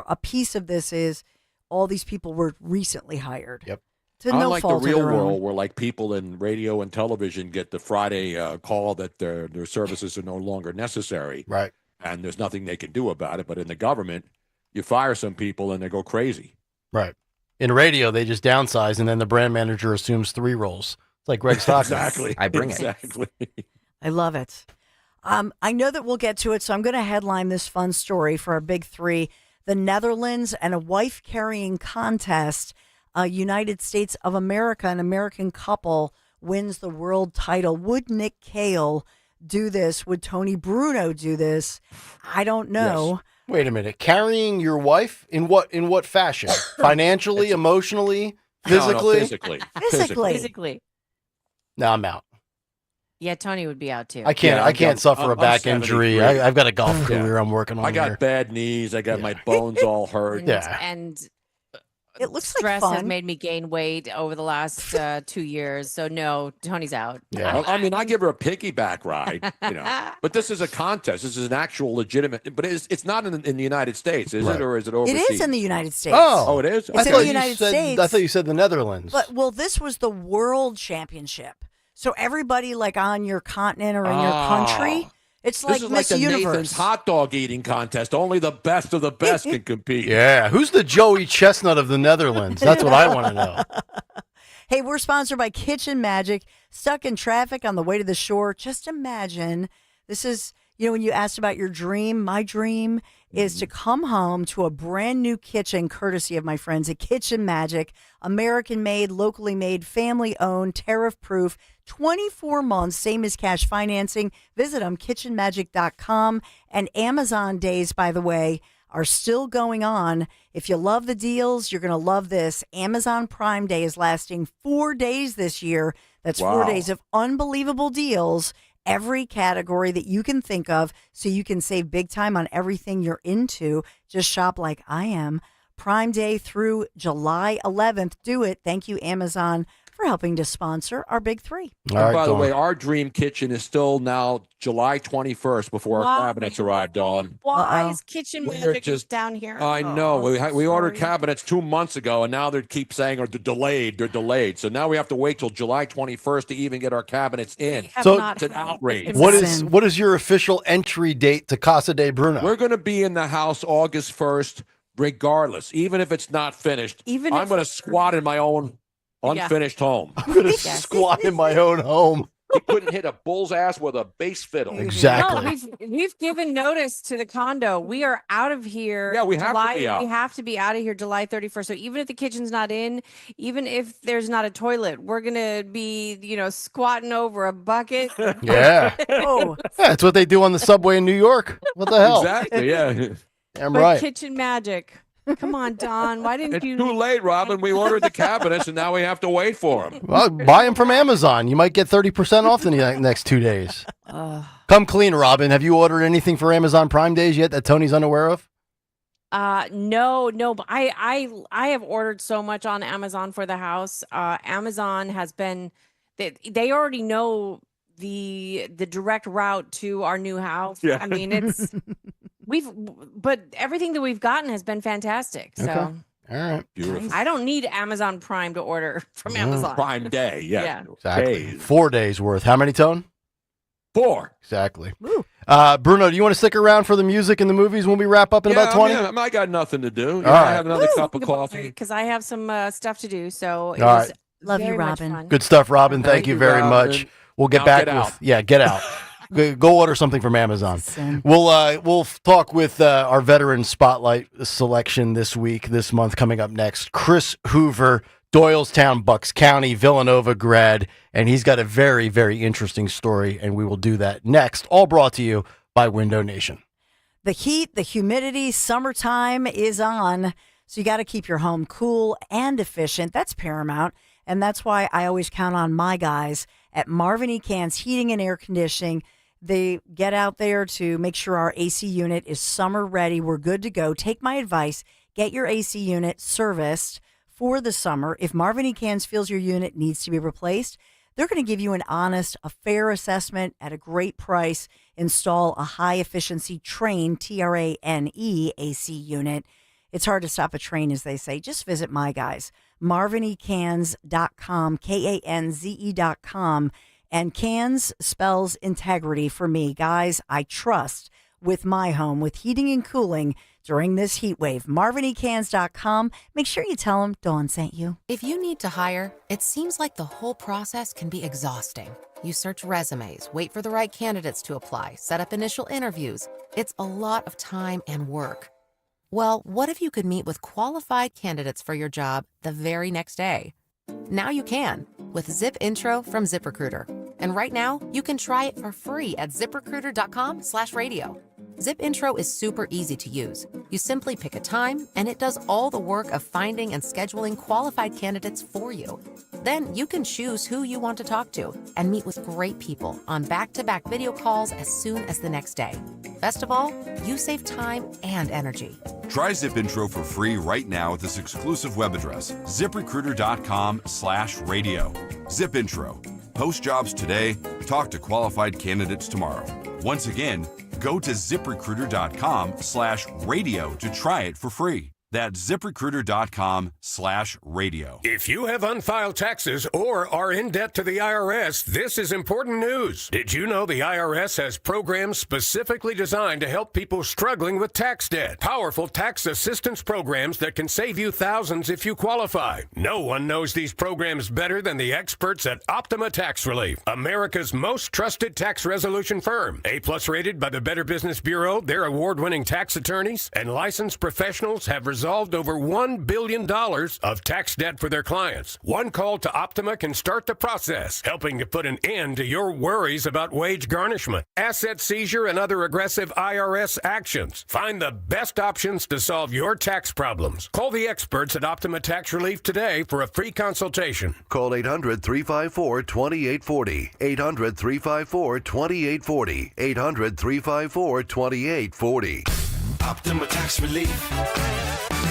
a piece of this is all these people were recently hired. Yep. Unlike the real world, where like people in radio and television get the Friday call that their services are no longer necessary, right? And there's nothing they can do about it. But in the government, you fire some people and they go crazy, right? In radio, they just downsize, and then the brand manager assumes 3 roles. It's like Greg Stockton. Exactly. I bring it. Exactly. I love it. I know that we'll get to it, so I'm going to headline this fun story for our big 3: the Netherlands and a wife-carrying contest. United States of America, an American couple, wins the world title. Would Nick Kayal do this? Would Tony Bruno do this? I don't know. Yes. Wait a minute. Carrying your wife in what fashion? Financially, emotionally, physically? No, physically. No, I'm out. Yeah, Tony would be out too. I can't suffer a back 73. injury. I've got a golf career I'm working on. I got here. bad knees. I got my bones all hurt. And it looks stress like has fun. made me gain weight over the last 2 years. So no, Tony's out. Yeah. I mean, I give her a piggyback ride, But this is a contest. This is an actual legitimate. But it's not in the United States, is it, or is it overseas? It is in the United States. Oh, it is. It's in the United States. I thought you said the Netherlands. But this was the world championship. So everybody like on your continent or in your country, it's like This is Miss like the Universe. Nathan's hot dog eating contest. Only the best of the best can compete. Yeah. Who's the Joey Chestnut of the Netherlands? That's what I want to know. Hey, we're sponsored by Kitchen Magic. Stuck in traffic on the way to the shore. Just imagine this is, when you asked about your dream, my dream is to come home to a brand new kitchen, courtesy of my friends at Kitchen Magic. American made, locally made, family owned, tariff proof, 24 months, same as cash financing. Visit them, kitchenmagic.com. And Amazon days, by the way, are still going on. If you love the deals, you're going to love this. Amazon Prime Day is lasting 4 days this year. That's 4 days of unbelievable deals, every category that you can think of, so you can save big time on everything you're into. Just shop like I am. Prime Day through July 11th. Do it. Thank you, Amazon, for helping to sponsor our big 3. And by the way, our dream kitchen is still now July 21st before our cabinets arrive, Dawn. Why is Kitchen We're Magic just- down here? I know. We ordered cabinets 2 months ago, and now they keep saying they're delayed. They're delayed. So now we have to wait till July 21st to even get our cabinets in. So It's an outrage. What is your official entry date to Casa de Bruno? We're going to be in the house August 1st, regardless. Even if it's not finished, I'm going to squat in my own unfinished home. I'm going to squat in my own home. He couldn't hit a bull's ass with a bass fiddle. Exactly. No, we've given notice to the condo. We are out of here. Yeah, we have to July, be out. We have to be out of here July 31st. So even if the kitchen's not in, even if there's not a toilet, we're gonna be, squatting over a bucket. Yeah. Oh, Yeah, that's what they do on the subway in New York. What the hell? Exactly, yeah. Damn But right. kitchen magic. Come on, Don. Why didn't It's you? too late, Robin. We ordered the cabinets, and now we have to wait for them. Well, buy them from Amazon. You might get 30% off in the next 2 days. Come clean, Robin. Have you ordered anything for Amazon Prime Days yet that Tony's unaware of? No, but I have ordered so much on Amazon for the house. Amazon has been, they already know the direct route to our new house. Yeah. I mean, but everything that we've gotten has been fantastic. So Okay. All right. Beautiful. I don't need Amazon Prime to order from Amazon. Prime Day, yeah. Exactly. Days. 4 days worth. How many, Tone? 4. Exactly. Bruno, do you want to stick around for the music and the movies when we wrap up in about 20? I got nothing to do. All right. I have another cup of coffee. Because I have some stuff to do. So it All was right. Love you, very much Robin. fun. Good stuff, Robin. Thank you very Robin. much. We'll get Now back get with out. get out. Go order something from Amazon. We'll talk with our veteran spotlight selection this month coming up next. Chris Hoover, Doylestown, Bucks County, Villanova grad, and he's got a very, very interesting story, and we will do that next. All brought to you by Window Nation. the heat, the humidity, summertime is on. So you got to keep your home cool and efficient. That's paramount. And that's why I always count on my guys at Marvin E. Cans Heating and Air Conditioning. They get out there to make sure our AC unit is summer ready. We're good to go. Take my advice. Get your AC unit serviced for the summer. If Marvin E. Cans feels your unit needs to be replaced, they're going to give you an honest, a fair assessment at a great price. Install a high-efficiency Trane, T-R-A-N-E, AC unit. It's hard to stop a train, as they say. Just visit my guys, marvinecans.com, Kanze.com. And Cans spells integrity for me. Guys, I trust with my home, with heating and cooling during this heat wave. marvinecans.com. Make sure you tell them Dawn sent you. If you need to hire, it seems like the whole process can be exhausting. You search resumes, wait for the right candidates to apply, set up initial interviews. It's a lot of time and work. Well, what if you could meet with qualified candidates for your job the very next day? Now you can with Zip Intro from ZipRecruiter. And right now, you can try it for free at ziprecruiter.com/radio. Zip Intro is super easy to use. You simply pick a time, and it does all the work of finding and scheduling qualified candidates for you. Then you can choose who you want to talk to and meet with great people on back-to-back video calls as soon as the next day. Best of all, you save time and energy. Try Zip Intro for free right now at this exclusive web address, ziprecruiter.com/radio. Zip Intro. Post jobs today, talk to qualified candidates tomorrow. Once again, go to ziprecruiter.com/radio to try it for free. That's ziprecruiter.com/radio. If you have unfiled taxes or are in debt to the IRS, this is important news. Did you know the IRS has programs specifically designed to help people struggling with tax debt? Powerful tax assistance programs that can save you thousands if you qualify. No one knows these programs better than the experts at Optima Tax Relief, America's most trusted tax resolution firm. A+ rated by the Better Business Bureau, their award-winning tax attorneys and licensed professionals have resolved over $1 billion of tax debt for their clients. One call to Optima can start the process, helping to put an end to your worries about wage garnishment, asset seizure, and other aggressive IRS actions. Find the best options to solve your tax problems. Call the experts at Optima Tax Relief today for a free consultation. Call 800-354-2840. 800-354-2840. 800-354-2840. Optima Tax Relief.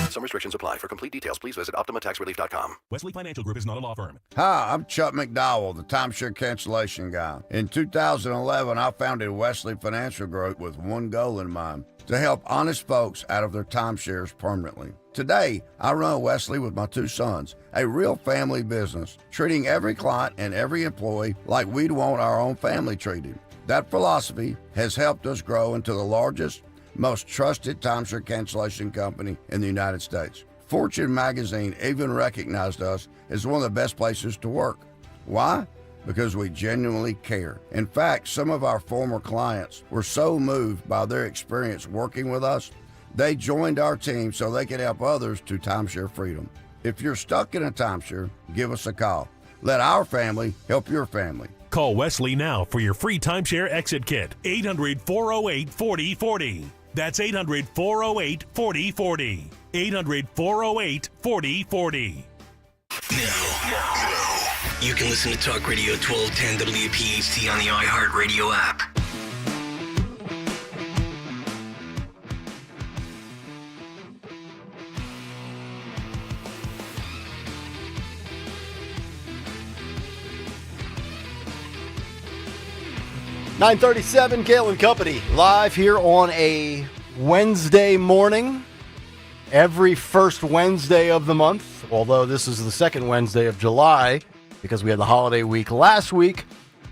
Some restrictions apply. For complete details, please visit OptimaTaxRelief.com. Wesley Financial Group is not a law firm. Hi, I'm Chuck McDowell, the timeshare cancellation guy. In 2011, I founded Wesley Financial Group with one goal in mind: to help honest folks out of their timeshares permanently. Today, I run Wesley with my two sons, a real family business, treating every client and every employee like we'd want our own family treated. That philosophy has helped us grow into the largest, most trusted timeshare cancellation company in the United States. Fortune magazine even recognized us as one of the best places to work. Why? because we genuinely care. In fact, some of our former clients were so moved by their experience working with us, they joined our team so they could help others to timeshare freedom. If you're stuck in a timeshare, give us a call. Let our family help your family. Call Wesley now for your free timeshare exit kit. 800-408-4040. That's 800-408-4040. 800-408-4040. Now, you can listen to Talk Radio 1210 WPHT on the iHeartRadio app. .937 Kayal and Company, live here on a Wednesday morning. Every first Wednesday of the month, although this is the second Wednesday of July because we had the holiday week last week.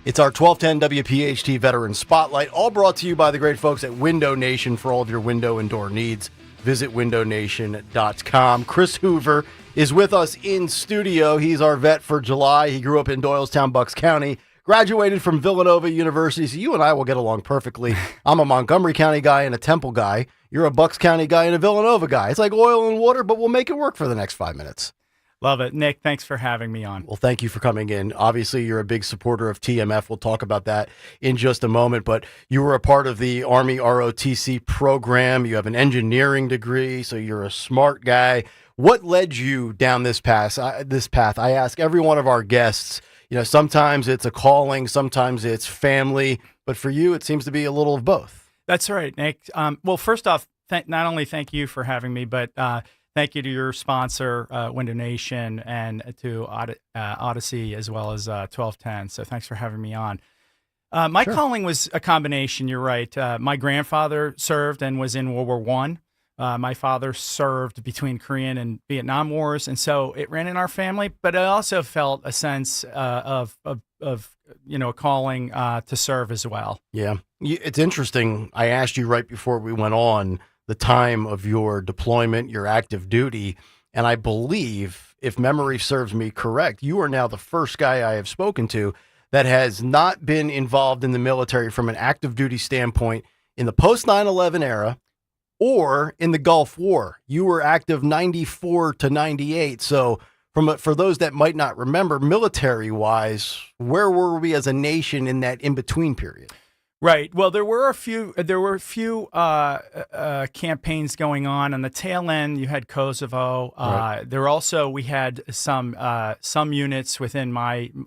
It's our 1210 WPHT Veteran Spotlight, all brought to you by the great folks at Window Nation for all of your window and door needs. Visit windownation.com. Chris Hoover is with us in studio. He's our vet for July. He grew up in Doylestown, Bucks County. Graduated from Villanova University, so you and I will get along perfectly. I'm a Montgomery County guy and a Temple guy. You're a Bucks County guy and a Villanova guy. It's like oil and water, but we'll make it work for the next 5 minutes. Love it. Nick, thanks for having me on. Well, thank you for coming in. Obviously, you're a big supporter of TMF. We'll talk about that in just a moment, but you were a part of the Army ROTC program. You have an engineering degree, so you're a smart guy. What led you down this path? I ask every one of our guests. You know, sometimes it's a calling, sometimes it's family, but for you, it seems to be a little of both. That's right, Nick. Well, first off, not only thank you for having me, but thank you to your sponsor, Window Nation, and to Odyssey, as well as 1210. So thanks for having me on. My calling was a combination, you're right. My grandfather served and was in World War I. My father served between Korean and Vietnam wars, and so it ran in our family. But I also felt a sense of a calling to serve as well. Yeah, it's interesting. I asked you right before we went on the time of your deployment, your active duty, and I believe, if memory serves me correct, you are now the first guy I have spoken to that has not been involved in the military from an active duty standpoint in the post 9/11 era. Or in the Gulf War. You were active 94 to 98. So for those that might not remember, military-wise, where were we as a nation in that in-between period? Right. Well, there were a few campaigns going on the tail end. You had Kosovo. Right. We had some units within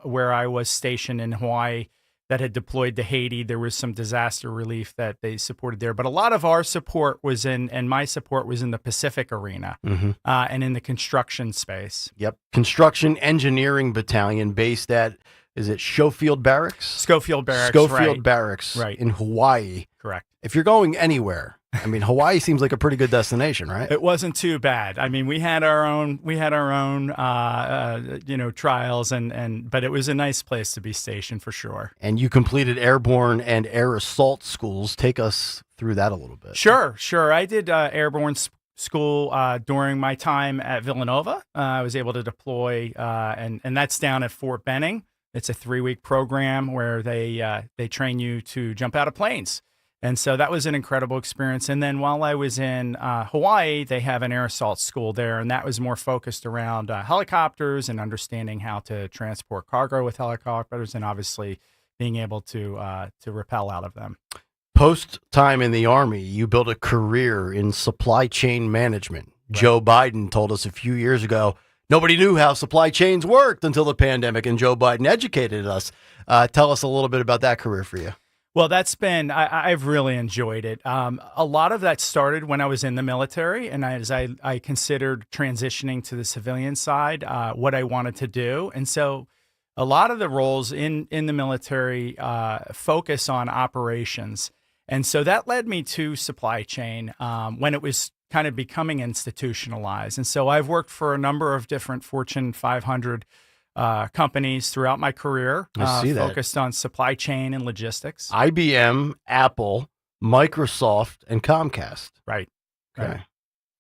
where I was stationed in Hawaii that had deployed to Haiti. There was some disaster relief that they supported there. But a lot of our support and my support was in the Pacific arena and in the construction space. Yep. Construction Engineering Battalion based at, is it Schofield Barracks? Schofield Barracks, Schofield Barracks right. in Hawaii. Correct. If you're going anywhere, I mean, Hawaii seems like a pretty good destination, right? It wasn't too bad. I mean, we had our own trials, but it was a nice place to be stationed for sure. And you completed airborne and air assault schools. Take us through that a little bit. Sure. I did airborne school during my time at Villanova. I was able to deploy, and that's down at Fort Benning. It's a 3-week program where they train you to jump out of planes. And so that was an incredible experience. And then while I was in Hawaii, they have an air assault school there, and that was more focused around helicopters and understanding how to transport cargo with helicopters, and obviously being able to rappel out of them. Post time in the Army, you built a career in supply chain management. Right. Joe Biden told us a few years ago, nobody knew how supply chains worked until the pandemic, and Joe Biden educated us. Tell us a little bit about that career for you. Well, I've really enjoyed it. A lot of that started when I was in the military, and as I considered transitioning to the civilian side, what I wanted to do. And so a lot of the roles in the military focus on operations. And so that led me to supply chain when it was kind of becoming institutionalized. And so I've worked for a number of different Fortune 500 companies throughout my career, focused on supply chain and logistics. IBM, Apple, Microsoft, and Comcast. Right. Okay. Right.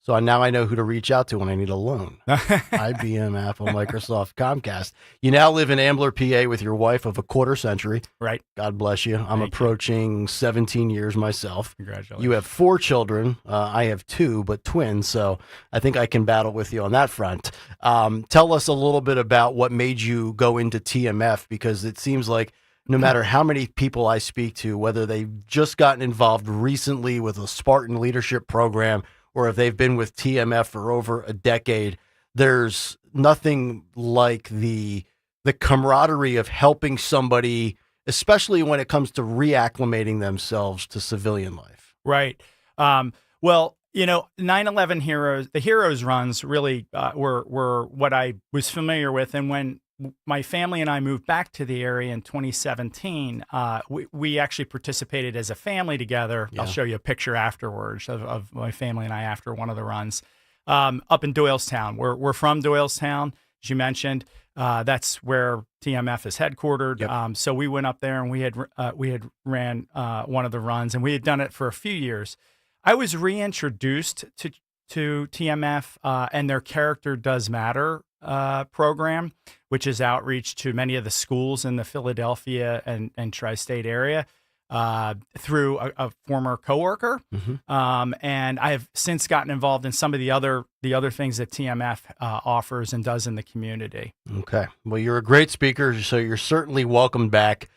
So now I know who to reach out to when I need a loan. IBM, Apple, Microsoft, Comcast. You now live in Ambler, PA with your wife of a quarter century. Right. God bless you. I'm approaching 17 years myself. Congratulations. You have 4 children. I have 2, but twins. So I think I can battle with you on that front. Tell us a little bit about what made you go into TMF, because it seems like no matter how many people I speak to, whether they've just gotten involved recently with a Spartan leadership program or if they've been with TMF for over a decade, there's nothing like the camaraderie of helping somebody, especially when it comes to reacclimating themselves to civilian life. Right. Well, 9/11 Heroes, the Heroes runs really were what I was familiar with. And when my family and I moved back to the area in 2017, we actually participated as a family together. Yeah. I'll show you a picture afterwards of my family and I after one of the runs up in Doylestown. We're from Doylestown, as you mentioned. That's where TMF is headquartered. Yep. So we went up there and we had ran one of the runs, and we had done it for a few years. I was reintroduced to TMF and their Character Does Matter program, which is outreach to many of the schools in the Philadelphia and tri-state area through a former coworker. And I have since gotten involved in some of the other things that TMF offers and does in the community. Okay. Well, you're a great speaker, so you're certainly welcome back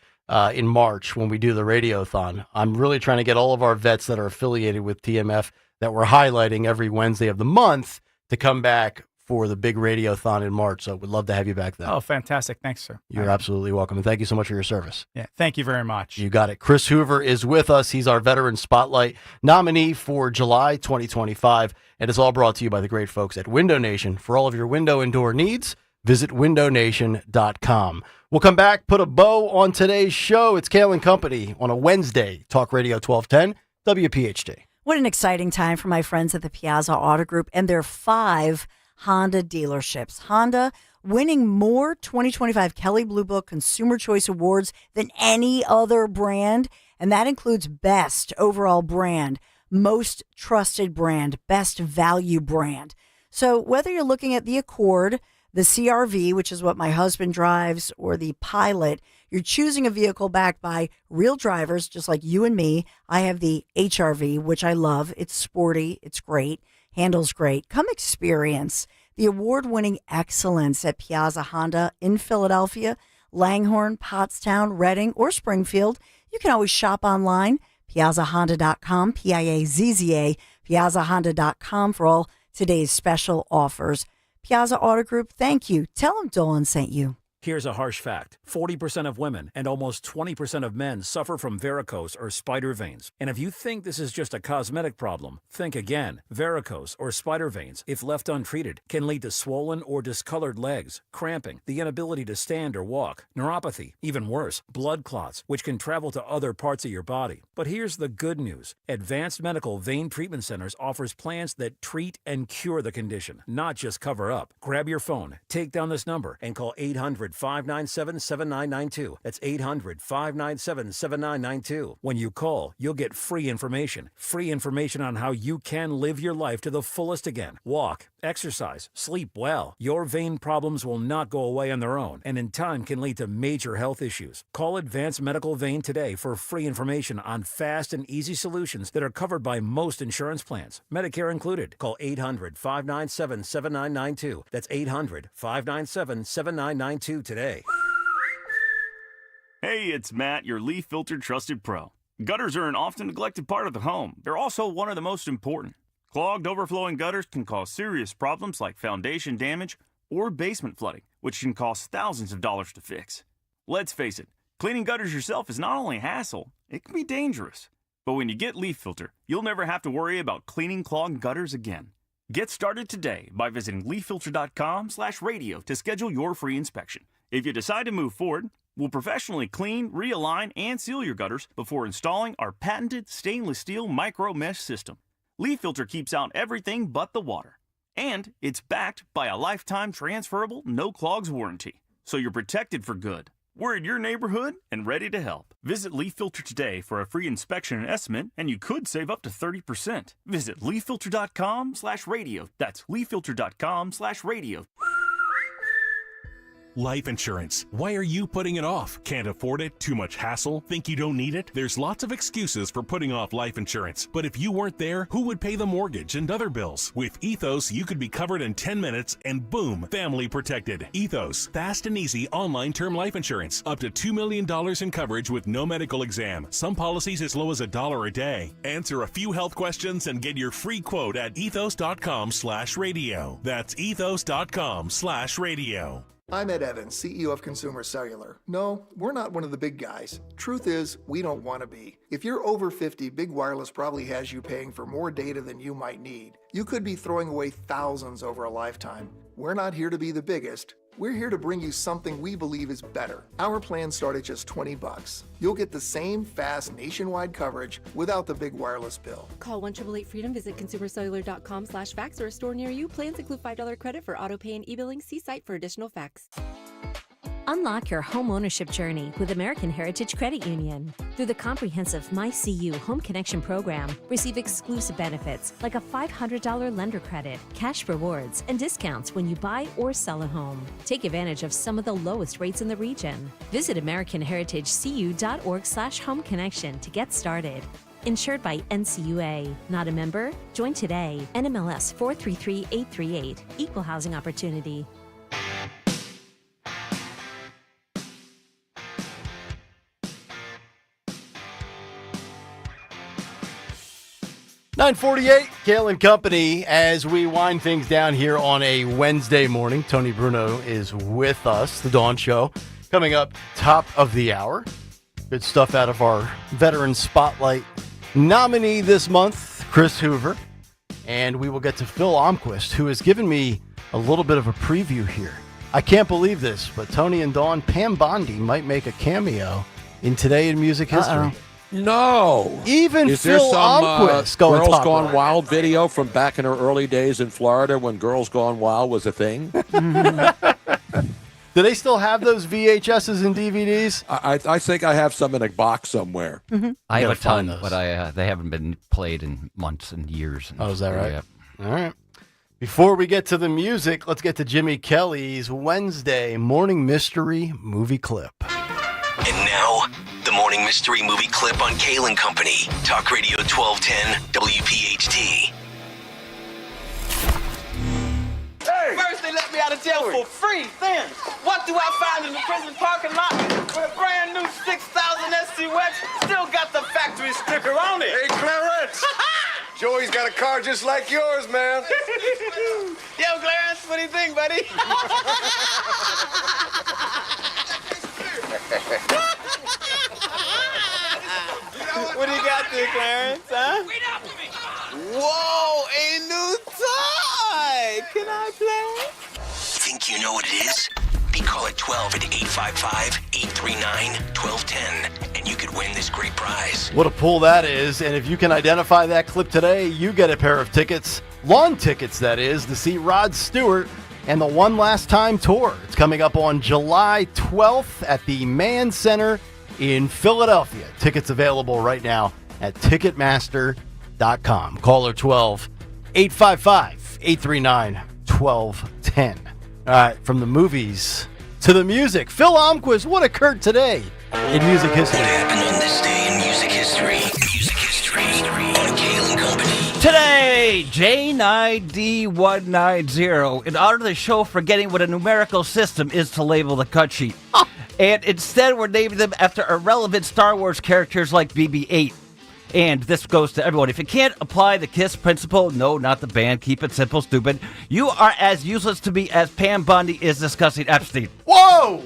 in March when we do the Radiothon. I'm really trying to get all of our vets that are affiliated with TMF that we're highlighting every Wednesday of the month to come back for the big Radiothon in March. So we'd love to have you back then. Oh, fantastic. Thanks, sir. You're absolutely welcome. And thank you so much for your service. Yeah, thank you very much. You got it. Chris Hoover is with us. He's our Veteran Spotlight nominee for July 2025. And it's all brought to you by the great folks at Window Nation. For all of your window and door needs, visit windownation.com. We'll come back, put a bow on today's show. It's Kayal and Company on a Wednesday. Talk Radio 1210, WPHT. What an exciting time for my friends at the Piazza Auto Group and their 5 Honda dealerships. Honda winning more 2025 Kelley Blue Book Consumer Choice Awards than any other brand. And that includes Best Overall Brand, Most Trusted Brand, Best Value Brand. So whether you're looking at the Accord, the CRV, which is what my husband drives, or the Pilot, you're choosing a vehicle backed by real drivers, just like you and me. I have the HRV, which I love. It's sporty. It's great. Handles great. Come experience the award-winning excellence at Piazza Honda in Philadelphia, Langhorne, Pottstown, Reading, or Springfield. You can always shop online, piazzahonda.com, Piazza, piazzahonda.com for all today's special offers. Piazza Auto Group, thank you. Tell them Dolan sent you. Here's a harsh fact. 40% of women and almost 20% of men suffer from varicose or spider veins. And if you think this is just a cosmetic problem, think again. Varicose or spider veins, if left untreated, can lead to swollen or discolored legs, cramping, the inability to stand or walk, neuropathy, even worse, blood clots, which can travel to other parts of your body. But here's the good news. Advanced Medical Vein Treatment Centers offers plans that treat and cure the condition, not just cover up. Grab your phone, take down this number, and call 800-597-7992. That's 800-597-7992. When you call, you'll get free information. Free information on how you can live your life to the fullest again. Walk, exercise, sleep well. Your vein problems will not go away on their own, and in time can lead to major health issues. Call Advanced Medical Vein today for free information on fast and easy solutions that are covered by most insurance plans, Medicare included. Call 800-597-7992. That's 800-597-7992 today. Hey, it's Matt, your leaf filter trusted pro. Gutters are an often neglected part of the home. They're also one of the most important. Clogged, overflowing gutters can cause serious problems like foundation damage or basement flooding, which can cost thousands of dollars to fix. Let's face it, cleaning gutters yourself is not only a hassle, it can be dangerous. But when you get Leaf Filter, you'll never have to worry about cleaning clogged gutters again. Get started today by visiting leaffilter.com/radio to schedule your free inspection. If you decide to move forward, we'll professionally clean, realign, and seal your gutters before installing our patented stainless steel micro mesh system. Leaf Filter keeps out everything but the water. And it's backed by a lifetime transferable no clogs warranty. So you're protected for good, We're in your neighborhood and ready to help. Visit Leaf Filter today for a free inspection and estimate, and you could save up to 30%. Visit leaffilter.com/radio. That's leaffilter.com/radio. Life insurance. Why are you putting it off? Can't afford it? Too much hassle? Think you don't need it? There's lots of excuses for putting off life insurance. But if you weren't there, who would pay the mortgage and other bills? With Ethos, you could be covered in 10 minutes and boom, family protected. Ethos, fast and easy online term life insurance. Up to $2 million in coverage with no medical exam. Some policies as low as $1 a day. Answer a few health questions and get your free quote at ethos.com/radio. That's ethos.com/radio. I'm Ed Evans, CEO of Consumer Cellular. No, we're not one of the big guys. Truth is, we don't want to be. If you're over 50, Big Wireless probably has you paying for more data than you might need. You could be throwing away thousands over a lifetime. We're not here to be the biggest. We're here to bring you something we believe is better. Our plans start at just $20. You'll get the same fast nationwide coverage without the big wireless bill. Call 1-888-FREEDOM, visit consumercellular.com/facts or a store near you. Plans include $5 credit for auto pay and e-billing. See site for additional facts. Unlock your home ownership journey with American Heritage Credit Union. Through the comprehensive MyCU Home Connection program, receive exclusive benefits like a $500 lender credit, cash rewards, and discounts when you buy or sell a home. Take advantage of some of the lowest rates in the region. Visit AmericanHeritageCU.org/home connection to get started. Insured by NCUA. Not a member? Join today. NMLS 433838. Equal housing opportunity. $9:48, Kayal and Company, as we wind things down here on a Wednesday morning. Tony Bruno is with us, The Dawn Show, coming up top of the hour. Good stuff out of our Veteran Spotlight nominee this month, Chris Hoover. And we will get to Phil Almquist, who has given me a little bit of a preview here. I can't believe this, but Tony and Dawn, Pam Bondi might make a cameo in Today in Music History. No. Even Is there Phil some Almquist Girls Gone Wild video from back in her early days in Florida when Girls Gone Wild was a thing? Do they still have those VHSs and DVDs? I think I have some in a box somewhere. I have a ton, but they haven't been played in months and years. Oh, is that right? Yeah. All right. Before we get to the music, let's get to Jimmy Kelly's Wednesday Morning Mystery Movie Clip. And now, the Morning Mystery Movie Clip on Kayal and Company. Talk Radio 1210 WPHT. Hey. First they let me out of jail for free. Then, what do I find in the prison parking lot? With a brand new 6000 SC Wax, still got the factory sticker on it. Hey, Clarence. Joey's got a car just like yours, man. Yo, Clarence, what do you think, buddy? What do you got there, Clarence, huh? Whoa, a new toy! Can I play? Think you know what it is? Be call at 12 at 855-839-1210, and you could win this great prize. What a pull that is. And if you can identify that clip today, you get a pair of tickets, lawn tickets that is, to see Rod Stewart and the One Last Time tour. It's coming up on July 12th at the Mann Center in Philadelphia. Tickets available right now at Ticketmaster.com. Caller 12-855-839-1210. All right, from the movies to the music. Phil Almquist, what occurred today in music history? What happened on this day in music history? Music history on Kayal and Company. Today, J9D190. In honor of the show forgetting what a numerical system is to label the cut sheet. And instead, we're naming them after irrelevant Star Wars characters like BB-8. And this goes to everyone. If you can't apply the KISS principle, no, not the band, keep it simple, stupid, you are as useless to me as Pam Bondi is discussing Epstein. Whoa!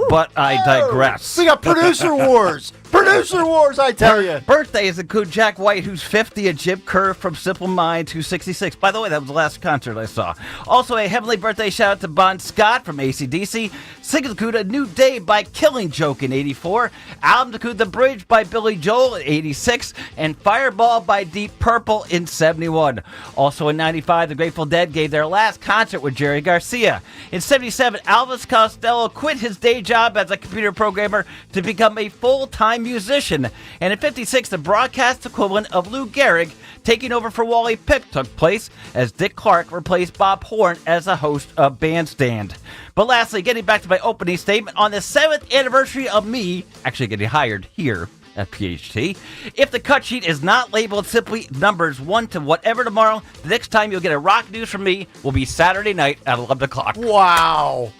But I digress. We got producer wars. Producer Producer Wars, I tell you. Birthdays include Jack White, who's 50, and Jim Kerr from Simple Minds, who's 66. By the way, that was the last concert I saw. Also, a heavenly birthday shout out to Bon Scott from AC/DC. Singles include A New Day by Killing Joke in 84. Albums include The Bridge by Billy Joel in 86. And Fireball by Deep Purple in 71. Also in 95, the Grateful Dead gave their last concert with Jerry Garcia. In 77, Elvis Costello quit his day job as a computer programmer to become a full-time musician. And in 56, the broadcast equivalent of Lou Gehrig taking over for Wally Pipp took place as Dick Clark replaced Bob Horn as the host of Bandstand. But lastly, getting back to my opening statement, on the 7th anniversary of me actually getting hired here at PHT, if the cut sheet is not labeled simply numbers 1 to whatever tomorrow, the next time you'll get a rock news from me will be Saturday night at 11 o'clock. Wow.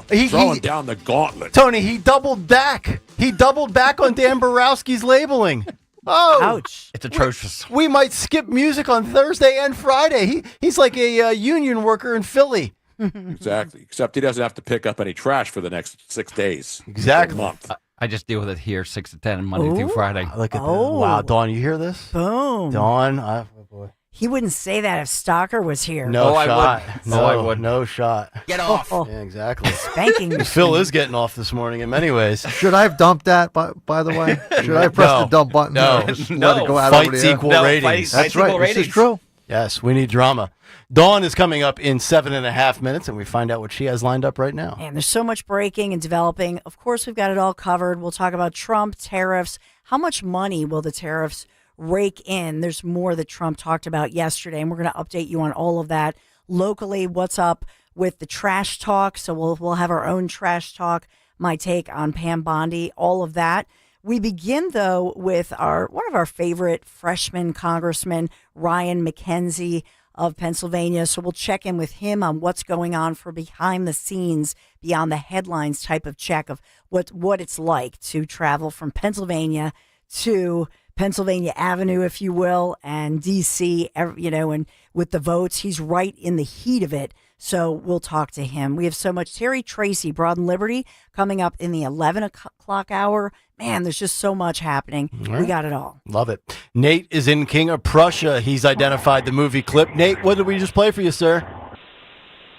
Throwing down the gauntlet. Tony, he doubled back. He doubled back on Dan Borowski's labeling. Oh, ouch. It's atrocious. We might skip music on Thursday and Friday. He's like a union worker in Philly. Exactly. Except he doesn't have to pick up any trash for the next 6 days. Exactly. Month. I just deal with it here 6 to 10 Monday through Friday. Look at that. Wow, Dawn, you hear this? Boom. Dawn, oh boy. He wouldn't say that if Stalker was here. No shot. I would. No shot. Get off. Yeah, exactly. Spanking. Phil is getting off this morning in many ways. Should I have dumped that, by the way? Should I have pressed the dump button? No. Or just let it go out over Fights the air? equal ratings. That's right. This is true. Yes, we need drama. Dawn is coming up in 7.5 minutes, and we find out what she has lined up right now. And there's so much breaking and developing. Of course, we've got it all covered. We'll talk about Trump, tariffs. How much money will the tariffs rake in? There's more that Trump talked about yesterday, and we're going to update you on all of that. Locally, what's up with the trash talk? So we'll have our own trash talk, my take on Pam Bondi, all of that. We begin, though, with one of our favorite freshman congressmen, Ryan McKenzie of Pennsylvania. So we'll check in with him on what's going on for behind the scenes, beyond the headlines type of check of what it's like to travel from Pennsylvania to Pennsylvania Avenue, if you will, and D.C., and with the votes, he's right in the heat of it. So we'll talk to him. We have so much. Terry Tracy, Broad and Liberty, coming up in the 11 o'clock hour. Man, there's just so much happening. Right. We got it all. Love it. Nate is in King of Prussia. He's identified the movie clip. Nate, what did we just play for you, sir?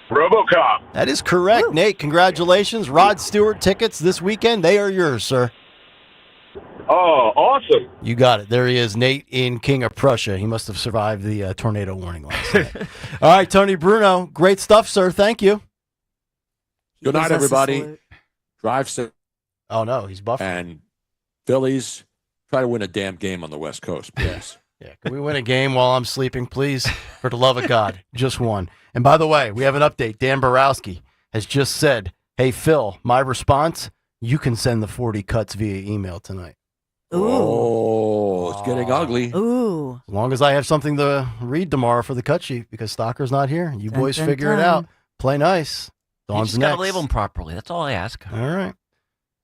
RoboCop. That is correct, Woo. Nate. Congratulations. Rod Stewart tickets this weekend. They are yours, sir. Oh, awesome. You got it. There he is, Nate in King of Prussia. He must have survived the tornado warning last night. All right, Tony Bruno. Great stuff, sir. Thank you. Good night, everybody. Drive safe. Oh, no, he's buffering. And Phillies, try to win a damn game on the West Coast, please. Yeah, can we win a game while I'm sleeping, please? For the love of God, just one. And by the way, we have an update. Dan Borowski has just said, hey, Phil, my response, you can send the 40 cuts via email tonight. Ooh. Oh, it's getting ugly. Ooh. As long as I have something to read tomorrow for the cut sheet, because Stalker's not here. You boys figure it out. Play nice. Dawn's just next. got to label them properly. That's all I ask. All right.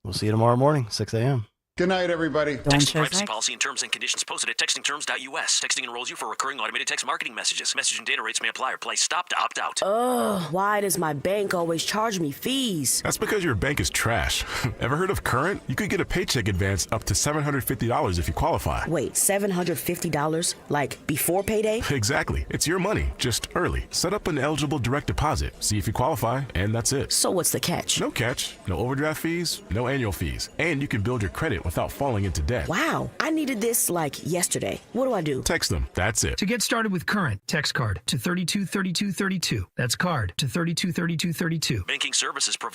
We'll see you tomorrow morning, 6 a.m. Good night, everybody. Text privacy policy and terms and conditions posted at textingterms.us. Texting enrolls you for recurring automated text marketing messages. Message and data rates may apply or play stop to opt out. Ugh, why does my bank always charge me fees? That's because your bank is trash. Ever heard of Current? You could get a paycheck advance up to $750 if you qualify. Wait, $750? Like before payday? Exactly. It's your money, just early. Set up an eligible direct deposit. See if you qualify, and that's it. So what's the catch? No catch. No overdraft fees, no annual fees. And you can build your credit without falling into debt. Wow, I needed this like yesterday. What do I do? Text them. That's it. To get started with Current, text CARD to 323232. That's CARD to 323232. Banking services provided.